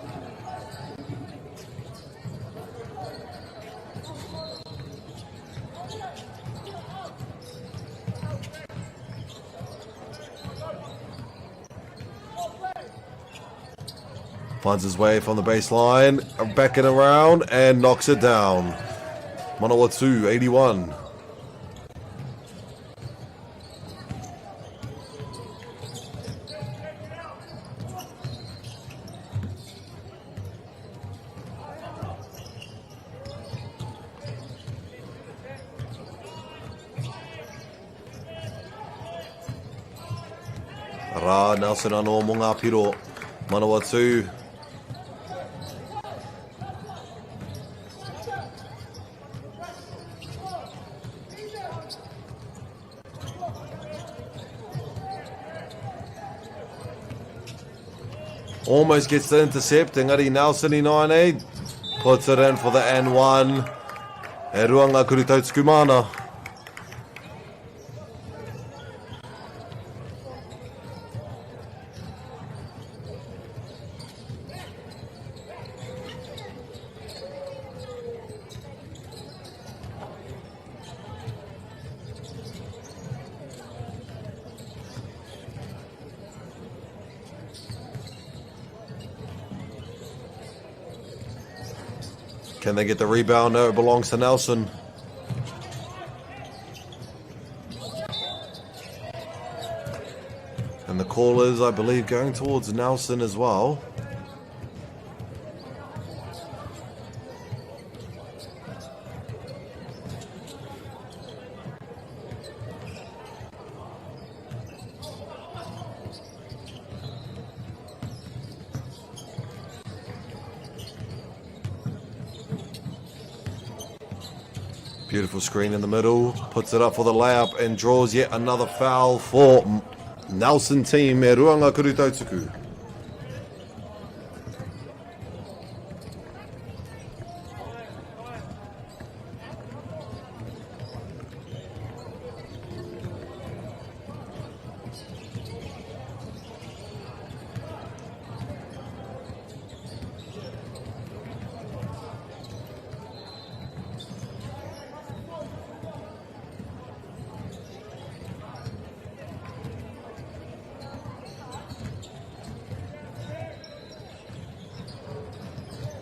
Speaker 2: Finds his way from the baseline, back and around, and knocks it down. Manawa 2, 81. Rā, Nelson anō mō ngā piro. Manawa 2. Almost gets the intercept. Engari Nelson I 9 puts it in for the N1. E ruanga kurutautuku mana. Can they get the rebound? No, it belongs to Nelson. And the call is, I believe, going towards Nelson as well. Beautiful screen in the middle, puts it up for the layup and draws yet another foul for Nelson team. E ruanga kurutautuku.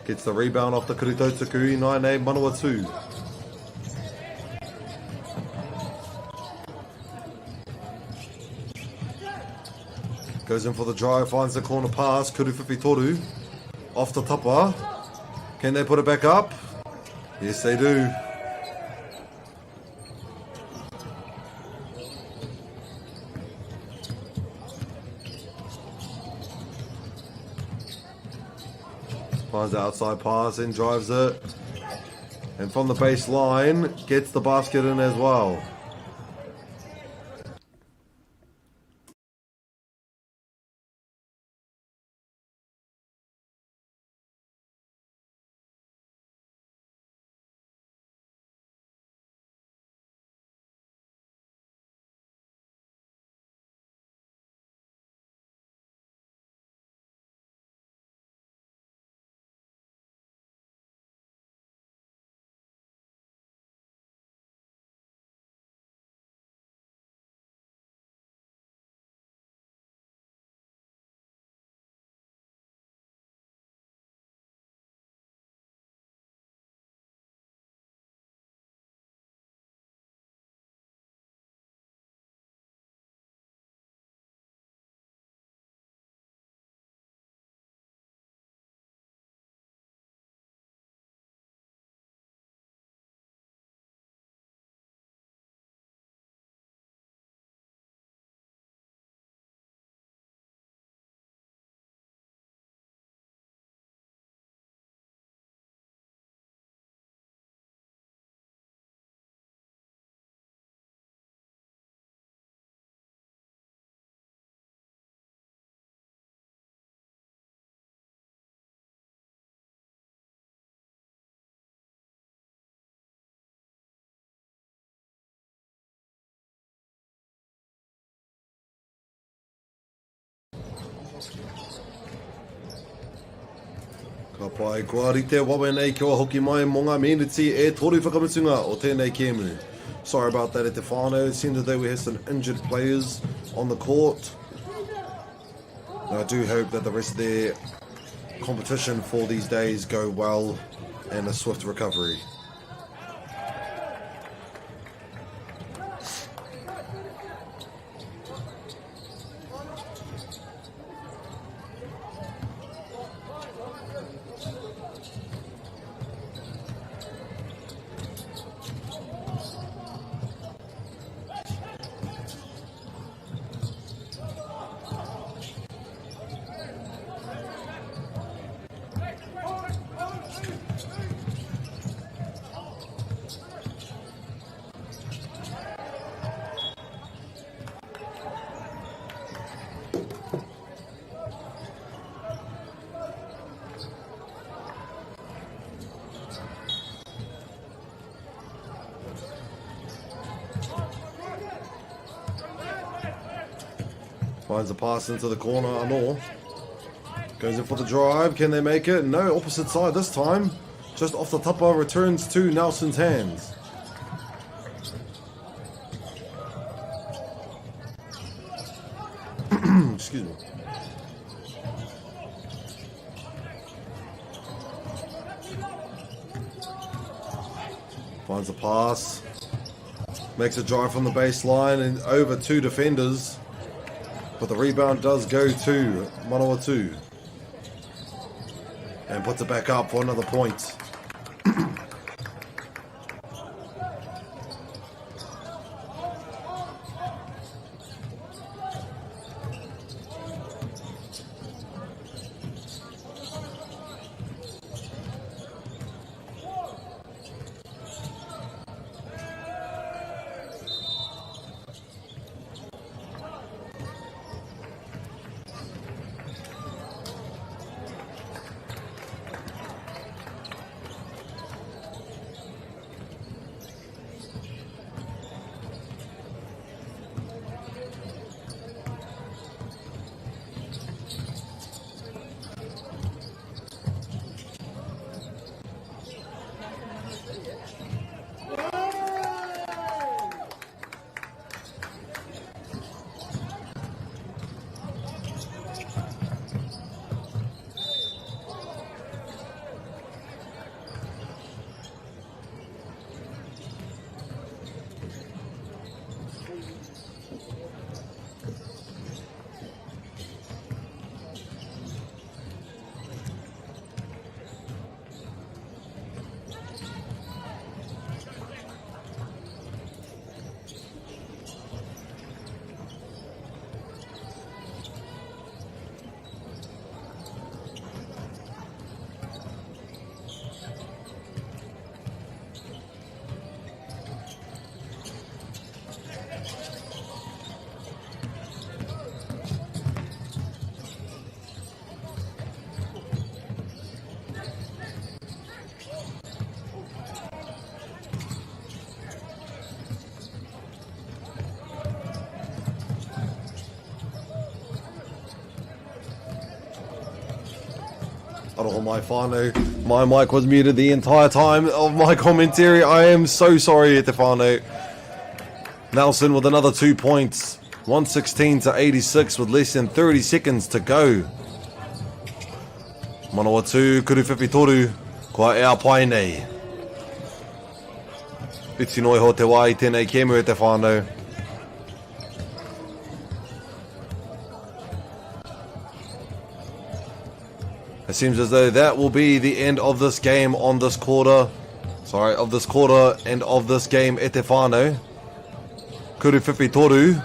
Speaker 2: Gets the rebound off the Kurutautuku, 9A Manawa 2. Goes in for the drive, finds the corner pass, Kuruwhiwhi Toru. Off the tapa. Can they put it back up? Yes, they do. Finds the outside pass and drives it. And from the baseline, gets the basket in as well. Ka pai kua rite wawe nei kia hoki mai mo ngā miniti e toru whakamutunga o tēnei kēmu. Sorry about that at the whānau. It seemed that they had some injured players on the court. And I do hope that the rest of their competition for these days go well and a swift recovery. Finds a pass into the corner, Anor. Goes in for the drive, can they make it? No, opposite side this time. Just off the tapa, returns to Nelson's hands. Excuse me. Finds a pass. Makes a drive from the baseline and over two defenders. But the rebound does go to Manawatu. And puts it back up for another point. Aroho mai whānau. My mic was muted the entire time of my commentary. I am so sorry at the whānau. Nelson with another 2 points. 116 to 86 with less than 30 seconds to go. Manawatu, kuru whiwhi kua ea pai nei. Uti noi ho te wai tēnei kēmu e te whānau. It seems as though that will be the end of this game on this quarter. Sorry, of this quarter and of this game e te whānau. Kuru whiwhi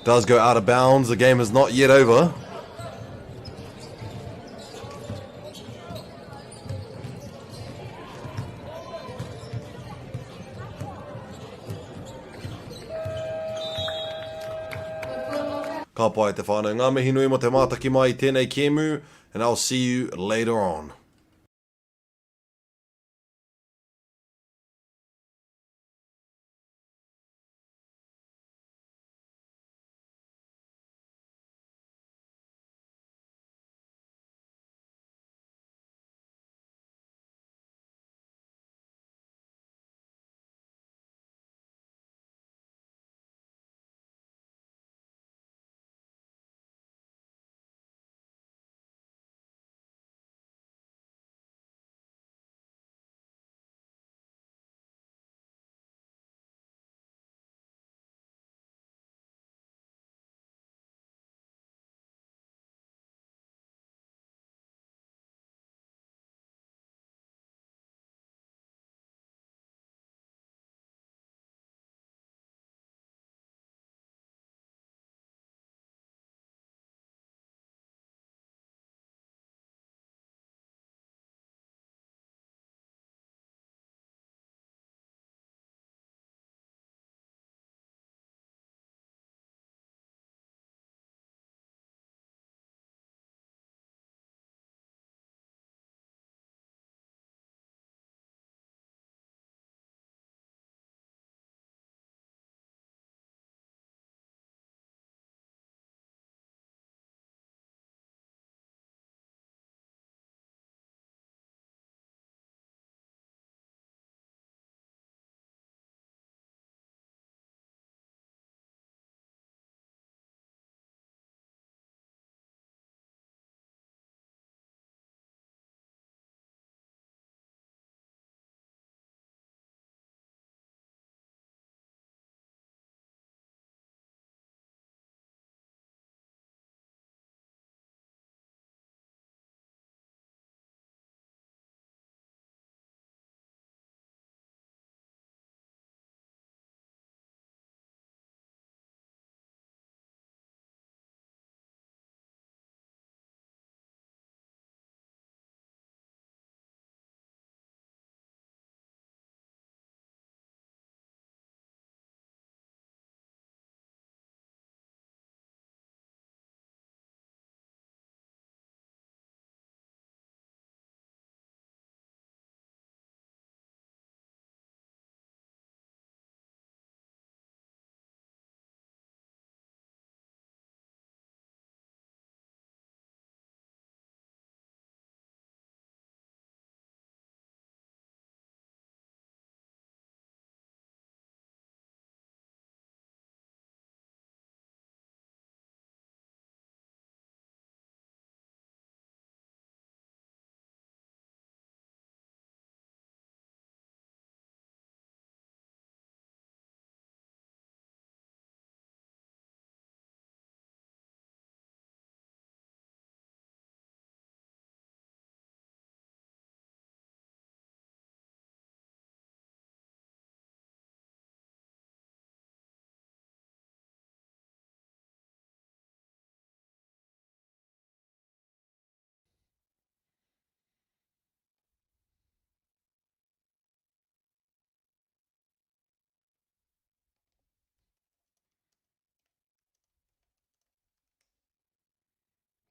Speaker 2: does go out of bounds. The game is not yet over. Ka pai te whānau. Ngā mihi nui mo te mātaki mai tēnei kēmu, and I'll see you later on.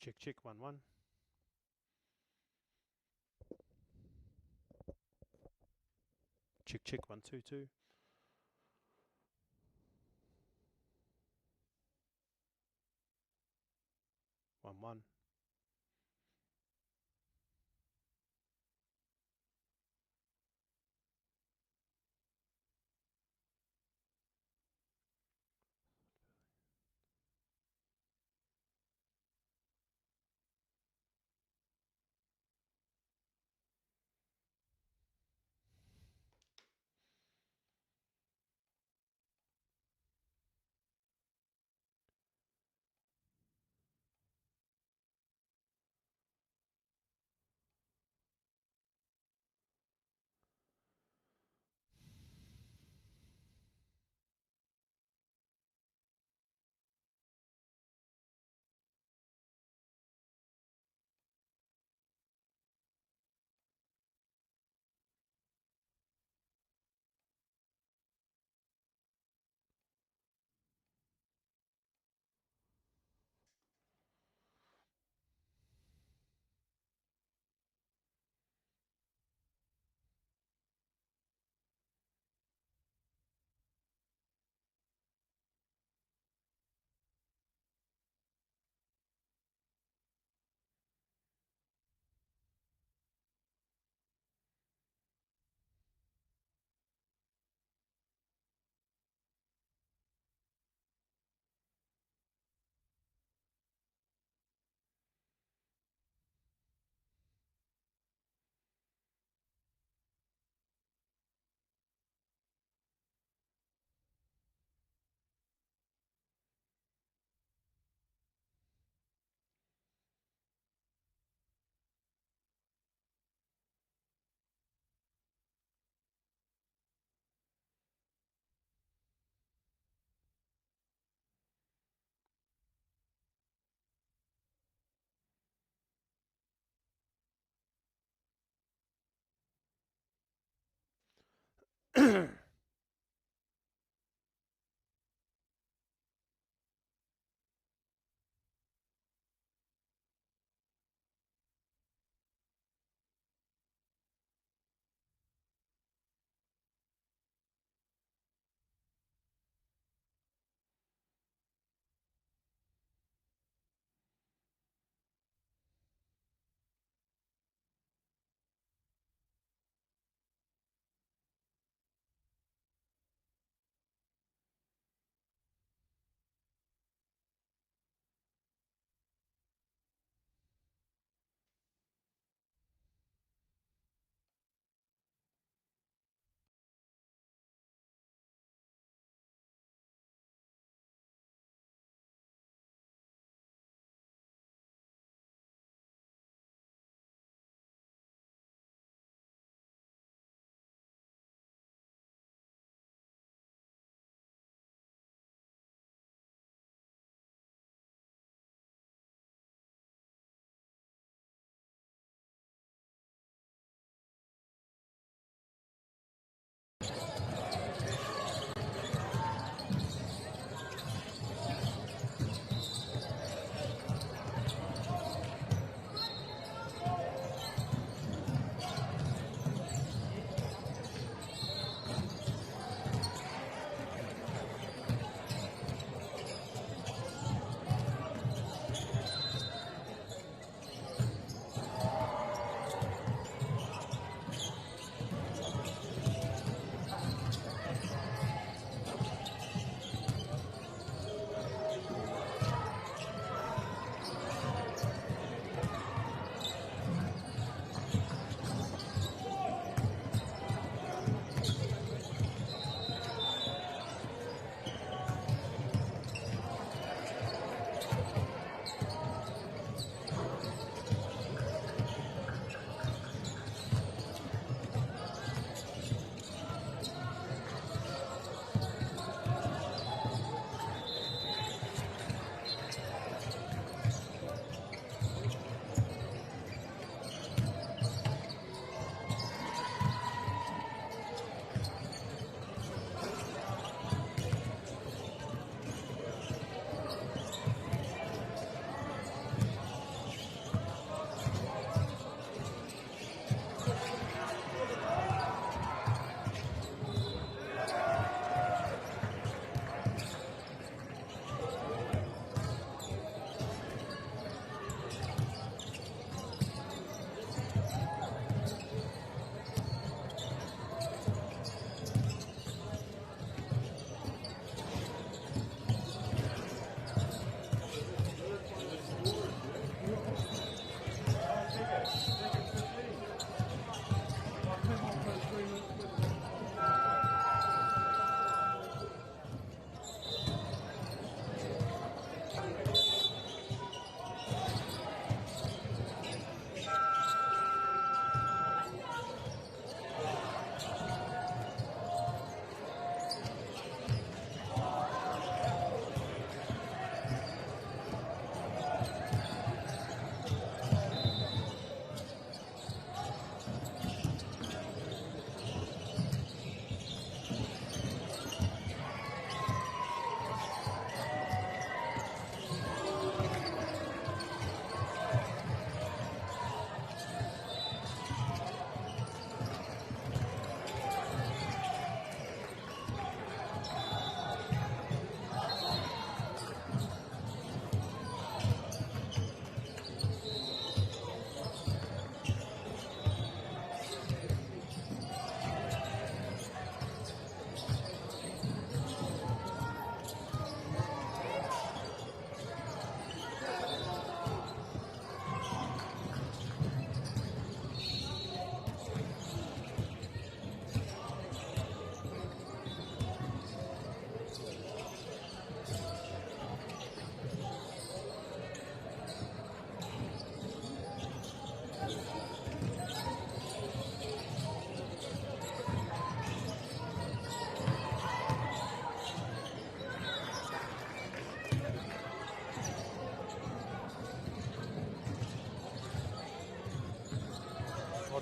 Speaker 11: Check, check, 1 1. Check, check, 1 2 2. 1 1.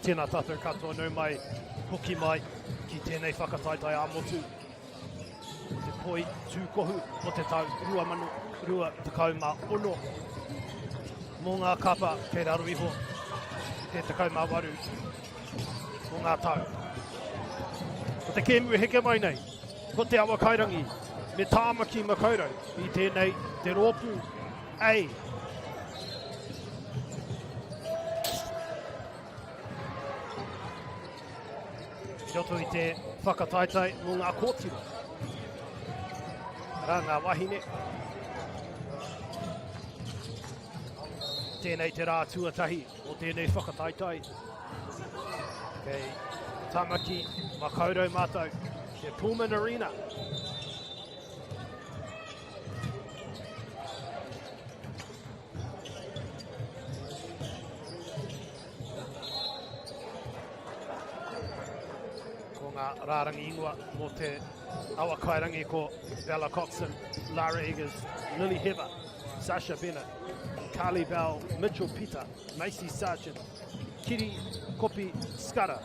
Speaker 11: tēnā tātou katoa nau mai, hoki mai, ki tēnei whakataitai ā-motu. O te poi tūkohu o te tau 2026. Mō ngā kapa kei raro iho, te 18 mō ngā tau. Ko te kēmu heke mai nei, ko te awa kairangi, me tāmaki makaurau, i tēnei te rōpū, ei. Roto i te whakataitai mō ngā kōtira. Rā ngā wahine. Tēnei te rā tuatahi o tēnei whakataitai. Kei Tamaki Makaurau mātou, te Pulman Arena. Ko ngā rārangi ingoa mō te awa kairangi ko Bella Coxon, Lara Eggers, Lily Heather, Sasha Bennett, Carly Bell, Mitchell Peter, Macy Sargent, Kiri Kopi Skara,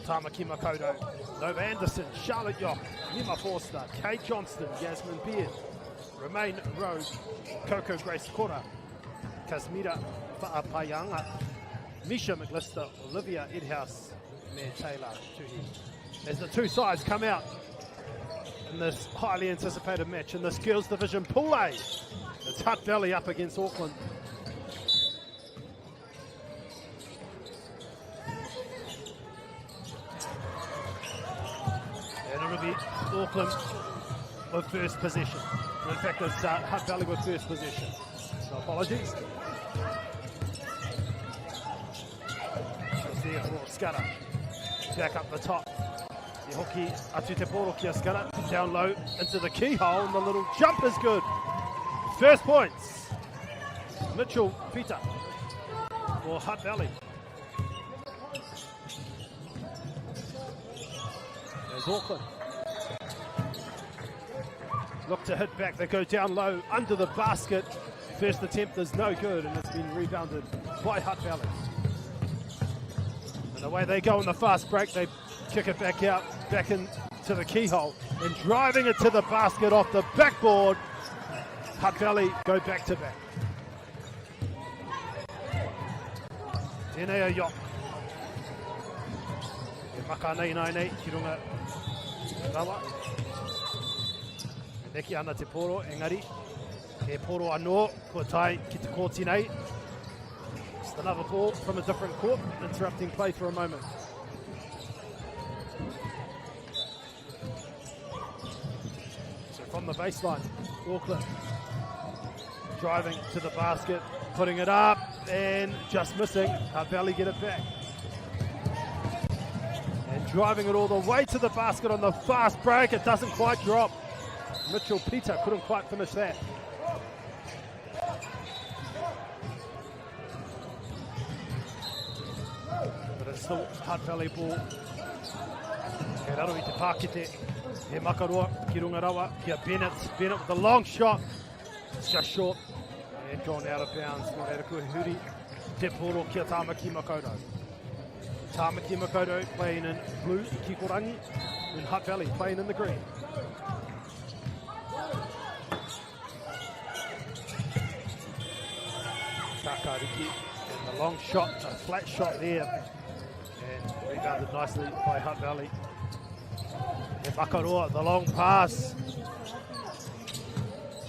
Speaker 11: Tamaki Makaurau, Nova Anderson, Charlotte Yock, Nima Forster, Kate Johnston, Yasmin Beard, Romaine Rose, Coco Grace Kora, Kasmira Fa'apayanga, Misha McLister, Olivia Edhouse, Mayor Taylor Tuhi. As the two sides come out in this highly anticipated match in this girls division pool A, it's Hutt Valley up against Auckland. And it'll be Auckland with first possession. In fact, it's Hutt Valley with first possession. So apologies. It's there for Scudder. Back up the top. The hoki atu te poro ki a Scudder. Down low into the keyhole, and the little jump is good. First points. Mitchell Peter for Hutt Valley. There's Auckland. Look to hit back. They go down low under the basket. First attempt is no good, and it's been rebounded by Hutt Valley. And away they go on the fast break. They kick it back out, back into the keyhole, and driving it to the basket off the backboard. Hutt Valley go back to back. Tēnei a Yock. E maka nei ki runga rawa. E neki ana te poro, engari. E poro anō, kua tai ki te kōti nei. Just another ball from a different court, interrupting play for a moment. So from the baseline, Auckland driving to the basket, putting it up, and just missing. Hutt Valley get it back. And driving it all the way to the basket on the fast break. It doesn't quite drop. Mitchell Peter couldn't quite finish that. But it's still Hutt Valley ball. Kei raro I te Pākete. He Makaroa ki runga rawa. Kia Bennett. Bennett with the long shot. It's just short. And gone out of bounds. Nō reira kua huri. Te poro kia Tāmaki Makaurau. Tāmaki Makaurau playing in blue, Kikorangi. And Hutt Valley playing in the green. Takariki. And the long shot, a flat shot there. And rebounded nicely by Hutt Valley. And Makaroa, the long pass.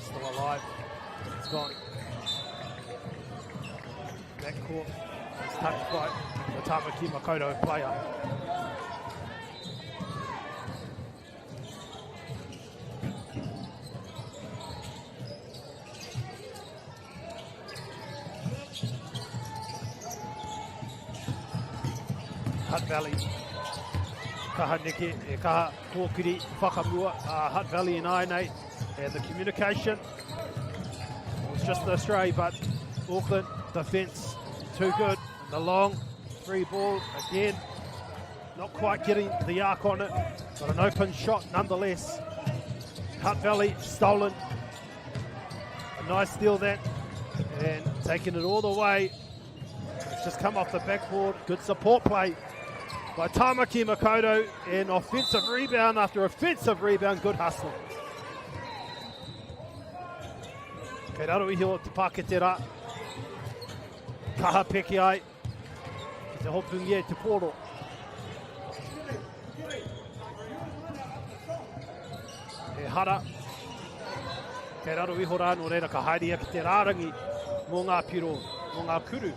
Speaker 11: Still alive. It's gone. That court is touched by the Tāmaki Makaurau player. Hutt Valley. Kaha neke, e kaha kōkiri, whakamua, Hutt Valley and Ainei. And the communication was just astray, but Auckland defence too good. The long free ball again, not quite getting the arc on it, but an open shot nonetheless. Hutt Valley stolen. A nice steal that, and taking it all the way. just come off the backboard. Good support play by Tamaki Makoto. An offensive rebound after offensive rebound. Good hustle. Kei raro ihi o te Paketera. Kaha peke ai. Ki te hopungi e te poro. E hara. Kei raro iho rā no reira ka haere ki te rārangi mō ngā piro, mō ngā kuru.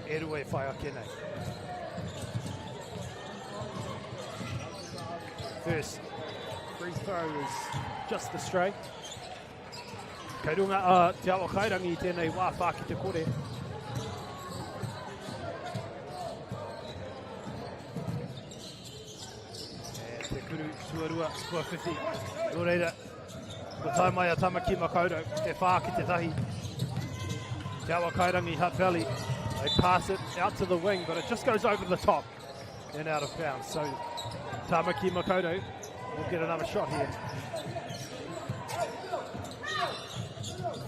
Speaker 11: E rua e whai ake nei. First free throw is just astray. Kei runga te awa kairangi I tēnei wā whaki te kore. E te kuru tuarua, kua whiwhi. Nō reira, ko tai mai a Tamaki Makoto, te whaki te tahi. Te awa kairangi Hutt Valley. They pass it out to the wing, but it just goes over the top and out of bounds. So Tamaki Makoto will get another shot here.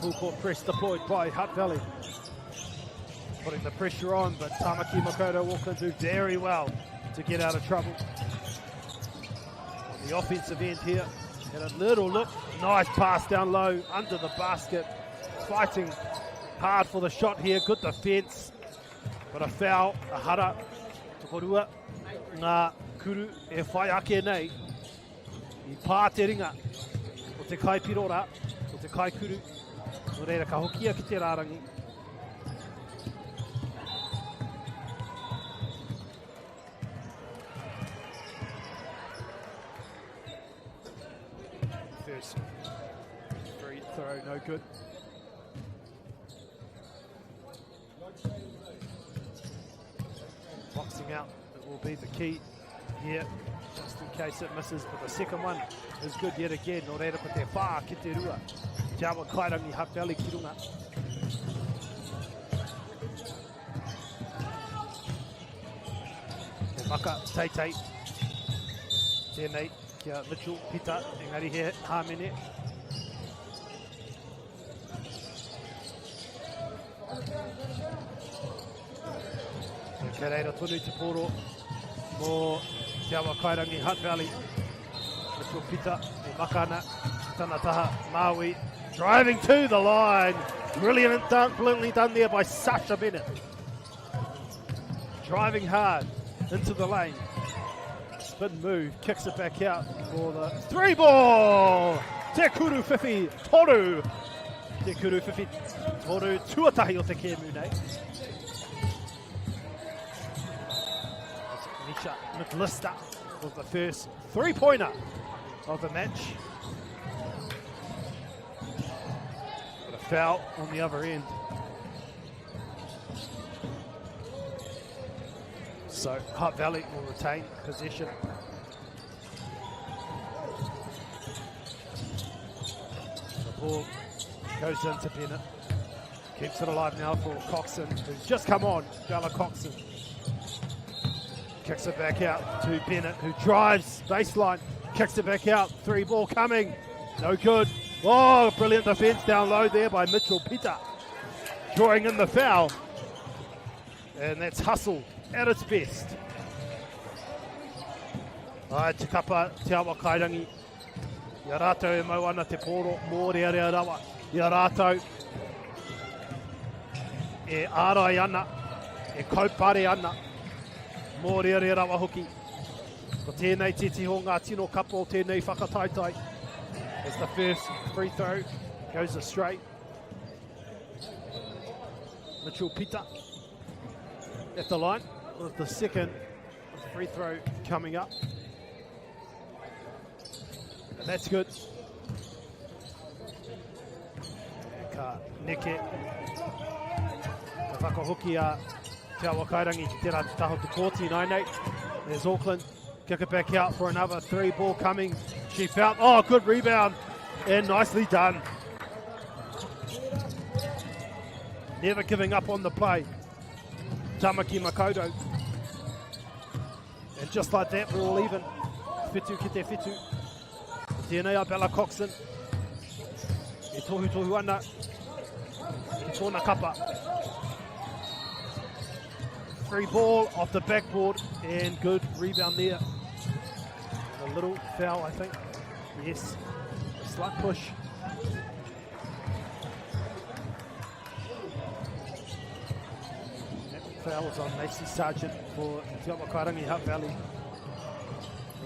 Speaker 11: Full court press deployed by Hutt Valley. Putting the pressure on, but Tamaki Makoto Auckland do very well to get out of trouble. On the offensive end here, and a little look, nice pass down low, under the basket. Fighting hard for the shot here, good defense. But a foul, a hara, tukorua, ngā kuru e whai ake nei. I pā te ringa, o te kai pirora, o te kai kuru. Nō reira ka hokia ki te rārangi. First free throw, no good. Boxing out, it will be the key here, just in case it misses. But the second one is good yet again. Nō reira ko te whā ki te rua. Te awa kairangi Hutt Valley ki runga. Te maka teitei. Tēnei kia Mitchell Pita, engari he hāmene. Kei reira tonu te poro mō te awa kairangi Hutt Valley. Mitchell Pita, e makana, tana taha, MΑΟRI. Driving to the line. Brilliantly done there by Sasha Bennett. Driving hard into the lane. Spin move, kicks it back out for the three ball. Te kuru whiwhi toru. Te kuru whiwhi toru tuatahi o te kēmu nei. Nisha McLister with the first three-pointer of the match. Foul on the other end. So Hutt Valley will retain possession. The ball goes into Bennett. Keeps it alive now for Coxon, who's just come on. Jala Coxon kicks it back out to Bennett, who drives baseline, kicks it back out. Three ball coming, no good. Oh, brilliant defense down low there by Mitchell Pita, drawing in the foul. And that's hustle at its best. Ai, te kapa te awa kairangi. Ia rātou e mau ana te poro, mō rea rea rawa. Ia rātou e ārai ana, e kaupare ana, mō rea rea rawa hoki. Ko tēnei titi ho ngā tino kapa o tēnei whakataitai. As the first free throw goes astray. Mitchell Pita at the line with the second free throw coming up. And that's good. Ka neke. Ka whakahoki a te awa kairangi ki te rā te taho te kōti nainei. There's Auckland. Kick it back out for another three ball coming. She found, oh, good rebound and nicely done. Never giving up on the play. Tamaki Makoto. And just like that, we're all even. Whitu ki te whitu. Tēnei a Bella Coxon. E tohu ana. Ki tōna kapa. free ball off the backboard and good rebound there. A little foul, I think. Yes, a slight push. That foul was on Macy Sargent for Te Awakarangi Hutt Valley.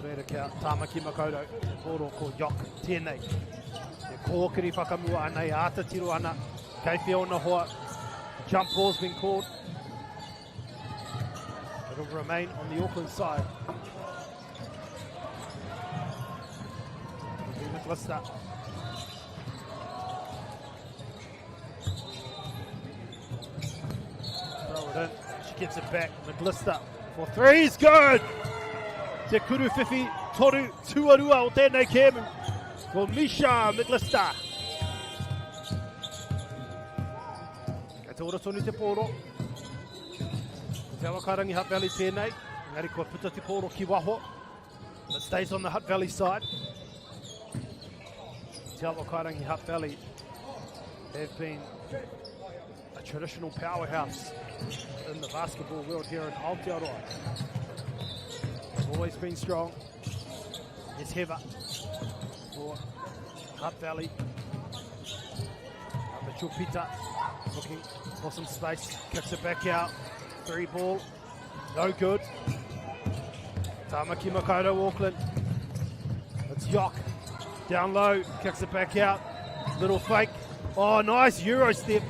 Speaker 11: Reira kia Tāmaki Makaurau, poro ko Yok tēnei. E kōkiri whakamua anei, āta tiro ana, kei Fiona Hoa. Jump ball's been called. It'll remain on the Auckland side. McLister. Throw it in. She gets it back. McLister for three is good. Te kuru whiwhi, toru, tuarua o tēnei kēmu. For Misha McLister. Te ora tonu te pōro. Te Awakarangi Hutt Valley tēnei. Engari kua puta te pōro ki waho. It stays on the Hutt Valley side. Te Awakarangi Hutt Valley have been a traditional powerhouse in the basketball world here in Aotearoa. They've always been strong. It's Heather for Hutt Valley. Mitchell Pita looking for some space, kicks it back out, three ball, no good. Tāmaki Makaurau, Auckland. It's Yok, down low, kicks it back out, little fake. Oh, nice Euro step,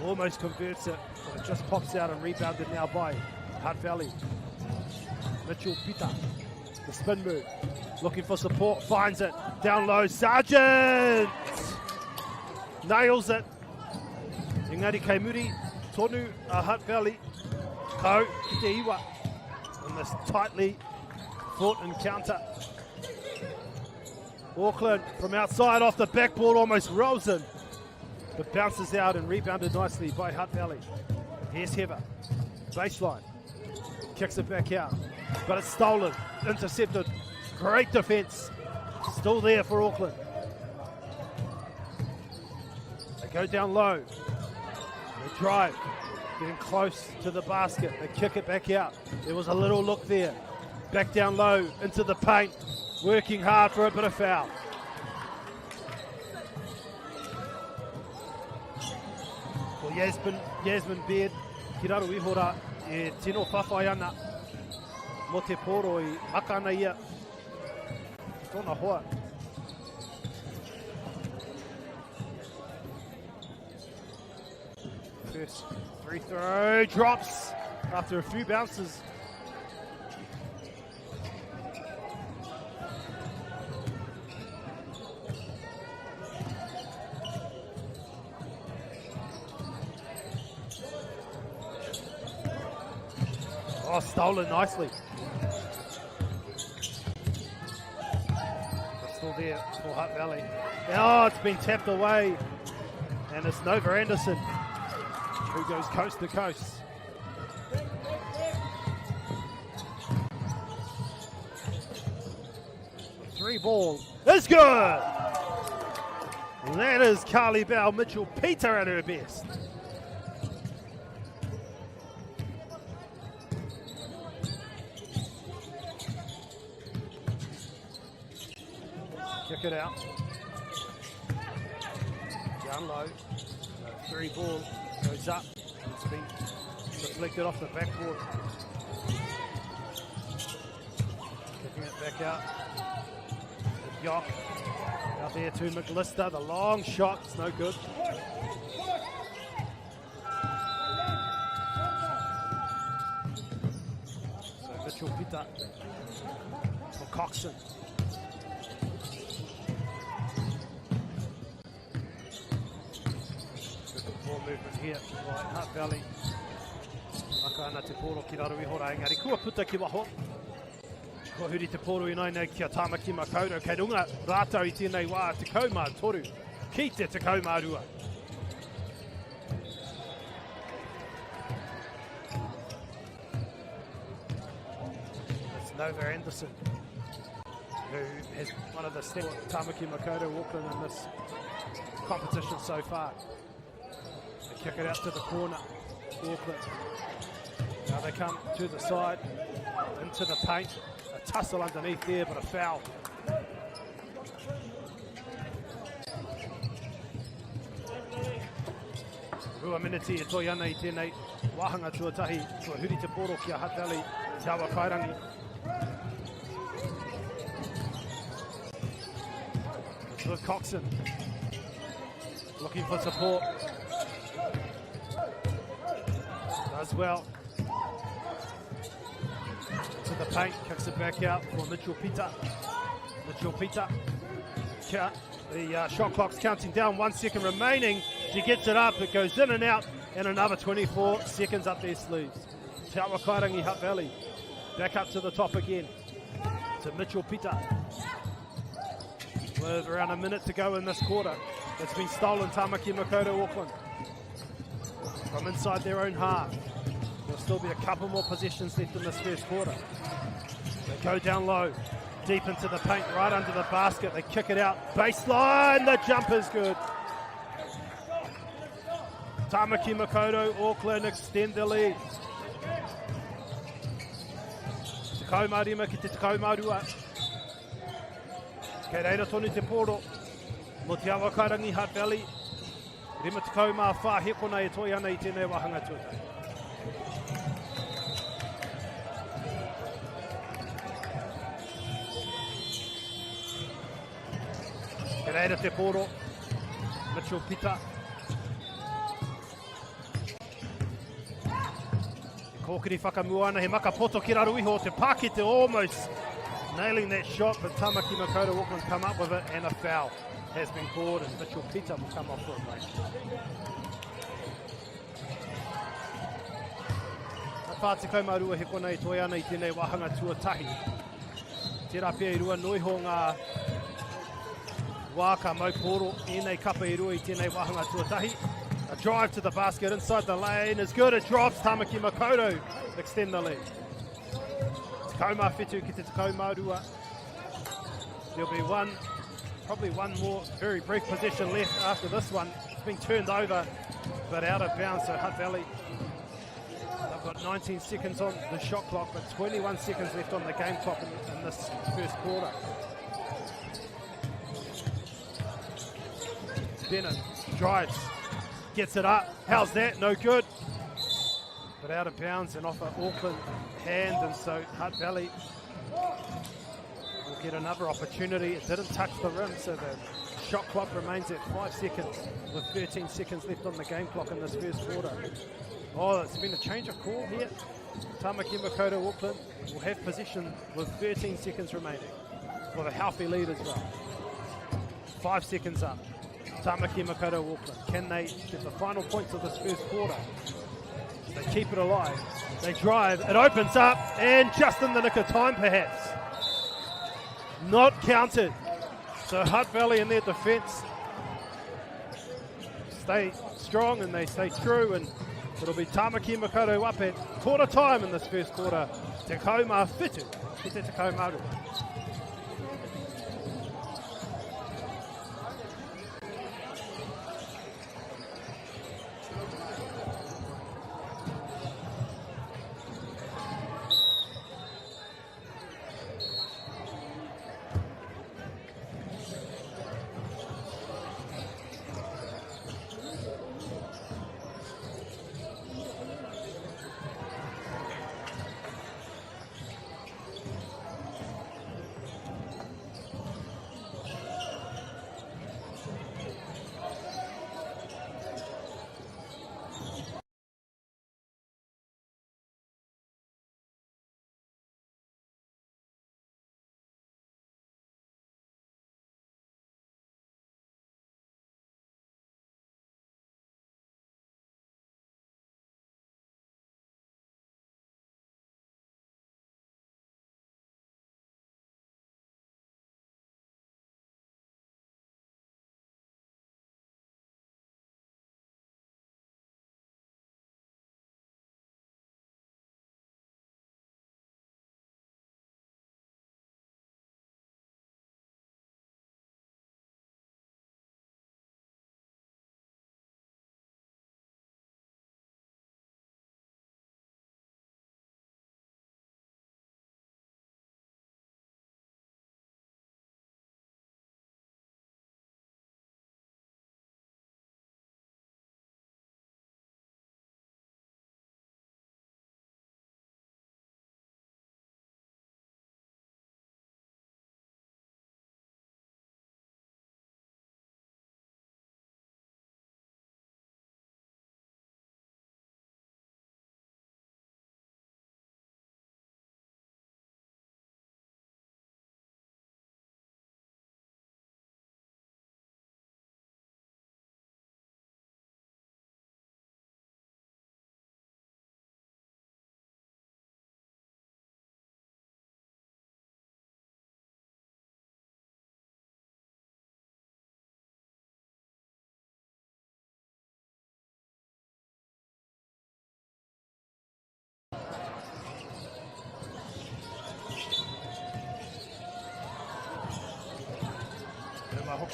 Speaker 11: almost converts it, but it just pops out and rebounded now by Hutt Valley. Mitchell Pita, the spin move, looking for support, finds it, down low, Sargent! Nails it. Engari kei muri, tonu a Hutt Valley, kau ki te iwa in this tightly fought encounter. Auckland from outside off the backboard almost rolls in, but bounces out and rebounded nicely by Hutt Valley. Here's Heather, baseline, kicks it back out, but it's stolen, intercepted, great defence, still there for Auckland. They go down low. They drive, getting close to the basket. They kick it back out. There was a little look there. Back down low, into the paint. Working hard for a bit of foul. Well, Yasmin Beard, ki raro ihora, e tino whawhai ana. Mo te poro I maka ana ia. Tōna hoa. First free throw drops after a few bounces. Oh, stolen nicely. It's still there for Hutt Valley. Oh, it's been tapped away. And it's Nova Anderson who goes coast to coast. Three ball is good. That is Carly Bell Mitchell Peter at her best. Kick it out. Down low. Three ball goes up. It's been deflected off the backboard. Kicking it back out. Yok. Out there to McLister. The long shot. It's no good. So Mitchell Pita for Coxon. Ball movement here by Hutt Valley. Maka ana te poro ki raro ihora engari. Kua puta ki waho. Kua huri te poro I nei kia Tāmaki Makaurau. Kei runga rātau I tēnei wā te kaumā toru. Ki te kaumā rua. It's Nova Anderson, who has one of the stalwart Tāmaki Makaurau Auckland in this competition so far. They kick it out to the corner. Auckland. Now they come to the side, into the paint. A tussle underneath there, but a foul. Rua miniti e toi ana I tēnei wahanga tuatahi, kua huri te poro ki a Hutt Valley, te awa kairangi. With Coxon, looking for support. Does well. To the paint, kicks it back out for Mitchell Pita. Mitchell Pita. The shot clock's counting down, 1 second remaining. She gets it up, it goes in and out, and another 24 seconds up their sleeves. Te awa kairangi Hutt Valley. Back up to the top again. To Mitchell Pita. With around a minute to go in this quarter. It's been stolen, Tamaki Makaurau Auckland. From inside their own half. There'll still be a couple more possessions left in this first quarter. They go down low, deep into the paint, right under the basket. They kick it out, baseline, the jumper's good. Tamaki Makaurau Auckland extend the lead. Te kaumarima ki te kaumarua. Kei reira tonu te poro, mo te awa kairangi Hutt Valley, rima te kau mā whā hekona e toi ana I tēnei wahanga tuatai. Kei reira te poro, Mitchell Pita. E kōkiri whakamua ana, he makapoto ki raru iho, te Pākete almost nailing that shot, but Tamaki Makaurau Auckland come up with it, and a foul has been called, and Mitchell Pita will come off for a break. A whāte kaumarua he kona I toi ana I tēnei wahanga tuatahi. Tērā pia I rua noiho ngā wāka mauporo, enei kapa I rua I tēnei wahanga tuatahi. A drive to the basket inside the lane is good, it drops, Tamaki Makaurau extend the lead. Kauma Fitu ki te Kaumarua. There'll be probably one more very brief possession left after this one. It's been turned over, but out of bounds, so Hutt Valley. They've got 19 seconds on the shot clock, but 21 seconds left on the game clock in this first quarter. Bennett drives, gets it up. How's that? No good. But out of bounds and off an Auckland hand, and so Hutt Valley will get another opportunity. It didn't touch the rim, so the shot clock remains at 5 seconds with 13 seconds left on the game clock in this first quarter. Oh, it's been a change of call here. Tamaki Makaurau Auckland will have possession with 13 seconds remaining with a healthy lead as well. 5 seconds up. Tamaki Makaurau Auckland, can they get the final points of this first quarter? They keep it alive. They drive. It opens up, and just in the nick of time, perhaps. Not counted. So Hutt Valley in their defence stay strong and they stay true, and it'll be Tamaki Makaurau up at quarter time in this first quarter. Te kauma whitu ki te kaumaru.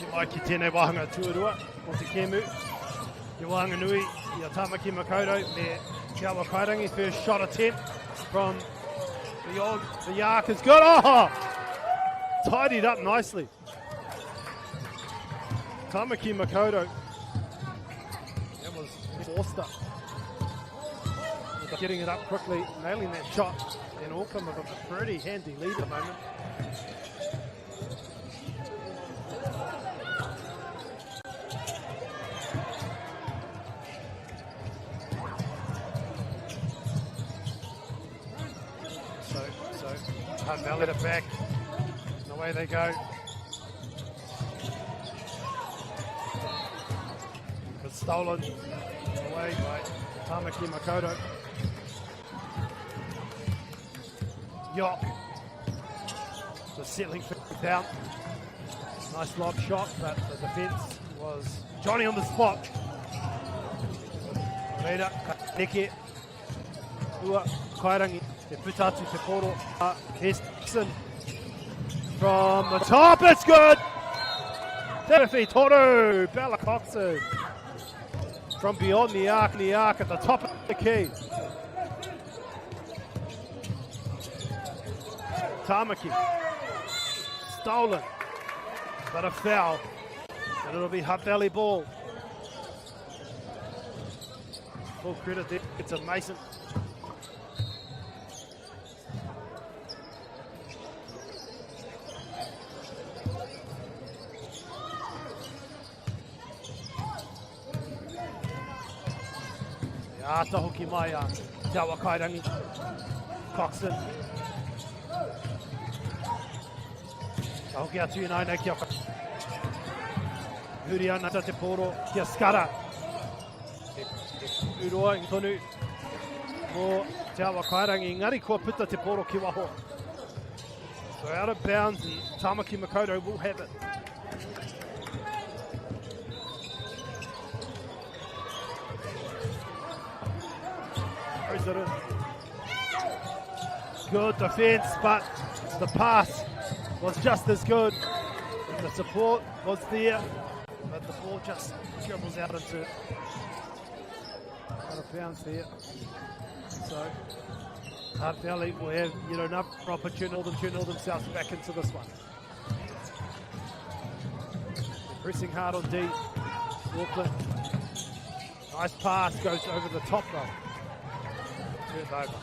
Speaker 11: Te mai ki tēnei wahanga tuarua, o te kēmu. Te wahanga nui, i a Tamaki Makaurau, me Te Awa Kairangi, first shot attempt from the Yark is good. Oh! Tidied up nicely. Tamaki Makoto. That was Forster. Getting it up quickly, nailing that shot. And Auckland have a pretty handy lead at the moment. So Hutt Valley it back. And away they go. But stolen away by Tamaki Makoto. Yok. The settling down. Nice lob shot, but the defence was Johnny on the spot. Reira, Neke, Ua, Kairangi, Te Putatu, Te Poro, Heston from the top, it's good! Terefi Toru, Bella Coxon from beyond the arc at the top of the key. Tamaki, stolen, but a foul, and it'll be Hutt Valley ball. Full credit there, it's a Mason. Ata hoki mai a Te Awa Kairangi, Coxon. Hoki atu nai nei ki a huri ana ta Te Poro ki a Skara. Uroa i tonu mo Te Awa Kairangi, ngari kua puta Te Poro ki waho. So out of bounds and Tamaki Makoto will have it. Good defence, but the pass was just as good. The support was there, but the ball just dribbles out into out of bounds there. So Hutt Valley will have enough opportunity to turn themselves back into this one. They're pressing hard on D. Auckland. Nice pass, goes over the top though. Turned over.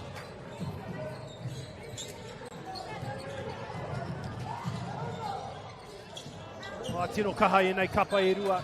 Speaker 11: Tino kaha I nei kapa I rua.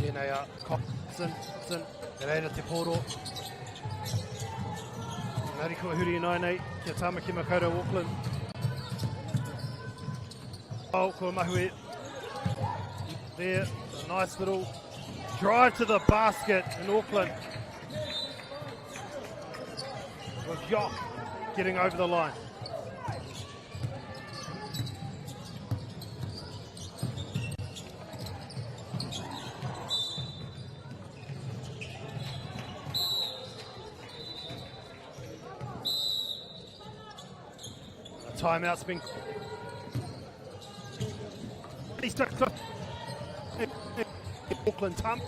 Speaker 11: Tēnei a Coxon, e reira te poro. Ngāri kua huri nai nei, kia Tamaki Makaurau Auckland. Oh, kua mahue. There, a nice little drive to the basket in Auckland. With Yock getting over the line. Timeout's been. He's stuck to Auckland time.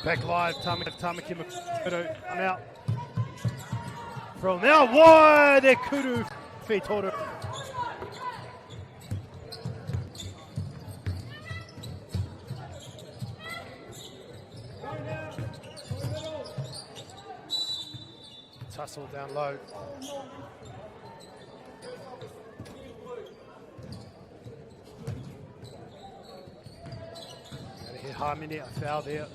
Speaker 11: Back live, Tamaki Makaurau, I'm out. From out wide, e kuru whetoro. Tussle down low. Gotta hit Harmony, a foul there.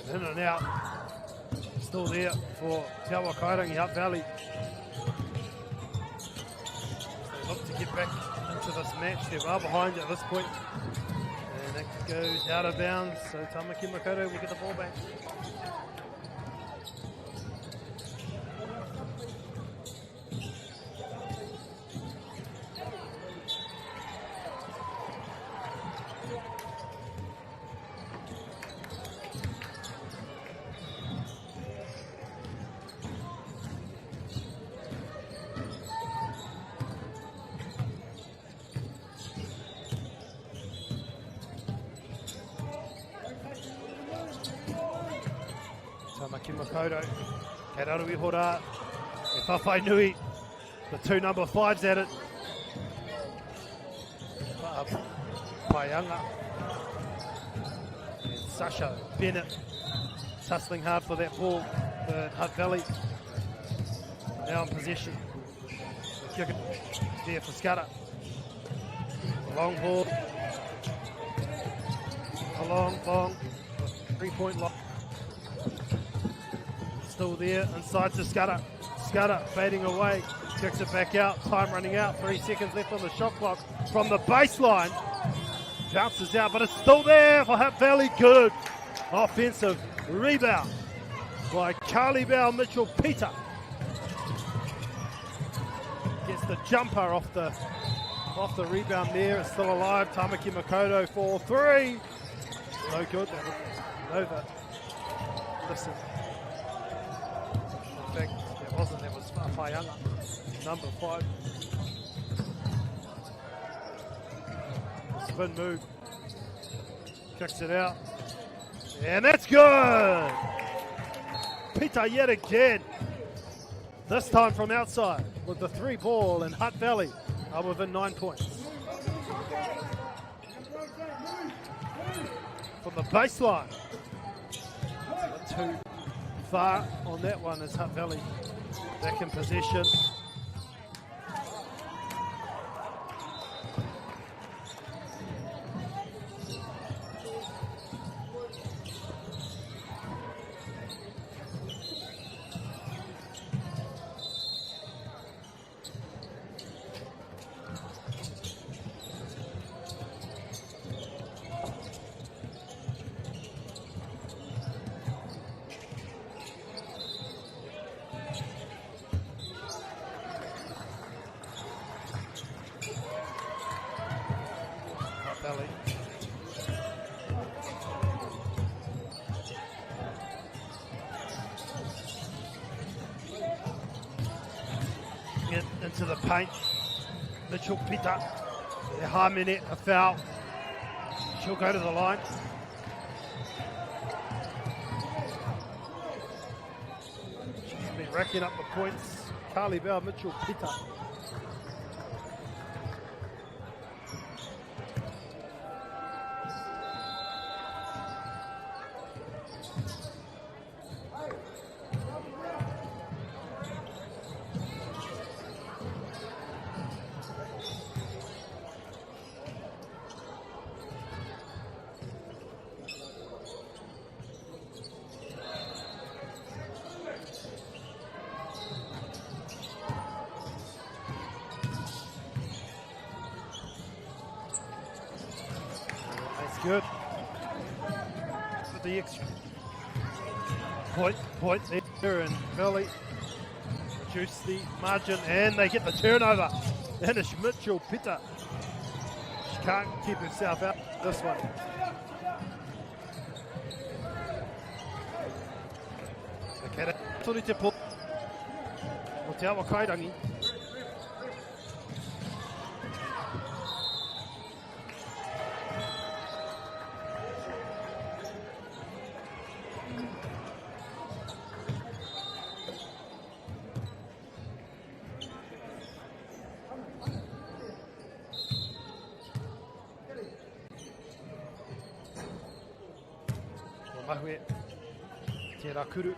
Speaker 11: In and out, still there for Te Awa Kairangi Hutt Valley. They look to get back into this match. They're well behind at this point. And that goes out of bounds, so Tamaki Makaurau will get the ball back. Tamaki Makaurau, Kararu Ihora, e Whawhai Nui, the two number 5s at it. Paianga and Sasha Bennett tussling hard for that ball, the Hutt Valley now in possession. The kick there for Scudder. Long ball, a long 3-point lock. Still there, inside to Scudder. Scudder fading away, kicks it back out, time running out, 3 seconds left on the shot clock from the baseline. Bounces out, but it's still there for Hutt Valley. Good offensive rebound by Kalibau Mitchell-Peter. Gets the jumper off the rebound there. It's still alive. Tamaki Makaurau for 3. No good. That was over. Listen. In fact, that wasn't. That was Paianga, number 5. Spin move. Kicks it out. And that's good! Pita yet again. This time from outside with the 3 ball, and Hutt Valley are within 9 points. From the baseline. Not too far on that one as Hutt Valley back in possession. Into the paint. Mitchell Pita. Harmony, a foul. She'll go to the line. She's been racking up the points. Carly Bell, Mitchell Pita. Good. For the extra point there, and Valley reduce the margin, and they get the turnover. And it's Mitchell Pita. She can't keep herself out this one. Okay, tori te po. O te awa kairangi. Mahue, te rakuru.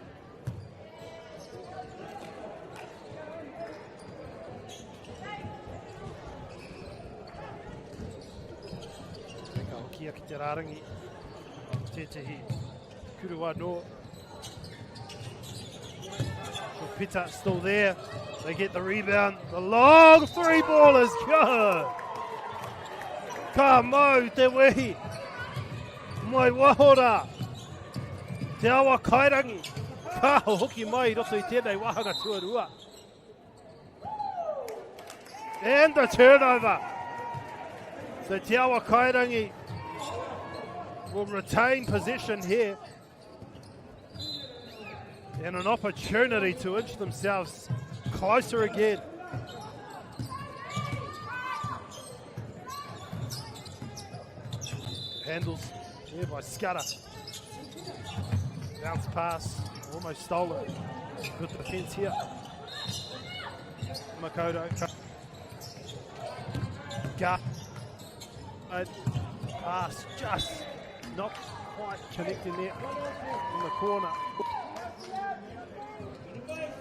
Speaker 11: Ka hokia ki te rārangi, tētahi kurua no. So Pita still there, they get the rebound, the long 3 ball is good! Ka mau te wehi, mai wahora! Te awa kairangi, ka hoki mai roto I tēnei wahanga tuarua. And the turnover. So Te awa kairangi will retain possession here. And an opportunity to inch themselves closer again. Handles here by Scudder. Bounce pass, almost stolen. Good defence here. Makoto. Gut. Pass just not quite connecting there in the corner.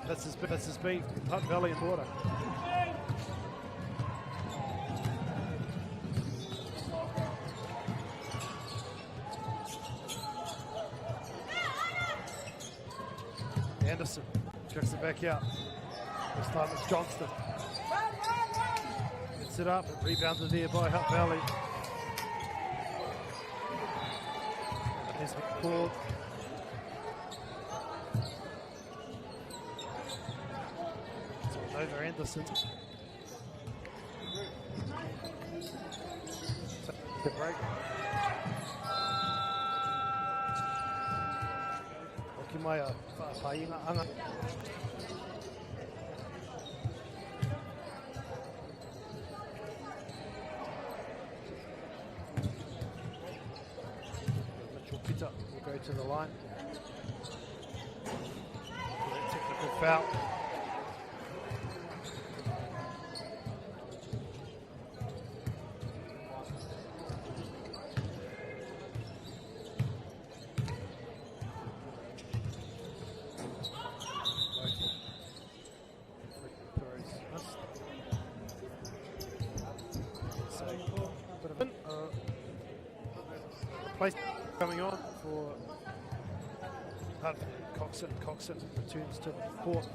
Speaker 11: This has been Hutt Valley and Water. Anderson checks it back out. This time it's Johnston. Gets it up, and rebounded there by Hutt Valley. There's McCall. So over Anderson. The break. Okimaya. Painga anga. go to the line. Technical foul. Place coming on for Coxon. Coxon returns to the court.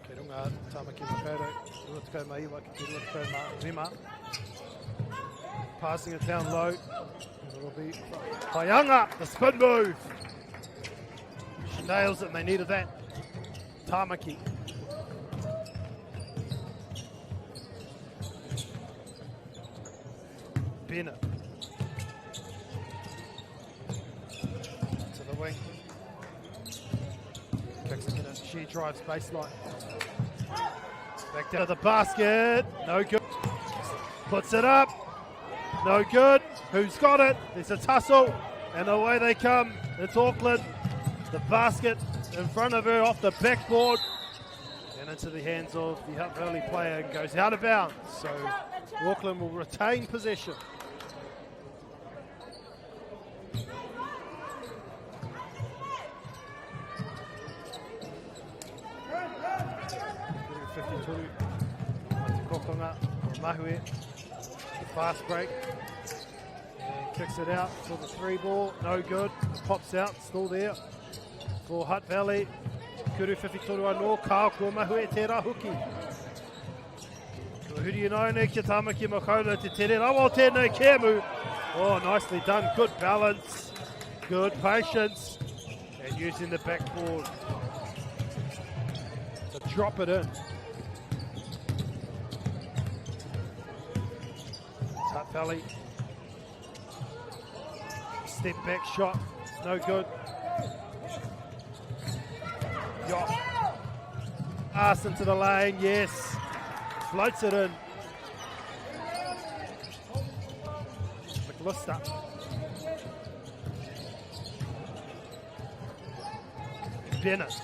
Speaker 11: Kerunga Tamaki Makaurau, Ruatako Maiwa, Ruatako Rima. Passing it down low. It'll be Paianga, the spin move. She nails it and they needed that. Tamaki. Bennett. To the wing. Kicks it in. She drives baseline. Back down to the basket. No good. Puts it up. No good. Who's got it? There's a tussle. And away they come. It's Auckland. The basket in front of her off the backboard. And into the hands of the Hutt Valley player and goes out of bounds. So Auckland will retain possession. Kokonga or Mahue. Fast break. And kicks it out for the 3 ball. No good. Pops out. Still there for Hutt Valley. Kuru whiwhitoru anō. Kao ko Mahue te rahuki. Ko huri anō nei ki Tamaki Makaurau te tere rawa o tēnei kēmu. Oh, nicely done. Good balance. Good patience. And using the backboard to drop it in. Hutt Valley. Step back shot. No good. Yop. Pass into the lane. Yes. Floats it in. McLister. Bennett.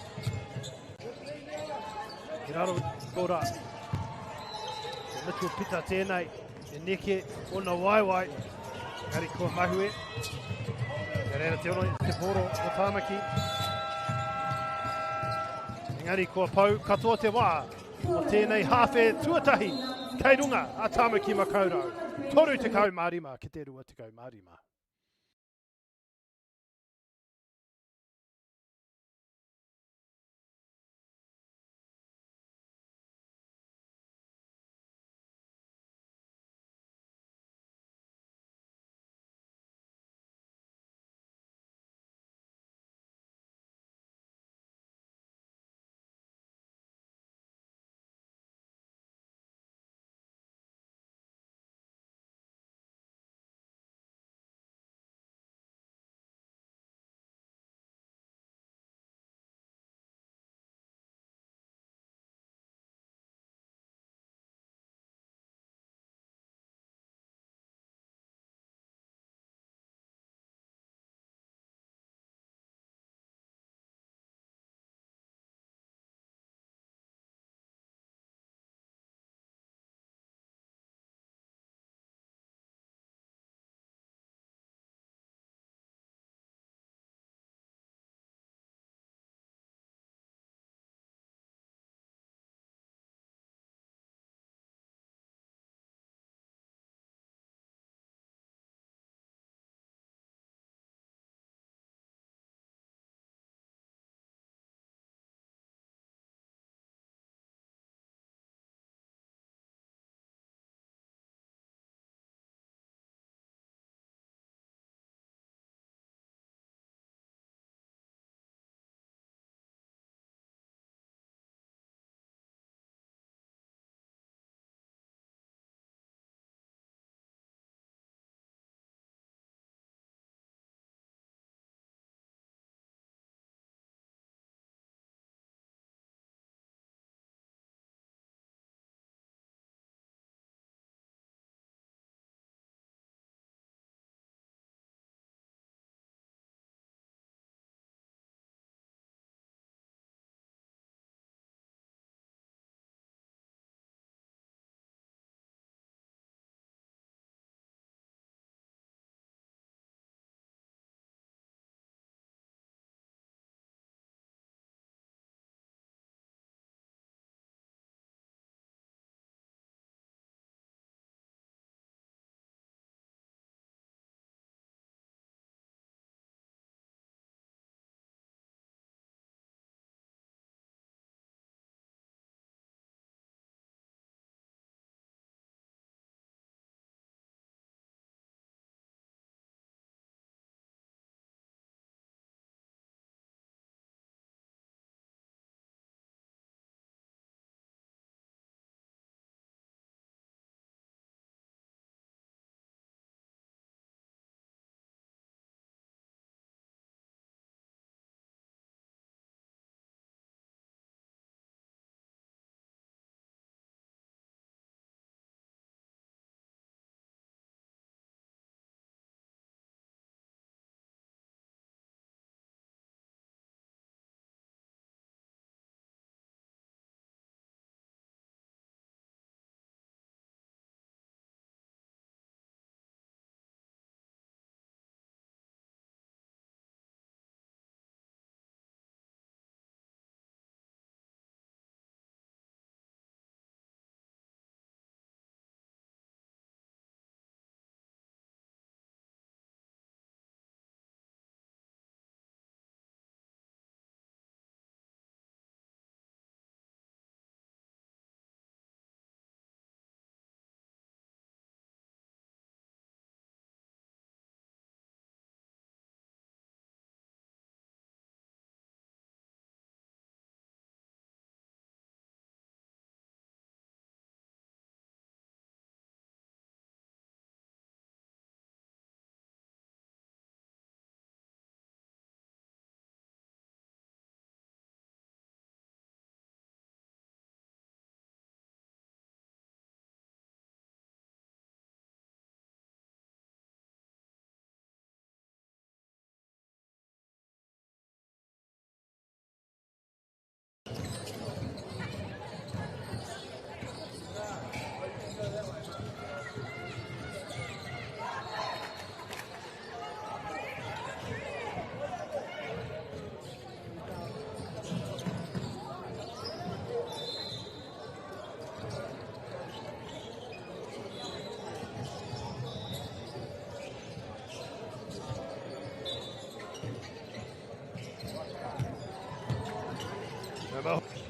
Speaker 11: Kiraro kora. Mitchell pita tēnei. E neke ona waiwai. Ngari kua Mahue. Karera te ono te poro o Tāmaki. Engari kua pau katoa te wā. O tēnei hawhe tuatahi. Kei runga a Tāmaki Makaurau. Toru te kau marima ki te rua te kau marima.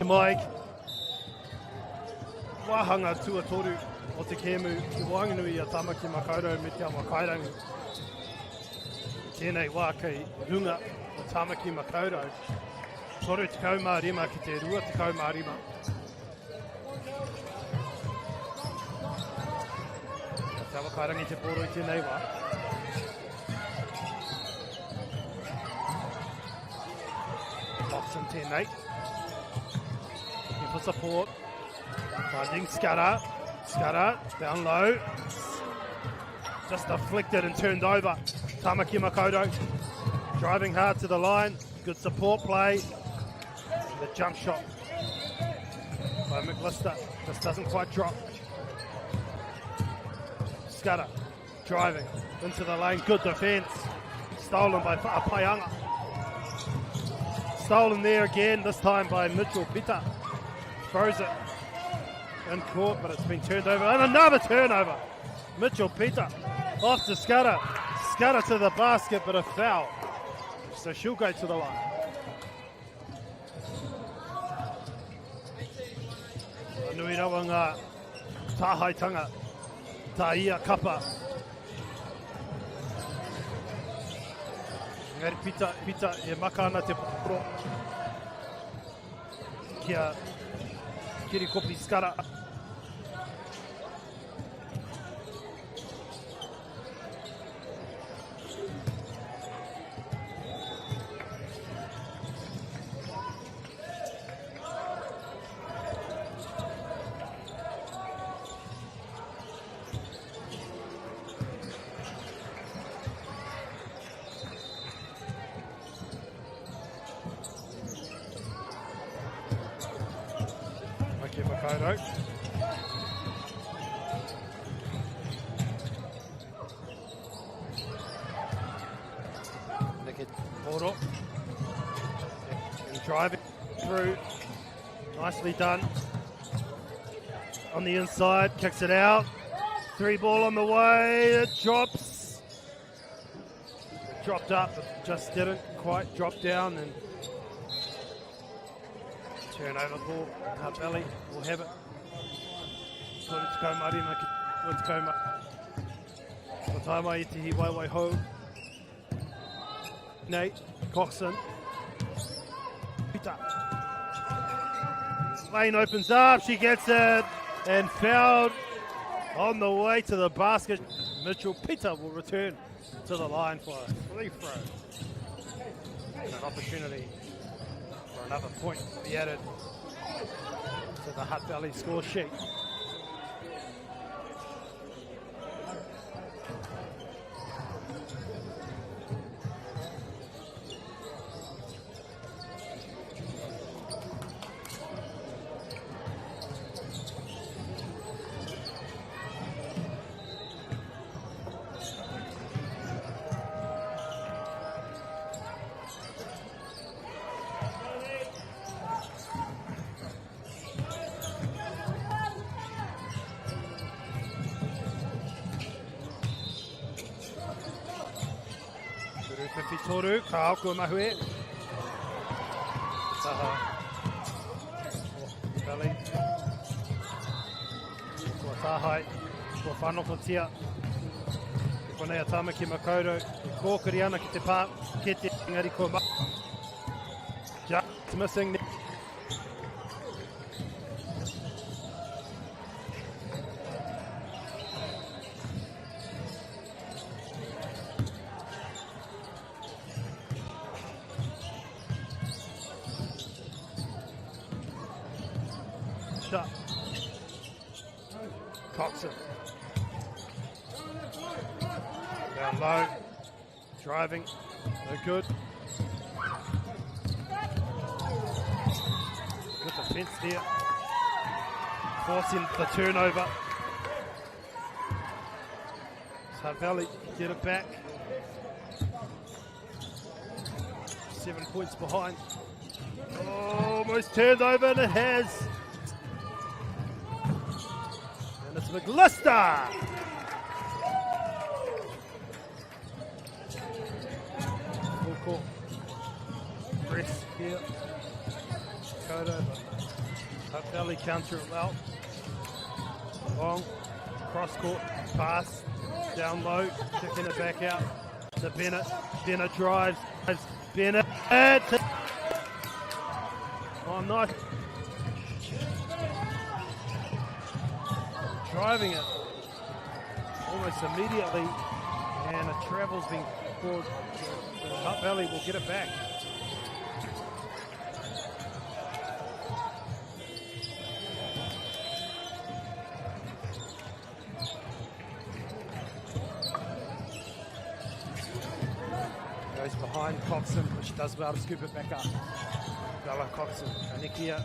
Speaker 11: Mike. Wahanga tuatoru o te kēmu i Wanganui a Tamaki Makaurau me te awa kairangi. Tēnei wā kei runga o Tamaki Makaurau. Toru te kaumā rima ki te rua te kaumā rima. Te awa kairangi te poro i tēnei wā. Boxing tēnei. Looking for support. Finding Scudder. Scudder down low. Just afflicted and turned over. Tamaki Makaurau driving hard to the line. Good support play. And the jump shot by McLister just doesn't quite drop. Scudder driving into the lane. Good defence. Stolen by Paianga. Stolen there again, this time by Mitchell Pita. Throws it in court, but it's been turned over. And another turnover. Mitchell Pita off to Scudder. Scudder to the basket, but a foul. So she'll go to the line. Nui rawa ngā tāhaitanga, tā ia kapa. Ngari Pita e maka ana te poro. Kia Kirikopi Scudder. Makaurau. Nick Poro. And driving through. Nicely done. On the inside, kicks it out. 3 ball on the way. It drops. It dropped up, but just didn't quite drop down. And turnover ball, Belly will have it. Tōru marima ki Tōru Ko tāma I te hi waiwai hou. Nate, Coxon. Pita. Lane opens up, she gets it, and fouled on the way to the basket. Mitchell Pita will return to the line for a free throw. And an opportunity for another point to be added to the Hutt Valley score sheet. Toru, ka auku mahue. Taha. Valley. Kua tāhai, kua whanokotia. Kua nei a Tamaki Makaurau. I kōkiri ana ki te pā, ki te ngari kua ma. Just missing. Coxon. Down low. Driving. No good. Good defence there. Forcing the turnover. Hutt Valley get it back. 7 points behind. Almost turned over, and it has. And it's McLister. Full court press here. Makoto, but Hutt Valley counter it well. Long, cross-court pass, down low, kicking it back out to Bennett. Bennett drives, Bennett. Oh, nice. Driving it almost immediately, and a travel's been called. Hutt Valley will get it back. Goes behind Coxon, which does well to scoop it back up. Bella Coxon, Anikia.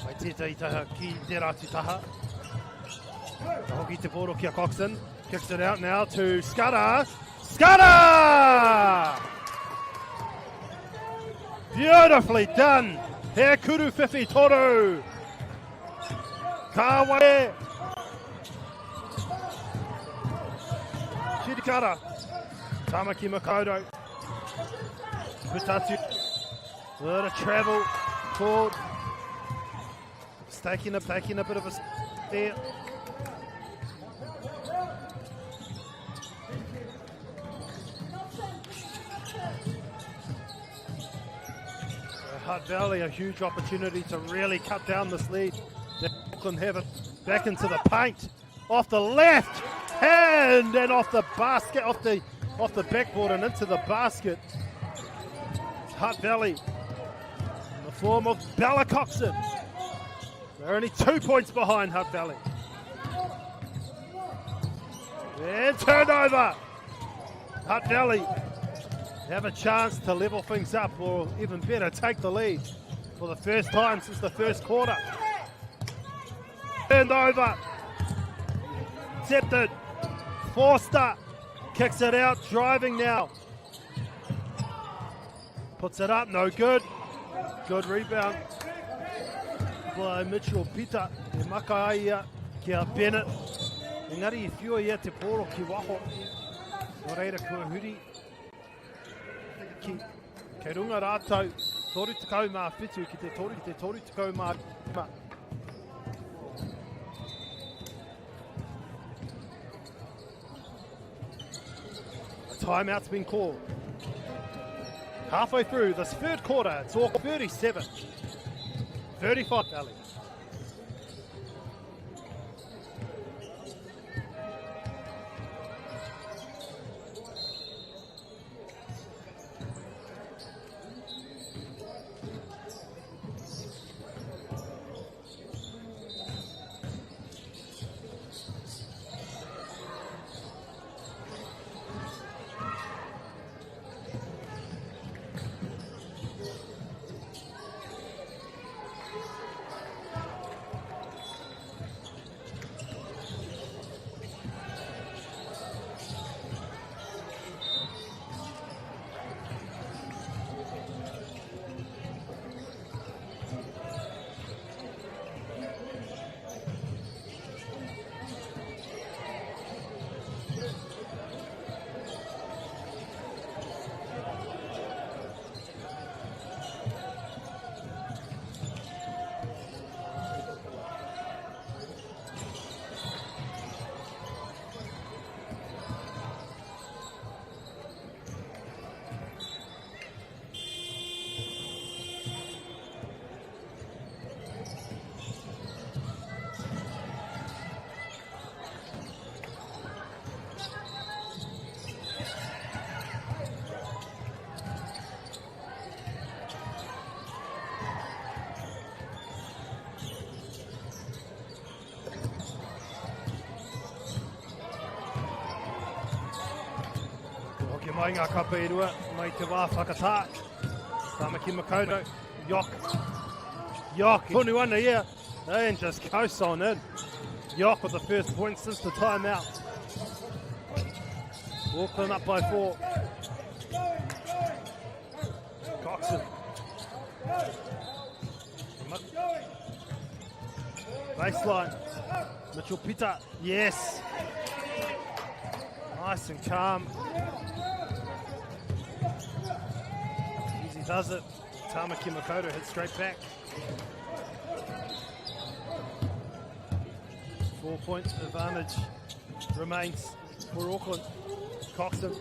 Speaker 11: Mai tētai taha ki te ratu taha. Ka hoki te poro kia Coxon. Kicks it out now to Scudder. Scudder! Beautifully done. He kuru whiwhi toru. Ka wae. Shirikara. Tamaki Makoto. Putatu. What a travel called. Taking a bit of a there. Hutt Valley, a huge opportunity to really cut down this lead. They can have it back into the paint, off the left hand and off the basket, off the backboard and into the basket. Hutt Valley, in the form of Bella Coxon. They're only 2 points behind Hutt Valley. And turnover. Hutt Valley have a chance to level things up, or even better, take the lead for the first time since the first quarter. Turned over. Tipped it. Forster kicks it out, driving now. Puts it up, no good. Good rebound by Mitchell Pita. E maka ai ia kia Bennett. Engari I whiua ia te poro ki waho. O reira kua huri. Kei runga rātou, toru tekau mā whitu ki te toru tekau mā rima. A timeout's been called. Halfway through this third quarter, it's all 37. 35 Valley. Mai ngā kapa e rua, mai te wā whakatā. Tamaki Makoto, Yok, tonu ana, yeah. And just coast on in. Yok with the first point since the timeout. Auckland up by 4. Coxon. Baseline. Mitchell Pita, yes. Nice and calm. Easy does it. Tamaki Makoto hits straight back. 4-point advantage remains for Auckland. Coxon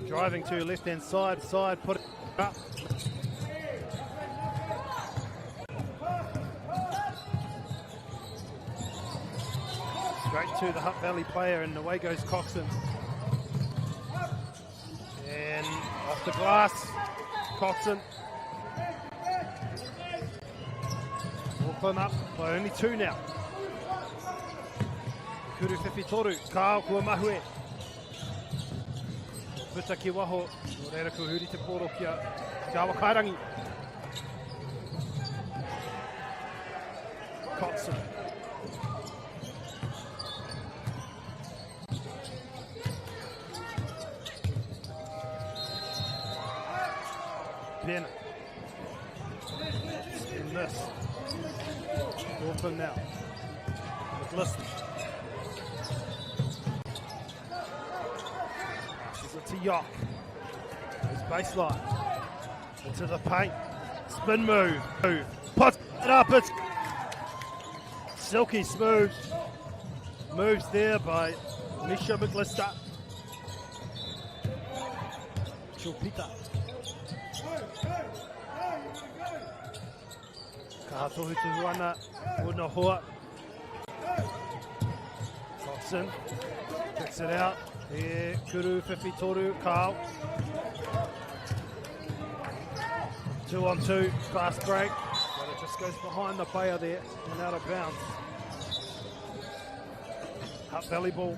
Speaker 11: driving to left-hand side, put it up. Straight to the Hutt Valley player, and away goes Coxon. And off the glass, Coxon. Auckland up by only 2 now. Kuru whiwhi toru, Kao kua mahue. Puta ki waho, o reira kua huri te poro kia Kawa Kairangi. Coxon. Pena. In this. Auckland now. With Liston. Passes it to Yock. His baseline. Into the paint. Spin move. Puts it up. It's silky smooth. Moves there by Misha McLister. Chupita. Kahatohu te ruana, Una Hoa. Coxon kicks it out. Here, Kuru whiwhi toru, Carl. 2-on-2, fast break. But it just goes behind the player there and out of bounds. Hutt Valley ball.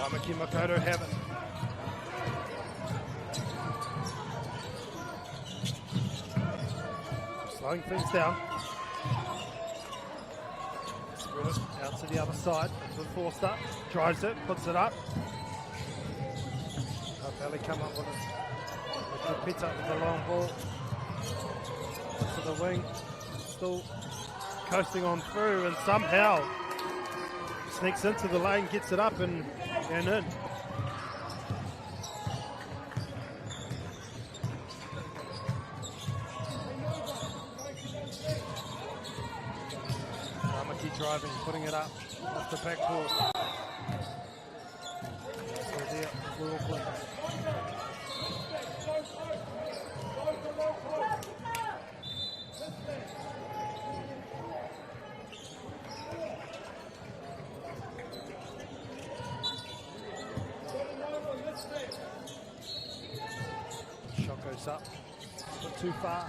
Speaker 11: Tamaki Makoto have it. Slowing things down. Spread it out to the other side. With Forster. Drives it, puts it up. Hutt Valley come up with it. Pita with the long ball. To the wing. Still coasting on through, and somehow sneaks into the lane, gets it up and in. Tamaki driving, putting it up off the backboard. So there for Auckland. Shot goes up, but too far.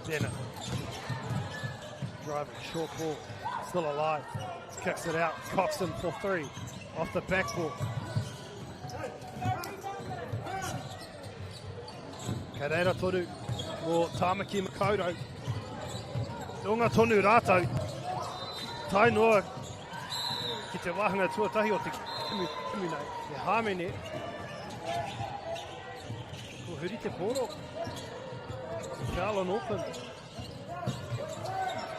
Speaker 11: Bennett driving, short ball, still alive. Kicks it out. Coxon for 3 off the backboard. Kareira toru o Tamaki Makoto. Runga tonu rātou. Tai noa ki te wahanga tuatahi o te kimi nei. E hāmene. Ko huri te poro. Foul on Auckland.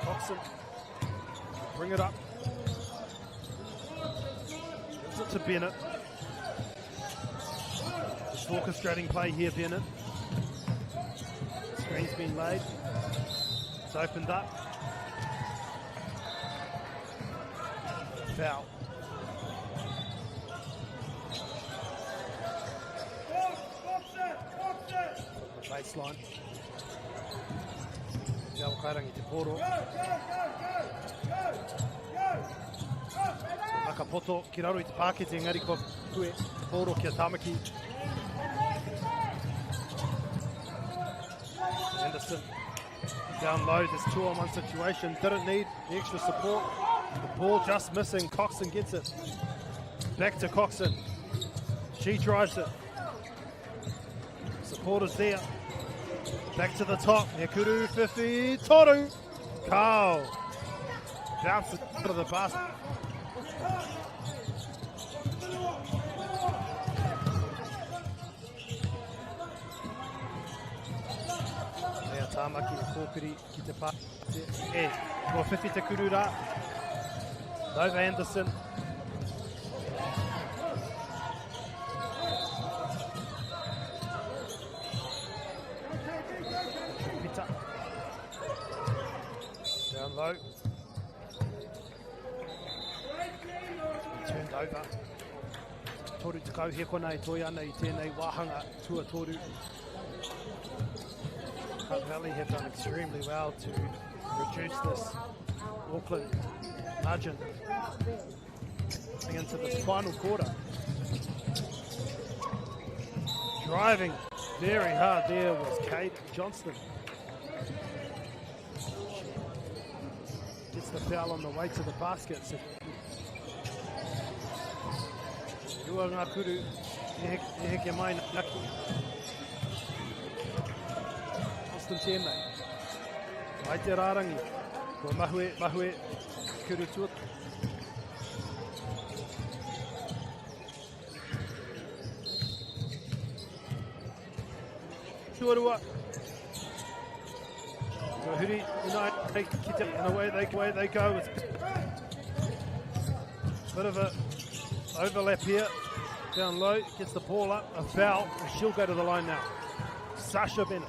Speaker 11: Coxon. Bring it up. Gives it to Bennett. Just orchestrating play here, Bennett. Screen's been laid. It's opened up. Foul. The baseline. Kawa Kairangi te poro. Akapoto ki raro I te pākete, engari ko kue poro kia Tamaki. Anderson down low, this 2-on-1 situation. Didn't need the extra support. The ball just missing. Coxon gets it. Back to Coxon. She drives it. Supporters there. Back to the top. Nekuru, Fifi, Toru. Kau. Bounces out of the basket. Lea Tāmaki e kōpiri ki te pā. Ko Fifi te kurura. Nova Anderson. Pita. Down low. Turned over. Toru te kau he kona e toi ana I tēnei wāhanga tua toru. Hutt Valley have done extremely well to reduce this Auckland margin into this final quarter. Driving very hard there was Kate Johnston. Gets the foul on the way to the basket. So Rua ngā kuru, e heke mai naki. Johnston tēnei. Ai te rārangi. Ko mahue, kuru tuat. Tuarua. So Huri, and away they go. It's a bit of a overlap here. Down low, gets the ball up, a foul, and she'll go to the line now. Sasha Bennett.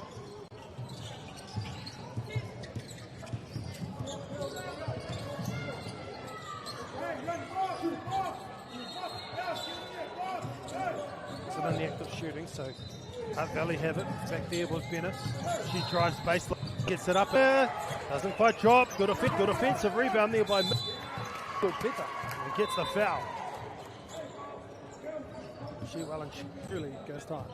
Speaker 11: It's in the act of shooting, so Hutt Valley have it. Back there was Bennett. She drives baseline, gets it up there. Doesn't quite drop. Good offensive rebound there by Peter. And gets the foul. She well and truly goes time.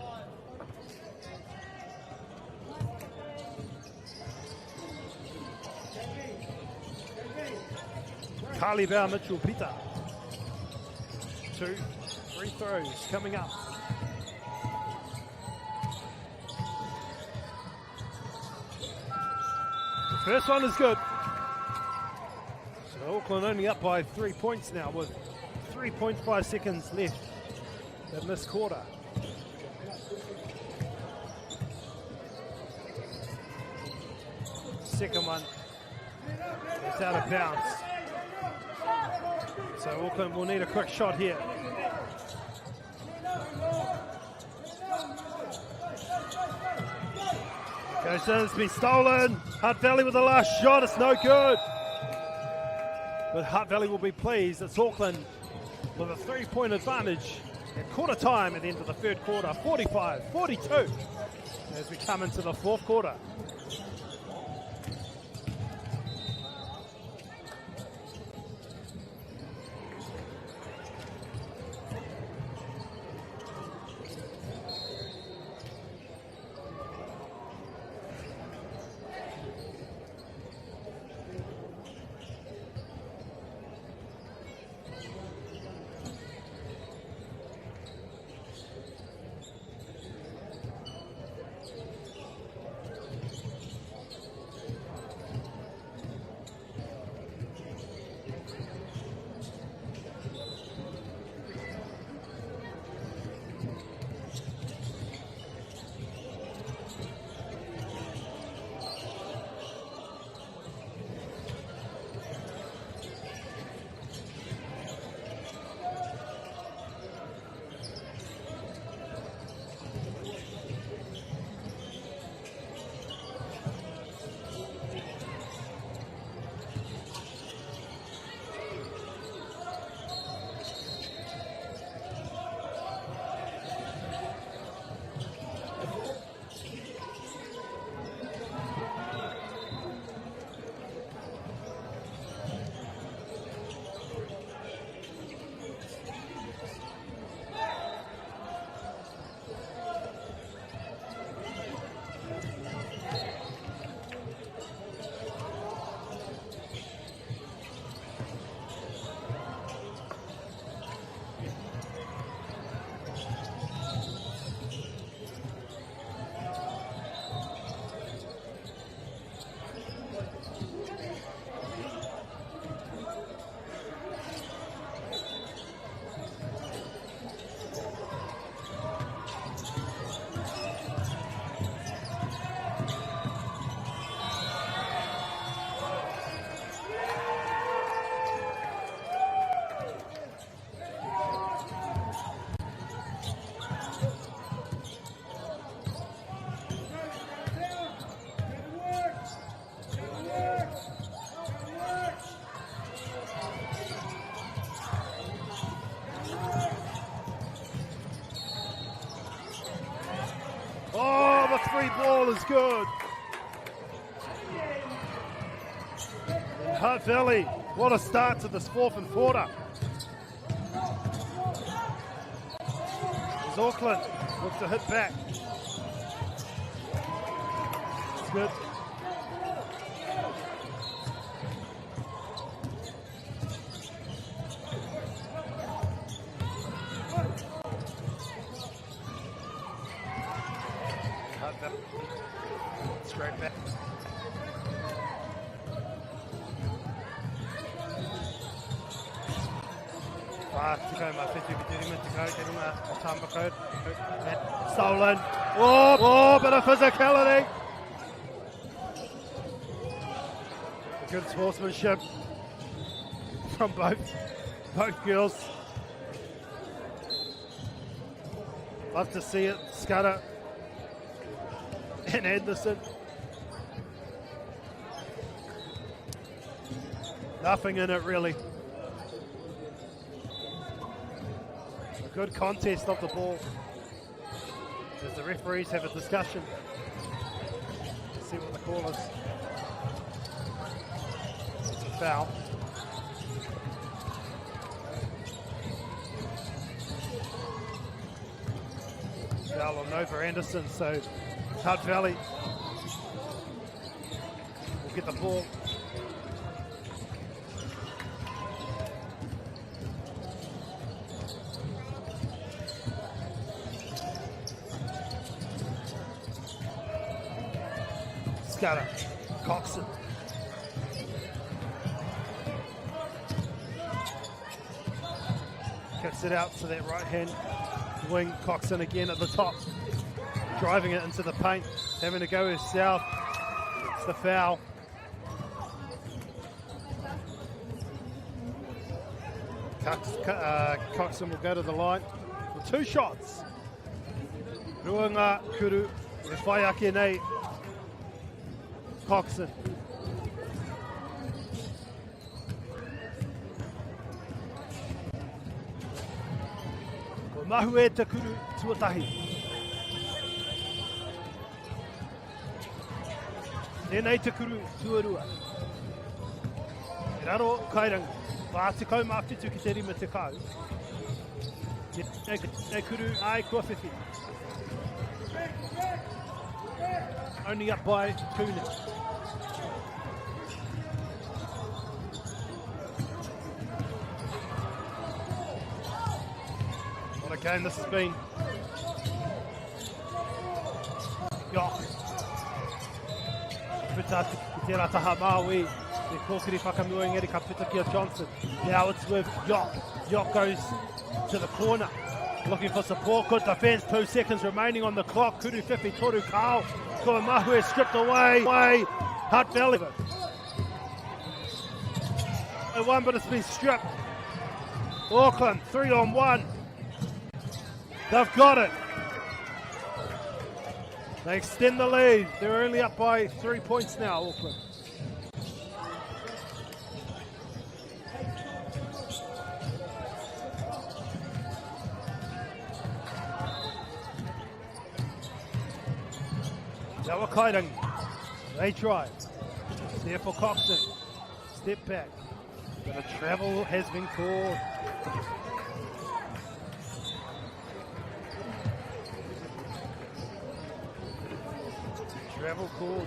Speaker 11: Carly Bauer, Mitchell Peter. 2 free throws coming up. The first one is good. So Auckland only up by 3 points now with 3.5 seconds left in this quarter. Second one, it's out of bounds. So Auckland will need a quick shot here. Goes down, it's been stolen. Hutt Valley with the last shot, it's no good. But Hutt Valley will be pleased. It's Auckland with a 3-point advantage at quarter time at the end of the third quarter, 45-42, as we come into the fourth quarter. ball is good. And Hutt Valley, what a start to this fourth and quarter. As Auckland looks to hit back. It's good. Straight back. Stolen. Oh, bit of physicality. Good sportsmanship from both girls. Love to see it. Scudder and Anderson. Nothing in it really. A good contest of the ball as the referees have a discussion. Let's see what the call is. It's a foul. Foul on Nova Anderson, so Hutt Valley will get the ball. Scudder, Coxon. Kicks it out to that right hand wing. Coxon again at the top, driving it into the paint, having to go south. It's the foul. Coxon will go to the line for 2 shots. Ruanga Kuru, e whai ake nei Coxon. Ko mahu e te kuru tuatahi. Tēnei te kuru tuarua. E raro kairanga, pātikau māwhitu ki te rima te kau. Tēnei kuru ai kua whiwhi. Only up by 2 now. What a game this has been. Pita ki te rataha MΑORI. Te kōkiri whakamuangeri ka Pitakia Johnson. Now it's with Yok. Yok goes to the corner. Looking for support. Good defence. 2 seconds remaining on the clock. Kuru whiwhi toru kao. Kua Mahue stripped away. Hutt Valley. One, but it's been stripped. Auckland 3-on-1. They've got it. They extend the lead. They're only up by 3 points now, Auckland. Kairang, they try. There for Coxon. Step back. But a travel has been called. Travel called.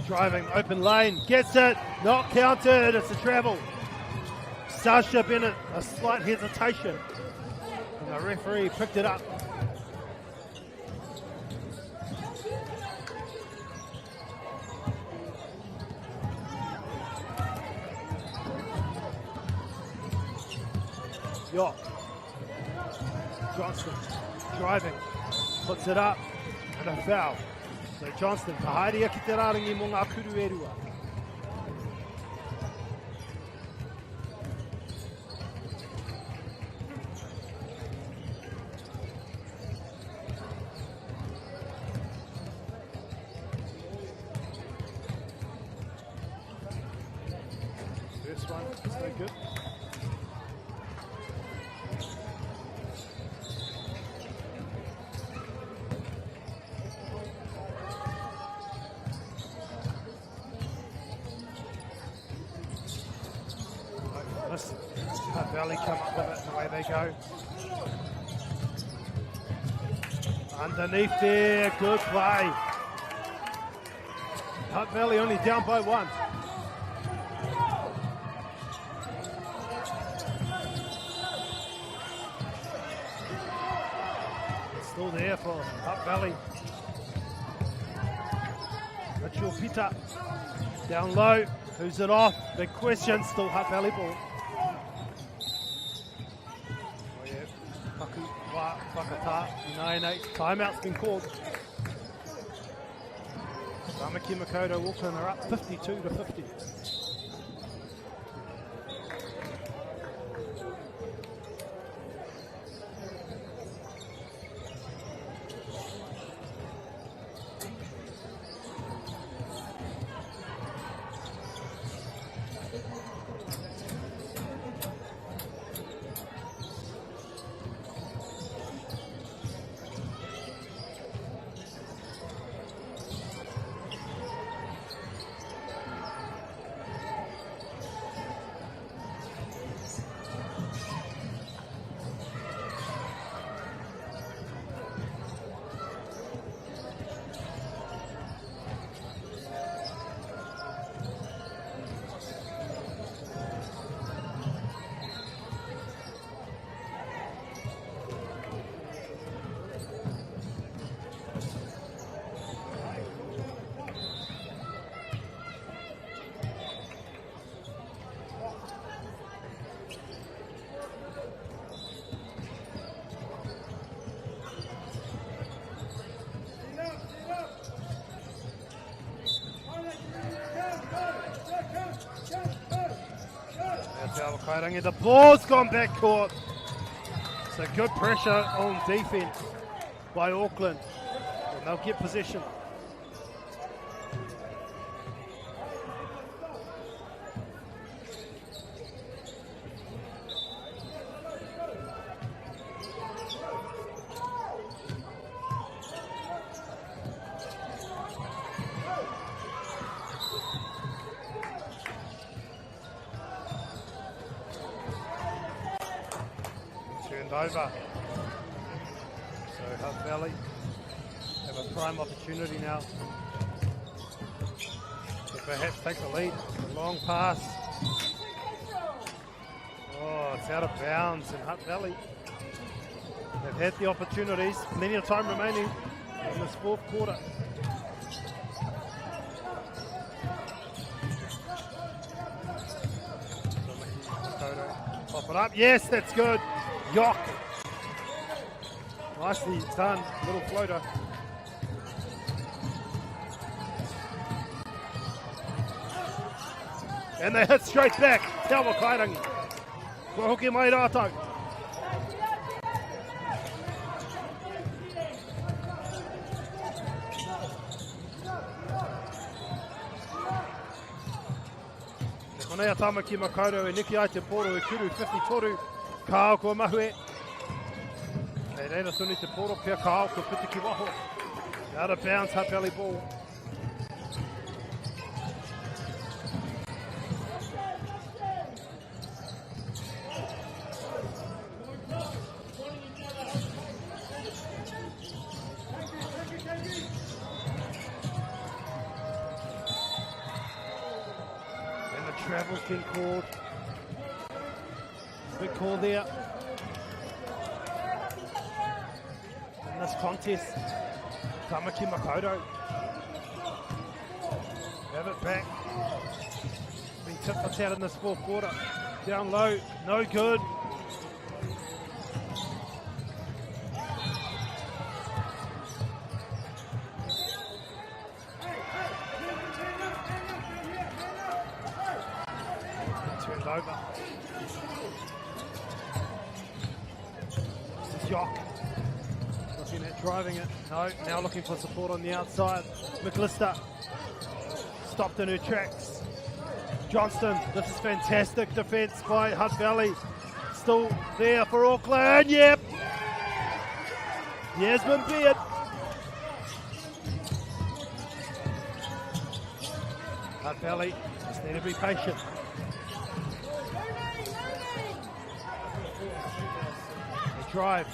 Speaker 11: Driving open lane, gets it, not counted, it's a travel. Sasha Bennett, a slight hesitation, and the referee picked it up. York, Johnston, driving, puts it up, and a foul. So Johnston, kaharia ki te rarangi mo ngā kuru e rua. First one, it's no good. Listen, Valley come up with it, and away they go. Underneath there, good play. Hutt Valley only down by one. Still there for Hutt Valley. Mitchell Pita down low. Who's it off? Big question. Still Hutt Valley ball. Oh yeah. Papakura, Whakata, 9-8. Timeout's been called. Tamaki Makaurau, Auckland are up 52-50. The ball's gone back court. So good pressure on defense by Auckland. And they'll get possession. Over. So Hutt Valley have a prime opportunity now to perhaps take the lead. A long pass. Oh, it's out of bounds in Hutt Valley. They've had the opportunities. Plenty of time remaining in this fourth quarter. Pop it up. Yes, that's good. Yock. Nicely done, little floater. And they hit straight back. Te awa Kairangi. Kua hoki mai rātou. Te konei a Tamaki Makaurau e niki ai te poro e kuru 53. Kāo kua mahue. Kei reira tuni te poro pia kāo kua pitiki waho. Out of bounds, Hutt Valley ball. And the travel's been called. Big call there. In this contest, Tamaki Makaurau have it back. Been tip for tat in this fourth quarter. Down low, no good. Turned over. Jock looking at driving it. No, now looking for support on the outside. McLister stopped in her tracks. Johnston, this is fantastic defence by Hutt Valley. Still there for Auckland, yep. Yasmin Beard. Hutt Valley just need to be patient. They drive.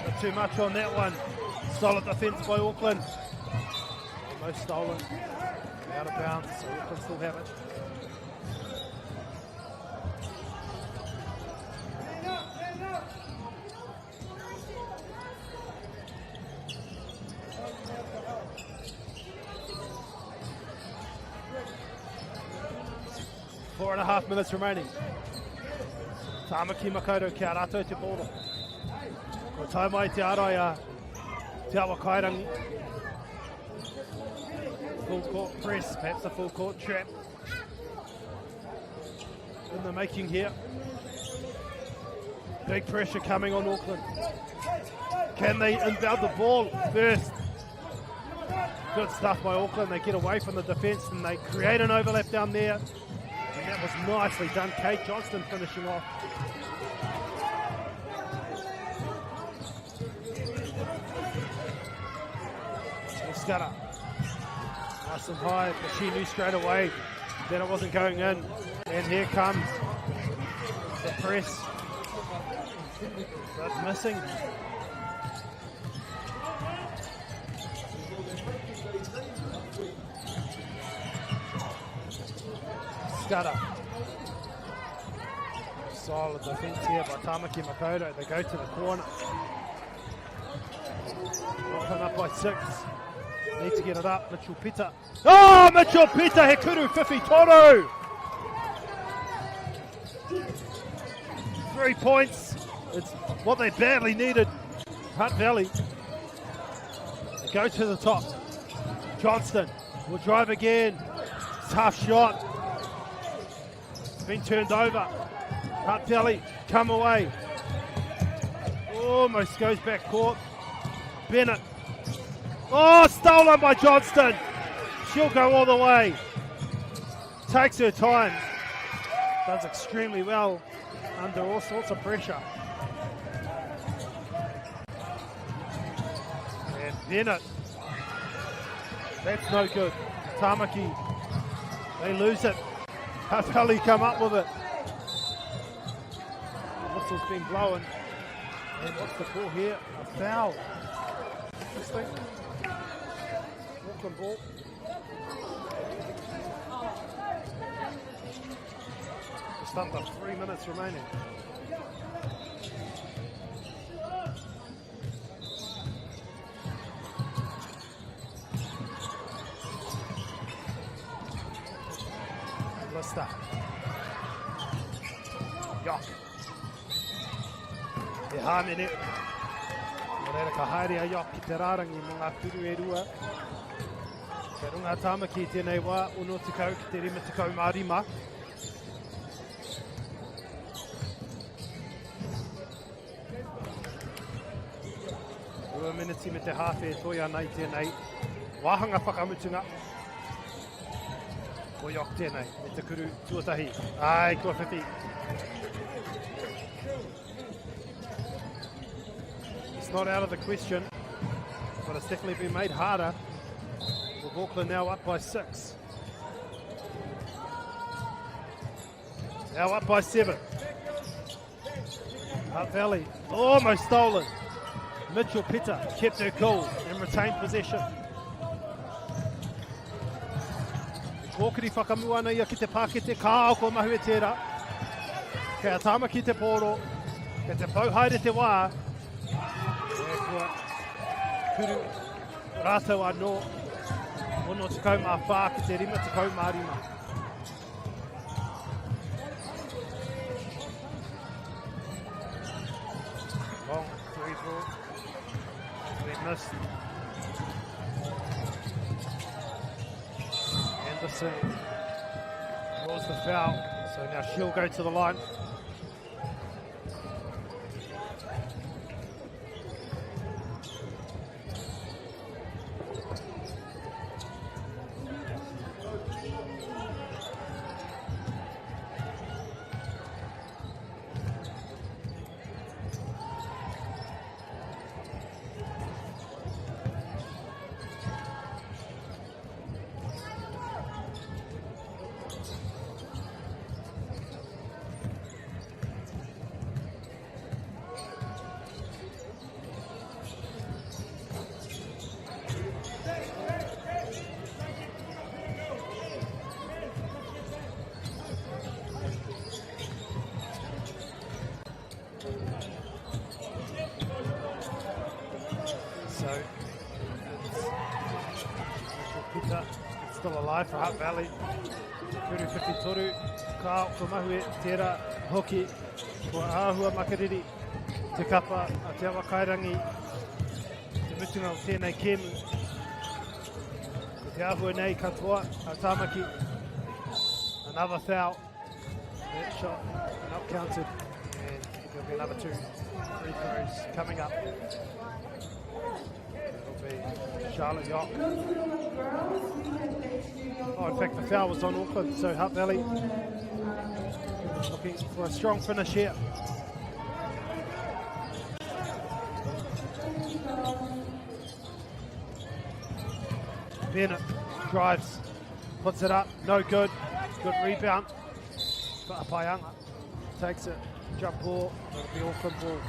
Speaker 11: Not too much on that one. Solid defence by Auckland. Almost stolen. Out of bounds, so Auckland still have it. Four and a half minutes remaining. Tamaki Makoto kia rato te pōro. Ko tai mai te araia, te awa kairangi. Full court press, perhaps a full court trap. In the making here. Big pressure coming on Auckland. Can they inbound the ball first? Good stuff by Auckland. They get away from the defence and they create an overlap down there. And that was nicely done. Kate Johnston finishing off. Scudder. Nice and high, but she knew straight away that it wasn't going in. And here comes the press. But missing. Scudder. Solid defence here by Tamaki Makoto. They go to the corner. Auckland up by 6. Need to get it up. Mitchell Pita. Oh, Mitchell Pita, he kuru whiwhi toru. 3 points. It's what they badly needed. Hutt Valley. They go to the top. Johnston will drive again. Tough shot. It's been turned over. Hutt Valley come away. Almost goes back court. Bennett. Oh, stolen by Johnston. She'll go all the way. Takes her time. Does extremely well under all sorts of pressure. And Bennett. That's no good. Tamaki. They lose it. Hutt Valley come up with it. The whistle's been blown. And what's the call here? A foul. Interesting. Auckland ball. Just under 3 minutes remaining. Lister. Yok. E hāmene. Morena ka haere a Yok ki te rārangi mo ngā kuru e rua. Ka runga Tamaki tēnei wā, uno tikau ki te rima tikau mārima. Ua miniti me te hawhe toia nei tēnei. Wāhanga whakamutunga. Ko Yok tēnei, me te kuru tuatahi. Ai, kua whiwhi. It's not out of the question, but it's definitely been made harder. With Auckland now up by 6. Now up by 7. Hutt Valley almost stolen. Mitchell Pita kept her cool and retained possession. Kōkiri whakamuana ia ki te pākete kā ko mahu e tērā. Kei a Tamaki te pōro, kei te pauhaere te wā. E kua kuru rātou anō. Ono tikau mā whā ki te rima tikau mā rima. Long free throw. It's been missed. Anderson draws the foul, so now she'll go to the line. Pita still alive for Hutt Valley. Kuru whiwhi toru. Kao ko mahue tērā hoki. Kua āhua makariri. Te kapa a te awa kairangi. Te mutunga o tēnei kēmu. Ko te āhua nei katoa a Tāmaki. Another foul. That shot not counted. And there'll be another 2 free throws coming up. It'll be Charlotte Yock. Oh, in fact, the foul was on Auckland, so Hutt Valley looking for a strong finish here. Bennett drives, puts it up, no good. Good rebound. But Paianga takes it, jump ball, it'll be Auckland ball.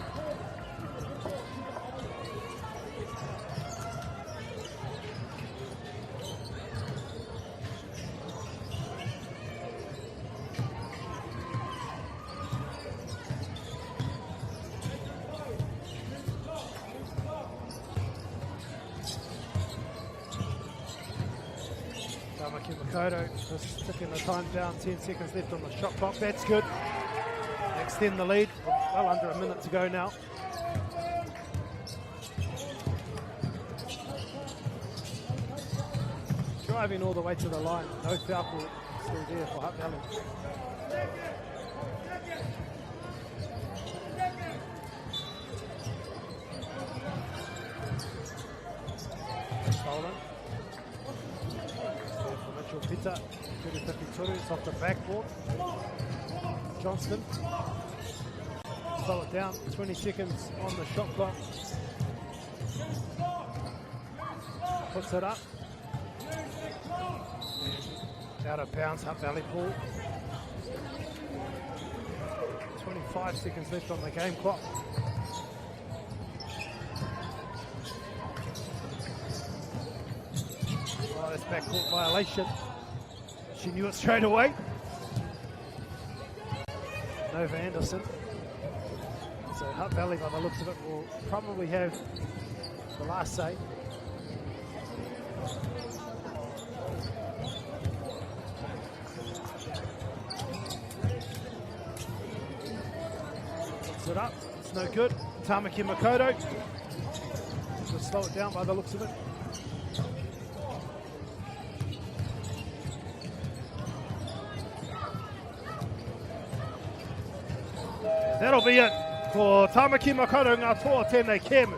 Speaker 11: Tamaki Makoto just ticking the time down, 10 seconds left on the shot clock. That's good. Extend the lead. Well under a minute to go now. Driving all the way to the line. No foul call still there for Hutt Valley. Stolen. Pita, it's off the backboard. Johnston, slow it down, 20 seconds on the shot clock. Puts it up. Out of bounds, Hutt Valley ball. 25 seconds left on the game clock. Oh, that's backcourt violation. She knew it straight away. Nova Anderson. So Hutt Valley, by the looks of it, will probably have the last say. Puts it up. It's no good. Tamaki Makoto. Just slow it down by the looks of it. That'll be it for Tamaki Makoto ngā toa tēnei kēmu.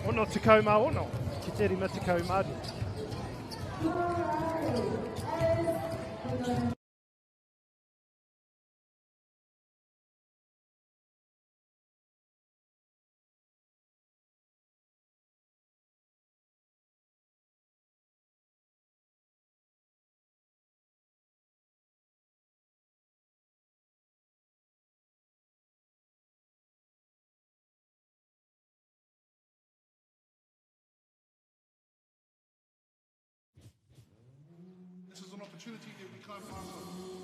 Speaker 11: Ono tikau mā ono, ki te rima tikau māri.
Speaker 3: This is an opportunity that we can't pass on.